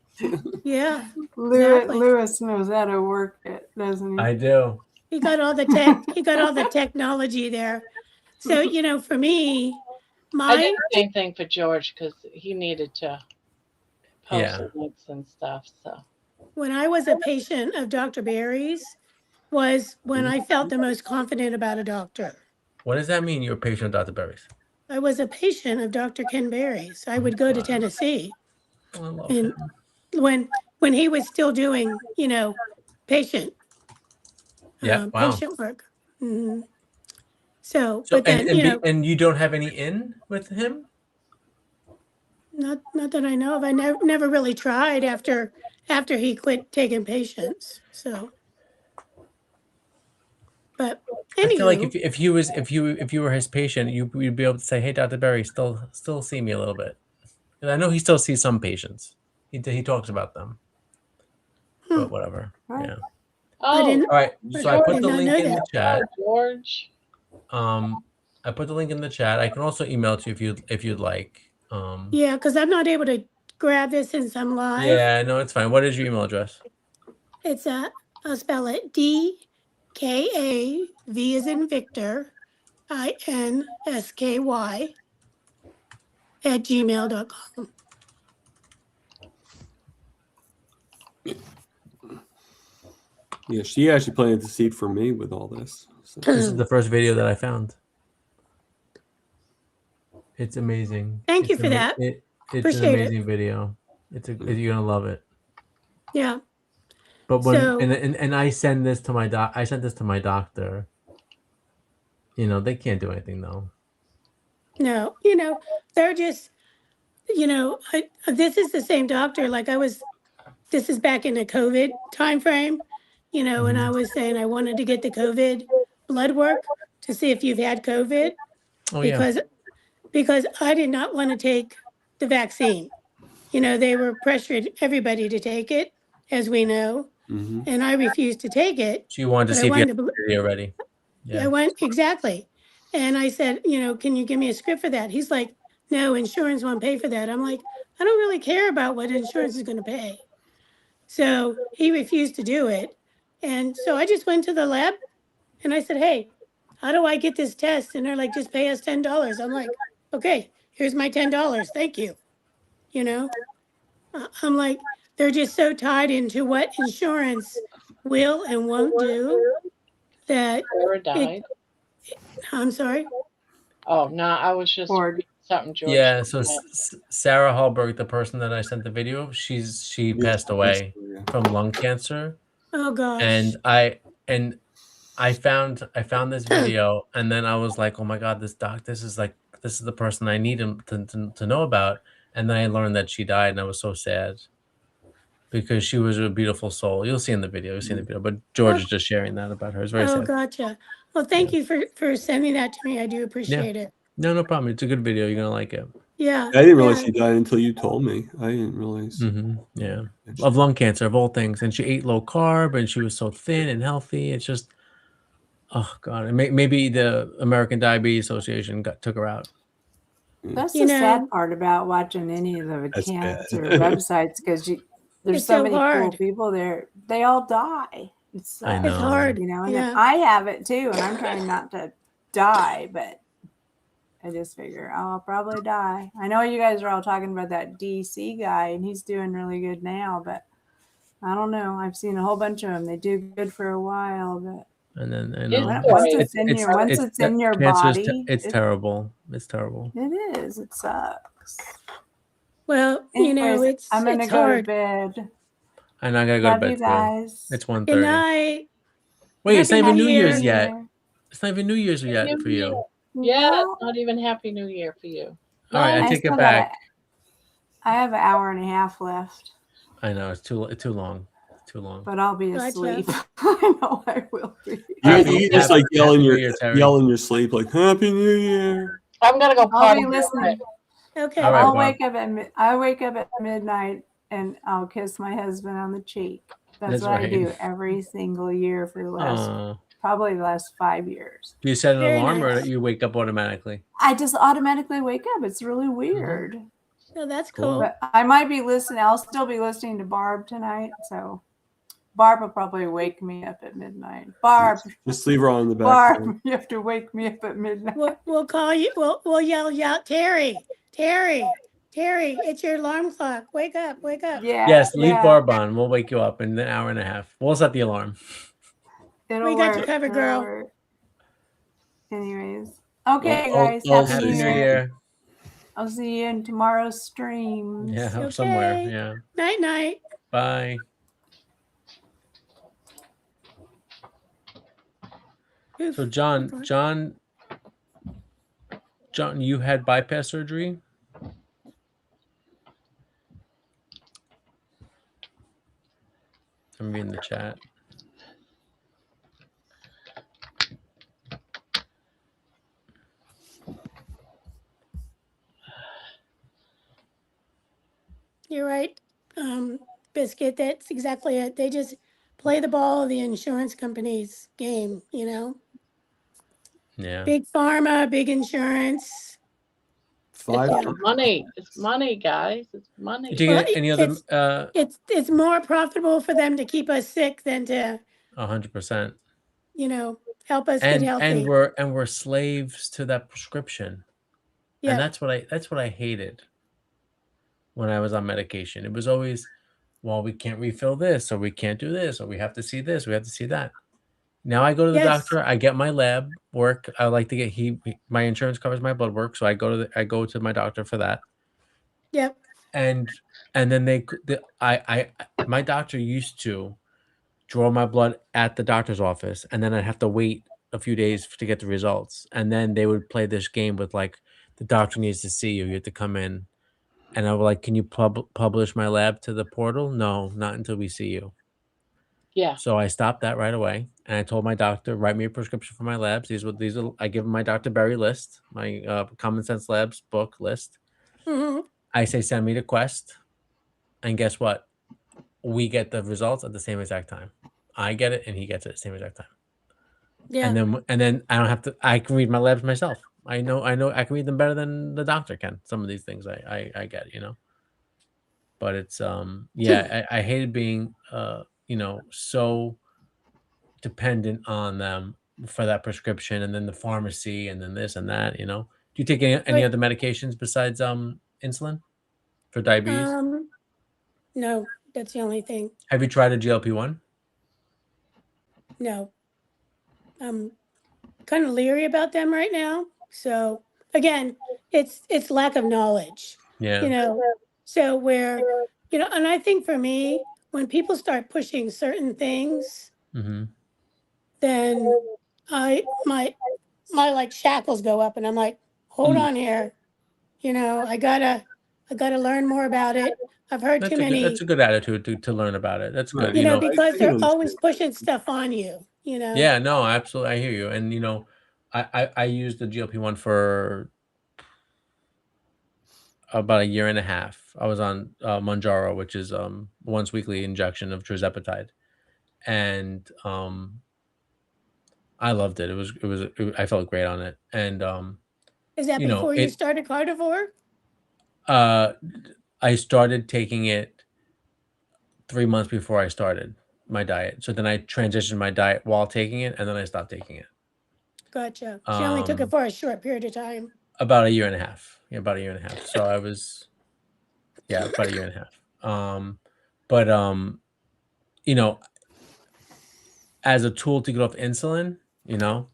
Yeah, Lewis knows how to work it, doesn't he? I do. He got all the tech. He got all the technology there. So you know, for me, I did the same thing for George because he needed to post links and stuff. So when I was a patient of Dr. Barry's, was when I felt the most confident about a doctor. What does that mean? You're a patient of Dr. Barry's? I was a patient of Dr. Ken Barry's. I would go to Tennessee, I love and him. when he was still doing, you know, patient patient work. Mm-hmm. So, but then and you don't have any in with him? Not that I know of. I never really tried after he quit taking patients. So, but I feel like anywho, if you were his patient, you'd be able to say, "Hey, Dr. Berry, still see me a little bit." And I know he still sees some patients. He talks about them, but whatever. Right. Yeah. I Oh, didn't. All right. I So I put did the not link know in the that. chat. George. I put the link in the chat. I can also email it to you if you'd like. Yeah, because I'm not able to grab this since I'm live. Yeah, no, it's fine. What is your email address? It's I'll spell it DKAV as in Victor, INSKY @gmail.com. Yeah, she actually planted the seed for me with all this. So. This is the first video that I found. It's amazing. Thank you It's for that. It's an Appreciate it. amazing video. You're gonna love it. Yeah. But So- and I send this to my I sent this to my doctor. You know, they can't do anything though. No, they're just, this is the same doctor. Like this is back in the COVID time frame, and I was saying I wanted to get the COVID blood work to see if you've had COVID. Oh yeah. Because I did not want to take the vaccine. They were pressuring everybody to take it, as we know, and I refused to take it. So you wanted to but see if you had to it already. Yeah. I went, exactly. And I said, can you give me a script for that? He's like, no, insurance won't pay for that. I'm like, I don't really care about what insurance is going to pay. So he refused to do it. And so I just went to the lab and I said, hey, how do I get this test? And they're like, just pay us $10. I'm like, okay, here's my $10. Thank you. I'm like, they're just so tied into what insurance will and won't do that Sarah died. I'm sorry. Oh no, I was just reading something George. Yeah, so Sarah Hallberg, the person that I sent the video of, she passed away from lung cancer. Oh gosh. And I found this video, and then I was like, oh my god, this is the person I need to know about. And then I learned that she died, and I was so sad because she was a beautiful soul. You'll see in the video. But George is just sharing that about her. It's very sad. Gotcha. Well, thank you for sending that to me. I do appreciate it. No problem. It's a good video. You're gonna like it. Yeah. I didn't realize she died until you told me. I didn't realize. Yeah, of lung cancer, of all things. And she ate low carb, and she was so thin and healthy. It's just, oh god. And maybe the American Diabetes Association took her out. That's the sad part about watching any of the cancer websites, because there's so many cool people there. They all die. I know. It's hard. And I have it too, and I'm trying not to die, but I just figure, I'll probably die. I know you guys are all talking about that DC guy, and he's doing really good now, but I don't know. I've seen a whole bunch of them. They do good for a while, but and then I know once it's in your body, it's terrible. It's terrible. It is. It sucks. Well, Anyways, I'm gonna go hard. to bed. And I gotta go Love to bed you guys. too. It's 1:30. Good night. Wait, it's not even New Year's Year. yet. It's not even New Year's yet for you. Yeah, it's not even Happy New Year for you. All right, I take it back. I have an hour and a half left. I know it's too long. It's too long. But I'll be asleep. I know I will be. You just like yell in your sleep, like Happy New Year. I'm gonna go I'll potty. be listening. Okay. All right, I'll Bob. wake up at midnight and I'll kiss my husband on the cheek. That's what right. I do every single year for the probably the last 5 years. Do you set an Very alarm nice. or you wake up automatically? I just automatically wake up. It's really weird. Oh, that's cool. But I might be listening. I'll still be listening to Barb tonight. So Barb will probably wake me up at midnight. Barb, just leave her on the back. Barb, you have to wake me up at midnight. We'll call you. We'll yell out, Terry, it's your alarm clock. Wake up. Yeah. Yes, leave Barb on. We'll wake you up in an hour and a half. We'll set the alarm. We got you covered, girl. Work. Anyways. Okay, guys. Happy New Year. I'll see you in tomorrow's stream. Yeah, somewhere. Yeah. Night. Bye. So John, you had bypass surgery? I'm reading the chat. You're right, Biscuit. That's exactly it. They just play the ball of the insurance company's game, you know? Yeah. Big pharma, big insurance. Five. Yeah. Money. It's money, guys. It's money. Do you Well, get any other? it's more profitable for them to keep us sick than to, 100%. you know, help us get And healthy. we're slaves to that prescription. Yeah. And that's what I hated when I was on medication. It was always, well, we can't refill this, or we can't do this, or we have to see this, we have to see that. Now I go to the Yes. doctor, I get my lab work. I like to get my insurance covers my blood work, so I go to my doctor for that. Yep. And then my doctor used to draw my blood at the doctor's office, and then I'd have to wait a few days to get the results. And then they would play this game with like, the doctor needs to see you. You have to come in. And I was like, can you publish my lab to the portal? No, not until we see you. Yeah. So I stopped that right away. And I told my doctor, write me a prescription for my labs. These are, I give him my Dr. Berry list, my Common Sense Labs book list. Mm-hmm. I say, send me to Quest. And guess what? We get the results at the same exact time. I get it and he gets it at the same exact time. Yeah. And then I don't have to, I can read my labs myself. I know I can read them better than the doctor can. Some of these things I get, you know. But it's yeah, I hated being you know, so dependent on them for that prescription, and then the pharmacy, and then this and that, you know. Do you take any Right. other medications besides insulin for diabetes? No, that's the only thing. Have you tried a GLP-1? No. I'm kind of leery about them right now. So again, it's lack of knowledge. Yeah. You know, so where, you know, and I think for me, when people start pushing certain things, Mm-hmm. then my like shackles go up, and I'm like, hold on here. You know, I gotta learn more about it. I've heard too many, That's a good attitude to learn about it. That's good. you You know, know, because I they're can always understand. pushing stuff on you, you know. yeah, no, absolutely. I hear you. And you know, I used the GLP-1 for about a year and a half. I was on Mounjaro, which is once weekly injection of tirzepatide, and I loved it. I felt great on it. And Is that you know, before you started Carnivore? I started taking it 3 months before I started my diet. So then I transitioned my diet while taking it, and then I stopped taking it. Gotcha. She only took it for a short period of time. About a year and a half. Yeah, about a year and a half. So I was, yeah, about a year and a half. But you know, as a tool to get off insulin, you know,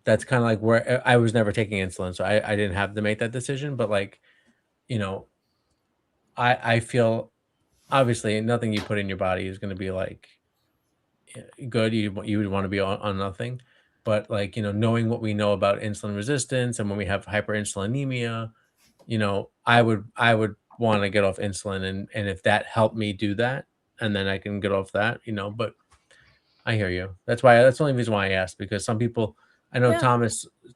that's kind of like where I was never taking insulin, so I didn't have to make that decision. But like, you know, I feel obviously nothing you put in your body is going to be like good. You would want to be on nothing, but like, you know, knowing what we know about insulin resistance and when we have hyperinsulinemia, you know, I would want to get off insulin, and if that helped me do that, and then I can get off that, you know. But I hear you. That's the only reason why I asked, because some people, I know Yeah.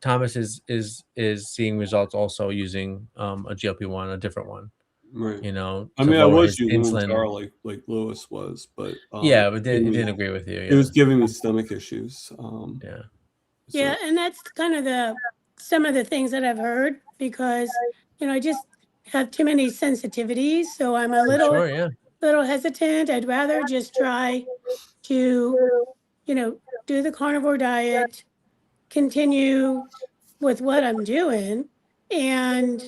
Thomas is seeing results also using a GLP-1, a different one, Right. you know. I to mean, I lower was his using insulin. Mounjaro like Lewis was, but Yeah, but it didn't agree with you. it was giving me stomach issues. Yeah. So, Yeah, and that's kind of some of the things that I've heard, because, you know, I just have too many sensitivities, so I'm a little Sure, yeah. hesitant. I'd rather just try to, you know, do the carnivore diet, continue with what I'm doing, and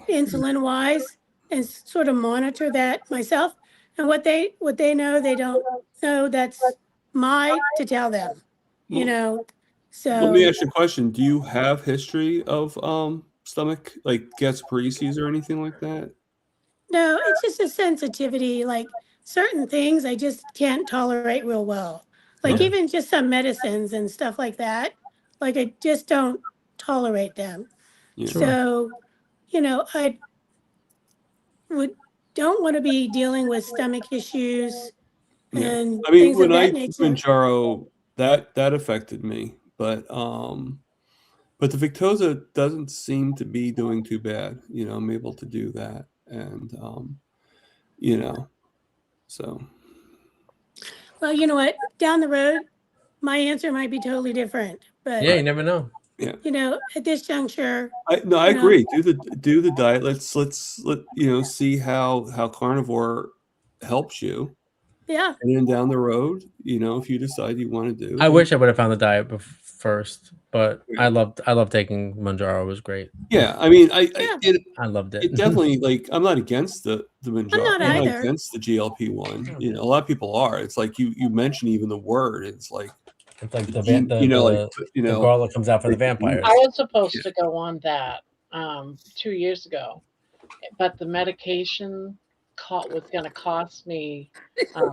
insulin wise, and sort of monitor that myself. And what they know, they don't know, that's to tell them, you well, know. let me So ask you a question. Do you have history of stomach, like gastroparesis or anything like that? no, it's just a sensitivity. Like certain things I just can't tolerate real well. Like Yeah. even just some medicines and stuff like that. Like I just don't tolerate them. Yeah. Sure. So, you know, don't want to be dealing with stomach issues Yeah. and I mean, things of when I that took nature. Manjaro, that affected me, but the Victoza doesn't seem to be doing too bad. You know, I'm able to do that, and you know, so Well, you know what? Down the road, my answer might be totally different. But Yeah, you never know. yeah. you know, at this juncture, I you know, agree. Do the diet. Let's see how Carnivore helps you, yeah, and then down the road, if you decide you want to do, I then wish I would have found the diet first, but Yeah. I loved taking Manjaro. It was great. yeah. I mean, yeah. I loved it. it definitely, like, I'm not against the I'm Manjaro. not I'm not either. against the GLP-1. Yeah. You know, a lot of people are. It's like you mentioned even the word. It's like It's like the like, girl that comes out for the like the vampires. I was supposed to go on that 2 years ago, but the medication was going to cost me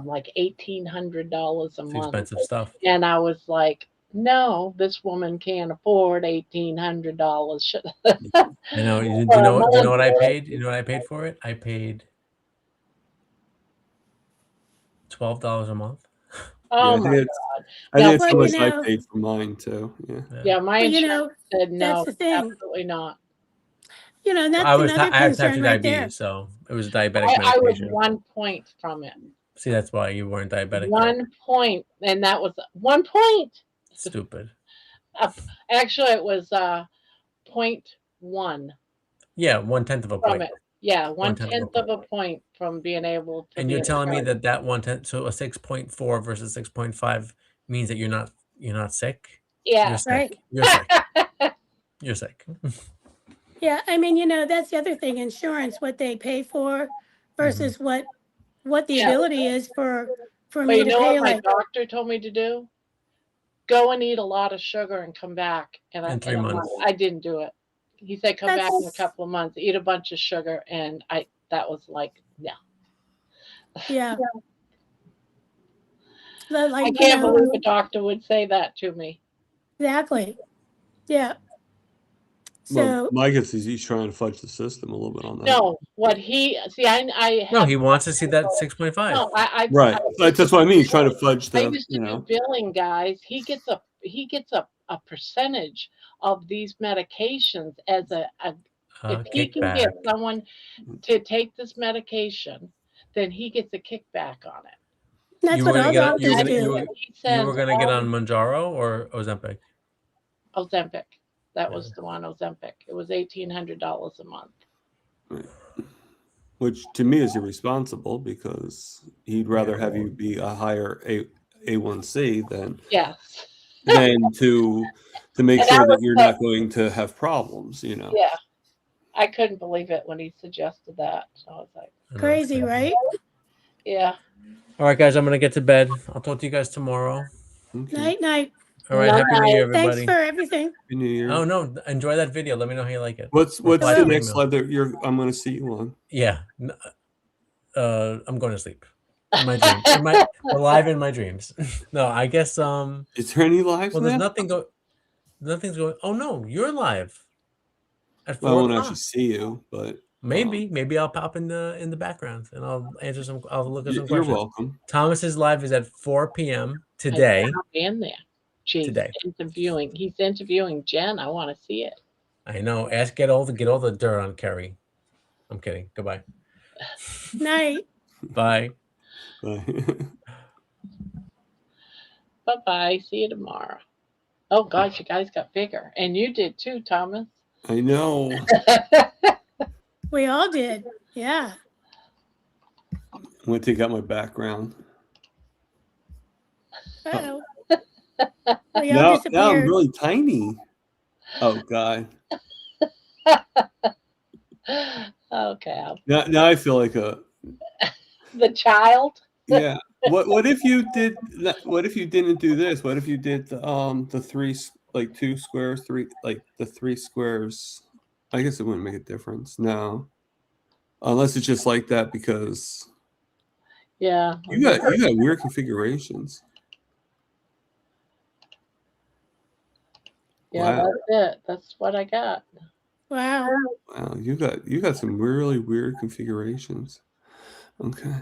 like $1,800 a It's month, expensive stuff. and I was like, "No, this woman can't afford $1,800." I know. Do you For a know? Do you know month. what I paid? You know what I paid for it? I paid $12 a month. Oh I my think God! I Now, think it's how Well, much you I know, paid for mine too. Yeah. yeah, my well, you insurance know, said that's no, the thing. absolutely not. You know, and Well, that's another I have type concern 2 right there. diabetes, so it was a diabetic I was medication. 1 point from it. See, that's why you weren't diabetic. 1 point, and that was 1 point. Stupid. Actually, it was 0.1 Yeah, 1/10 of a from point. it. Yeah, 1/10 1/10 of a point from being able to And be you're telling me insured. that 1/10, so a 6.4 versus 6.5 means that you're not sick? You're Yeah. sick. Right. You're sick. You're sick. Yeah, I mean, you know, that's the other thing. Insurance, what they pay for versus what the Yeah. ability is for But me you to know pay. what my Like, doctor told me to do? Go and eat a lot of sugar and come back in In 3 months. I didn't do it. He said, come back in a that's couple of months, eat a bunch of sugar, and that was like, no. yeah. I Like, you can't know, believe a doctor would say that to me. exactly. Yeah. Well, So my guess is he's trying to fudge the system a little bit on that. No, what he see, I No, have he wants to see that 6.5. no, Right. That's what I mean. He's trying to fudge I the, used to do billing, guys. He gets a percentage of these medications as a if he can get Kickback. someone to take this medication, then he gets a kickback on it. that's You were what gonna all get on, doctors And do. he you were sends gonna get all on Manjaro or Ozempic? Ozempic. That was the one, Ozempic. It was $1,800 a month. right. Which to me is irresponsible because he'd rather have you be a higher A1C Yes. than to make And sure I that was you're not going to have problems. yeah. I couldn't believe it when he suggested that. So I was like, Crazy, right? yeah. All right, guys, I'm gonna get to bed. I'll talk to you guys tomorrow. Okay. Night, night. All right, Happy New Year, Thanks everybody. for everything. Happy New Year. Oh no, enjoy that video. Let me know how you like it. What's Reply the to my next email. live that I'm going to see you on? Yeah. I'm going to sleep. In my dream. We're live in my dreams. No, I guess Is there any lives well, now? nothing's going. Oh no, you're live at Well, I 4 won't o'clock. actually see you, but Maybe I'll pop in the background and I'll look at some you're questions. welcome. Thomas's live is at 4 p.m. I today. cannot be in there. Jeez, Today. interviewing. He's interviewing Jen. I want to see it. I know. Get all the dirt on Kerry. I'm kidding. Goodbye. Night. Bye. Bye. Bye-bye. See you tomorrow. Oh, gosh, you guys got bigger. And you did too, Thomas. I know. We all did. Yeah. I'm going to take out my background. Uh-oh. We all Now I'm disappeared. really tiny. Oh God. Okay. Now I feel like a The child? yeah. What if you did? What if you didn't do this? What if you did the three, like 2 squares, the 3 squares? I guess it wouldn't make a difference. No, unless it's just like that because Yeah. you got weird configurations. Yeah, Wow. that's it. That's what I got. Wow. Wow, you got some really weird configurations. Okay.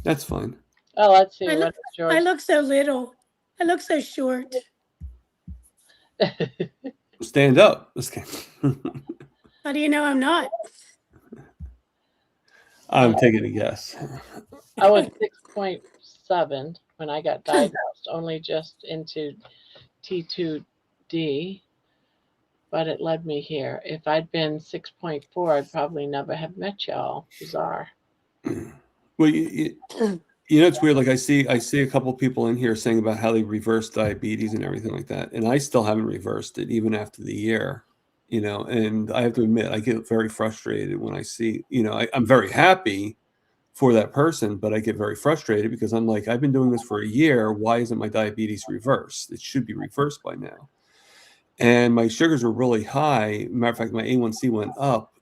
That's fine. Oh, let's see. I What look, is I yours? look so little. I look so short. Stand up. Just kidding. How do you know I'm not? I'm taking a guess. I was 6.7 when I got diagnosed, only just into T2D, but it led me here. If I'd been 6.4, I'd probably never have met y'all. Bizarre. Well, you know, it's weird. Like I see a couple people in here saying about how they reversed diabetes and everything like that, and I still haven't reversed it even after the year. You know, and I have to admit, I get very frustrated when I see. You know, I'm very happy for that person, but I get very frustrated because I'm like, I've been doing this for a year. Why isn't my diabetes reversed? It should be reversed by now. And my sugars were really high. Matter of fact, my A1C went up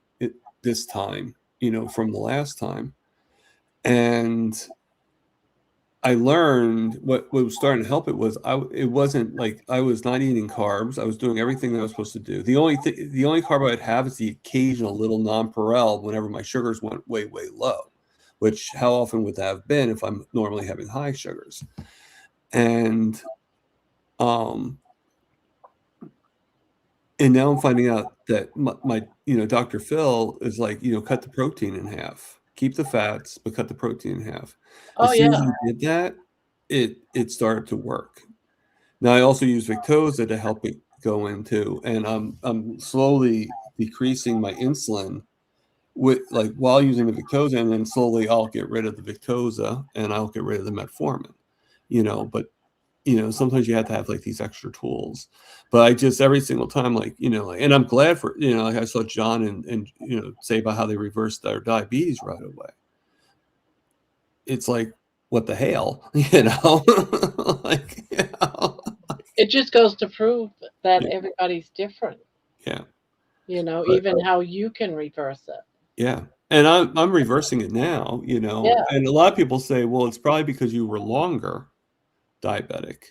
this time, you know, from the last time. And I learned what was starting to help it was it wasn't like I was not eating carbs. I was doing everything that I was supposed to do. The only carb I'd have is the occasional little nonpareil whenever my sugars went way, way low, which how often would that have been if I'm normally having high sugars? And now I'm finding out that my you know, Dr. Phil is like, you know, cut the protein in half, keep the fats, but cut the protein in half. Oh, As soon as yeah. he did that, it started to work. Now I also use Victoza to help it go into, and I'm slowly decreasing my insulin with like while using the Victoza, and then slowly I'll get rid of the Victoza and I'll get rid of the metformin. You know, but you know, sometimes you have to have like these extra tools. But I just every single time, like, you know, like, and I'm glad for, you know, like I saw John and you know, say about how they reversed their diabetes right away. It's like, what the hell, you know? Like, you know? It just goes to prove that Yeah. everybody's different. Yeah. You know, But, even how you can reverse it. yeah. And I'm reversing it now, you know. Yeah. And a lot of people say, well, it's probably because you were longer diabetic.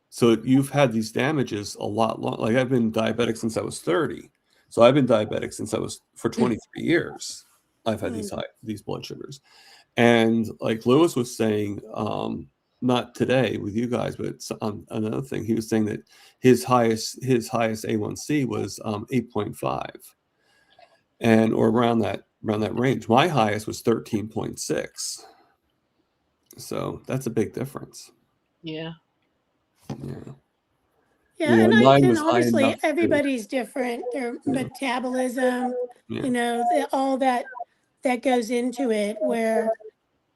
So you've had these damages a lot long. Like I've been diabetic since I was 30. So I've been diabetic since I was for 23 years. I've had these blood sugars. And like Lewis was saying, not today with you guys, but on another thing, he was saying that his highest A1C was 8.5, and or around that range. My highest was 13.6. So that's a big difference. Yeah. Yeah. Yeah, You know, and mine was high obviously enough to, everybody's different. Their metabolism, yeah. you know, all that goes into it. Where,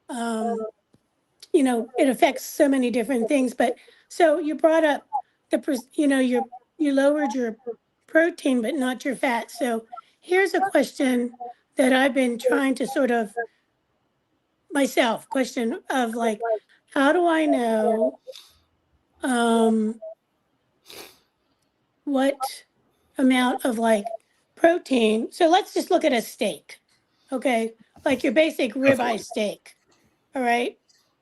you know, it affects so many different things. But so you brought up you know, you lowered your protein, but not your fat. So here's a question that I've been trying to sort of question of like, how do I know what amount of like protein? So let's just look at a steak, okay? Like your basic ribeye steak, all right?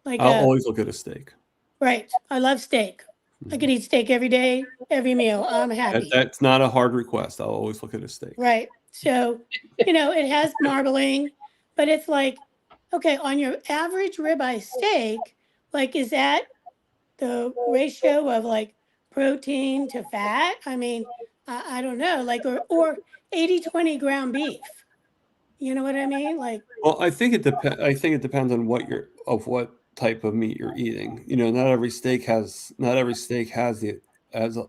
Like I'll always look at a steak. right. I love steak. I could eat steak every day, every meal. I'm happy. That's not a hard request. I'll always look at a steak. Right. So, you know, it has marbling, but it's like, okay, on your average ribeye steak, like, is that the ratio of like protein to fat? I mean, I don't know, like, or 80-20 ground beef. You know what I mean? Like, Well, I think it depends on what type of meat you're eating. You know, not every steak has the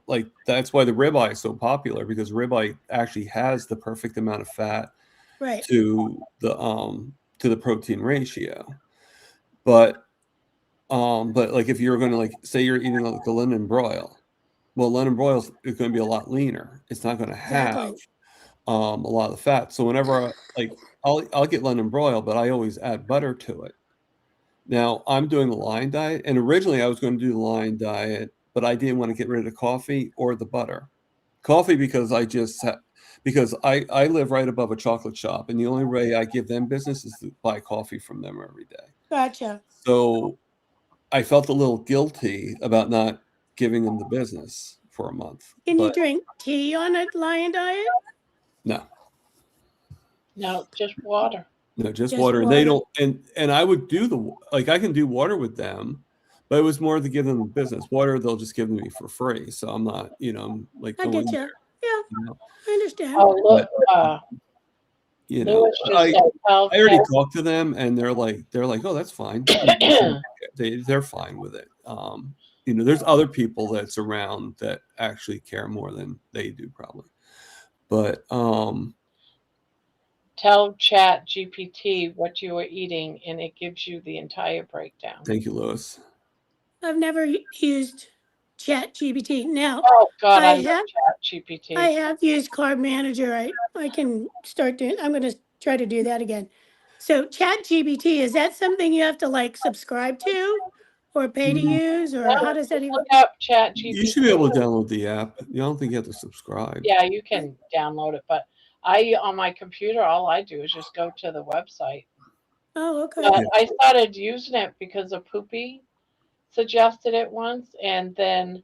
like that's why the ribeye is so popular, because ribeye actually has the perfect amount of fat right. to the protein ratio. But like if you're going to, like, say you're eating like a London broil, well, London broil is going to be a lot leaner. It's not going to have Exactly. a lot of the fat. So whenever I'll get London broil, but I always add butter to it. Now I'm doing the Lion diet, and originally I was going to do the Lion diet, but I didn't want to get rid of the coffee or the butter. Coffee because I live right above a chocolate shop, and the only way I give them business is to buy coffee from them every day. Gotcha. So I felt a little guilty about not giving them the business for a month. Can you drink tea on a lion diet? No. No, just water. No, just Just water. And they water. don't, and I would do I can do water with them, but it was more to give them the business. Water, they'll just give me for free. So I'm not, I'm like I going get you. there, Yeah, you know. I understand. Oh, look, But Lewis just I said, tell I already Kat. talked to them and they're like, oh, that's fine. They're fine with it. There's other people that's around that actually care more than they do probably. But Tell Chat GPT what you are eating, and it gives you the entire breakdown. thank you, Lewis. I've never used Chat GPT. Now, Oh God, I I love have Chat GPT. I have used Card Manager. I can start doing. I'm going to try to do that again. So Chat GPT, is that something you have to like subscribe to, or pay to use, or how does that even? Look up Chat You GPT. should be able to download the app. You don't think you have to subscribe. Yeah, you can download it, but on my computer, all I do is just go to the website. Oh, okay. But I started using it because of Poopy suggested it once, and then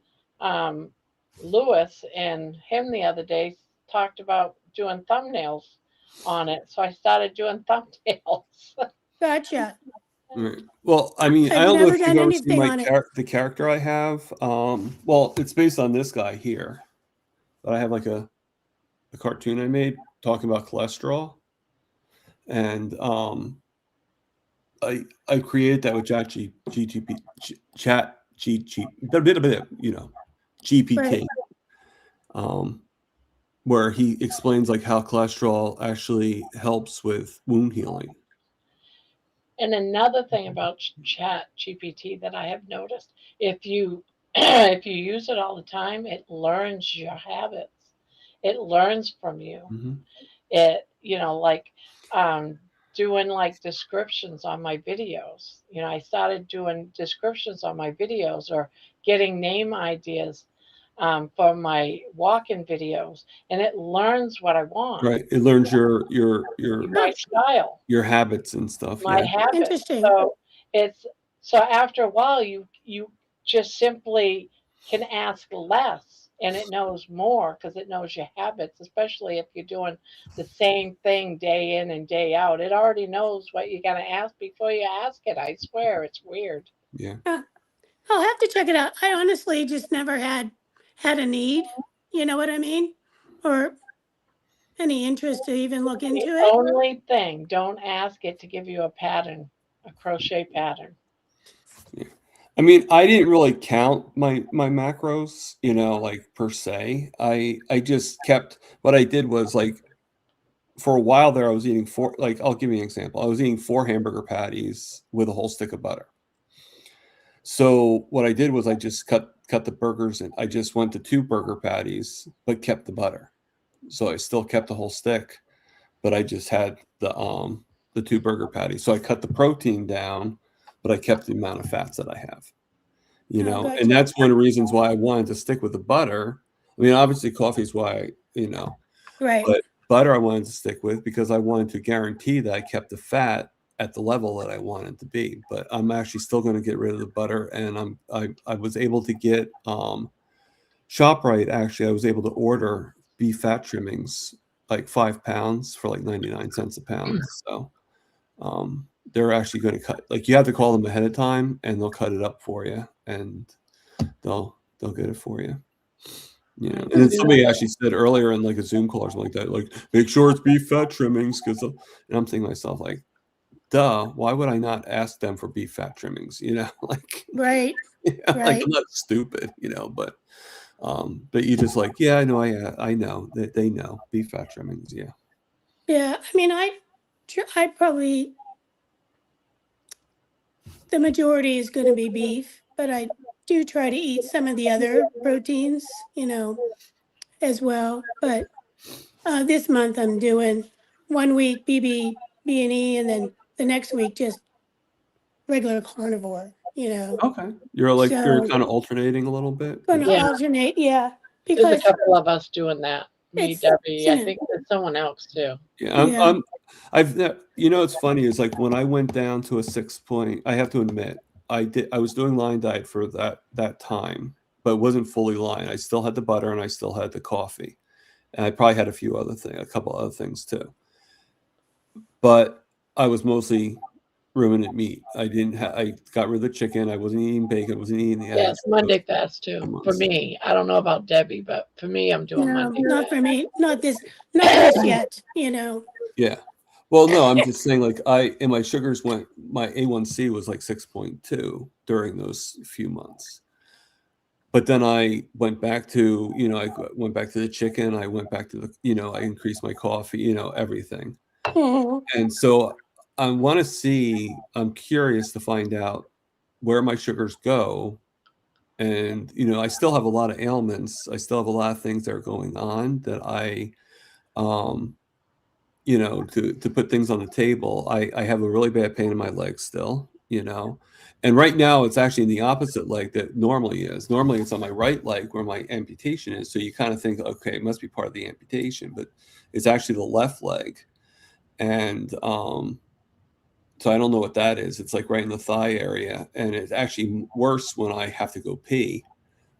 Lewis and him the other day talked about doing thumbnails on it, so I started doing thumbnails. Gotcha. Right. Well, I mean, I I've don't know never if you've done ever seen anything my on it. the character I have. Well, it's based on this guy here. But I have like a cartoon I made talking about cholesterol, and I created that with GPT, Right. where he explains like how cholesterol actually helps with wound healing. And another thing about Chat GPT that I have noticed, if you if you use it all the time, it learns your habits. It learns from you. Mm-hmm. It, like doing like descriptions on my videos. I started doing descriptions on my videos or getting name ideas for my walk-in videos, and it learns what I want. Right. It learns your My style, your habits and stuff. my Yeah. habits. Interesting. So it's so after a while, you just simply can ask less, and it knows more because it knows your habits. Especially if you're doing the same thing day in and day out, it already knows what you're gonna ask before you ask it. I swear, it's weird. Yeah. I'll have to check it out. I honestly just never had a need. You know what I mean? Or any interest to even look The into it. only thing, don't ask it to give you a pattern, a crochet pattern. Yeah. I mean, I didn't really count my macros, like per se. I just kept, what I did was like, for a while there, I was eating I'll give you an example. I was eating 4 hamburger patties with a whole stick of butter. So what I did was I just cut the burgers, and I just went to 2 burger patties, but kept the butter. So I still kept the whole stick, but I just had the 2 burger patties. So I cut the protein down, but I kept the amount of fats that I have. Gotcha. And that's one of the reasons why I wanted to stick with the butter. I mean, obviously coffee is why, Right. but butter I wanted to stick with because I wanted to guarantee that I kept the fat at the level that I wanted to be. But I'm actually still going to get rid of the butter, and I was able to get ShopRite. Actually, I was able to order beef fat trimmings, like 5 pounds for like 99 cents a pound. So they're actually going to cut, like, you have to call them ahead of time, and they'll cut it up for you, and they'll get it for you. And then somebody actually said earlier in like a Zoom call or something like that, like, make sure it's beef fat trimmings, and I'm thinking to myself, like, duh, why would I not ask them for beef fat trimmings? Like, Right. like, Right. I'm not stupid, but you just like, yeah, I know that they know beef fat trimmings. Yeah. Yeah. I mean, I probably, the majority is going to be beef, but I do try to eat some of the other proteins, as well. But this month I'm doing 1 week B&E, and then the next week just regular carnivore. Okay. You're kind of alternating a little bit. Going to Yeah. alternate, yeah, There's a because couple of us doing that. Me, it's, Debbie. I think there's someone else too. Yeah. It's funny is like when I went down to a 6 point, I have to admit, I was doing line diet for that time, but it wasn't fully line. I still had the butter and I still had the coffee. And I probably had a couple other things too. But I was mostly ruminant meat. I didn't have. I got rid of the chicken. I wasn't eating bacon. I wasn't eating the Yes, eggs. Monday fast For too. For months. me, I don't know about Debbie, but for me, I'm doing No, Monday not fast. for me. Not this yet, you know. Yeah. Well, no, I'm just saying, like, and my sugars went, my A1C was like 6.2 during those few months. But then I went back to, I went back to the chicken. I went back to I increased my coffee, everything. Mhm. And so I'm curious to find out where my sugars go. And, I still have a lot of ailments. I still have a lot of things that are going on that um, to put things on the table. I have a really bad pain in my leg still, and right now it's actually in the opposite leg that normally is. Normally it's on my right leg where my amputation is. So you kind of think, okay, it must be part of the amputation, but it's actually the left leg. And so I don't know what that is. It's like right in the thigh area, and it's actually worse when I have to go pee.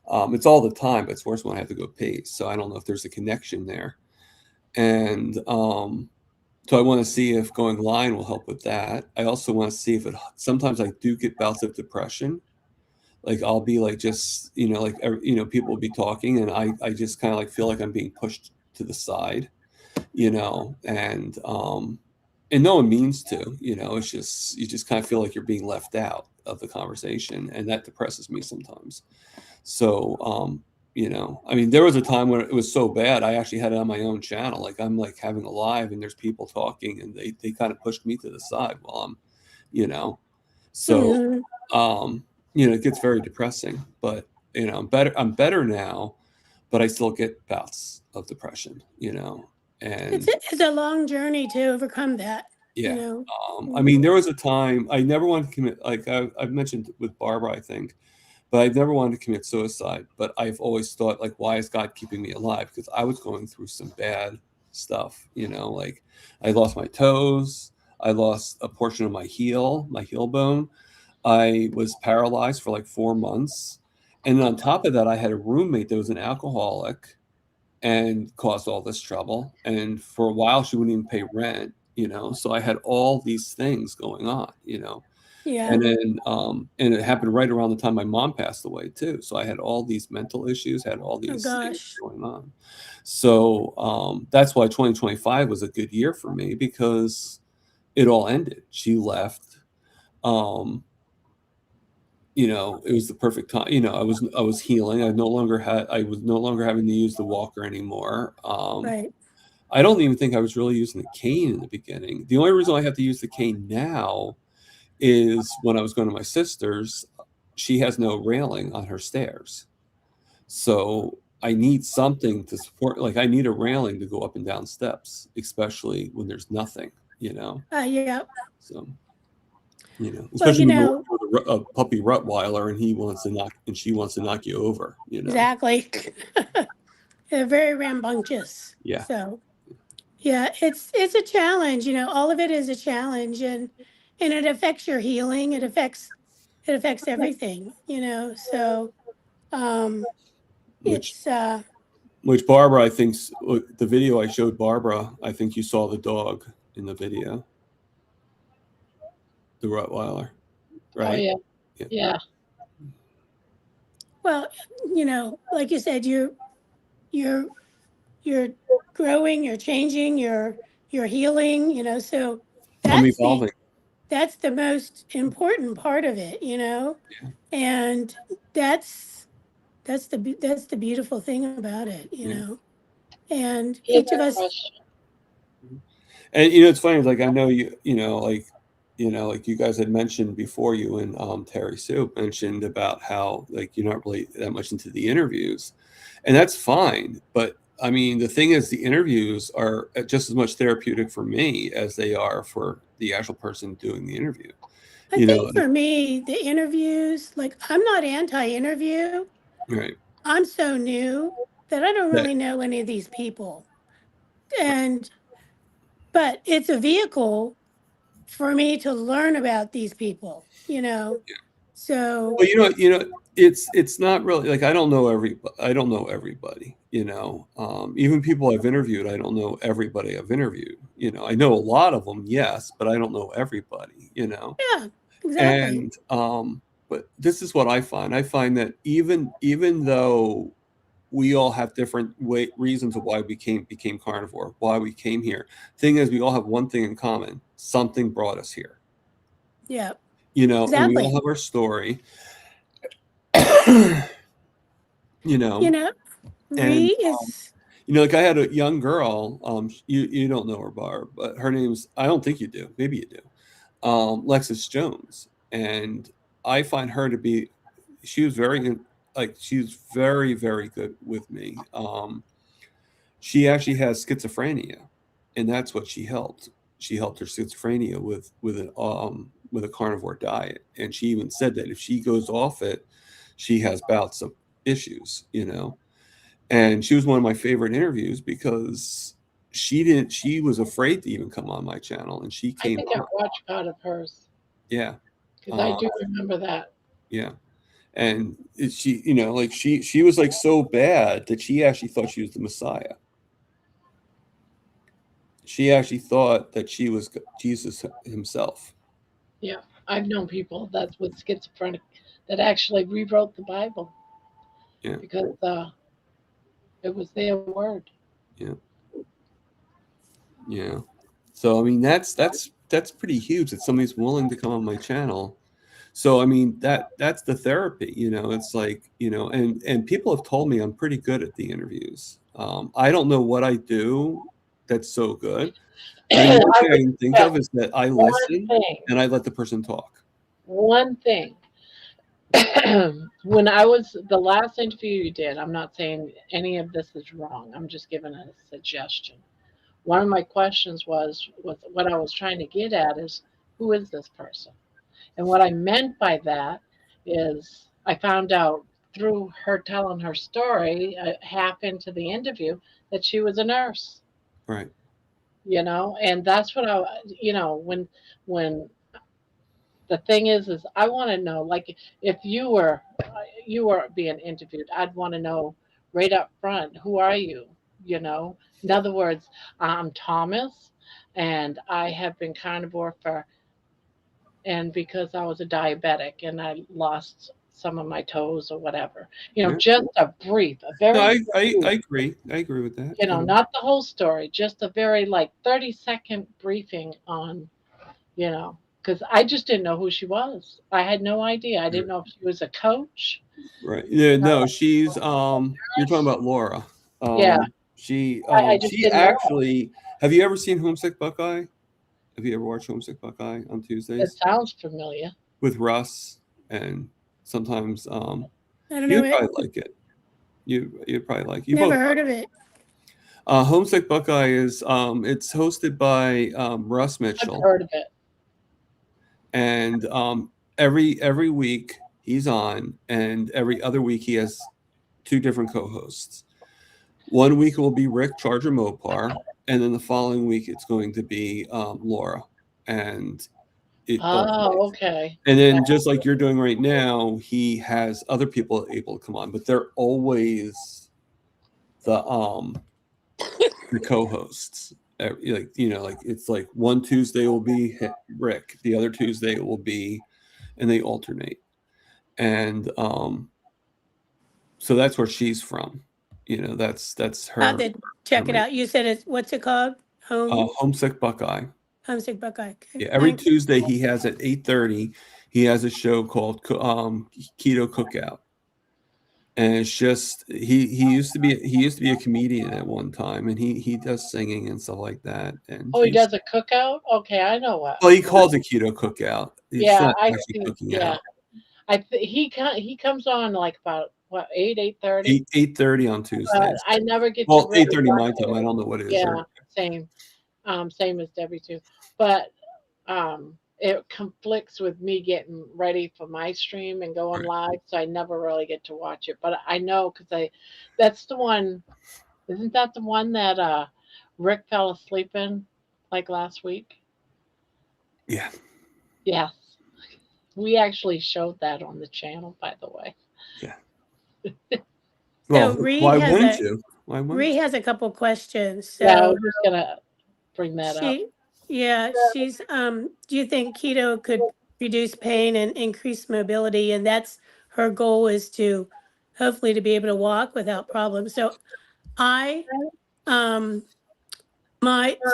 It's all the time, but it's worse when I have to go pee. So I don't know if there's a connection there. And so I want to see if going line will help with that. I also want to see if sometimes I do get bouts of depression. Like I'll be like, just, people will be talking and I just kind of like feel like I'm being pushed to the side, and no one means to, it's just, you just kind of feel like you're being left out of the conversation, and that depresses me sometimes. So, I mean, there was a time when it was so bad, I actually had it on my own channel. Like I'm like having a live and there's people talking and they kind of pushed me to the side while I'm, so, Mhm. it gets very depressing, but, I'm better now, but I still get bouts of depression, and It's a long journey to overcome that, you yeah. know. I mean, there was a time I never wanted to commit, like I've mentioned with Barbara, I think, but I've never wanted to commit suicide. But I've always thought, like, why is God keeping me alive? Because I was going through some bad stuff, like I lost my toes, I lost a portion of my heel bone. I was paralyzed for like 4 months. And then on top of that, I had a roommate that was an alcoholic and caused all this trouble. And for a while, she wouldn't even pay rent, So I had all these things going on, Yeah. And then, and it happened right around the time my mom passed away too. So I had all these mental issues, had all Oh these things gosh. going on. So that's why 2025 was a good year for me, because it all ended. She left. It was the perfect time. I was healing. I was no longer having to use the walker anymore. Right. I don't even think I was really using the cane in the beginning. The only reason I have to use the cane now is when I was going to my sister's, she has no railing on her stairs. So I need something to support, like I need a railing to go up and down steps, especially when there's nothing, Yeah. So, Well, especially when you're with a puppy Rottweiler and she wants to knock you over, exactly. They're very rambunctious. Yeah. So yeah, it's a challenge, all of it is a challenge, and it affects your healing. It affects everything, So Which it's Barbara, I think, the video I showed Barbara, I think you saw the dog in the video, the Rottweiler, Oh right? yeah, yeah. well, like you said, you're growing, you're changing, you're healing, so I'm that's evolving. the most important part of it, Yeah. and that's the beautiful thing about it, Yeah. and Yeah, each of us. question. And it's funny, like I know like you guys had mentioned before, you and Terry Sue mentioned about how like you're not really that much into the interviews, and that's fine. But I mean, the thing is, the interviews are just as much therapeutic for me as they are for the actual person doing the interview. I think for me, the interviews, like I'm not anti-interview. Right. I'm so new that I don't really know any of these people. But it's a vehicle for me to learn about these people, Yeah. So Well, it's not really like I don't know everybody, you know. Even people I've interviewed, I don't know everybody I've interviewed. You know, I know a lot of them, yes, but I don't know everybody, you know. Yeah, exactly. And but this is what I find. I find that even though we all have different reasons of why we became carnivore, why we came here. Thing is, we all have one thing in common: something brought us here. Yeah, You know, and we all exactly. have our story. You know, You know, and Ree is. you know, like I had a young girl. You don't know her, Barb, but her name's, I don't think you do. Maybe you do. Lexus Jones, and I find her to be. She was she's very very good with me. She actually has schizophrenia, and that's what she helped. She helped her schizophrenia with a carnivore diet, and she even said that if she goes off it, she has bouts of issues, you know. And she was one of my favorite interviews because she was afraid to even come on my channel, and she I came think on. I've watched part of hers Yeah, because I do remember that. yeah. And she, you know, like she was like so bad that she actually thought she was the Messiah. She actually thought that she was Jesus himself. Yeah, I've known people that's with schizophrenic that actually rewrote the Bible Yeah, because it was their word. yeah, yeah. So I mean, that's pretty huge that somebody's willing to come on my channel. So I mean, that's the therapy, you know. It's like, you know, and people have told me I'm pretty good at the interviews. I don't know what I do that's so good. I mean, I one thing I would can think suggest of is that I one listen thing, and I let the person talk. one thing. When I was the last interview you did, I'm not saying any of this is wrong. I'm just giving a suggestion. One of my questions was what I was trying to get at is who is this person? And what I meant by that is I found out through her telling her story, half into the interview, that she was a nurse, Right. you know, and that's what you know, when the thing is I want to know, like, if you were being interviewed, I'd want to know right up front, who are you? You know, in other words, I'm Thomas, and I have been carnivore for, and because I was a diabetic and I lost some of my toes or whatever. You know, Yeah. just a brief, a No, very I brief, agree. I agree with that. you know, not the whole story, just a very like 30-second briefing on, you know, because I just didn't know who she was. I had no idea. I didn't know if she was a coach. Right. Yeah, You know, no, she's you're talking about Laura. yeah, I just She didn't know. actually, have you ever seen Homesick Buckeye? Have you ever watched Homesick Buckeye on It Tuesdays sounds familiar. with Russ? And sometimes I don't know you'd it. probably like it. You'd probably like, you Never both. heard of it. Homesick Buckeye is it's hosted by Russ I've Mitchell, heard of it. and every week he's on, and every other week he has two different co-hosts. One week it will be Rick Charger Mopar, and then the following week it's going to be Laura, and it Oh, alternates. okay. And then just like you're doing right now, he has other people able to come on, but they're always the co-hosts. Like, you know, like it's like one Tuesday will be Rick, the other Tuesday it will be, and they alternate. And so that's where she's from. You know, that's I'll have her. to check it Her out. You said it's what's it called? Homesick Buckeye. Homesick Buckeye. Okay, Yeah, every thanks. Tuesday he has at 8:30. He has a show called Keto Cookout, and it's just he used to be a comedian at one time, and he does singing and stuff like that. And Oh, he does a cookout? Okay, I know what. well, he calls it Keto Cookout. It's Yeah, not I actually see. cooking Yeah, out. he comes on like about what 8:30, 8:30 on but Tuesdays. I never get to Well, really 8:30 watch my time. it. I don't know what it is. Yeah, same, same as Debbie too. But it conflicts with me getting ready for my stream and going Right. live, so I never really get to watch it. But I know because that's the one. Isn't that the one that Rick fell asleep in like last week? Yeah. Yes. We actually showed that on the channel, by the way. Yeah. So Well, Ree why has wouldn't a you? Why wouldn't Ree you? has a couple questions. Yeah, I So was just gonna bring that up. she's do you think keto could reduce pain and increase mobility? And that's her goal, is to hopefully to be able to walk without problems. So I um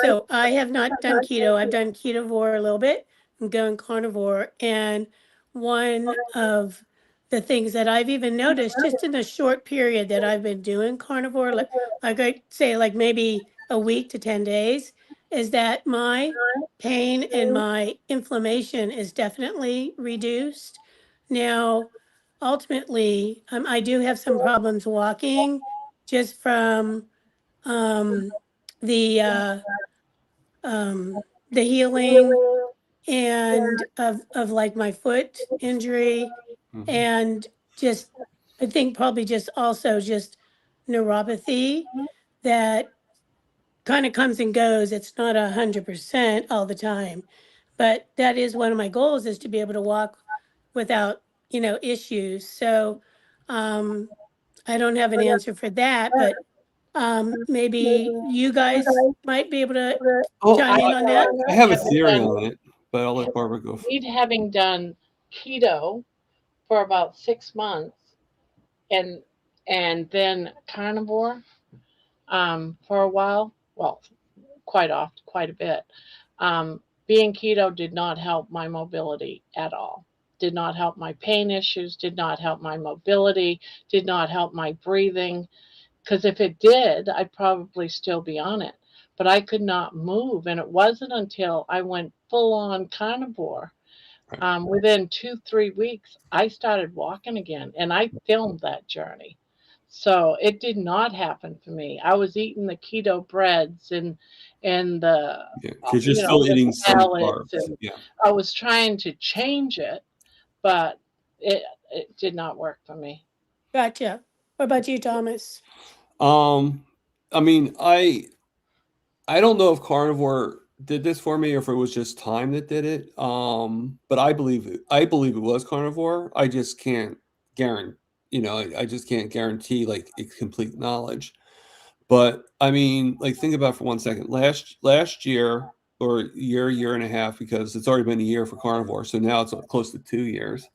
so I have not done keto. I've done ketovore a little bit. I'm going carnivore. And one of the things that I've even noticed just in the short period that I've been doing carnivore, like I say, like maybe a week to 10 days, is that my pain and my inflammation is definitely reduced. Now, ultimately, I do have some problems walking just from um, the uh, the healing and of like my foot injury, Mhm. and just I think probably just also just neuropathy that kind of comes and goes. It's not 100% all the time, but that is one of my goals, is to be able to walk without, issues. So um, I don't have an answer for that, but maybe you guys might be able to Oh, chime in on that. I have a Having theory done on it, but I'll let Barbara go. Reed having done keto for about 6 months and then carnivore for a while. Well, quite often, quite a bit. Being keto did not help my mobility at all. Did not help my pain issues. Did not help my mobility. Did not help my breathing. Because if it did, I'd probably still be on it. But I could not move, and it wasn't until I went full on carnivore. Within 2-3 weeks, I started walking again, and I filmed that journey. So it did not happen for me. I was eating the keto breads and the Yeah, because you're still the eating some salads, carbs. and Yeah. I was trying to change it, but it did not work for me. Gotcha. What about you, Thomas? I mean, I don't know if carnivore did this for me or if it was just time that did it. But I believe it was carnivore. I just can't guarantee, I just can't guarantee like complete knowledge. But I mean, like think about it for 1 second. Last year or year and a half, because it's already been a year for carnivore, so now it's close to 2 years.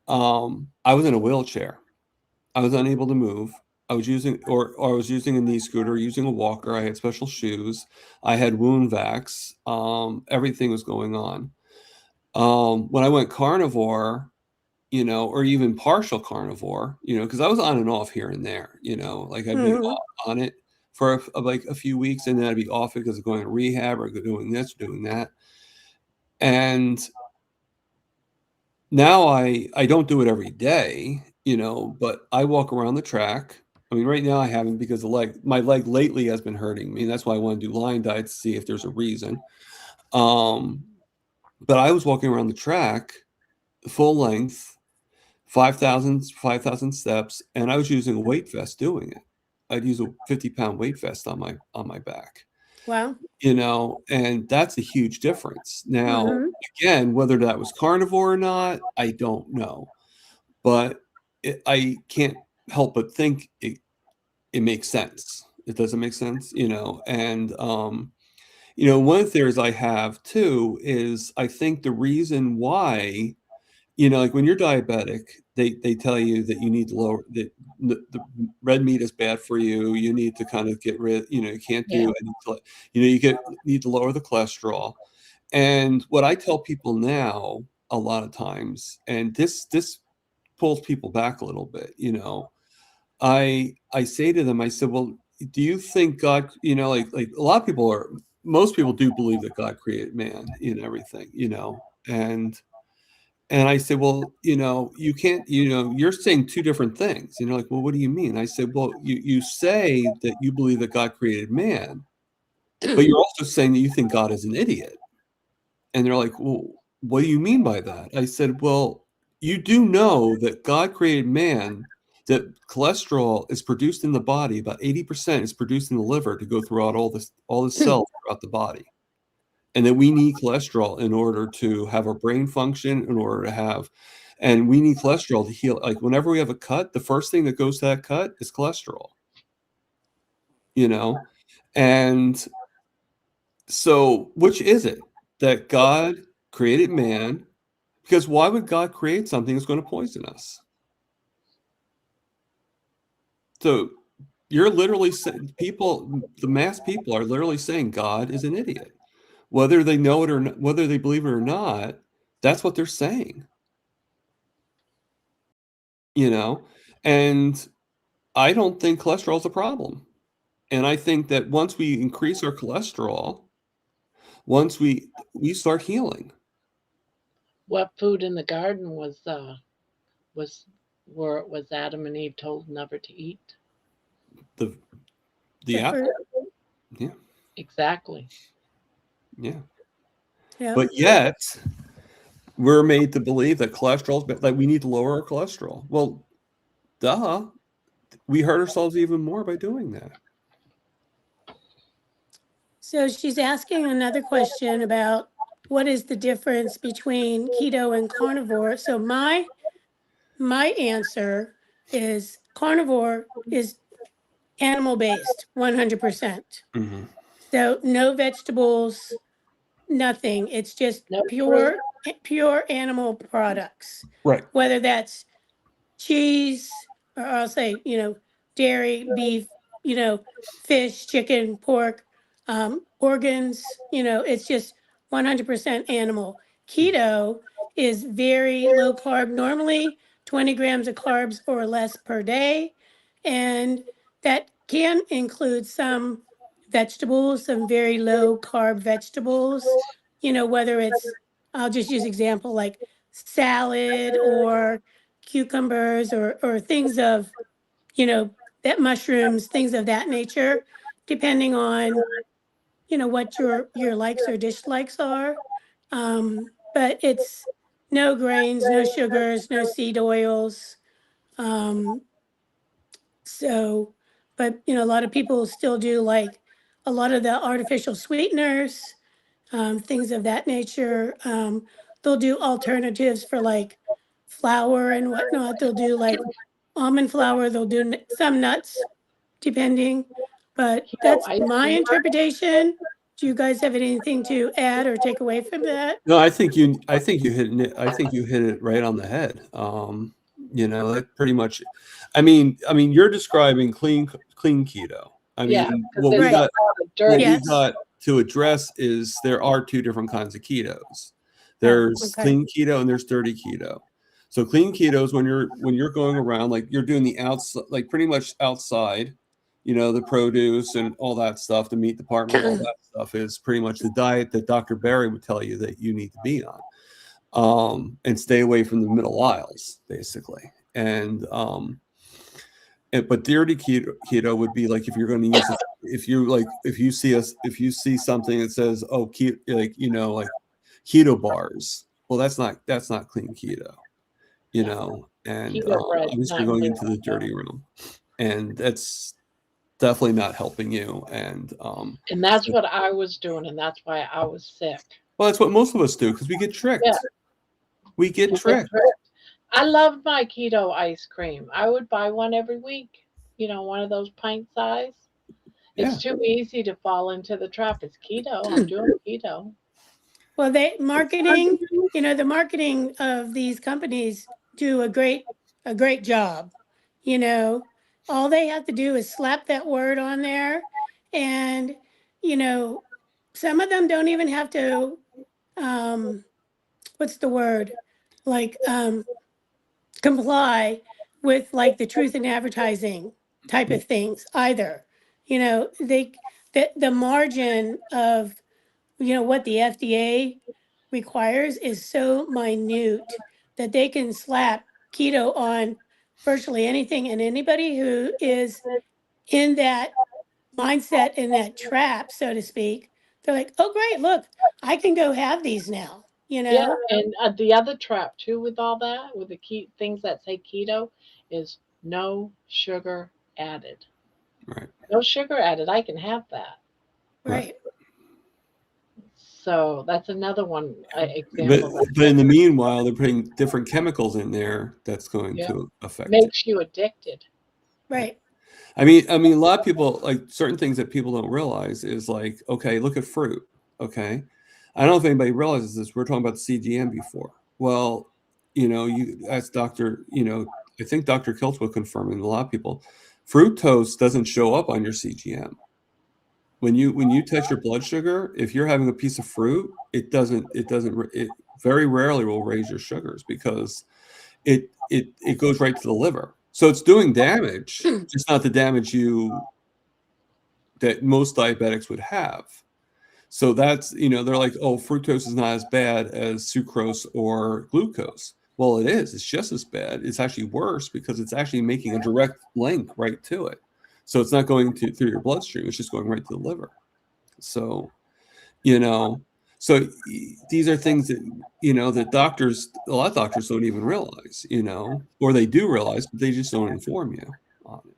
I was in a wheelchair. I was unable to move. I was using a knee scooter, using a walker. I had special shoes. I had wound vacs. Everything was going on. When I went carnivore, or even partial carnivore, because I was on and off here and there, like I'd be on it for like a few weeks, and then I'd be off it because of going to rehab or doing this, doing that. And now I don't do it every day, but I walk around the track. I mean, right now I haven't because my leg lately has been hurting me. And that's why I want to do line diets to see if there's a reason. But I was walking around the track full length, 5,000 steps, and I was using a weight vest doing it. I'd use a 50-pound weight vest on my back. Wow. And that's a huge difference. Now, Mm-hmm. again, whether that was carnivore or not, I don't know. But I can't help but think it makes sense. It doesn't make sense, and one of the theories I have too is I think the reason why, like when you're diabetic, they tell you that you need to lower the red meat is bad for you. You need to kind of get rid, you can't do it. You need to lower the cholesterol. And what I tell people now a lot of times, and this pulls people back a little bit, I say to them, I said, well, do you think God, like a lot of people most people do believe that God created man in everything, and I said, well, you can't, you're saying two different things. Like, well, what do you mean? I said, well, you say that you believe that God created man, but you're also saying that you think God is an idiot. And they're like, well, what do you mean by that? I said, well, you do know that God created man, that cholesterol is produced in the body, about 80% is produced in the liver to go throughout all the cells throughout the body. And that we need cholesterol in order to have our brain function, in order to have, And we need cholesterol to heal. Like whenever we have a cut, the first thing that goes to that cut is cholesterol. You know, and so which is it that God created man? Because why would God create something that's going to poison us? So you're literally saying the mass people are literally saying God is an idiot. Whether they know it or not, whether they believe it or not, that's what they're saying. You know, and I don't think cholesterol is a problem. And I think that once we increase our cholesterol, once we start healing. What food in the garden was Adam and Eve told never to eat? The The apple. fruit. Yeah. Exactly. Yeah. Yeah. But yet we're made to believe that cholesterol is like we need to lower our cholesterol. Well, duh. We hurt ourselves even more by doing that. So she's asking another question about what is the difference between keto and carnivore. So my answer is carnivore is animal based, 100%. Mm-hmm. So no vegetables, nothing. It's just No pure animal products. Right. Whether that's cheese, or I'll say, dairy, beef, fish, chicken, pork, organs, it's just 100% animal. Keto is very low carb, normally 20 grams of carbs or less per day. And that can include some vegetables, some very low carb vegetables, whether it's, I'll just use example like salad or cucumbers or things of, that mushrooms, things of that nature, depending on, what your likes or dislikes are. But it's no grains, no sugars, no seed oils. So, but, a lot of people still do like a lot of the artificial sweeteners, things of that nature. They'll do alternatives for like flour and whatnot. They'll do like almond flour. They'll do some nuts, depending. But that's ice my cream. interpretation. Do you guys have anything to add or take away from that? No, I think you hit it. I think you hit it right on the head. That pretty much. I mean, you're describing clean keto. I mean, Yeah, because what there's we Right. a got, lot of what dirt. we Yes. got to address is there are two different kinds of ketos. There's okay. clean keto and there's dirty keto. So clean keto is when you're going around like you're doing the outside, like pretty much outside. The produce and all that stuff, the meat department, all that stuff is pretty much the diet that Dr. Barry would tell you that you need to be on, and stay away from the middle aisles, basically. And but dirty keto would be like if you're going to use it, if you see something that says keto, like keto bars, well that's not clean keto, and Keto bread, obviously not going clean into the keto. dirty room, and that's definitely not helping you. And that's what I was doing, and that's why I was sick. well, that's what most of us do because we get tricked. Yeah. We get You get tricked. tricked. I loved my keto ice cream. I would buy one every week. One of those pint size. Yeah. It's too easy to fall into the trap. It's keto. I'm doing keto. Well, the marketing of these companies do a great job. All they have to do is slap that word on there, and some of them don't even have to. What's the word? Like comply with like the truth in advertising type of things either. The margin of what the FDA requires is so minute that they can slap keto on virtually anything, and anybody who is in that mindset, in that trap, so to speak, they're like, oh great, look, I can go have these now. Yeah, and the other trap too with all that, with the things that say keto, is no sugar added. Right. No sugar added. I can have that. Right. So that's another one example. But in the meanwhile, they're putting different chemicals in there that's going Yeah. to affect it. Makes you addicted. Right. I mean, a lot of people, like, certain things that people don't realize is like, okay, look at fruit. Okay, I don't know if anybody realizes this. We're talking about the CGM before. Well, you as Dr. I think Dr. Kiltz will confirm, and a lot of people, fructose doesn't show up on your CGM. When you test your blood sugar, if you're having a piece of fruit, it very rarely will raise your sugars because it goes right to the liver. So it's doing damage, just not the damage that most diabetics would have. So that's, they're like, oh, fructose is not as bad as sucrose or glucose. Well, it is. It's just as bad. It's actually worse because it's actually making a direct link right to it. So it's not going through your bloodstream. It's just going right to the liver. So, so these are things that, that a lot of doctors don't even realize, or they do realize, but they just don't inform you on it.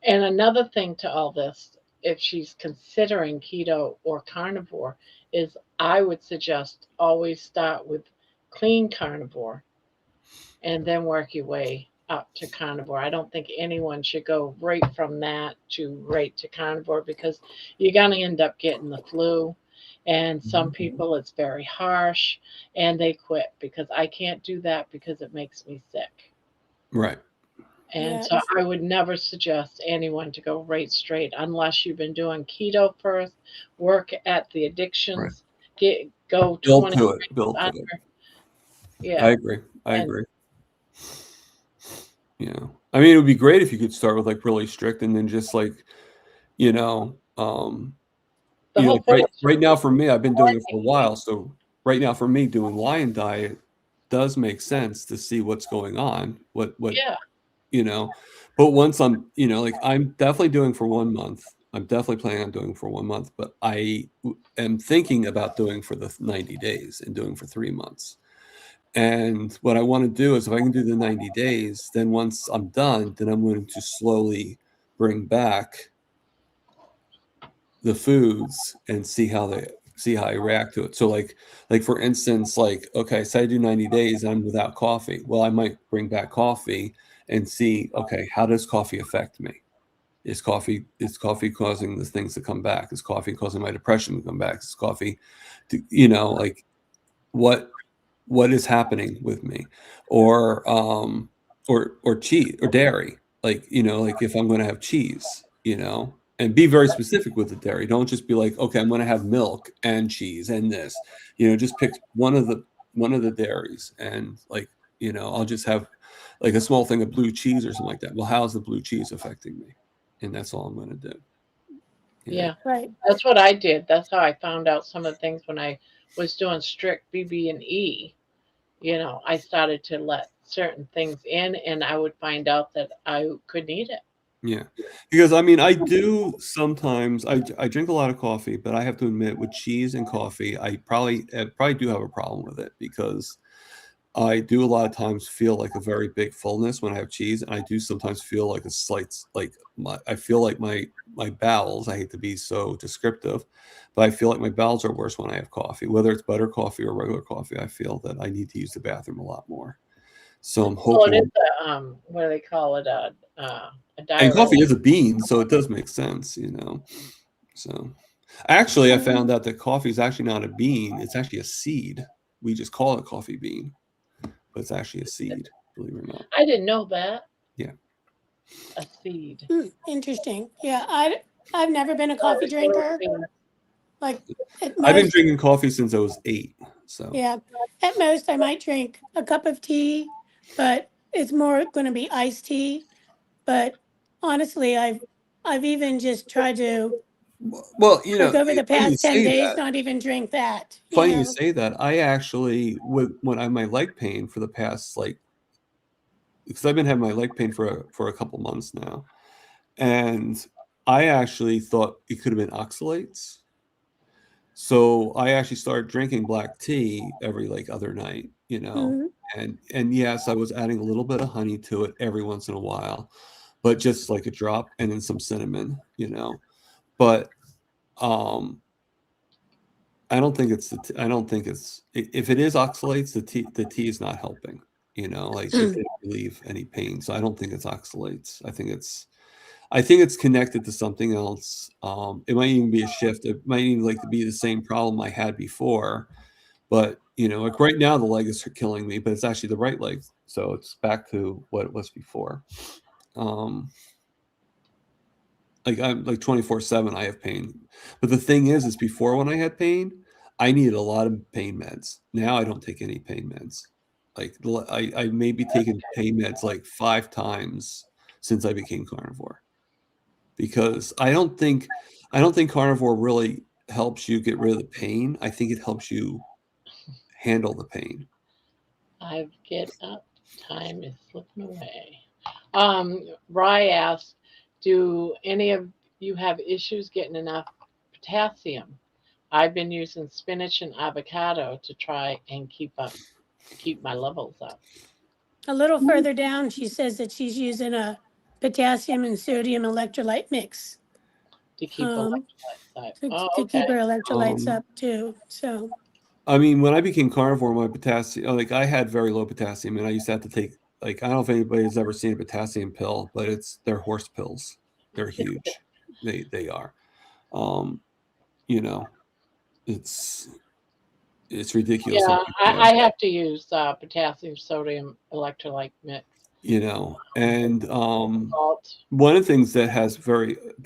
And another thing to all this, if she's considering keto or carnivore, is I would suggest always start with clean carnivore and then work your way up to carnivore. I don't think anyone should go right from that to carnivore because you're going to end up getting the flu. And some people, it's very harsh and they quit because I can't do that because it makes me sick. Right. And Yes. so I would never suggest anyone to go right straight unless you've been doing keto first, work at the addictions, go Build 20 to it. under. Yeah. I agree. Yeah. I mean, it would be great if you could start with like really strict and then just like, right now for me, I've been doing it for a while. So right now for me, doing lion diet does make sense to see what's going on. But once I'm, like I'm definitely doing for 1 month. I'm definitely planning on doing for 1 month, but I am thinking about doing for the 90 days and doing for 3 months. And what I want to do is if I can do the 90 days, then once I'm done, then I'm going to slowly bring back the foods and see how I react to it. So like for instance, like, okay, say I do 90 days and I'm without coffee. Well, I might bring back coffee and see, okay, how does coffee affect me? Is coffee causing the things to come back? Is coffee causing my depression to come back? Is coffee, like what is happening with me? Or cheese or dairy, like, like if I'm going to have cheese, and be very specific with the dairy. Don't just be like, okay, I'm going to have milk and cheese and this, just pick one of the dairies and like, I'll just have like a small thing of blue cheese or something like that. Well, how's the blue cheese affecting me? And that's all I'm going to do. Yeah. Right. That's what I did. That's how I found out some of the things when I was doing strict BB and E. I started to let certain things in and I would find out that I couldn't eat it. Yeah, because I mean, I do sometimes. I drink a lot of coffee, but I have to admit, with cheese and coffee, I probably do have a problem with it because I do a lot of times feel like a very big fullness when I have cheese, and I do sometimes feel like a slight I feel like my bowels. I hate to be so descriptive, but I feel like my bowels are worse when I have coffee, whether it's butter coffee or regular coffee. I feel that I need to use the bathroom a lot more. So I'm hoping. Well, it is what do they call it? A And coffee is a bean, so it does make sense, So actually, I found out that coffee is actually not a bean; it's actually a seed. We just call it coffee bean, but it's actually a seed. Believe it or not. I didn't know that. Yeah. A seed. Interesting. Yeah, I've never been a coffee drinker. Like I've been drinking coffee since I was 8. So yeah, at most I might drink a cup of tea, but it's more going to be iced tea. But honestly, I've even just tried to. Well, like over the past 10 days, not even drink that. Funny you say that. I actually, when I have my leg pain for the past because I've been having my leg pain for a couple months now, and I actually thought it could have been oxalates. So I actually started drinking black tea every other night, and yes, I was adding a little bit of honey to it every once in a while, but just like a drop and then some cinnamon, but I don't think it's I don't think it's if it is oxalates, the tea is not helping. You know, like it didn't relieve any pain. So I don't think it's oxalates. I think it's connected to something else. It might even be a shift. It might even like to be the same problem I had before. But you know, like right now the leg is killing me, but it's actually the right leg. So it's back to what it was before. Like I'm like 24/7 I have pain. But the thing is before when I had pain, I needed a lot of pain meds. Now I don't take any pain meds. Like I maybe taken pain meds like 5 times since I became carnivore. Because I don't think carnivore really helps you get rid of the pain. I think it helps you handle the pain. I get up. Time is slipping away. Rye asked, do any of you have issues getting enough potassium? I've been using spinach and avocado to try and keep my levels up. A little further down, she says that she's using a potassium and sodium electrolyte mix To keep electrolytes up. Oh, to keep her okay. electrolytes up too. So I mean, when I became carnivore, my potassium, like I had very low potassium, and I used to have to take, like, I don't know if anybody's ever seen a potassium pill, but they're horse pills. They're huge. They are. You know, it's ridiculous. Yeah, I have to use potassium sodium electrolyte mix. You know, and Salt. one of the things that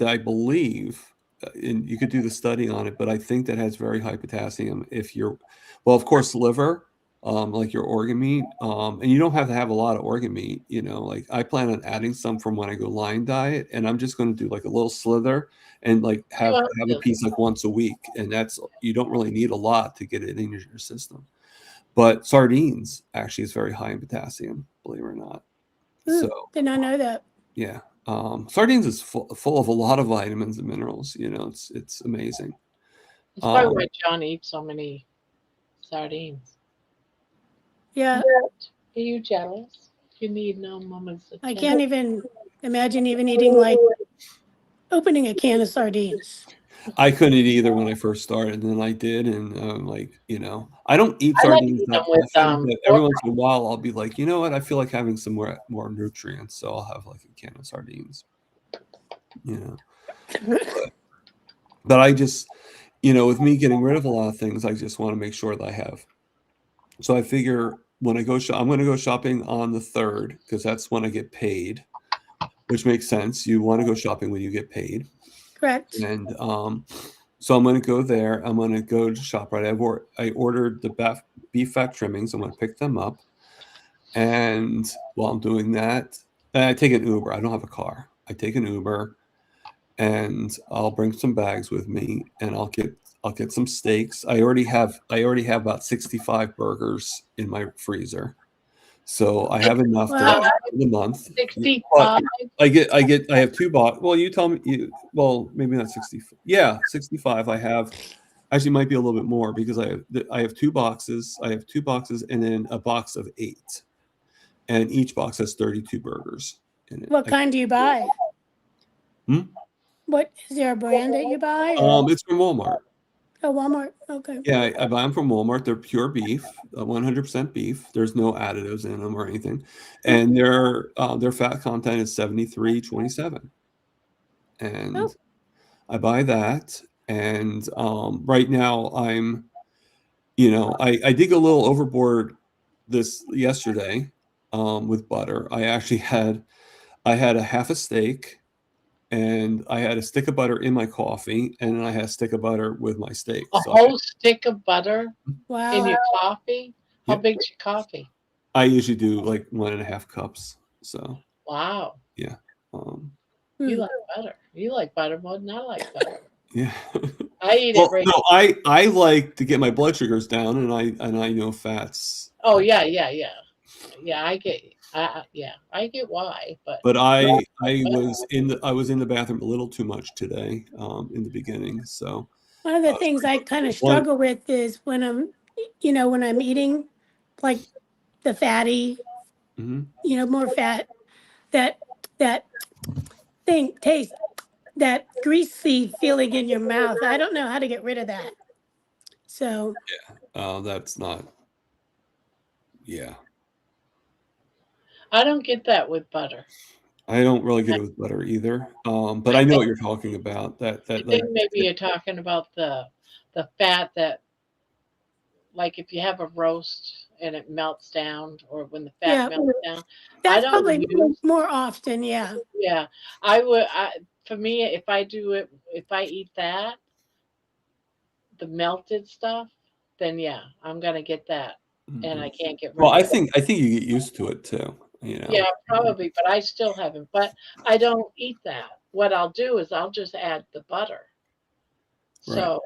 I believe, and you could do the study on it, but I think that has very high potassium if you're, well, of course, liver, like your organ meat, and you don't have to have a lot of organ meat, you know, like I plan on adding some from when I go line diet, and I'm just going to do like a little slither and like have a piece like once a week. And you don't really need a lot to get it in your system. But sardines actually is very high in potassium, believe it or not. So did not know that. yeah, sardines is full of a lot of vitamins and minerals. You know, it's amazing. That's probably why John eats so many sardines. Yeah. Are you jealous? You need no moments of I can't even imagine even eating like opening a can of sardines. I couldn't eat either when I first started, and then I did, and like, you know, I don't eat I like sardines eating that them with often, but every once in a while I'll be like, you know what, I feel like having some more nutrients, so I'll have like a can of sardines. You know, but I just, you know, with me getting rid of a lot of things, I just want to make sure that I have. So I figure when I go I'm going to go shopping on the 3rd because that's when I get paid, which makes sense. You want to go shopping when you get paid. Correct. And so I'm going to go there. I'm going to go to ShopRite. I ordered the beef fat trimmings. I'm going to pick them up. And while I'm doing that, I take an Uber. I don't have a car. I take an Uber, and I'll bring some bags with me, and I'll get some steaks. I already have about 65 burgers in my freezer. So I have enough for the month. 65. I have 2 boxes. Well, you tell me. Well, maybe not 60. Yeah, 65. I have. Actually, might be a little bit more because I have 2 boxes. I have 2 boxes and then a box of 8, and each box has 32 burgers in it. What kind do you buy? What is there a brand that you buy? It's from Walmart. Oh, Walmart. Okay. Yeah, I buy them from Walmart. They're pure beef, 100% beef. There's no additives in them or anything, and their fat content is 73.27. And I buy that, and right now I'm, you know, I did go a little overboard yesterday with butter. I had a half a steak, and I had a stick of butter in my coffee, and then I had a stick of butter with my steak. A whole stick of butter in your coffee? How big's your coffee? I usually do like 1.5 cups. So wow. Yeah. You like butter. You like butter more than I like butter. Yeah. I eat it right. No, I like to get my blood sugars down, and I know fats. Oh yeah. I get why, but I was in the bathroom a little too much today in the beginning. So one of the things I kind of struggle with is when I'm eating like the fatty, more fat, that greasy feeling in your mouth. I don't know how to get rid of that. So That's not. Yeah, I don't get that with butter. I don't really get it with butter either. But I know what you're talking about. I think maybe you're talking about the fat that, like if you have a roast and it melts down, or when the fat yeah, melts down. I that's don't probably use. more often. Yeah. Yeah, I would. For me, if I do it, if I eat that, the melted stuff, then yeah, I'm gonna get that, and I can't get rid Well, of I it. think you get used to it too. You know. Yeah, probably, but I still haven't. But I don't eat that. What I'll do is I'll just add the butter. Right. So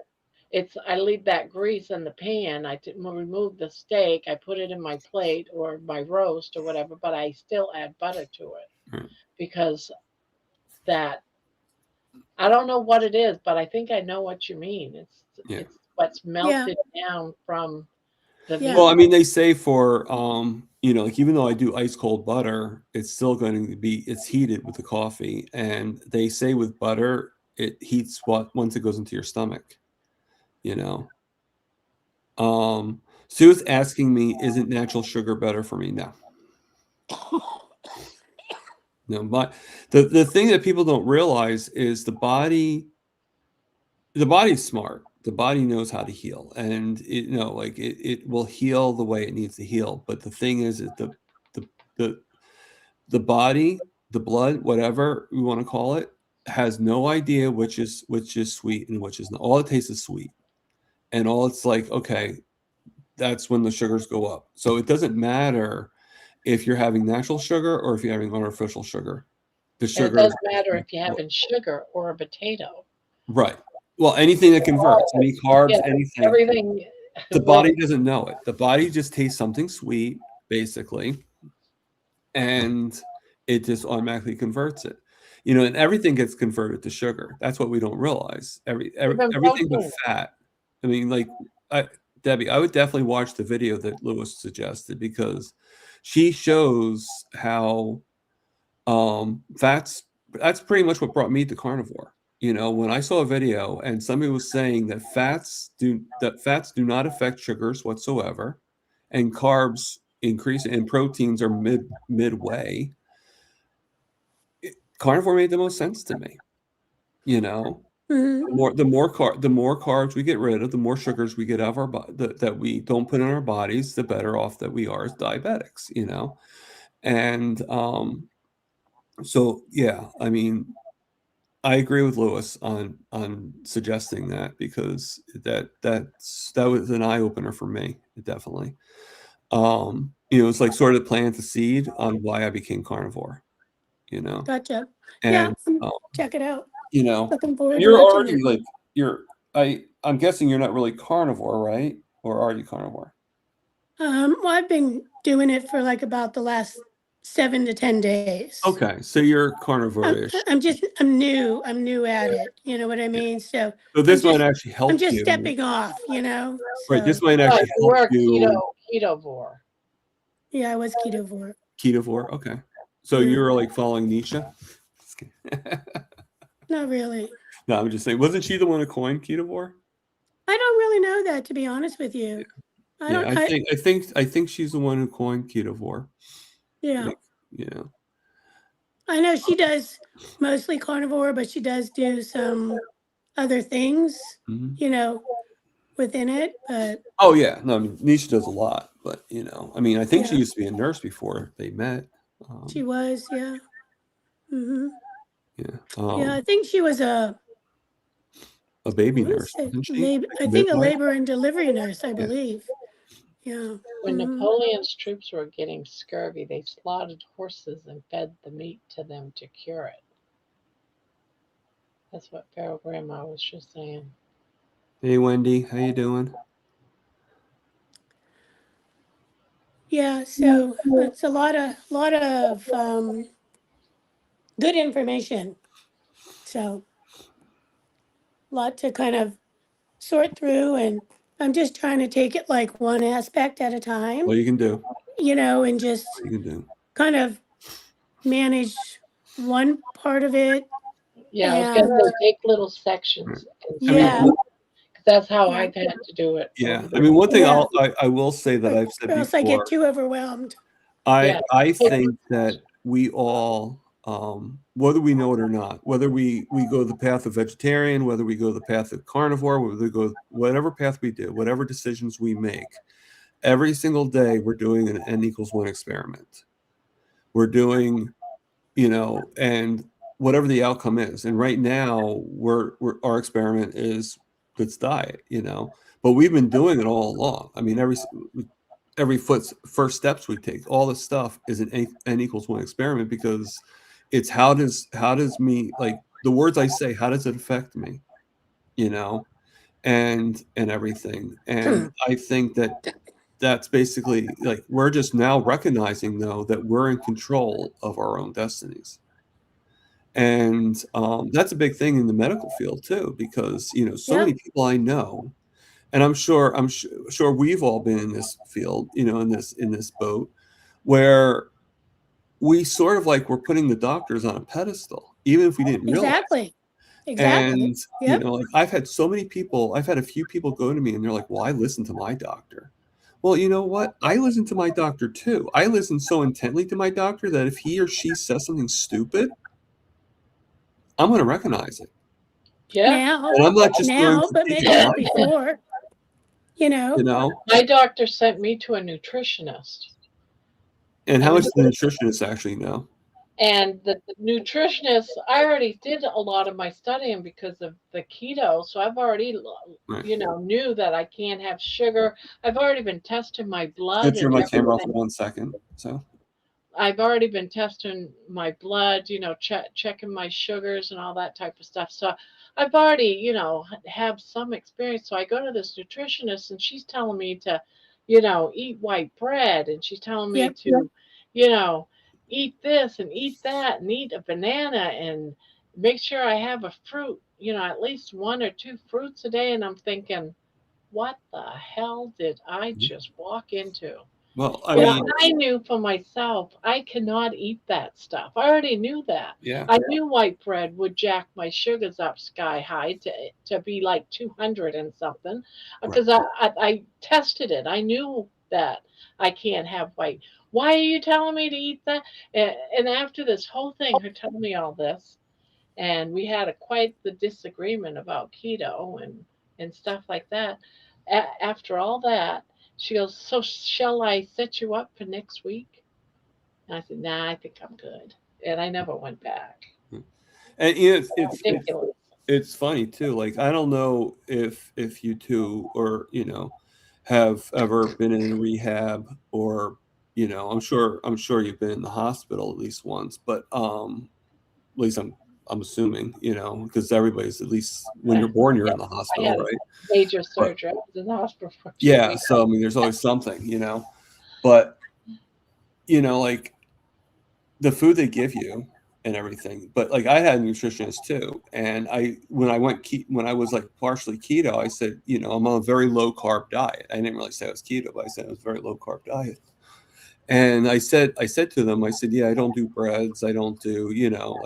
I leave that grease in the pan. I remove the steak. I put it in my plate or my roast or whatever, but I still add butter to it Right. because that I don't know what it is, but I think I know what you mean. Yeah. It's what's Yeah. melted down from the Yeah. Well, I meat. mean, they say for like even though I do ice cold butter, it's still going to be it's heated with the coffee, and they say with butter it heats once it goes into your stomach. You know. Sue's asking me, isn't natural sugar better for me? No. No, but the thing that people don't realize is the body's smart. The body knows how to heal, and it will heal the way it needs to heal. But the thing is the the body, the blood, whatever we want to call it, has no idea which is sweet and which is not. All it tastes is sweet, and all it's like, okay, that's when the sugars go up. So it doesn't matter if you're having natural sugar or if you're having artificial sugar. The And it sugar, doesn't matter if you're having sugar or a potato. right? Well, anything that converts, any carbs, Yeah, anything. everything. The body doesn't know it. The body just tastes something sweet, basically, and it just automatically converts it. And everything gets converted to sugar. That's what we don't realize. Everything but protein. fat. I mean, like, Debbie, I would definitely watch the video that Lewis suggested because she shows how that's pretty much what brought me to Carnivore. When I saw a video and somebody was saying that fats do not affect sugars whatsoever, and carbs increase and proteins are midway. Carnivore made the most sense to me. Mhm. The more carbs we get rid of, the more sugars we get out of our body that we don't put in our bodies, the better off that we are as diabetics. And so yeah, I mean, I agree with Lewis on suggesting that because that was an eye opener for me, definitely. It's like sort of plant the seed on why I became carnivore. Gotcha. And Yeah. Check it out. you know, Looking forward to you're watching already it. like I'm guessing you're not really carnivore, right? Or are you carnivore? Well, I've been doing it for like about the last 7 to 10 days. Okay, so you're carnivore-ish. I'm new at it. You know what I mean? So So this might actually help I'm just you. stepping off, Right, this So might actually You help were you. ketovore. yeah, I was ketovore. Ketovore, okay. So Yeah. you were like following Nisha? Not really. No, I'm just saying. Wasn't she the one who coined ketovore? I don't really know that, to be honest with you. I think she's the one who coined ketovore. Yeah. Yeah. I know she does mostly carnivore, but she does do some other things, Mhm. Within it. But Oh yeah, no, I mean, Nisha does a lot, but I mean, I think she Yeah. used to be a nurse before they met. She was, yeah. Mm-hmm. Yeah. Yeah, I think she was a baby what is nurse, it? wasn't she? I think a Midwife? labor and delivery nurse, I Yeah. believe. Yeah. When Mhm. Napoleon's troops were getting scurvy, they slaughtered horses and fed the meat to them to cure it. That's what Feral Grandma was just saying. Hey Wendy, how you doing? Yeah, so it's a lot of good information. So a lot to kind of sort through, and I'm just trying to take it like one aspect at a time, What you can do? and just What you can do? kind of manage one part of it. Yeah, I was gonna And say take little sections and I mean, yeah, because That's how Yeah. I've had to do it. Yeah, over I mean, one thing Yeah. I will say that I've said Or else I before, get too overwhelmed. Yeah. I think that we all, whether we know it or not, whether we go the path of vegetarian, whether we go the path of carnivore, whether we go whatever path we do, whatever decisions we make, every single day we're doing an N=1 experiment. We're doing, and whatever the outcome is. And right now, our experiment is Fit's diet, but we've been doing it all along. I mean, every first steps we take, all this stuff is an N=1 experiment, because it's how does me, like the words I say, how does it affect me, and everything. And I think that's basically, like, we're just now recognizing, though, that we're in control of our own destinies. And that's a big thing in the medical field too, because so many people I know, and I'm sure we've all been in this field, in this boat, where we sort of like we're putting the doctors on a pedestal, even if we didn't realize. Exactly. And Yep. like I've had a few people go to me and they're like, "Well, I listen to my doctor." Well, you know what? I listen to my doctor too. I listen so intently to my doctor that if he or she says something stupid, I'm going to recognize it. Yeah. Now, And I'm not just going to but take maybe it not lightly, before. My doctor sent me to a nutritionist. And how much does the nutritionist actually know? And the nutritionist, I already did a lot of my studying because of the keto. So I've already, knew that I can't have sugar. I've already been testing my blood. Let's turn my camera off for 1 second. So I've already been testing my blood, checking my sugars and all that type of stuff. So I've already, have some experience. So I go to this nutritionist and she's telling me to, eat white bread. And she's telling me to, eat this and eat that and eat a banana and make sure I have a fruit, at least 1 or 2 fruits a day. And I'm thinking, what the hell did I just walk into? Well, I mean, I knew for myself, I cannot eat that stuff. I already knew that. Yeah. I knew white bread would jack my sugars up sky high to be like 200 and something, because I tested it. I knew that I can't have white. Why are you telling me to eat that? And after this whole thing, her telling me all this, and we had quite the disagreement about keto and stuff like that. After all that, she goes, "So shall I set you up for next week?" And I said, "Nah, I think I'm good." And I never went back. And it's funny too. Like, I don't know if you two or have ever been in a rehab, or I'm sure you've been in the hospital at least once, but at least I'm assuming, because everybody's, at least when you're born, you're in the hospital, right? Major surgery. I was in the hospital for 2 Yeah, weeks. so I mean, there's always something, but like the food they give you and everything. But like, I had a nutritionist too, and when I was like partially keto, I said, I'm on a very low carb diet. I didn't really say I was keto, but I said it was a very low carb diet. And I said to them, I said, yeah, I don't do breads, I don't do, I'll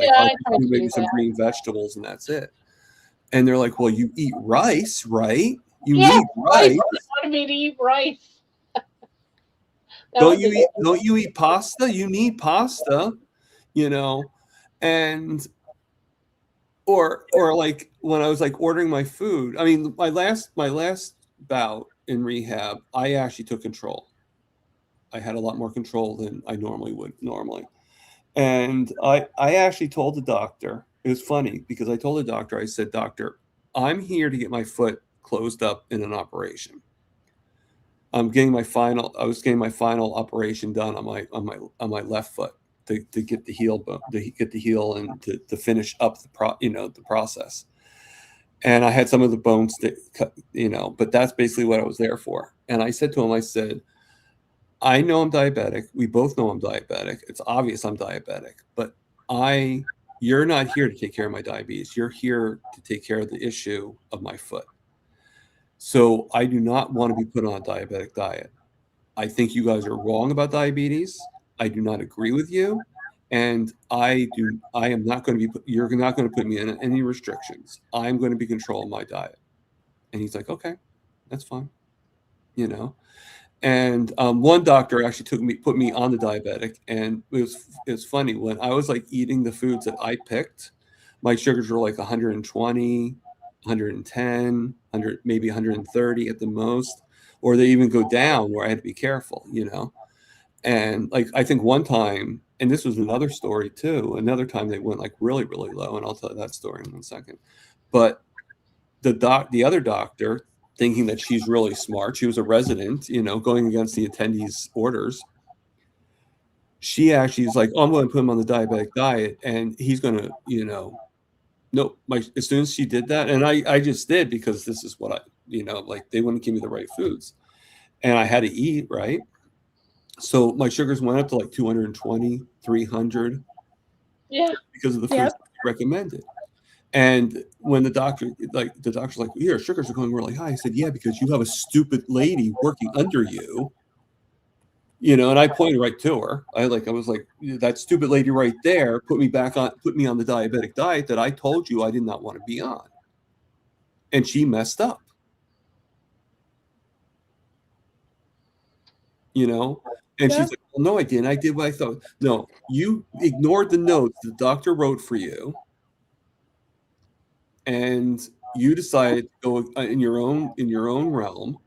do maybe some green vegetables and that's it. And they're like, well, you eat rice, right? You need rice. They wanted me to eat rice. Don't you eat pasta? You need pasta, and or like when I was like ordering my food. I mean, my last bout in rehab, I actually took control. I had a lot more control than I normally would. And I actually told the doctor, it was funny because I told the doctor, I said, "Doctor, I'm here to get my foot closed up in an operation. I was getting my final operation done on my left foot to get the heel and to finish up the process. And I had some of the bones that cut, but that's basically what I was there for." And I said to him, I said, "I know I'm diabetic. We both know I'm diabetic. It's obvious I'm diabetic, but you're not here to take care of my diabetes. You're here to take care of the issue of my foot. So I do not want to be put on a diabetic diet. I think you guys are wrong about diabetes. I do not agree with you. And I am not going to be you're not going to put me in any restrictions. I'm going to be controlling my diet." And he's like, okay, that's fine, you know. And one doctor actually put me on the diabetic, and it was funny when I was like eating the foods that I picked, my sugars were like 120, 110, 100, maybe 130 at the most, or they even go down where I had to be careful, you know. And like I think one time, and this was another story too, another time they went like really, really low, and I'll tell you that story in 1 second. But the other doctor, thinking that she's really smart, she was a resident, you know, going against the attendees' orders. She actually is like, oh, I'm going to put him on the diabetic diet, and he's going to, you know, no. As soon as she did that, and I just did, because this is what I, you know, like they wouldn't give me the right foods, and I had to eat right. So my sugars went up to like 220, 300. Yeah. Because of the foods recommended. And when the doctor's like, your sugars are going really high. I said, yeah, because you have a stupid lady working under you, you know. And I pointed right to her. I was like, that stupid lady right there put me on the diabetic diet that I told you I did not want to be on. And she messed up, you know. And she's like, well, no, I didn't. I did what I thought. No, you ignored the notes the doctor wrote for you, and you decided to go in your own realm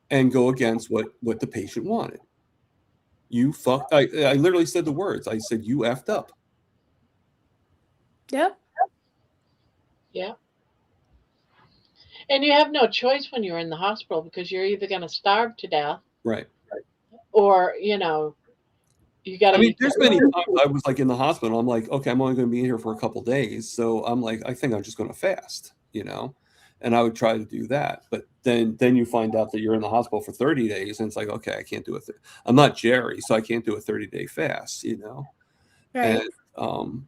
and go against what the patient wanted. You fucked. I literally said the words. I said, you effed up. Yep. Yeah. And you have no choice when you're in the hospital, because you're either going to starve to death, right, or, you know, you got to. I mean, there's many times I was like in the hospital. I'm like, okay, I'm only going to be in here for a couple days, so I'm like, I think I'm just going to fast, you know. And I would try to do that, but then you find out that you're in the hospital for 30 days, and it's like, okay, I can't do it. I'm not Jerry, so I can't do a 30-day fast, you know. Right. And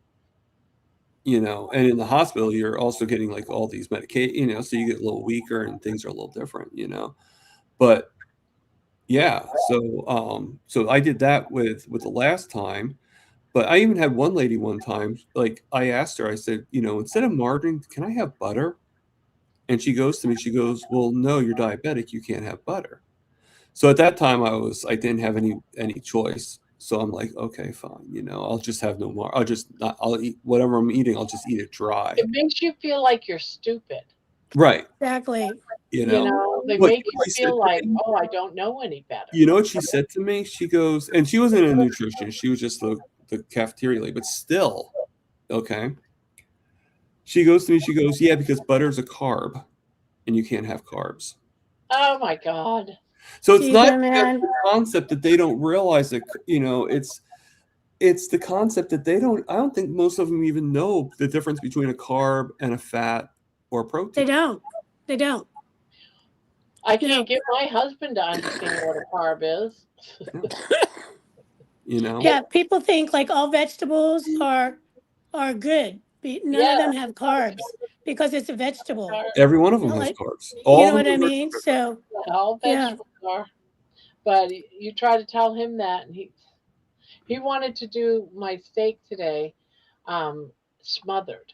you know, and in the hospital, you're also getting like all these medication, you know, so you get a little weaker and things are a little different, you know. But yeah, so I did that with the last time. But I even had one lady one time, like I asked her, I said, you know, instead of margarine, can I have butter? And she goes to me, she goes, well, no, you're diabetic, you can't have butter. So at that time I didn't have any choice. So I'm like, okay, fine, you know, I'll just have no more. I'll eat whatever I'm eating, I'll just eat it dry. It makes you feel like you're stupid. Right. Exactly. You know, they make you feel like, oh, I don't know any better. You know what she said to me? She goes, and she wasn't a nutritionist, she was just the cafeteria lady, but still, okay. She goes to me, she goes, yeah, because butter is a carb and you can't have carbs. Oh my God. So it's not the concept that they don't realize that, you know, it's the concept that I don't think most of them even know the difference between a carb and a fat or a protein. They don't. I can't get my husband to understand what a carb is. You know? Yeah, people think like all vegetables are good. None of them have carbs because it's a vegetable. Every one of them has carbs. You know what I mean? So all vegetables are. But you try to tell him that, and he wanted to do my steak today, smothered.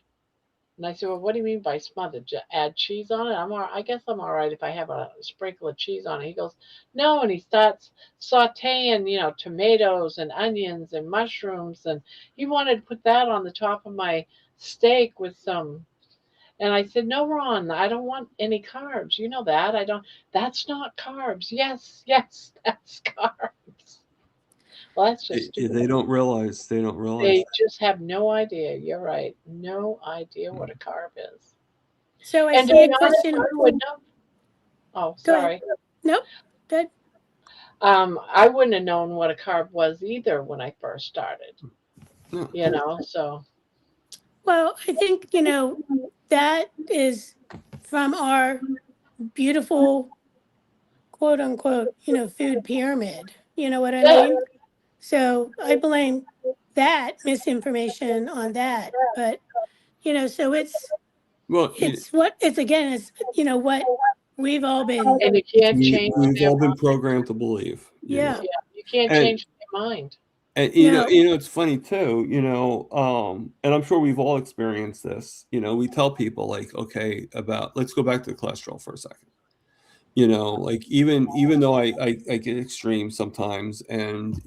And I said, well, what do you mean by smothered? Add cheese on it? I guess I'm all right if I have a sprinkle of cheese on it. He goes, no, and he starts sauteing, you know, tomatoes and onions and mushrooms, and he wanted to put that on the top of my steak with some. And I said, no, Ron, I don't want any carbs. You know that. That's not carbs. Yes, that's carbs. Well, that's just stupid. They don't realize. They just have no idea. You're right. No idea what a carb is. So I see a question. I would know. Oh, sorry. Nope. Good. I wouldn't have known what a carb was either when I first started. You know, so. Well, I think, you know, that is from our beautiful, quote unquote, you know, food pyramid. You know what I mean? So I blame that misinformation on that. But, you know, so it's again, you know, what we've all been. And you can't change. We've all been programmed to believe. Yeah. You can't change your mind. And No. it's funny too, and I'm sure we've all experienced this. We tell people like, okay, let's go back to the cholesterol for a second. Like even though I get extreme sometimes, and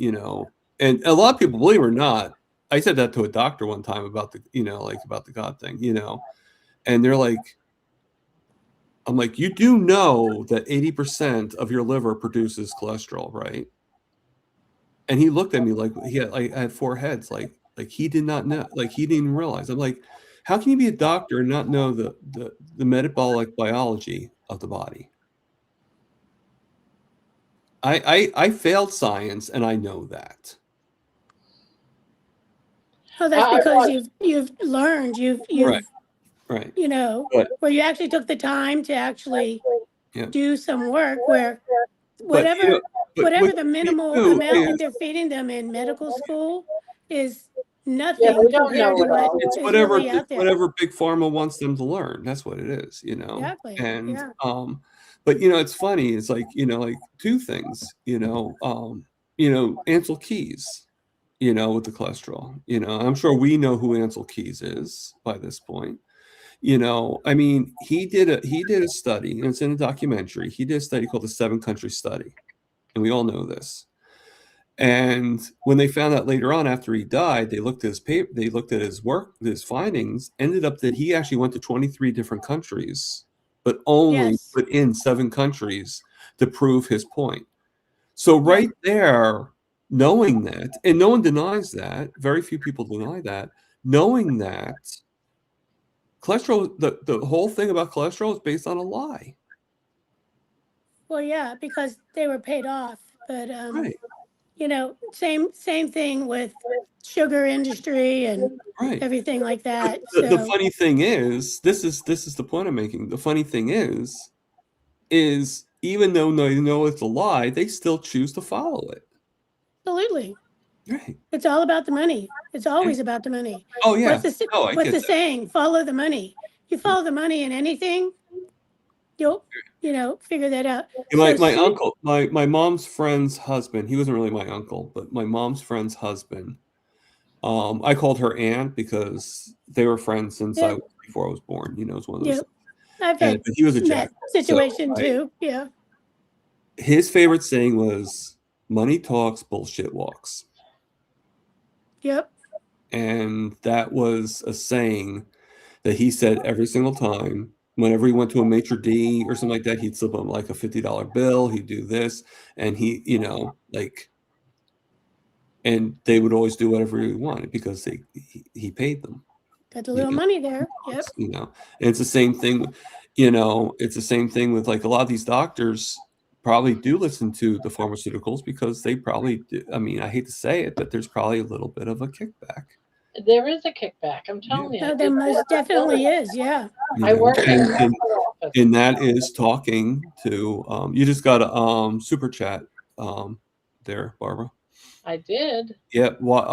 and a lot of people, believe it or not, I said that to a doctor one time about the about the God thing, and they're like, I'm like, you do know that 80% of your liver produces cholesterol, right? And he looked at me like I had 4 heads, like he did not know, like he didn't even realize. I'm like, how can you be a doctor and not know the metabolic biology of the body? I failed science, and I know that. Oh, that's because you've learned, you've Right. where you actually took the time to actually Yeah. do some work where But whatever the minimal amount that is, they're feeding them in medical school is Yeah, nothing they don't compared know to it what all. it's is really out it's there. whatever big pharma wants them to learn. That's what it is, Exactly. And Yeah. but it's funny. It's like like 2 things. Ansel Keys. With the cholesterol. I'm sure we know who Ansel Keys is by this point. I mean, he did a study, and it's in a documentary. He did a study called the 7-country study, and we all know this. And when they found out later on after he died, they looked at his paper, they looked at his work, his findings, ended up that he actually went to 23 different countries, but only Yes. put in 7 countries to prove his point. So right there, knowing that, and no one denies that, very few people deny that, knowing that cholesterol, the whole thing about cholesterol is based on a lie. Well, yeah, because they were paid off. But Right. Same thing with sugar industry and Right. everything like that. The So funny thing is, this is the point I'm making. The funny thing is even though they know it's a lie, they still choose to follow it. absolutely. Right. It's all about the money. It's always about the money. Oh yeah. What's the I what's get the that. saying? Follow the money. You follow the money in anything, you'll figure that out. My So uncle, my mom's friend's husband, he wasn't really my uncle, but my mom's friend's husband. I called her aunt because they were friends since Yeah. before I was born. It's one of those. Yeah, I've And, had but he was a that jack. situation too. Yeah. His favorite saying was, "Money talks, bullshit walks." Yep. And that was a saying that he said every single time. Whenever he went to a maitre d' or something like that, he'd slip him like a $50 bill. He'd do this, and he, and they would always do whatever he wanted because he paid them. Got the little money there. Yep. And it's the same thing. It's the same thing with like a lot of these doctors probably do listen to the pharmaceuticals because they probably do. I mean, I hate to say it, but there's probably a little bit of a kickback. There is a kickback. I'm telling you. No, there most definitely is. Yeah. I work in and, the office. and that is talking to you just got a super chat there, Barbara. I did. Yeah. What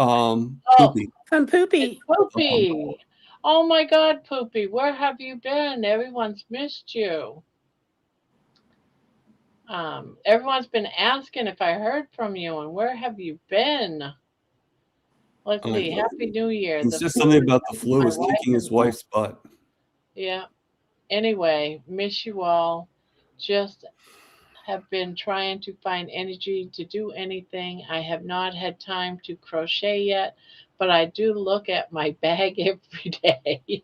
Poopy. From Poopy. Poopy. Oh my God, Poopy, where have you been? Everyone's missed you. Everyone's been asking if I heard from you, and where have you been? Let's see. Happy New Year. It's just something about the flu is my kicking wife his wife's butt. Yeah. Anyway, miss you all. Just have been trying to find energy to do anything. I have not had time to crochet yet, but I do look at my bag every day.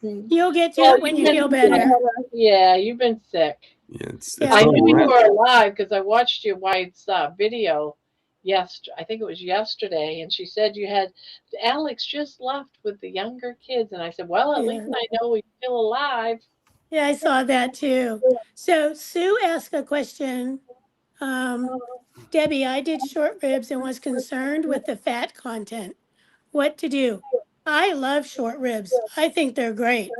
You'll get to it when you feel better. Yeah, you've been sick. Yeah, it's I knew you were alive because I watched your wife's video. I think it was yesterday, and she said you had Alex just left with the younger kids, and I said, well, at least I know we're still alive. Yeah, I saw that too. So Sue asked a question. Debbie, I did short ribs and was concerned with the fat content. What to do? I love short ribs. I think they're great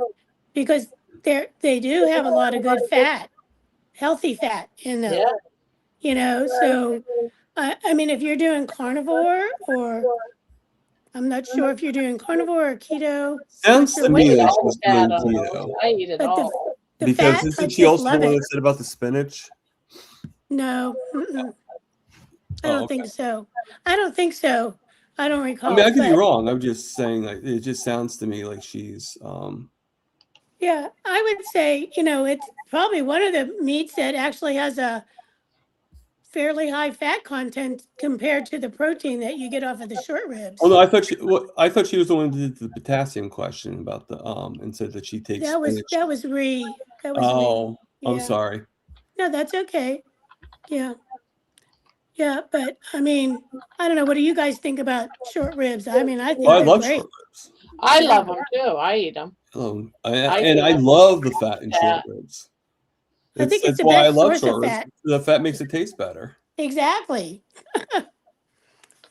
because they do have a lot of good fat, healthy fat in them. Yeah. So I mean, if you're doing carnivore, or I'm not sure if you're doing carnivore or keto. Sounds to me like she's doing I keto. eat it all. The Because fat, isn't I she also just the love one it. that said about the spinach? No. Mm-mm. I Oh, don't okay. think so. I don't think so. I don't I mean, recall. I could be But wrong. I'm just saying, like, it just sounds to me like she's. yeah, I would say, it's probably one of the meats that actually has a fairly high fat content compared to the protein that you get off of the short Oh no, ribs. I thought she was the one who did the potassium question about the and said that she takes That was spinach. that was Ree. That was Ree. Oh, I'm Yeah. sorry. No, that's okay. Yeah. Yeah, but I mean, I don't know. What do you guys think about short ribs? I mean, I Oh, think I they're love great. short ribs. I Yeah. love them too. I eat them. And I love the fat in short ribs. I think it's That's the why I best love source of short ribs. fat. The fat makes it taste better. Exactly.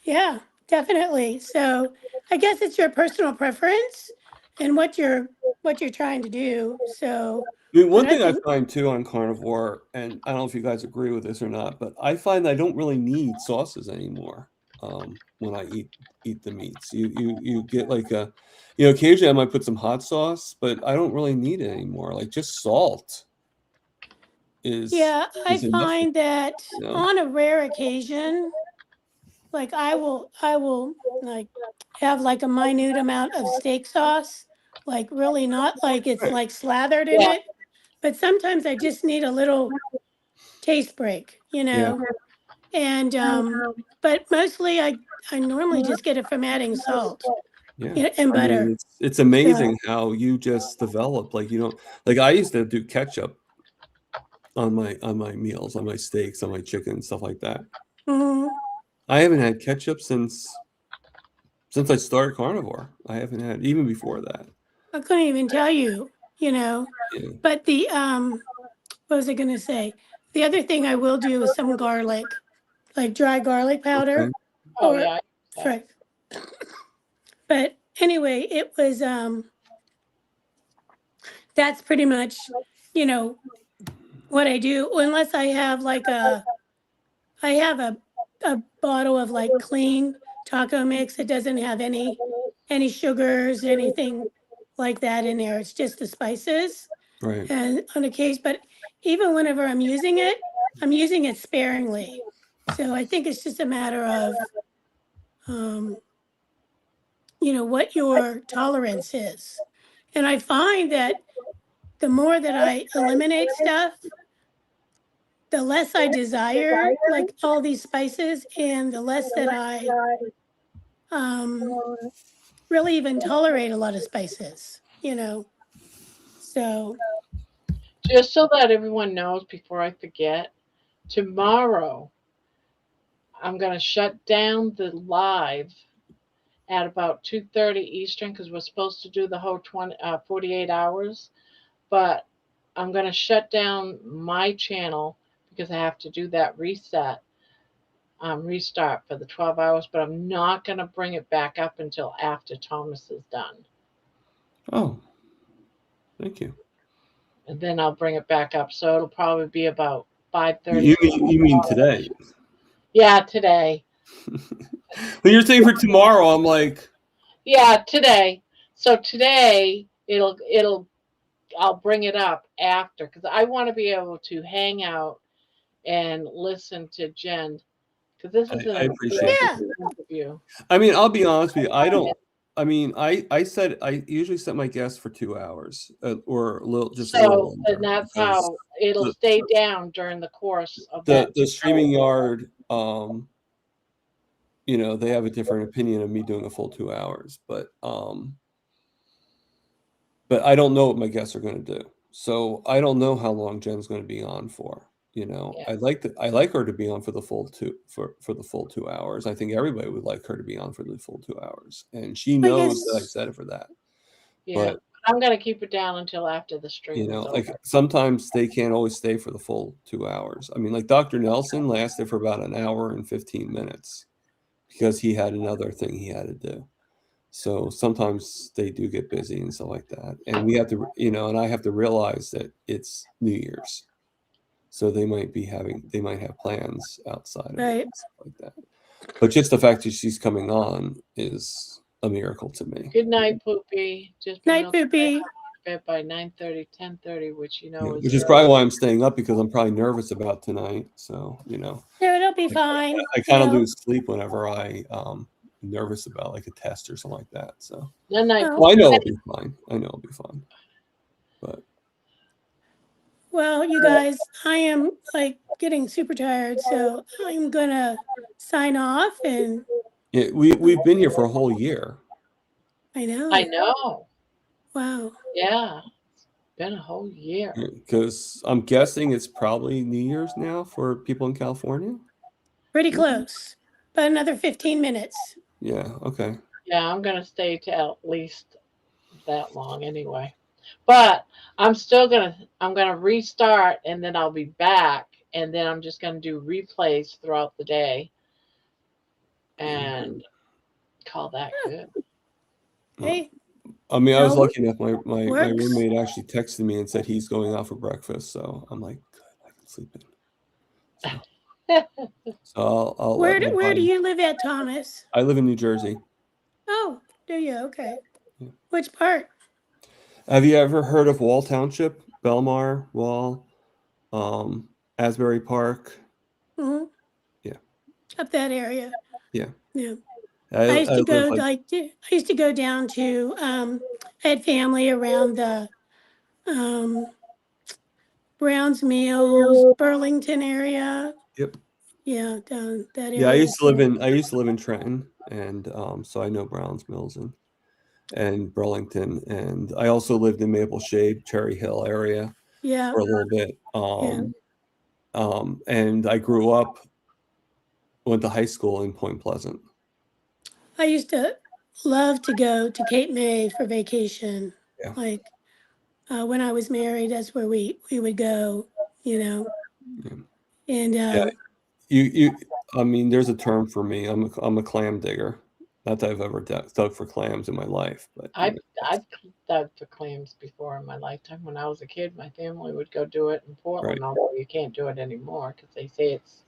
Yeah, definitely. So I guess it's your personal preference and what you're trying to do. So, I mean, but one I thing I think, find too on carnivore, and I don't know if you guys agree with this or not, but I find I don't really need sauces anymore when I eat the meats. You get like occasionally I might put some hot sauce, but I don't really need it anymore. Like just salt yeah, I is enough. find that You know? on a rare occasion, like I will like have like a minute amount of steak sauce, like really not like it's Right. like slathered in Yeah. it, but sometimes I just need a little taste break, Yeah. And but mostly I normally just get it from adding salt, Yeah. and I mean, butter. it's So, amazing how you just develop. Like like I used to do ketchup on my meals, on my steaks, on my chicken, stuff like that. mhm. I haven't had ketchup since I started carnivore. I haven't had even before that. I couldn't even tell you. Yeah. But the what was I gonna say? The other thing I will do is some garlic, like dry garlic Okay. powder, Oh or yeah. fresh. But anyway, it was that's pretty much, what I do, unless I have like I have a bottle of like clean taco mix. It doesn't have any sugars, anything like that in there. It's just the spices Right. and on a case. But even whenever I'm using it sparingly. So I think it's just a matter of what your tolerance is. And I find that the more that I eliminate stuff, the less I desire like all these spices, and the less that I um, really even tolerate a lot of spices. So, Just so that everyone knows before I forget, tomorrow I'm going to shut down the live at about 2:30 Eastern because we're supposed to do the whole 48 hours. But I'm going to shut down my channel because I have to do that restart for the 12 hours. But I'm not going to bring it back up until after Thomas is done. Oh, thank you. And then I'll bring it back up. So it'll probably be about 5:30. You mean today? Yeah, today. When you're saying for tomorrow, I'm like, Yeah, today. So today I'll bring it up after because I want to be able to hang out and listen to Jen because this is I an appreciate yeah, that. interview. I mean, I'll be honest with you. I don't. I mean, I usually set my guests for 2 hours or a little So under and that's because how it'll the stay down during the course of the, that. the streaming yard, they have a different opinion of me doing a full 2 hours, but I don't know what my guests are going to do. So I don't know how long Jen's going to be on for. Yeah. I like her to be on for the full for the full 2 hours. I think everybody would like her to be on for the full 2 hours, and she I knows that I guess said it for that. Yeah. But I'm gonna keep it down until after the stream is over. like sometimes they can't always stay for the full 2 hours. I mean, like Dr. Nelson lasted for about an hour and 15 minutes because he had another thing he had to do. So sometimes they do get busy and stuff like that. And we have to, and I have to realize that it's New Year's. So they might have plans outside of it right. and stuff like that. But just the fact that she's coming on is a miracle to me. Good night, Poopy. Just Night, Poopy. bed by 9:30, 10:30, which Yeah, is which is probably why I'm staying up, because I'm probably nervous about tonight. So, No, it'll be fine. I kind of lose sleep whenever I nervous about like a test or something like that. So, then well, I know it'll be fine. I know it'll be fine. But Well, you guys, I am like getting super tired, so I'm gonna sign off. And yeah, we've been here for a whole year. I know. I know. Wow. Yeah. It's been a whole year. Because I'm guessing it's probably New Year's now for people in California. Pretty close, but another 15 minutes. Yeah. Okay. Yeah, I'm gonna stay to at least that long anyway. But I'm gonna restart and then I'll be back and then I'm just gonna do replays throughout the day and call that good. Hey, I mean, I was No, lucky enough. My works. roommate actually texted me and said he's going out for breakfast. So I'm like, good, I can sleep in. So I'll where let my do body. you live at, Thomas? I live in New Jersey. Oh, do you? Okay. Yeah. Which part? Have you ever heard of Wall Township, Belmar, Wall, Asbury Park? Hmm. Yeah. Up that area. Yeah. Yeah. I used to live go like, I used to go down to I had family around the Browns Mills, Burlington area. yep. Yeah, down that Yeah, I area. used to live in Trenton, and so I know Browns Mills and Burlington, and I also lived in Maple Shade, Cherry Hill area Yeah. for a little bit. Yeah. And I went to high school in Point Pleasant. I used to love to go to Cape May for vacation. Yeah. Like when I was married, that's where we would go, Yeah. And Yeah. I mean, there's a term for me. I'm a clam digger. Not that I've ever dug for clams in my life, but I've dug for clams before in my lifetime. When I was a kid, my family would go do it in Portland, right. although you can't do it anymore because they say it's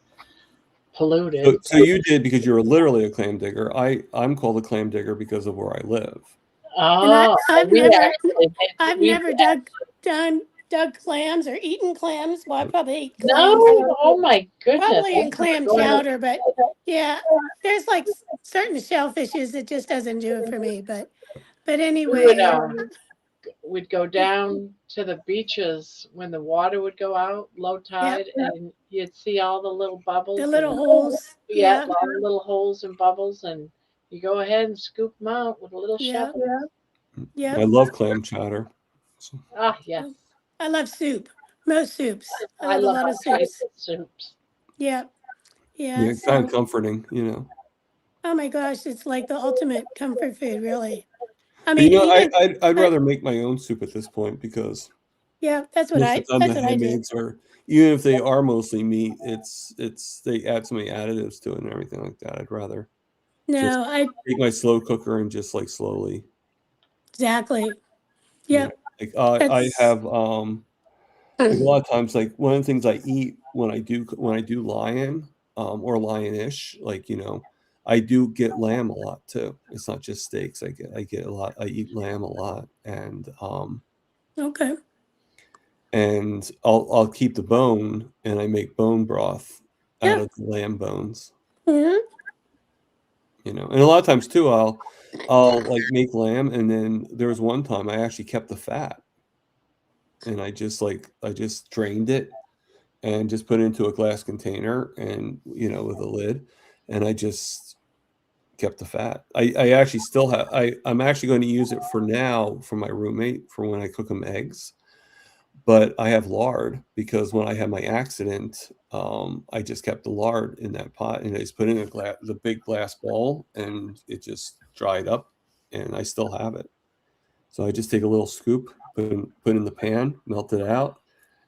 polluted. So you did because you were literally a clam digger. I'm called a clam digger because of where I live. and Oh, I've we never actually I've we never dug clams or eaten clams. Well, I probably ate clams. no. Oh my goodness! Probably in I clam enjoyed it. chowder, but yeah, there's like certain shellfishes that just doesn't do it for me. But We would anyway, we'd go down to the beaches when the water would go out, low tide, and you'd see all the little bubbles. the little and, holes. Yeah, Yeah, all the little holes and bubbles, and you go ahead and scoop them out with a little yeah, shovel. yeah. I love clam chowder. So, Ah, yes. I love soup. Most soups. I I love a love lot all of types soups. of soups. Yeah, yeah. yeah, it's kind of comforting, Oh my gosh, it's like the ultimate comfort food, really. I But mean, even I'd rather make my own soup at this point, because yeah, that's what most of the time the I do. handmaids are, even if they are mostly meat, it's they add so many additives to it and everything like that. I'd rather just No, take my slow cooker and just like slowly. exactly. You Yep. know, like I That's have like a lot of times, like one of the things I eat when I do lion or lionish, like I do get lamb a lot too. It's not just steaks. I get a lot. I eat lamb a lot, and okay. I'll keep the bone, and I make bone broth out Yeah. of the lamb bones. Mhm. And a lot of times too, I'll like make lamb, and then there was one time I actually kept the fat, and I just drained it and just put it into a glass container, and with a lid, and I just kept the fat. I actually still have. I'm actually going to use it for now for my roommate for when I cook him eggs. But I have lard, because when I had my accident, I just kept the lard in that pot, and I just put it in the big glass bowl, and it just dried up, and I still have it. So I just take a little scoop, put in the pan, melt it out,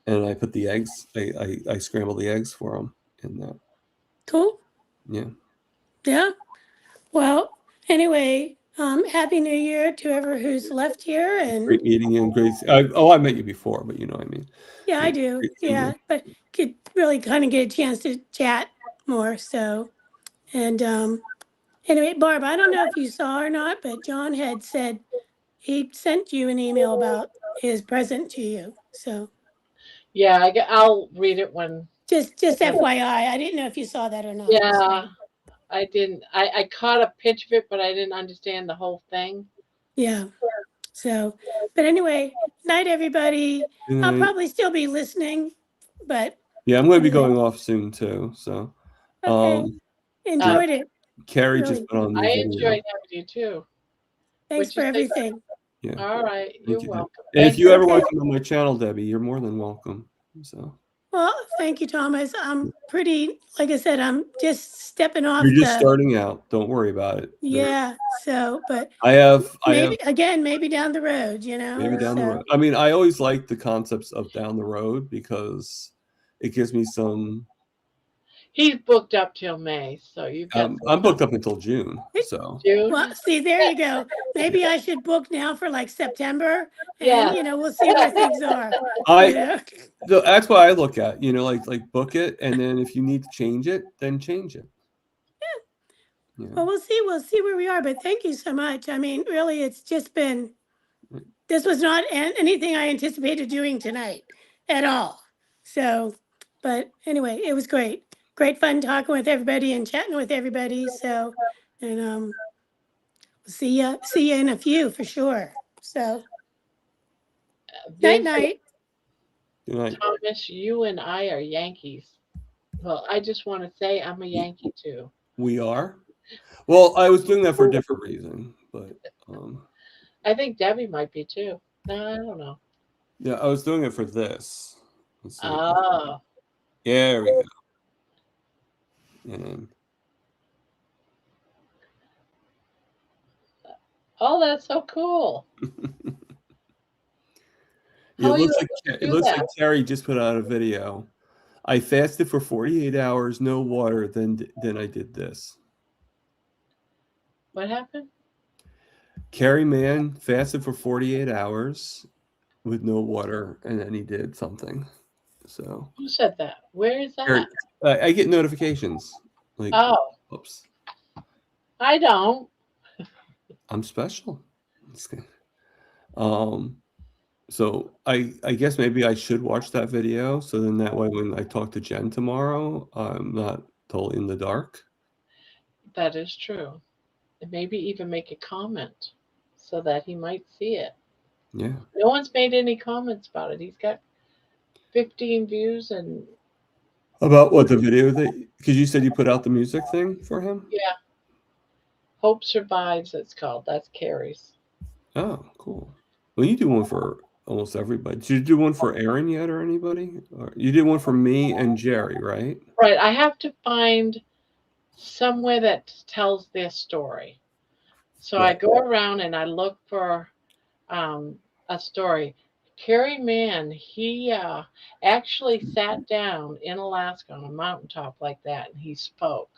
and I put the eggs. I scramble the eggs for them in that. Cool. Yeah. Yeah. Well, anyway, Happy New Year to whoever who's left here, and Great meeting you, and great. I met you before, but you know what I mean. yeah, I do. Great seeing Yeah, you. but could really kind of get a chance to chat more. So, and anyway, Barb, I don't know if you saw or not, but John had said he sent you an email about his present to you. So Yeah, I'll read it when. just FYI, I didn't know if you saw that or not. Yeah, So, I didn't. I caught a pitch of it, but I didn't understand the whole thing. yeah. So, but anyway, night everybody. Good I'll night. probably still be listening, but Yeah, I'm going to be going off soon too. So, okay. Enjoyed it. Carrie Really. just put on the I video. enjoyed having you too. Thanks What'd for you say? everything. Yeah. All right, you're Thank you, Deb. welcome. And if Thank you ever want Okay. to come on my channel, Debbie, you're more than welcome. So Well, thank you, Thomas. I'm pretty, like I said, I'm just stepping off you're just the, starting out. Don't worry about it. yeah. So, but I have maybe again, maybe down the road, you know. maybe down the So, road. I mean, I always like the concepts of down the road because it gives me some. He's booked up till May, so you've got some I'm booked up until June. So June. well, see, there you go. Maybe I should book now for like September, Yeah. and you know, we'll see where things are. I You know? that's what I look at. You know, like book it, and then if you need to change it, then change it. Yeah. Well, we'll see. We'll see where we are. But thank you so much. I mean, really, it's just been. This was not anything I anticipated doing tonight at all. So, but anyway, it was great. Great fun talking with everybody and chatting with everybody. So, and see ya in a few for sure. So, night Vince, night. Good night. Thomas, you and I are Yankees. Well, I just want to say I'm a Yankee too. We are. Well, I was doing that for a different reason, but I think Debbie might be too. No, I don't know. yeah, I was doing it for this. Let's see. Oh, There we go. And oh, that's so cool. yeah, How it are you looks like able to it do looks that? like Carrie just put out a video. I fasted for 48 hours, no water. Then I did this. What happened? Carrie Mann fasted for 48 hours with no water, and then he did something. So Who said that? Where is Carrie, that? I get notifications. Like, Oh, oops, I don't. I'm special. It's good. So I guess maybe I should watch that video. So then that way, when I talk to Jen tomorrow, I'm not totally in the dark. That is true. And maybe even make a comment so that he might see it. Yeah. No one's made any comments about it. He's got 15 views and About what the video that because you said you put out the music thing for him? yeah. Hope Survives, it's called. That's Carrie's. Oh, cool. Well, you do one for almost everybody. Did you do one for Aaron yet or anybody? Or you did one for me and Jerry, right? Right. I have to find somewhere that tells their story. So I Right. go around and I look for a story. Carrie Mann, he actually sat down in Alaska on a mountaintop like that, and he spoke.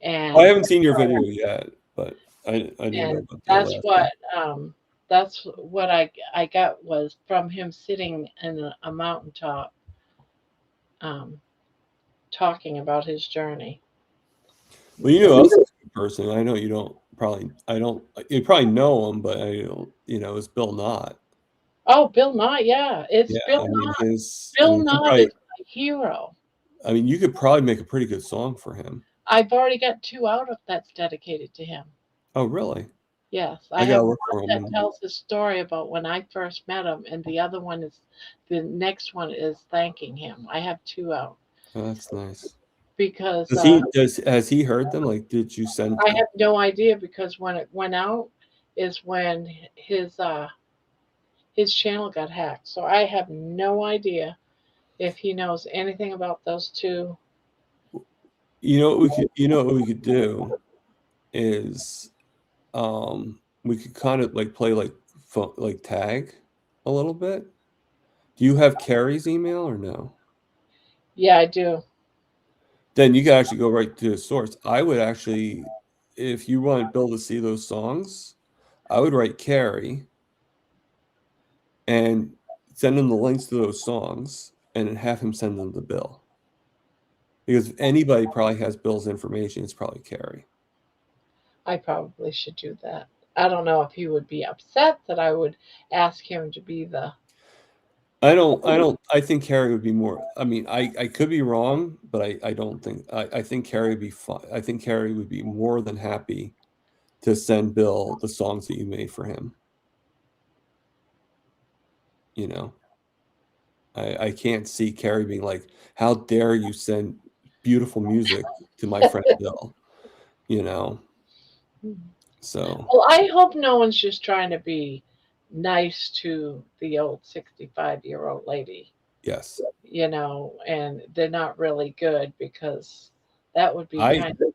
And I haven't seen your video yet, but I didn't know and about the that's Alaska. what I got was from him sitting in a mountaintop, talking about his journey. Well, you know, else is a good person. I know you don't probably. I don't. You probably know him, but I don't. You know, it's Bill Knott. Oh, Bill Nye, yeah, it's Yeah, Bill I mean Nye. his. I Bill mean, he Nye probably, is my hero. I mean, you could probably make a pretty good song for him. I've already got 2 out of that's dedicated to him. Oh, really? Yes, I I gotta have look for one him. that tells the story about when I first met him, and the other one is the next one is thanking him. I have 2 out Oh, that's nice. because Has he heard them? Like, did you send? I have no idea because when it went out is when his channel got hacked. So I have no idea if he knows anything about those 2. You know what we could. You know what we could do is, we could kind of like play like tag a little bit. Do you have Carrie's email or no? Yeah, I do. Then you can actually go right to the source. I would actually, if you want Bill to see those songs, I would write Carrie and send him the links to those songs and then have him send them to Bill. Because if anybody probably has Bill's information, it's probably Carrie. I probably should do that. I don't know if he would be upset that I would ask him to be the. I think Carrie would be more. I mean, I could be wrong, but I don't think. I think Carrie would be fine. I think Carrie would be more than happy to send Bill the songs that you made for him. You know, I can't see Carrie being like, "How dare you send beautiful music to my friend Bill?" You know, so Well, I hope no one's just trying to be nice to the old 65-year-old lady, yes, and they're not really good because that would be I kind of.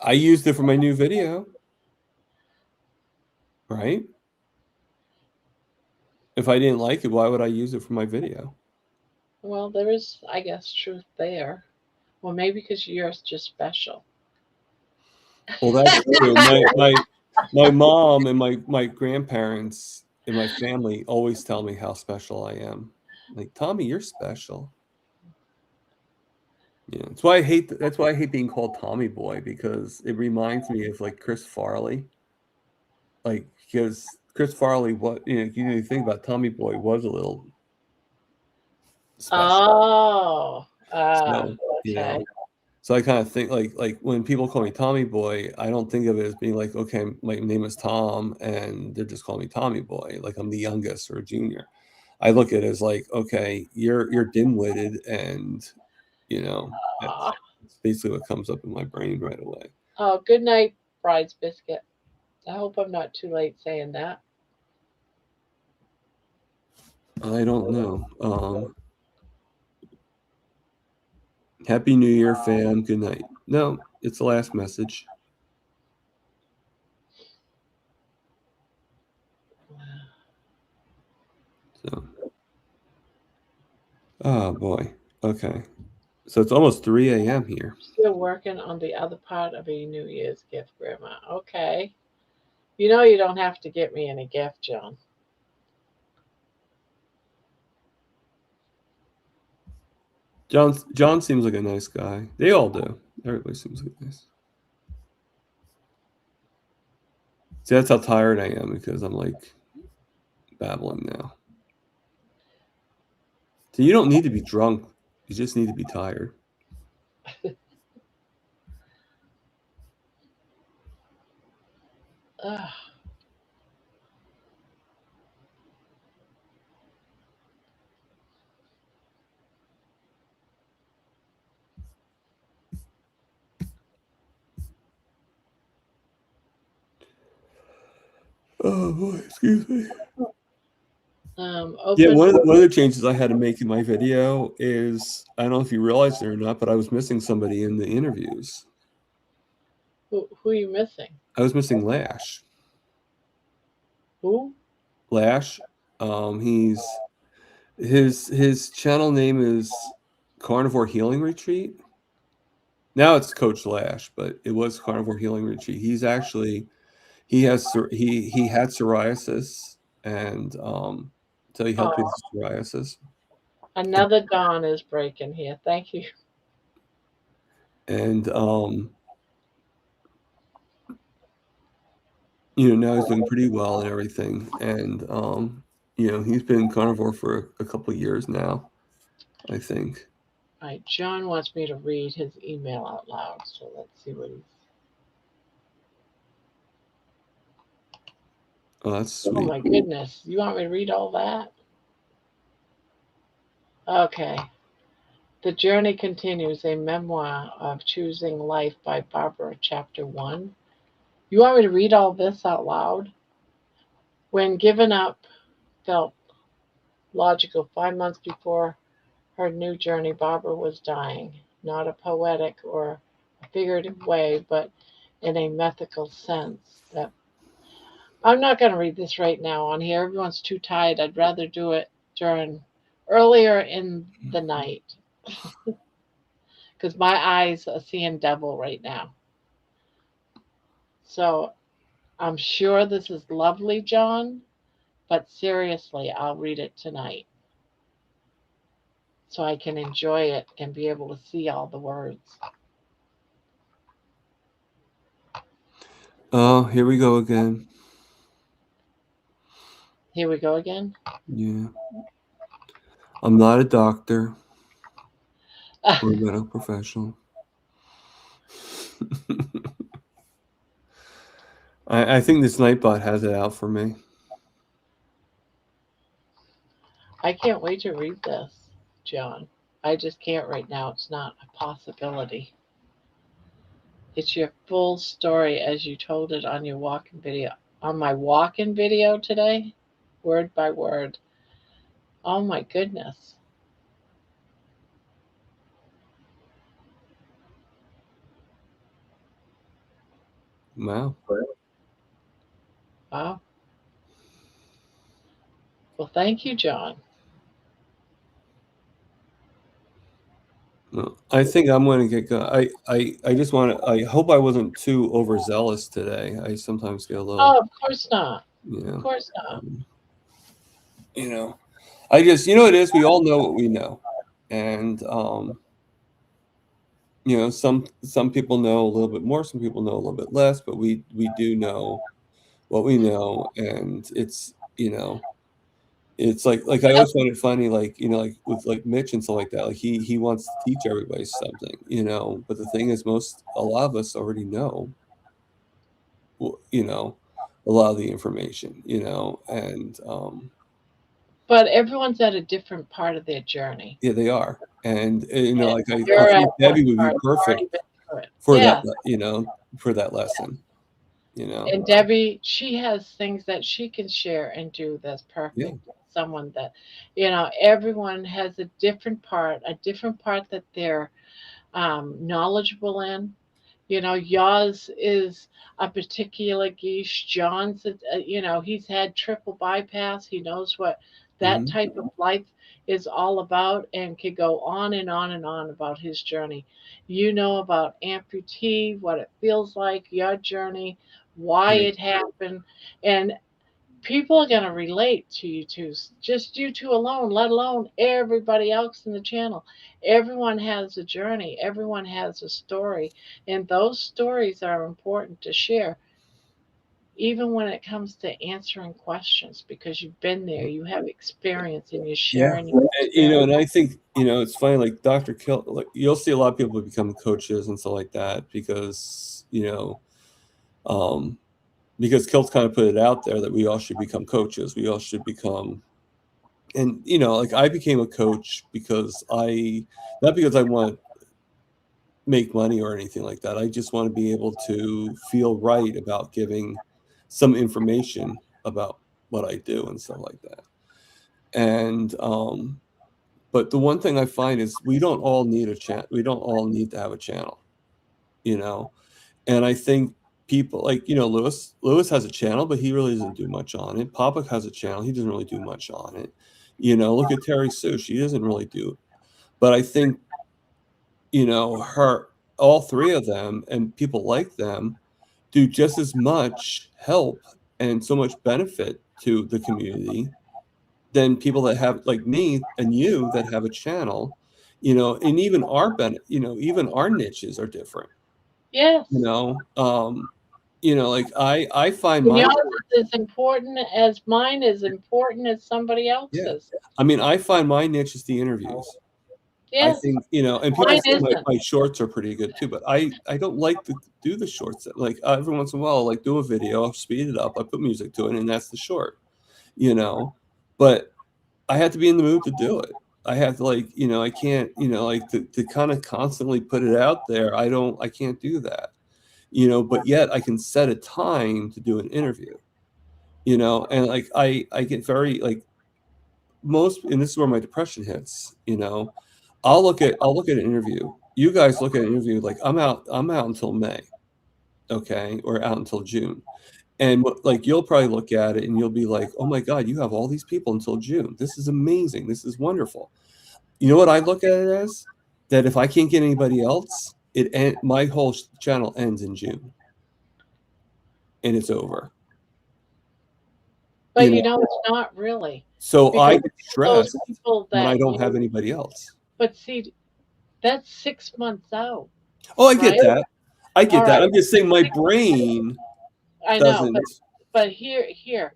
I used it for my new video, right? If I didn't like it, why would I use it for my video? Well, there is, I guess, truth there. Well, maybe because you're just special. Well, that's true. My mom and my grandparents and my family always tell me how special I am. Like, Tommy, you're special. Yeah, that's why I hate being called Tommy Boy, because it reminds me of like Chris Farley. Like, because Chris Farley, you think about Tommy Boy was a little special. Oh, So, you okay. know, so I kind of think like when people call me Tommy Boy, I don't think of it as being like, okay, my name is Tom and they're just calling me Tommy Boy, like I'm the youngest or a junior. I look at it as like, okay, you're dim-witted, and Aw. that's basically what comes up in my brain right away. Oh, good night, Bride's Biscuit. I hope I'm not too late saying that. I don't know. Happy New Year, fam. Good night. No, it's the last message. So, oh boy. Okay. So it's almost 3 a.m. here. Still working on the other part of a New Year's gift, Grandma. Okay. You don't have to get me any gift, John. John seems like a nice guy. They all do. Everybody seems like nice. See, that's how tired I am, because I'm like babbling now. So you don't need to be drunk. You just need to be tired. Ugh. Oh boy, excuse me. Yeah, Open. one of the changes I had to make in my video is, I don't know if you realized it or not, but I was missing somebody in the interviews. Who are you missing? I was missing Lash. Who? Lash. He's his channel name is Carnivore Healing Retreat. Now it's Coach Lash, but it was Carnivore Healing Retreat. He's actually he had psoriasis, and so he helped with Oh, his psoriasis. another dawn is breaking here. Thank you. And now he's doing pretty well and everything. And he's been carnivore for a couple of years now, I think. All right, John wants me to read his email out loud, so let's see what he's. Oh, that's Oh sweet. my goodness, you want me to read all that? Okay. The Journey Continues, a memoir of choosing life by Barbara, Chapter 1. You want me to read all this out loud? When given up felt logical 5 months before her new journey, Barbara was dying, not a poetic or a figurative way, but in a mythical sense. That I'm not going to read this right now on here. Everyone's too tired. I'd rather do it earlier in the night because my eyes are seeing devil right now. So I'm sure this is lovely, John, but seriously, I'll read it tonight so I can enjoy it and be able to see all the words. Oh, here we go again. Here we go again. Yeah. I'm not a doctor or a medical professional. I think this Nightbot has it out for me. I can't wait to read this, John. I just can't right now. It's not a possibility. It's your full story as you told it on your walk-in video. On my walk-in video today, word by word. Oh my goodness. Wow. Wow. Well, thank you, John. Well, I think I'm going to get going. I just want to. I hope I wasn't too overzealous today. I sometimes get a little. Oh, of course not. You know. Of course not. You know. I just, you know, it is. We all know what we know, and you know, some people know a little bit more, some people know a little bit less, but we do know what we know, and it's, you know, it's like I always find it funny, like, you know, like with like Mitch and stuff like that, like he wants to teach everybody something, you know, but the thing is, a lot of us already know, you know, a lot of the information, you know, and But everyone's at a different part of their journey. yeah, they are, and you know, like I You're at think one Debbie would be part. You've already perfect been through it. for Yeah. that, you know, for that lesson, you know. And Debbie, she has things that she can share and do that's perfect. Yeah. Someone that, you know, everyone has a different part that they're knowledgeable in. You know, yours is a particular geesh. John's, you know, he's had triple bypass. He knows what that Mhm. type of life is all about and could go on and on and on about his journey. You know about amputee, what it feels like, your journey, why Yeah. it happened. And people are going to relate to you two, just you two alone, let alone everybody else in the channel. Everyone has a journey, everyone has a story, and those stories are important to share, even when it comes to answering questions, because you've been there, you have experience, and you're Yeah, sharing your you know, and experience. I think, you know, it's funny, like Dr. Kill, like you'll see a lot of people become coaches and stuff like that because, you know, because Kilt's kind of put it out there that we all should become coaches. We all should become, and you know, like I became a coach because not because I want to make money or anything like that. I just want to be able to feel right about giving some information about what I do and stuff like that. And but the one thing I find is we don't all need a channel. We don't all need to have a channel, you know. And I think people like, you know, Lewis has a channel, but he really doesn't do much on it. Papa has a channel, he doesn't really do much on it. You know, look at Terry Sue, she doesn't really do. But I think, you know, all three of them and people like them do just as much help and so much benefit to the community than people that have, like me and you, that have a channel, you know. And even you know, even our niches are different, Yes. you know, like I find And my yours is as important as mine, is important as somebody yeah, else's. I mean, I find my niche is the interviews. I Yes. think, you know, and people Mine say isn't. my shorts are pretty good too, but I don't like to do the shorts. Like every once in a while, I'll like do a video, I'll speed it up, I put music to it, and that's the short, you know. But I have to be in the mood to do it. I have to, like, you know, I can't, you know, like to kind of constantly put it out there. I can't do that, you know, but yet I can set a time to do an interview, you know. And like I get very like and this is where my depression hits, you know. I'll look at an interview. You guys look at an interview like I'm out until May, okay, or out until June. And like you'll probably look at it and you'll be like, "Oh my God, you have all these people until June. This is amazing. This is wonderful." You know what I look at it as? That if I can't get anybody else, my whole channel ends in June, and it's over. But You you know, know, it's not really. so I Because get those stressed people when I that don't have anybody else. but see, that's 6 months out, Oh, I get right? that. I get All that. right. I'm just saying my brain I know, doesn't. but here,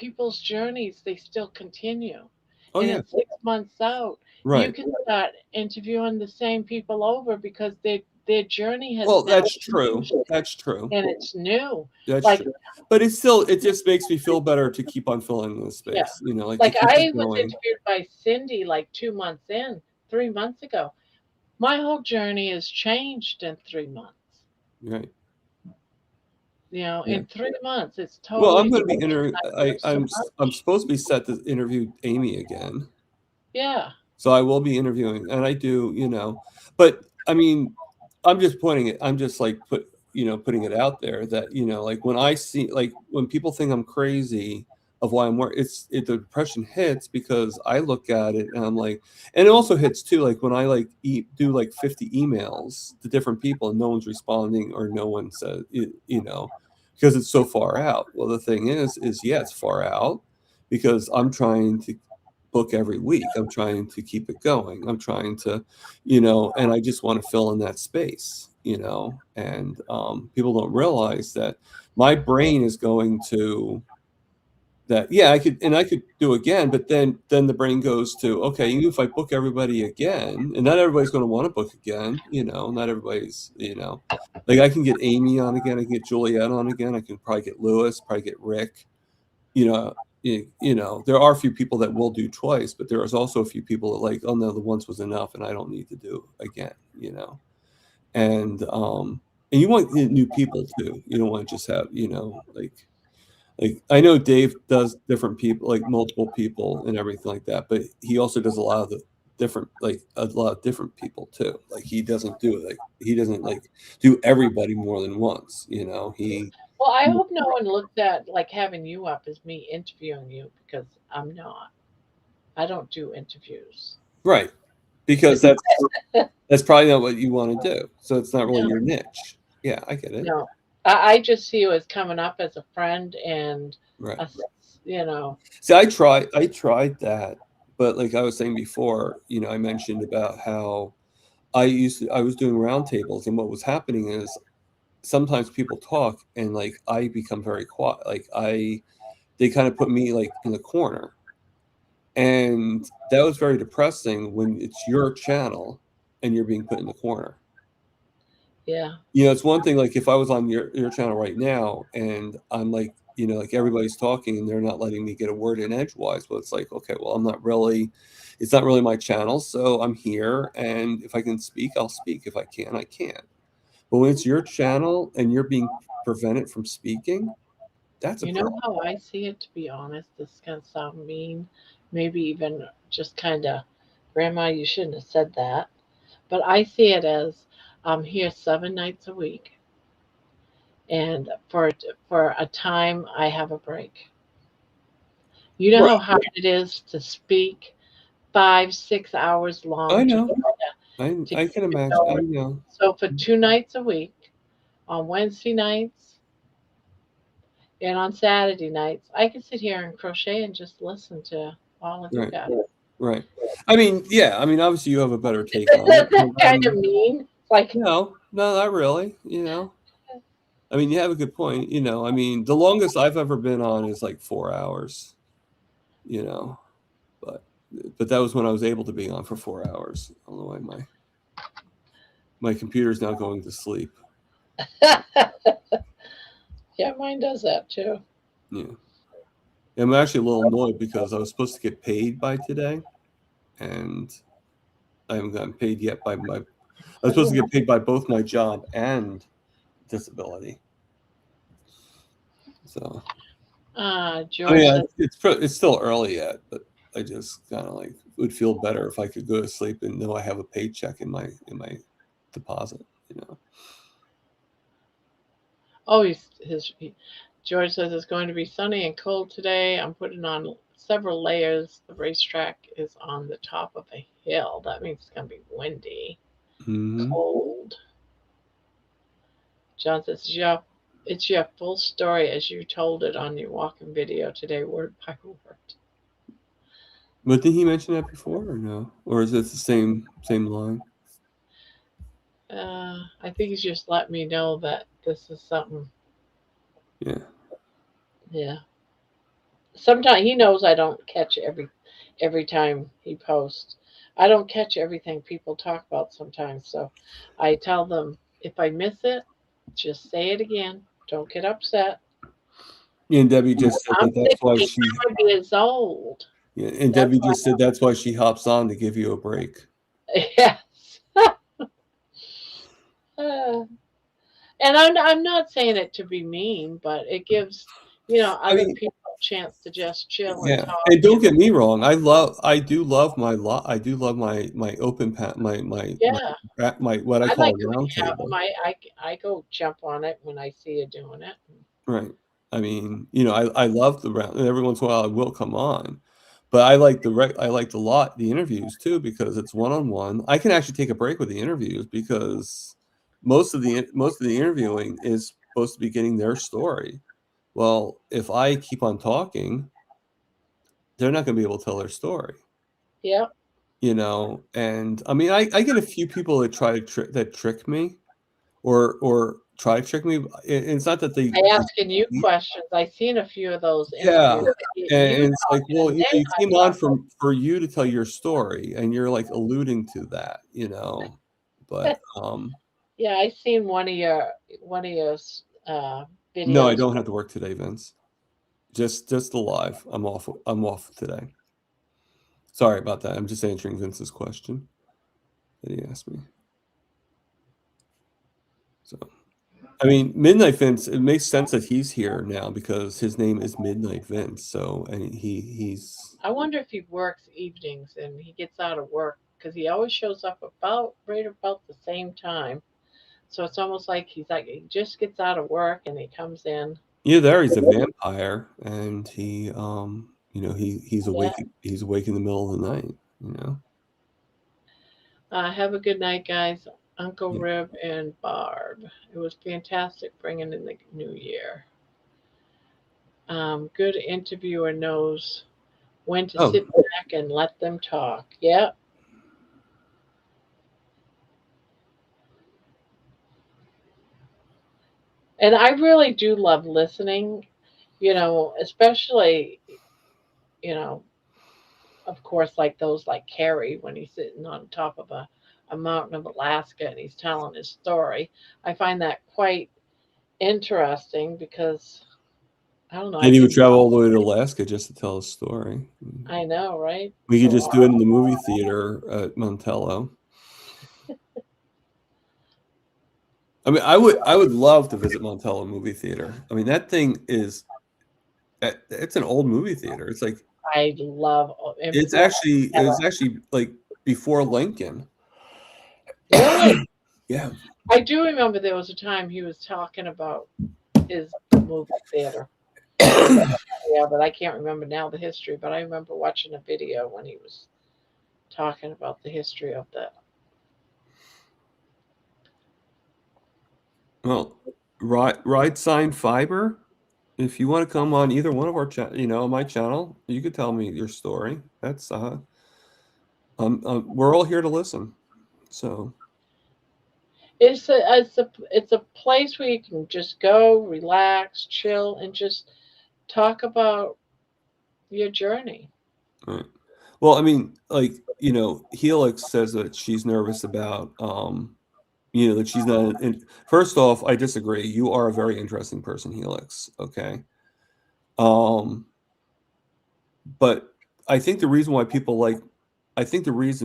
people's journeys, they still continue. Oh And yeah, at 6 months out, you right. can start interviewing the same people over because their journey has Well, now that's true. changed That's true. and it's new. That's Like, true. But it's still, it just makes me feel better to keep on filling the yeah. space, you know, like to Like keep I it was going. interviewed by Cindy like 2 months in, 3 months ago. My whole journey has changed in 3 months. Right. Yeah. Yeah. In 3 months, it's Well, I'm totally going to be changed. I'm So I'm much. supposed to be set to interview Amy again. Yeah. So I will be interviewing, and I do, you know, but I mean, I'm just pointing it. I'm just like putting it out there that, you know, like when I see, like when people think I'm crazy of why I'm working, the depression hits because I look at it and I'm like, and it also hits too, like when I like do like 50 emails to different people and no one's responding or no one says, you know, because it's so far out. Well, the thing is yeah, it's far out because I'm trying to book every week. I'm trying to keep it going. I'm trying to, you know, and I just want to fill in that space, you know, and people don't realize that my brain is going to that. Yeah, I could do again, but then the brain goes to, okay, even if I book everybody again, and not everybody's going to want to book again, you know, not everybody's, you know, like I can get Amy on again, I can get Juliet on again, I can probably get Lewis, probably get Rick, you know, you know, there are a few people that will do twice, but there is also a few people that like, oh no, the once was enough and I don't need to do again, you know. And you want new people too. You don't want to just have, you know, like I know Dave does different people, like multiple people and everything like that, but he also does a lot of the different, like a lot of different people too. Like he doesn't do everybody more than once, you know. Well, I hope no one looked at like having you up as me interviewing you because I'm not. I don't do interviews. Right. Because that's probably not what you want to do. So it's not really No, your niche. Yeah, I get it. no. I just see you as coming up as a friend and Right. a, you know, See, I tried that, but like I was saying before, you know, I mentioned about how I was doing roundtables, and what was happening is sometimes people talk and like I become very quiet. Like they kind of put me like in the corner. And that was very depressing when it's your channel and you're being put in the corner. yeah. You know, it's one thing like if I was on your channel right now and I'm like, you know, like everybody's talking and they're not letting me get a word in edgewise. Well, it's like, okay, well, it's not really my channel, so I'm here, and if I can speak, I'll speak. If I can't, I can't. But when it's your channel and you're being prevented from speaking, that's a You know problem. how I see it, to be honest? This is going to sound mean, maybe even just kind of, Grandma, you shouldn't have said that. But I see it as I'm here 7 nights a week, and for a time I have a break. You know Right. how hard it is to speak 5, 6 hours I long to know. I keep can it imagine. I going. know. So for 2 nights a week, on Wednesday nights and on Saturday nights, I can sit here and crochet and just listen to all of you Right. guys. Right. I mean, yeah. I mean, obviously, you have a better take on it. Isn't that I kind of mean, mean? Like, no, not really. You know, I mean, you have a good point. You know, I mean, the longest I've ever been on is like 4 hours. You know, but that was when I was able to be on for 4 hours. I don't know why my computer's now going to sleep. yeah, mine does that too. Yeah. I'm actually a little annoyed because I was supposed to get paid by today, and I haven't gotten paid yet by my. I was supposed to get paid by both my job and disability. So I George mean, says, it's still early yet, but I just kind of like would feel better if I could go to sleep and know I have a paycheck in my deposit. You know. oh, George says it's going to be sunny and cold today. I'm putting on several layers. The racetrack is on the top of a hill. That means it's going to be windy, Mm-hmm. cold. John says, it's your full story as you told it on your walking video today, word by word. But did he mention that before or no? Or is it the same line? I think he's just let me know that this is something. Yeah. Yeah. sometimes he knows I don't catch every time he posts. I don't catch everything people talk about sometimes, so I tell them if I miss it, just say it again. Don't get upset. And Debbie just said I'm that that's why 65 years old. yeah, and That's Debbie just said that's why she hops on to give you a break. yes. Uh, and I'm not saying it to be mean, but it gives I other mean, people a chance to just chill and yeah, talk. and don't get me wrong. I do love I do love my open Yeah, my what I I call like a it when round you have table. them. I go jump on it when I see you doing it. Right. I mean, I love the round, and every once in a while I will come on, but I like the interviews too because it's one on one. I can actually take a break with the interviews because most of the interviewing is supposed to be getting their story. Well, if I keep on talking, they're not going to be able to tell their story. Yep. And I mean, I get a few people that try to trick me or try to trick me. It's not that I asking you questions. I seen a few of those yeah, interviews. You and it's like, talking well, and they you not came on talking. for you to tell your story, and you're like alluding to that, but Yeah, I seen one of your uh, no, I videos. don't have to work today, Vince. Just the live. I'm off today. Sorry about that. I'm just answering Vince's question that he asked me. So, I mean, Midnight Vince, it makes sense that he's here now because his name is Midnight Vince. So, and he's I wonder if he works evenings and he gets out of work because he always shows up about right about the same time. So it's almost like he just gets out of work and he comes in. there. He's a vampire, and he's Yeah. awake in the middle of the night. Have a good night, guys. Uncle Yeah. Rib and Barb. It was fantastic bringing in the new year. Good interviewer knows when to Oh, sit back and let them talk. Yep. And I really do love listening, especially, you know, of course, like those like Carrie when he's sitting on top of a mountain of Alaska and he's telling his story. I find that quite interesting because I don't know, I and he would think travel all the way to Alaska just to tell a story. I know, right? We could So just do it in the movie theater at Montello. I mean, I would love to visit Montello movie theater. I mean, that thing it's an old movie theater. It's like I love and it's actually like before Lincoln. really Yeah. I do remember there was a time he was talking about his movie theater. Yeah, but I can't remember now the history, but I remember watching a video when he was talking about the history of that. Well, ride sign fiber. If you want to come on either one of our on my channel, you could tell me your story. That's we're all here to listen. So It's a place where you can just go, relax, chill, and just talk about your journey. right. Well, I mean, like, Helix says that she's nervous about that she's not first off, I disagree. You are a very interesting person, Helix. Okay. But I think the reason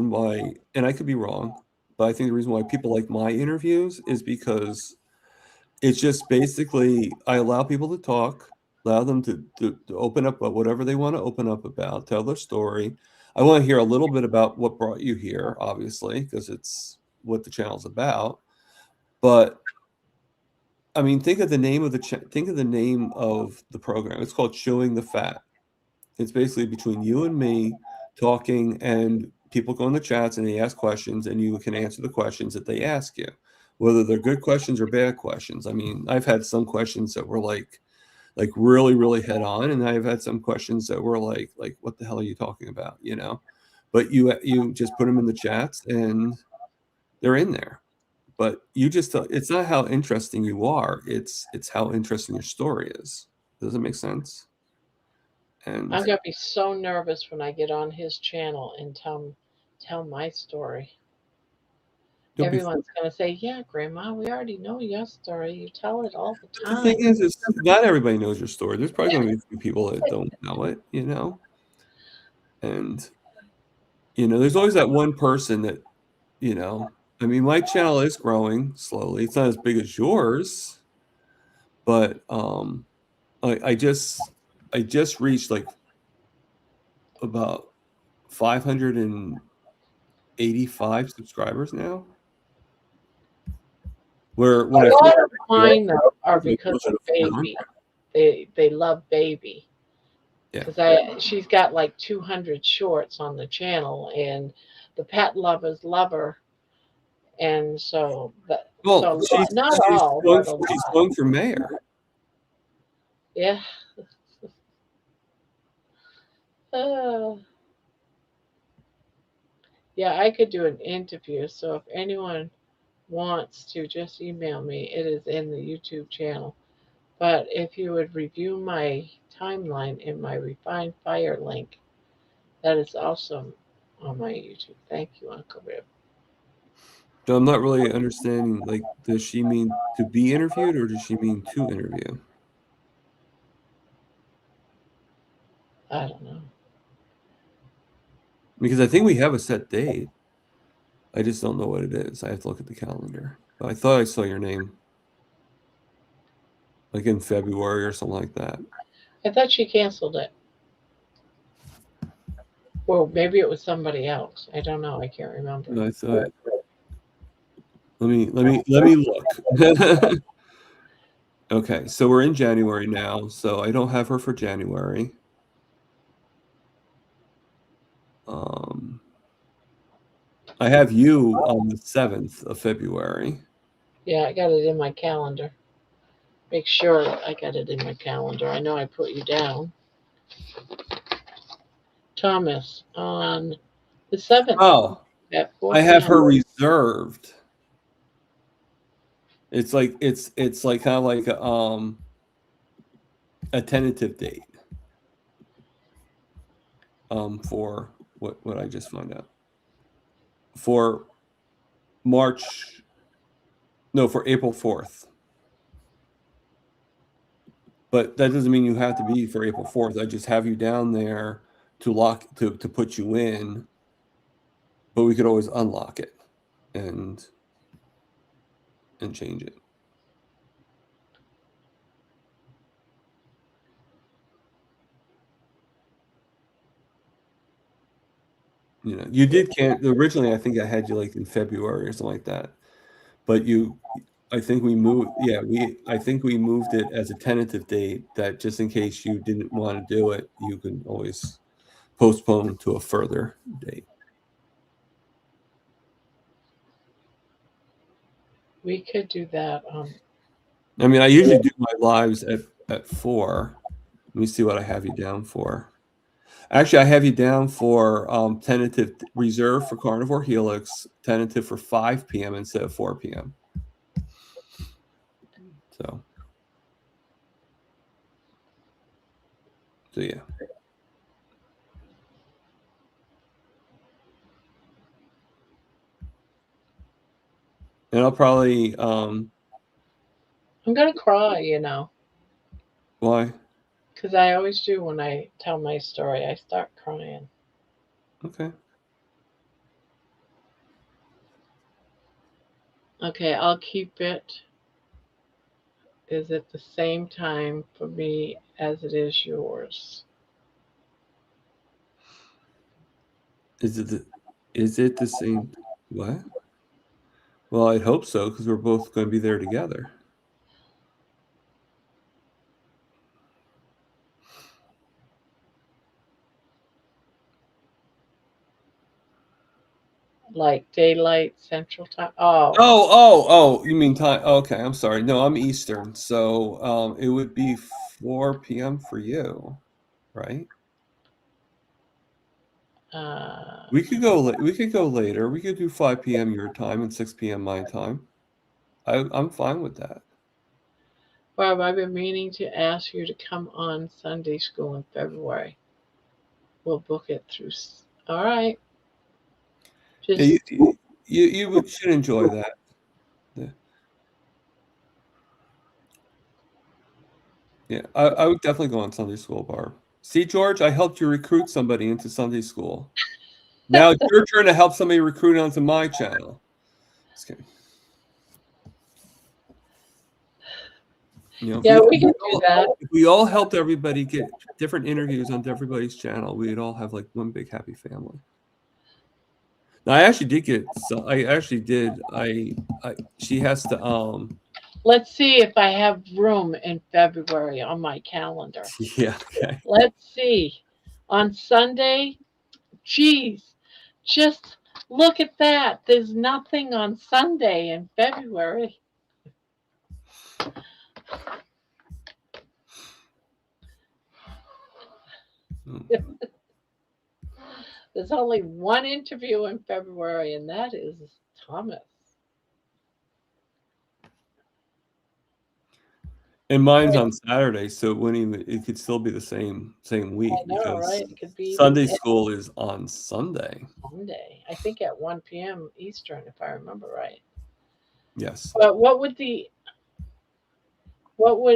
why and I could be wrong, but I think the reason why people like my interviews is because it's just basically I allow people to talk, allow them to open up about whatever they want to open up about, tell their story. I want to hear a little bit about what brought you here, obviously, because it's what the channel's about. But I mean, think of the name of the program. It's called Chewing the Fat. It's basically between you and me talking, and people go in the chats and they ask questions, and you can answer the questions that they ask you, whether they're good questions or bad questions. I mean, I've had some questions that were like really, really head on, and I've had some questions that were like what the hell are you talking about, But you just put them in the chats, and they're in there. But it's not how interesting you are; it's how interesting your story is. Does it make sense? And I'm gonna be so nervous when I get on his channel and tell my story. don't be. Everyone's gonna say, "Yeah, Grandma, we already know your story. You tell it all the The time." thing is not everybody knows your story. There's probably going to be a few people that don't know it, you know. And there's always that one person that, I mean, my channel is growing slowly. It's not as big as yours, but I just reached like about 585 subscribers now. Where when A I lot of mine first though are like, because closer of to 400. Baby. They love Baby. Yeah. Because she's got like 200 shorts on the channel, and the pet lovers love her, and so Well, not all, but a she's lot. going for mayor. Yeah. Uh, yeah, I could do an interview. So if anyone wants to, just email me. It is in the YouTube channel. But if you would review my timeline in my Refined Fire link, that is also on my YouTube. Thank you, Uncle Rib. So I'm not really understanding, like, does she mean to be interviewed or does she mean to interview? I don't know. Because I think we have a set date. I just don't know what it is. I have to look at the calendar. But I thought I saw your name like in February or something like that. I thought she canceled it. Well, maybe it was somebody else. I don't know. I can't remember. And I thought, let me look. Okay, so we're in January now, so I don't have her for January. I have you on the 7th of February. Yeah, I got it in my calendar. Make sure I got it in my calendar. I know I put you down. Thomas, on the 7th Oh, at 4 I have p.m. her reserved. It's like kind of like a tentative date. For what I just found out. For April 4th. But that doesn't mean you have to be for April 4th. I just have you down there to put you in. But we could always unlock it and change it. You did originally. I think I had you like in February or something like that, but I think we moved. Yeah, I think we moved it as a tentative date that just in case you didn't want to do it, you can always postpone to a further date. We could do that. I mean, I usually do my lives at 4. Let me see what I have you down for. Actually, I have you down for tentative reserve for Carnivore Helix, tentative for 5 p.m. instead of 4 p.m. So yeah. And I'll probably I'm gonna cry, why? because I always do when I tell my story. I start crying. Okay. Okay, I'll keep it. Is it the same time for me as it is yours? Is it the same? What? Well, I'd hope so because we're both going to be there together. Like daylight central time? Oh. Oh, you mean time? Okay, I'm sorry. No, I'm Eastern. So it would be 4 p.m. for you, right? We could go later. We could do 5 p.m. your time and 6 p.m. my time. I'm fine with that. Barb, I've been meaning to ask you to come on Sunday school in February. We'll book it through. All right. Yeah, Just you should enjoy that. Yeah, I would definitely go on Sunday school, Barb. See, George, I helped you recruit somebody into Sunday school. Now it's your turn to help somebody recruit onto my channel. Just kidding. You know, yeah, we can do that. if we all helped everybody get different interviews on everybody's channel, we'd all have like one big happy family. Now, I actually did get. So I actually did. She has to. Let's see if I have room in February on my calendar. Yeah. Okay. Let's see. On Sunday, geez, just look at that. There's nothing on Sunday in February. There's only one interview in February, and that is Thomas. And mine's on Saturday, so it wouldn't even. It could still be the same week I know, because right? It could be Sunday school is on Sunday. Monday. I think at 1 p.m. Eastern, if I remember right. Yes. But what would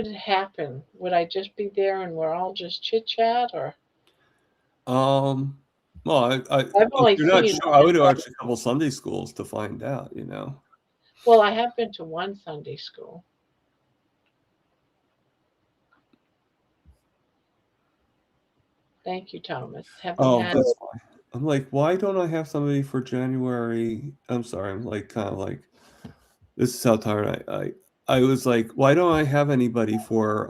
happen? Would I just be there and we're all just chit chat, or? Well, I've only if you're not seen sure, I would watch a couple Sunday schools to find out. You know. Well, I have been to one Sunday school. Thank you, Thomas. Oh, Had that's fine. I'm like, why don't I have somebody for January? I'm sorry. I'm like, kind of like, this is how tired I was like, why don't I have anybody for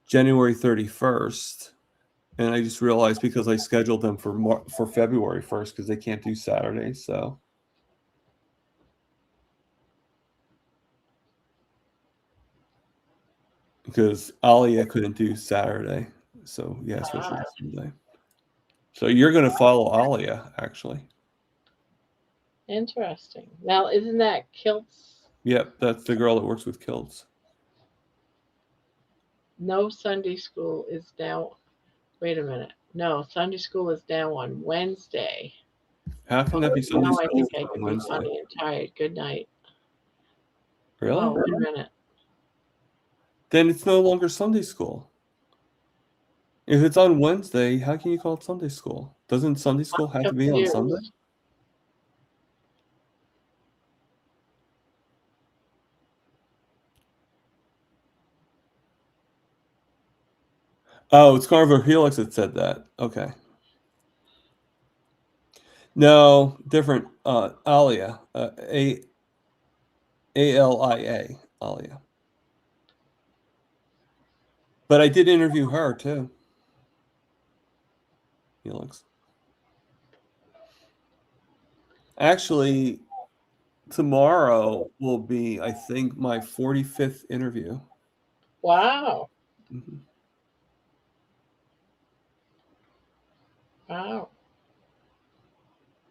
January 31st? And I just realized because I scheduled them for February 1st because they can't do Saturdays. So because Alia couldn't do Saturday, so yeah, switch it to Sunday. So you're going to follow Alia, actually. Interesting. Now, isn't that kilts? Yep, that's the girl that works with kilts. No, Sunday school is now. Wait a minute. No, Sunday school is now on Wednesday. How can that be Sunday Now I school think I on could be Wednesday? funny and tired. Good night. Really? Oh, wait a minute. Then it's no longer Sunday school. If it's on Wednesday, how can you call it Sunday school? Doesn't Sunday school have to be on Confused. Sunday? Oh, it's Carnivore Helix that said that. Okay. No, different. Alia. Alia. Alia. But I did interview her too. Helix. Actually, tomorrow will be, I think, my 45th interview. Wow. Mm-hmm. Wow.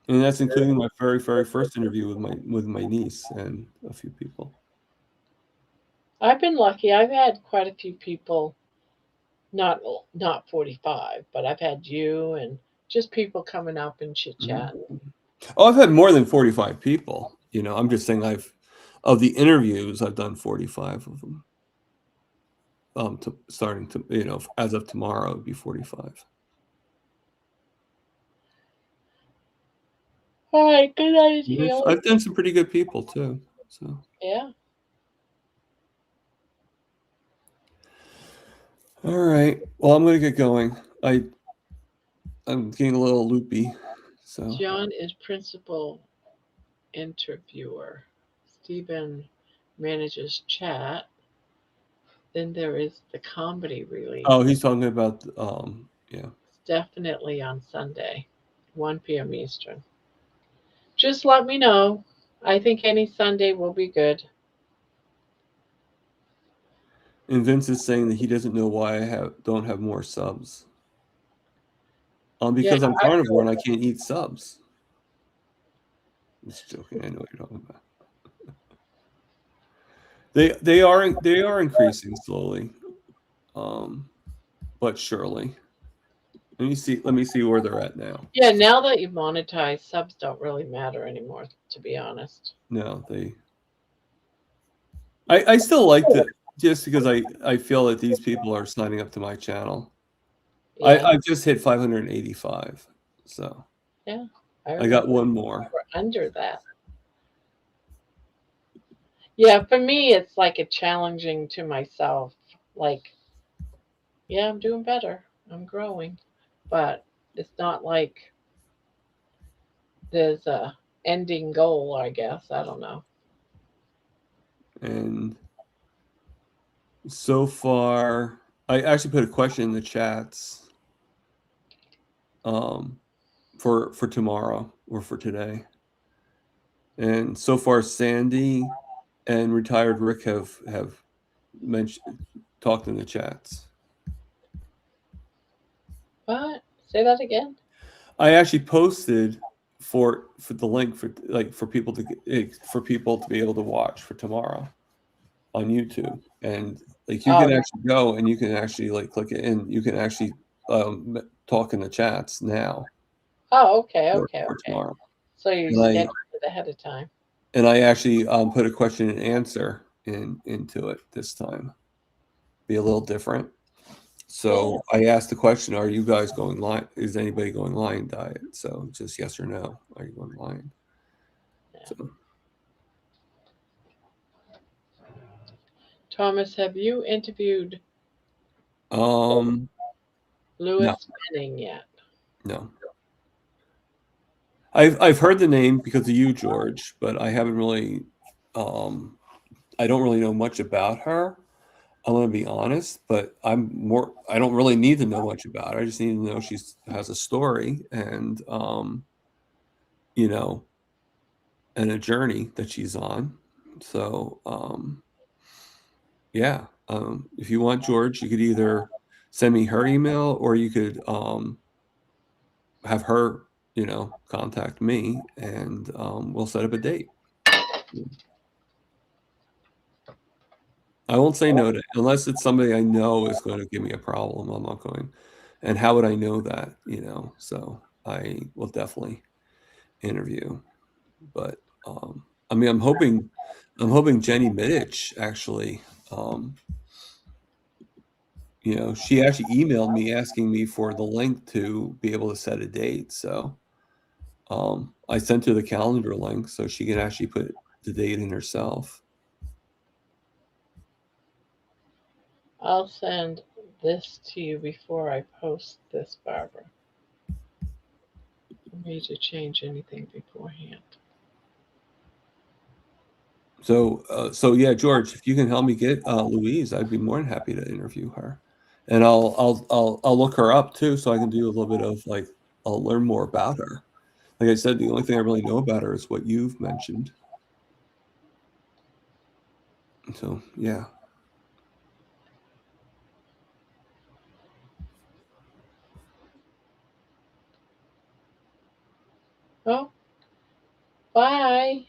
And that's including my very first interview with my niece and a few people. I've been lucky. I've had quite a few people, not 45, but I've had you and just people coming up and chit chat. Mm-hmm. Oh, I've had more than 45 people. You know, I'm just saying of the interviews, I've done 45 of them. Starting to, you know, as of tomorrow, it'd be 45. All right, good night, I've done some pretty good people too. So yeah. All right. Well, I'm going to get going. I'm getting a little loopy. So John is principal interviewer. Stephen manages chat. Then there is the comedy release. Oh, he's talking about yeah. It's definitely on Sunday, 1 p.m. Eastern. Just let me know. I think any Sunday will be good. And Vince is saying that he doesn't know why I don't have more subs. Because I'm carnivore and I can't eat subs. I'm just joking. I know what you're talking about. They are increasing slowly, but surely. Let me see where they're at now. Yeah, now that you've monetized, subs don't really matter anymore, to be honest. No, I still like it just because I feel that these people are signing up to my channel. Yeah, I've just hit 585, so yeah. I got remember one more. we're under that. Yeah, for me, it's like a challenging to myself. Like, yeah, I'm doing better. I'm growing, but it's not like there's a ending goal. I guess I don't know. And so far, I actually put a question in the chats um, for tomorrow or for today. And so far, Sandy and retired Rick have mentioned talked in the chats. What? Say that again. I actually posted for the link for people to be able to watch for tomorrow on YouTube, and like you Oh, can actually go and you can actually like click it and you can actually talk in the chats now oh, okay, for, okay, for okay. tomorrow. So you And scheduled it ahead of time. I actually put a question and answer into it this time. Be a little different. So I asked the question: are you guys going lion? Is anybody going lion diet? So just yes or no. Are you going lion? Yeah. So, Thomas, have you interviewed no, Louis Manning yet? no. I've heard the name because of you, George, but I haven't really. I don't really know much about her. I'm gonna be honest, but I don't really need to know much about her. I just need to know she has a story and you know, and a journey that she's on. So yeah, if you want, George, you could either send me her email or you could have her, contact me and we'll set up a date. I won't say no to unless it's somebody I know is going to give me a problem. I'm not going. And how would I know that? So I will definitely interview. But I mean, I'm hoping Jenny Middich actually, she actually emailed me asking me for the link to be able to set a date. So I sent her the calendar link so she can actually put the date in herself. I'll send this to you before I post this, Barbara. For me to change anything beforehand. So yeah, George, if you can help me get Louise, I'd be more than happy to interview her, and I'll look her up too, so I can do a little bit of like I'll learn more about her. Like I said, the only thing I really know about her is what you've mentioned. So yeah. Oh, bye.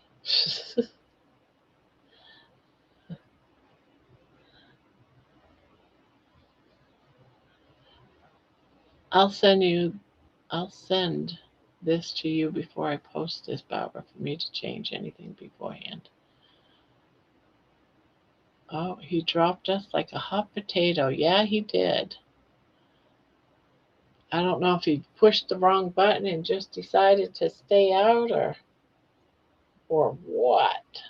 I'll send you. I'll send this to you before I post this, Barbara, for me to change anything beforehand. Oh, he dropped us like a hot potato. Yeah, he did. I don't know if he pushed the wrong button and just decided to stay out or what.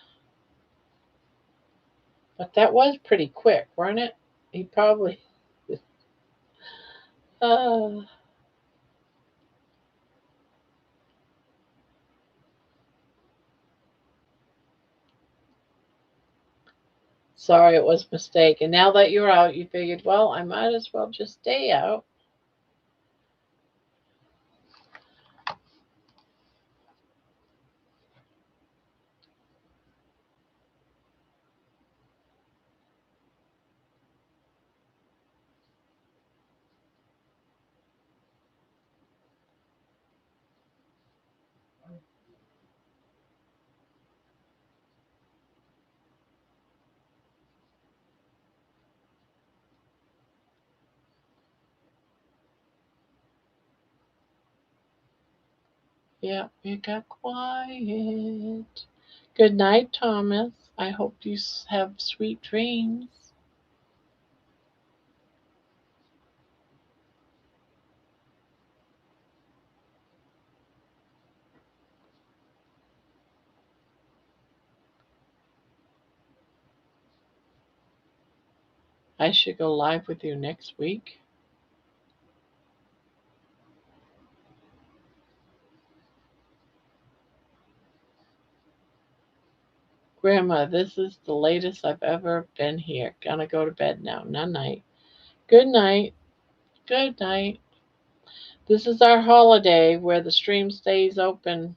But that was pretty quick, wasn't it? He probably uh, sorry it was a mistake. And now that you're out, you figured, well, I might as well just stay out. Yeah, it got quiet. Good night, Thomas. I hope you have sweet dreams. I should go live with you next week. Grandma, this is the latest I've ever been here. Gonna go to bed now. Night night. Good night. Good night. This is our holiday where the stream stays open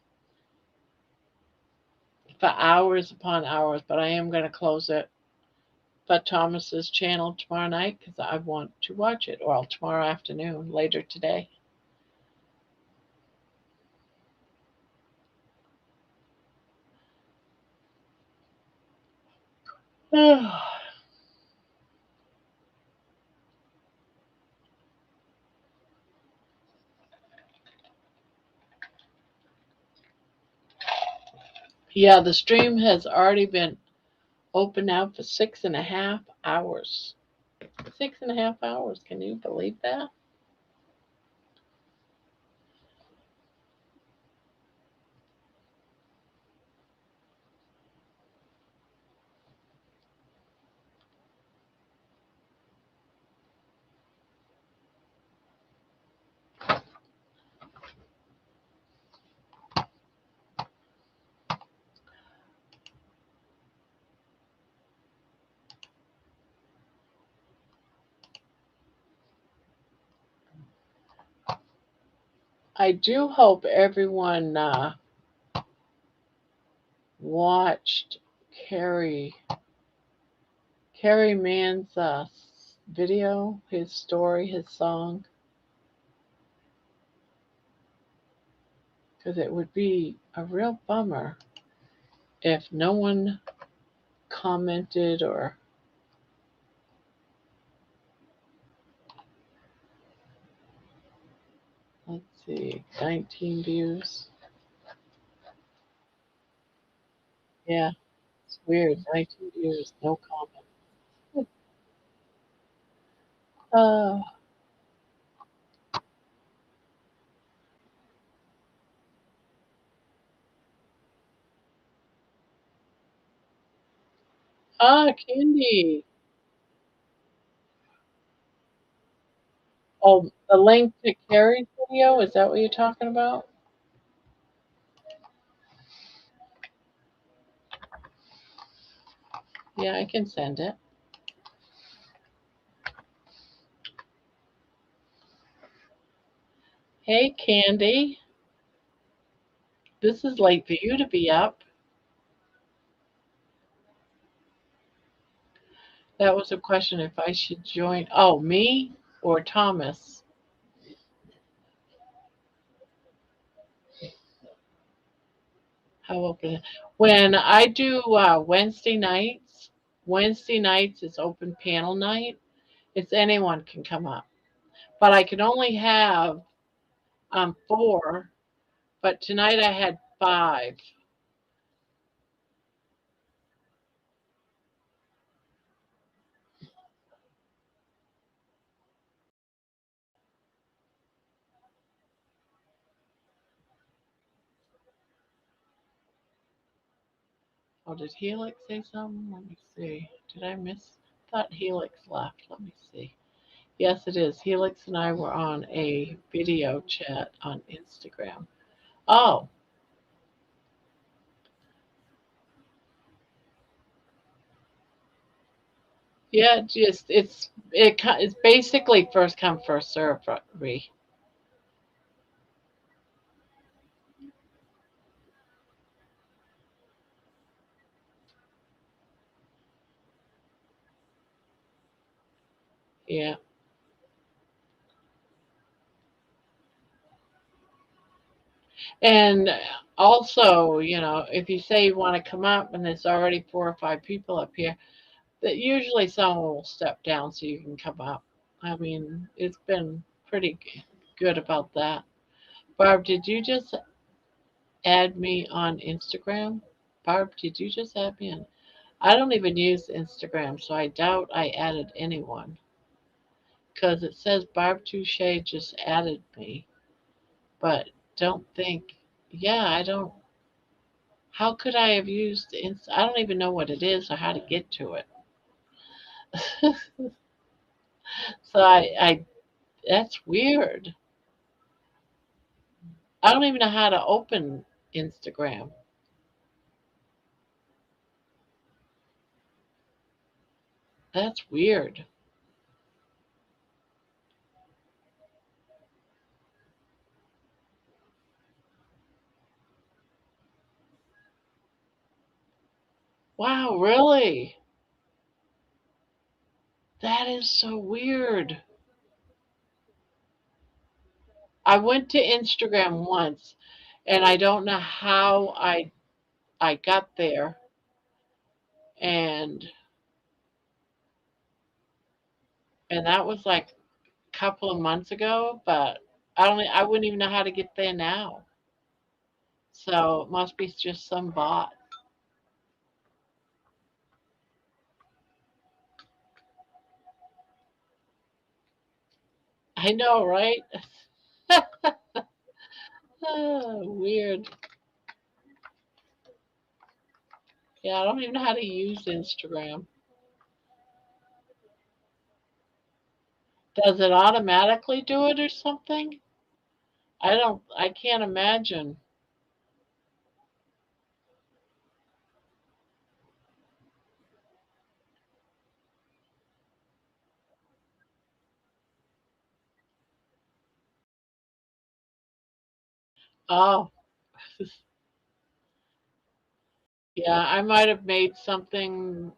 for hours upon hours, but I am going to close it. But Thomas's channel tomorrow night because I want to watch it, or tomorrow afternoon, later today. Yeah, the stream has already been open now for 6.5 hours. 6.5 hours. Can you believe that? I do hope everyone watched Carrie Mann's video, his story, his song, because it would be a real bummer if no one commented or let's see, 19 views. Yeah, it's weird. 19 views, no comment. Uh, Candy. Oh, the link to Carrie's video, is that what you're talking about? Yeah, I can send it. Hey, Candy. This is late for you to be up. That was a question if I should join. Oh, me or Thomas? How open? When I do Wednesday nights is open panel night. It's anyone can come up, but I can only have 4. But tonight I had 5. Oh, did Helix say something? Let me see. Did I miss? Thought Helix left. Let me see. Yes, it is. Helix and I were on a video chat on Instagram. Oh, yeah. Just it's basically first come first serve. Re. Yeah. And also, if you say you want to come up and there's already 4 or 5 people up here, that usually someone will step down so you can come up. I mean, it's been pretty good about that. Barb, did you just add me on Instagram. Barb, did you just add me on? I don't even use Instagram, so I doubt I added anyone. Because it says Barb Touche just added me. But don't think, yeah, I don't. How could I have used I don't even know what it is or how to get to it. So I that's weird. I don't even know how to open Instagram. That's weird. Wow, really? That is so weird. I went to Instagram once and I don't know how I got there and that was like a couple of months ago, but I wouldn't even know how to get there now. So it must be just some bot. I know, right? Weird. Yeah, I don't even know how to use Instagram. Does it automatically do it or something? I can't imagine. Oh, yeah, I might have made something.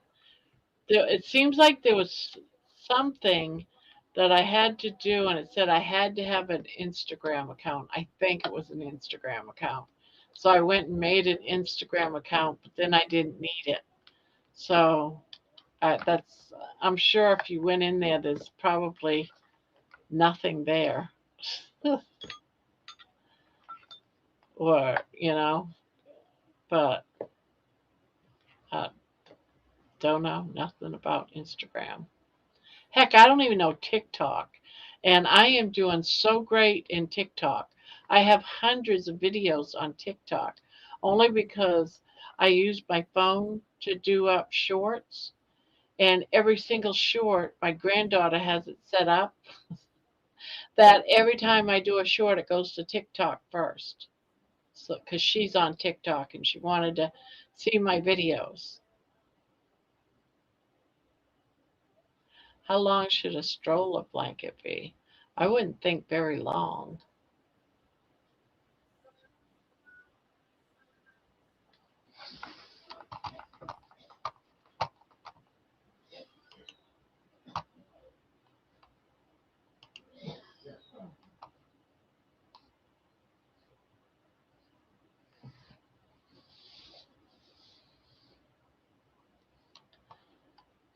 It seems like there was something that I had to do, and it said I had to have an Instagram account. I think it was an Instagram account. So I went and made an Instagram account, but then I didn't need it. So that's, I'm sure if you went in there, there's probably nothing there. Or, but I don't know nothing about Instagram. Heck, I don't even know TikTok. And I am doing so great in TikTok. I have hundreds of videos on TikTok only because I use my phone to do up shorts. And every single short, my granddaughter has it set up that every time I do a short, it goes to TikTok first. So, because she's on TikTok and she wanted to see my videos. How long should a stroller blanket be? I wouldn't think very long.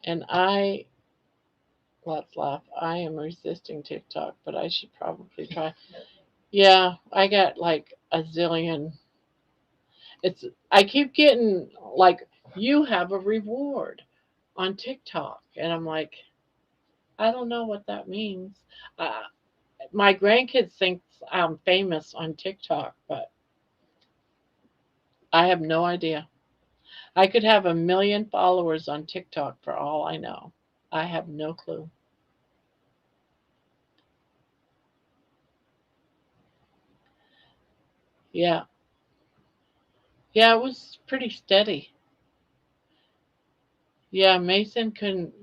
And let's laugh. I am resisting TikTok, but I should probably try. Yeah, I got like a zillion. It's I keep getting like you have a reward on TikTok, and I'm like, I don't know what that means. Uh, my grandkids think I'm famous on TikTok, but I have no idea. I could have 1 million followers on TikTok for all I know. I have no clue. Yeah, yeah, it was pretty steady. Yeah, Mason couldn't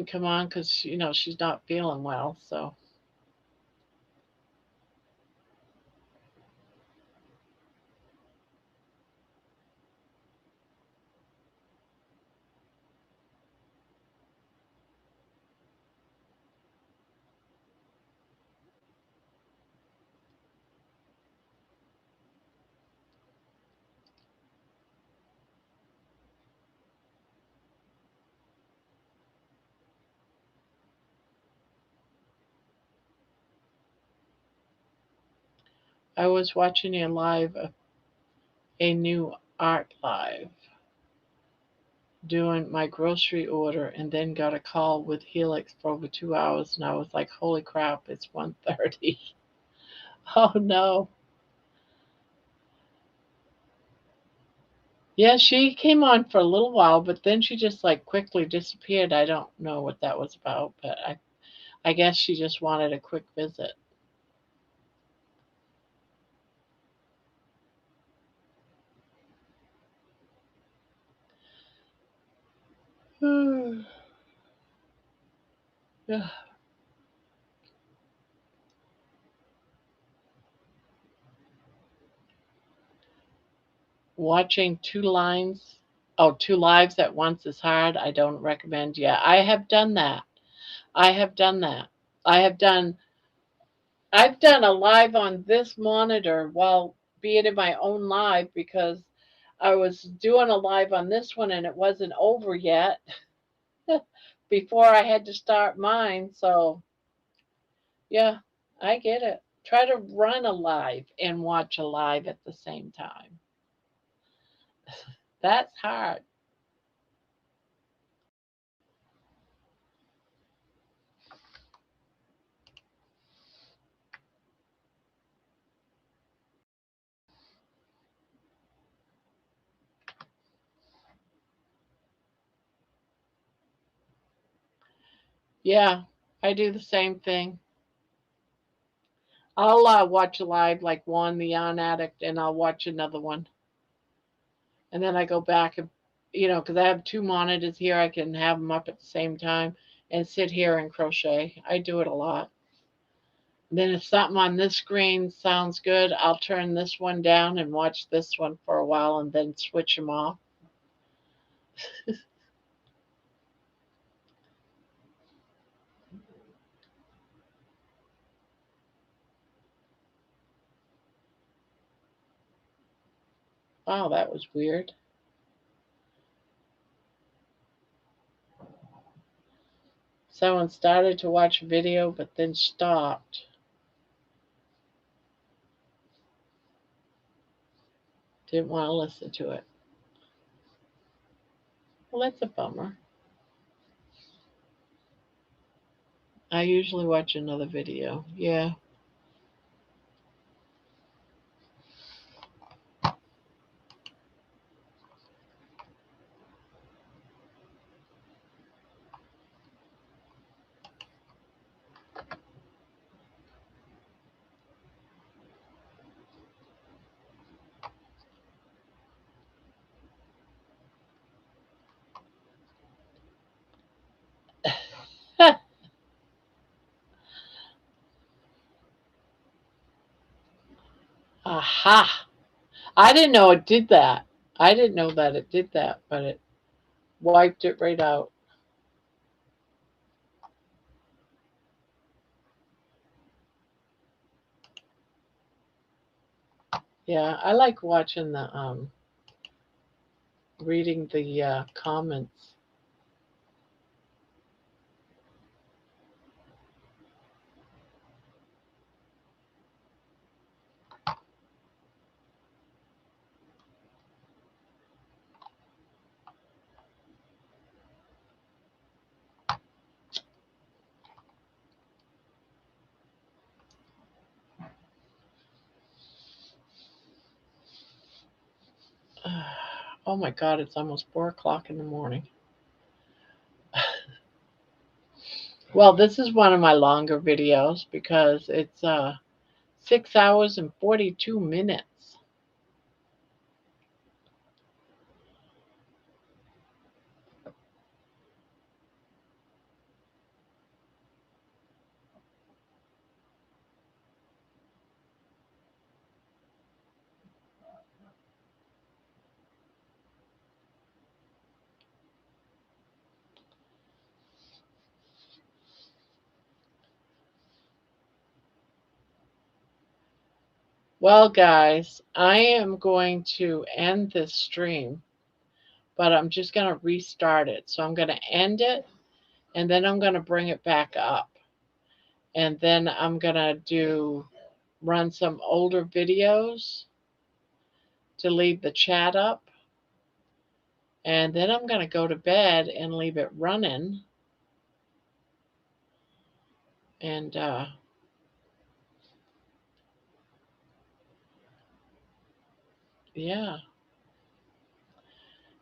come on because she's not feeling well. So I was watching a live, a new art live, doing my grocery order, and then got a call with Helix for over 2 hours, and I was like, holy crap, it's 1:30. Oh no. Yeah, she came on for a little while, but then she just like quickly disappeared. I don't know what that was about, but I guess she just wanted a quick visit. Yeah. Watching two lives at once is hard. I don't recommend. Yeah, I have done that. I have done that. I have done I've done a live on this monitor while being in my own live because I was doing a live on this one and it wasn't over yet before I had to start mine. So, yeah, I get it. Try to run a live and watch a live at the same time. That's hard. Yeah, I do the same thing. I'll watch a live like one, the Yarn Addict, and I'll watch another one. And then I go back and, because I have two monitors here, I can have them up at the same time and sit here and crochet. I do it a lot. And then if something on this screen sounds good, I'll turn this one down and watch this one for a while and then switch them off. Wow, that was weird. Someone started to watch a video but then stopped. Didn't want to listen to it. Well, that's a bummer. I usually watch another video. Yeah. Aha. I didn't know it did that. I didn't know that it did that, but it wiped it right out. Yeah, I like watching the reading the comments. Oh my God, it's almost 4 o'clock in the morning. Well, this is one of my longer videos because it's 6 hours and 42 minutes. Well, guys, I am going to end this stream, but I'm just going to restart it. So I'm going to end it, and then I'm going to bring it back up. And then I'm going to do run some older videos to leave the chat up. And then I'm going to go to bed and leave it running. And yeah.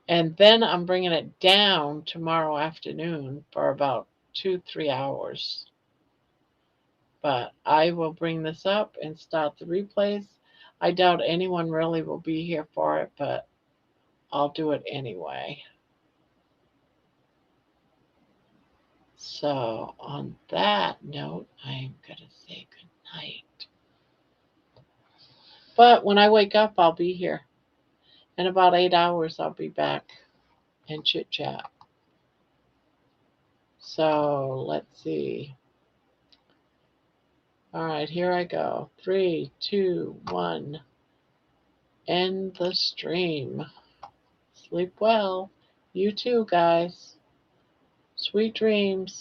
And then I'm bringing it down tomorrow afternoon for about 2-3 hours. But I will bring this up and start the replays. I doubt anyone really will be here for it, but I'll do it anyway. So on that note, I'm going to say good night. But when I wake up, I'll be here. In about 8 hours, I'll be back and chit chat. So let's see. All right, here I go. 3, 2, 1. End the stream. Sleep well. You too, guys. Sweet dreams.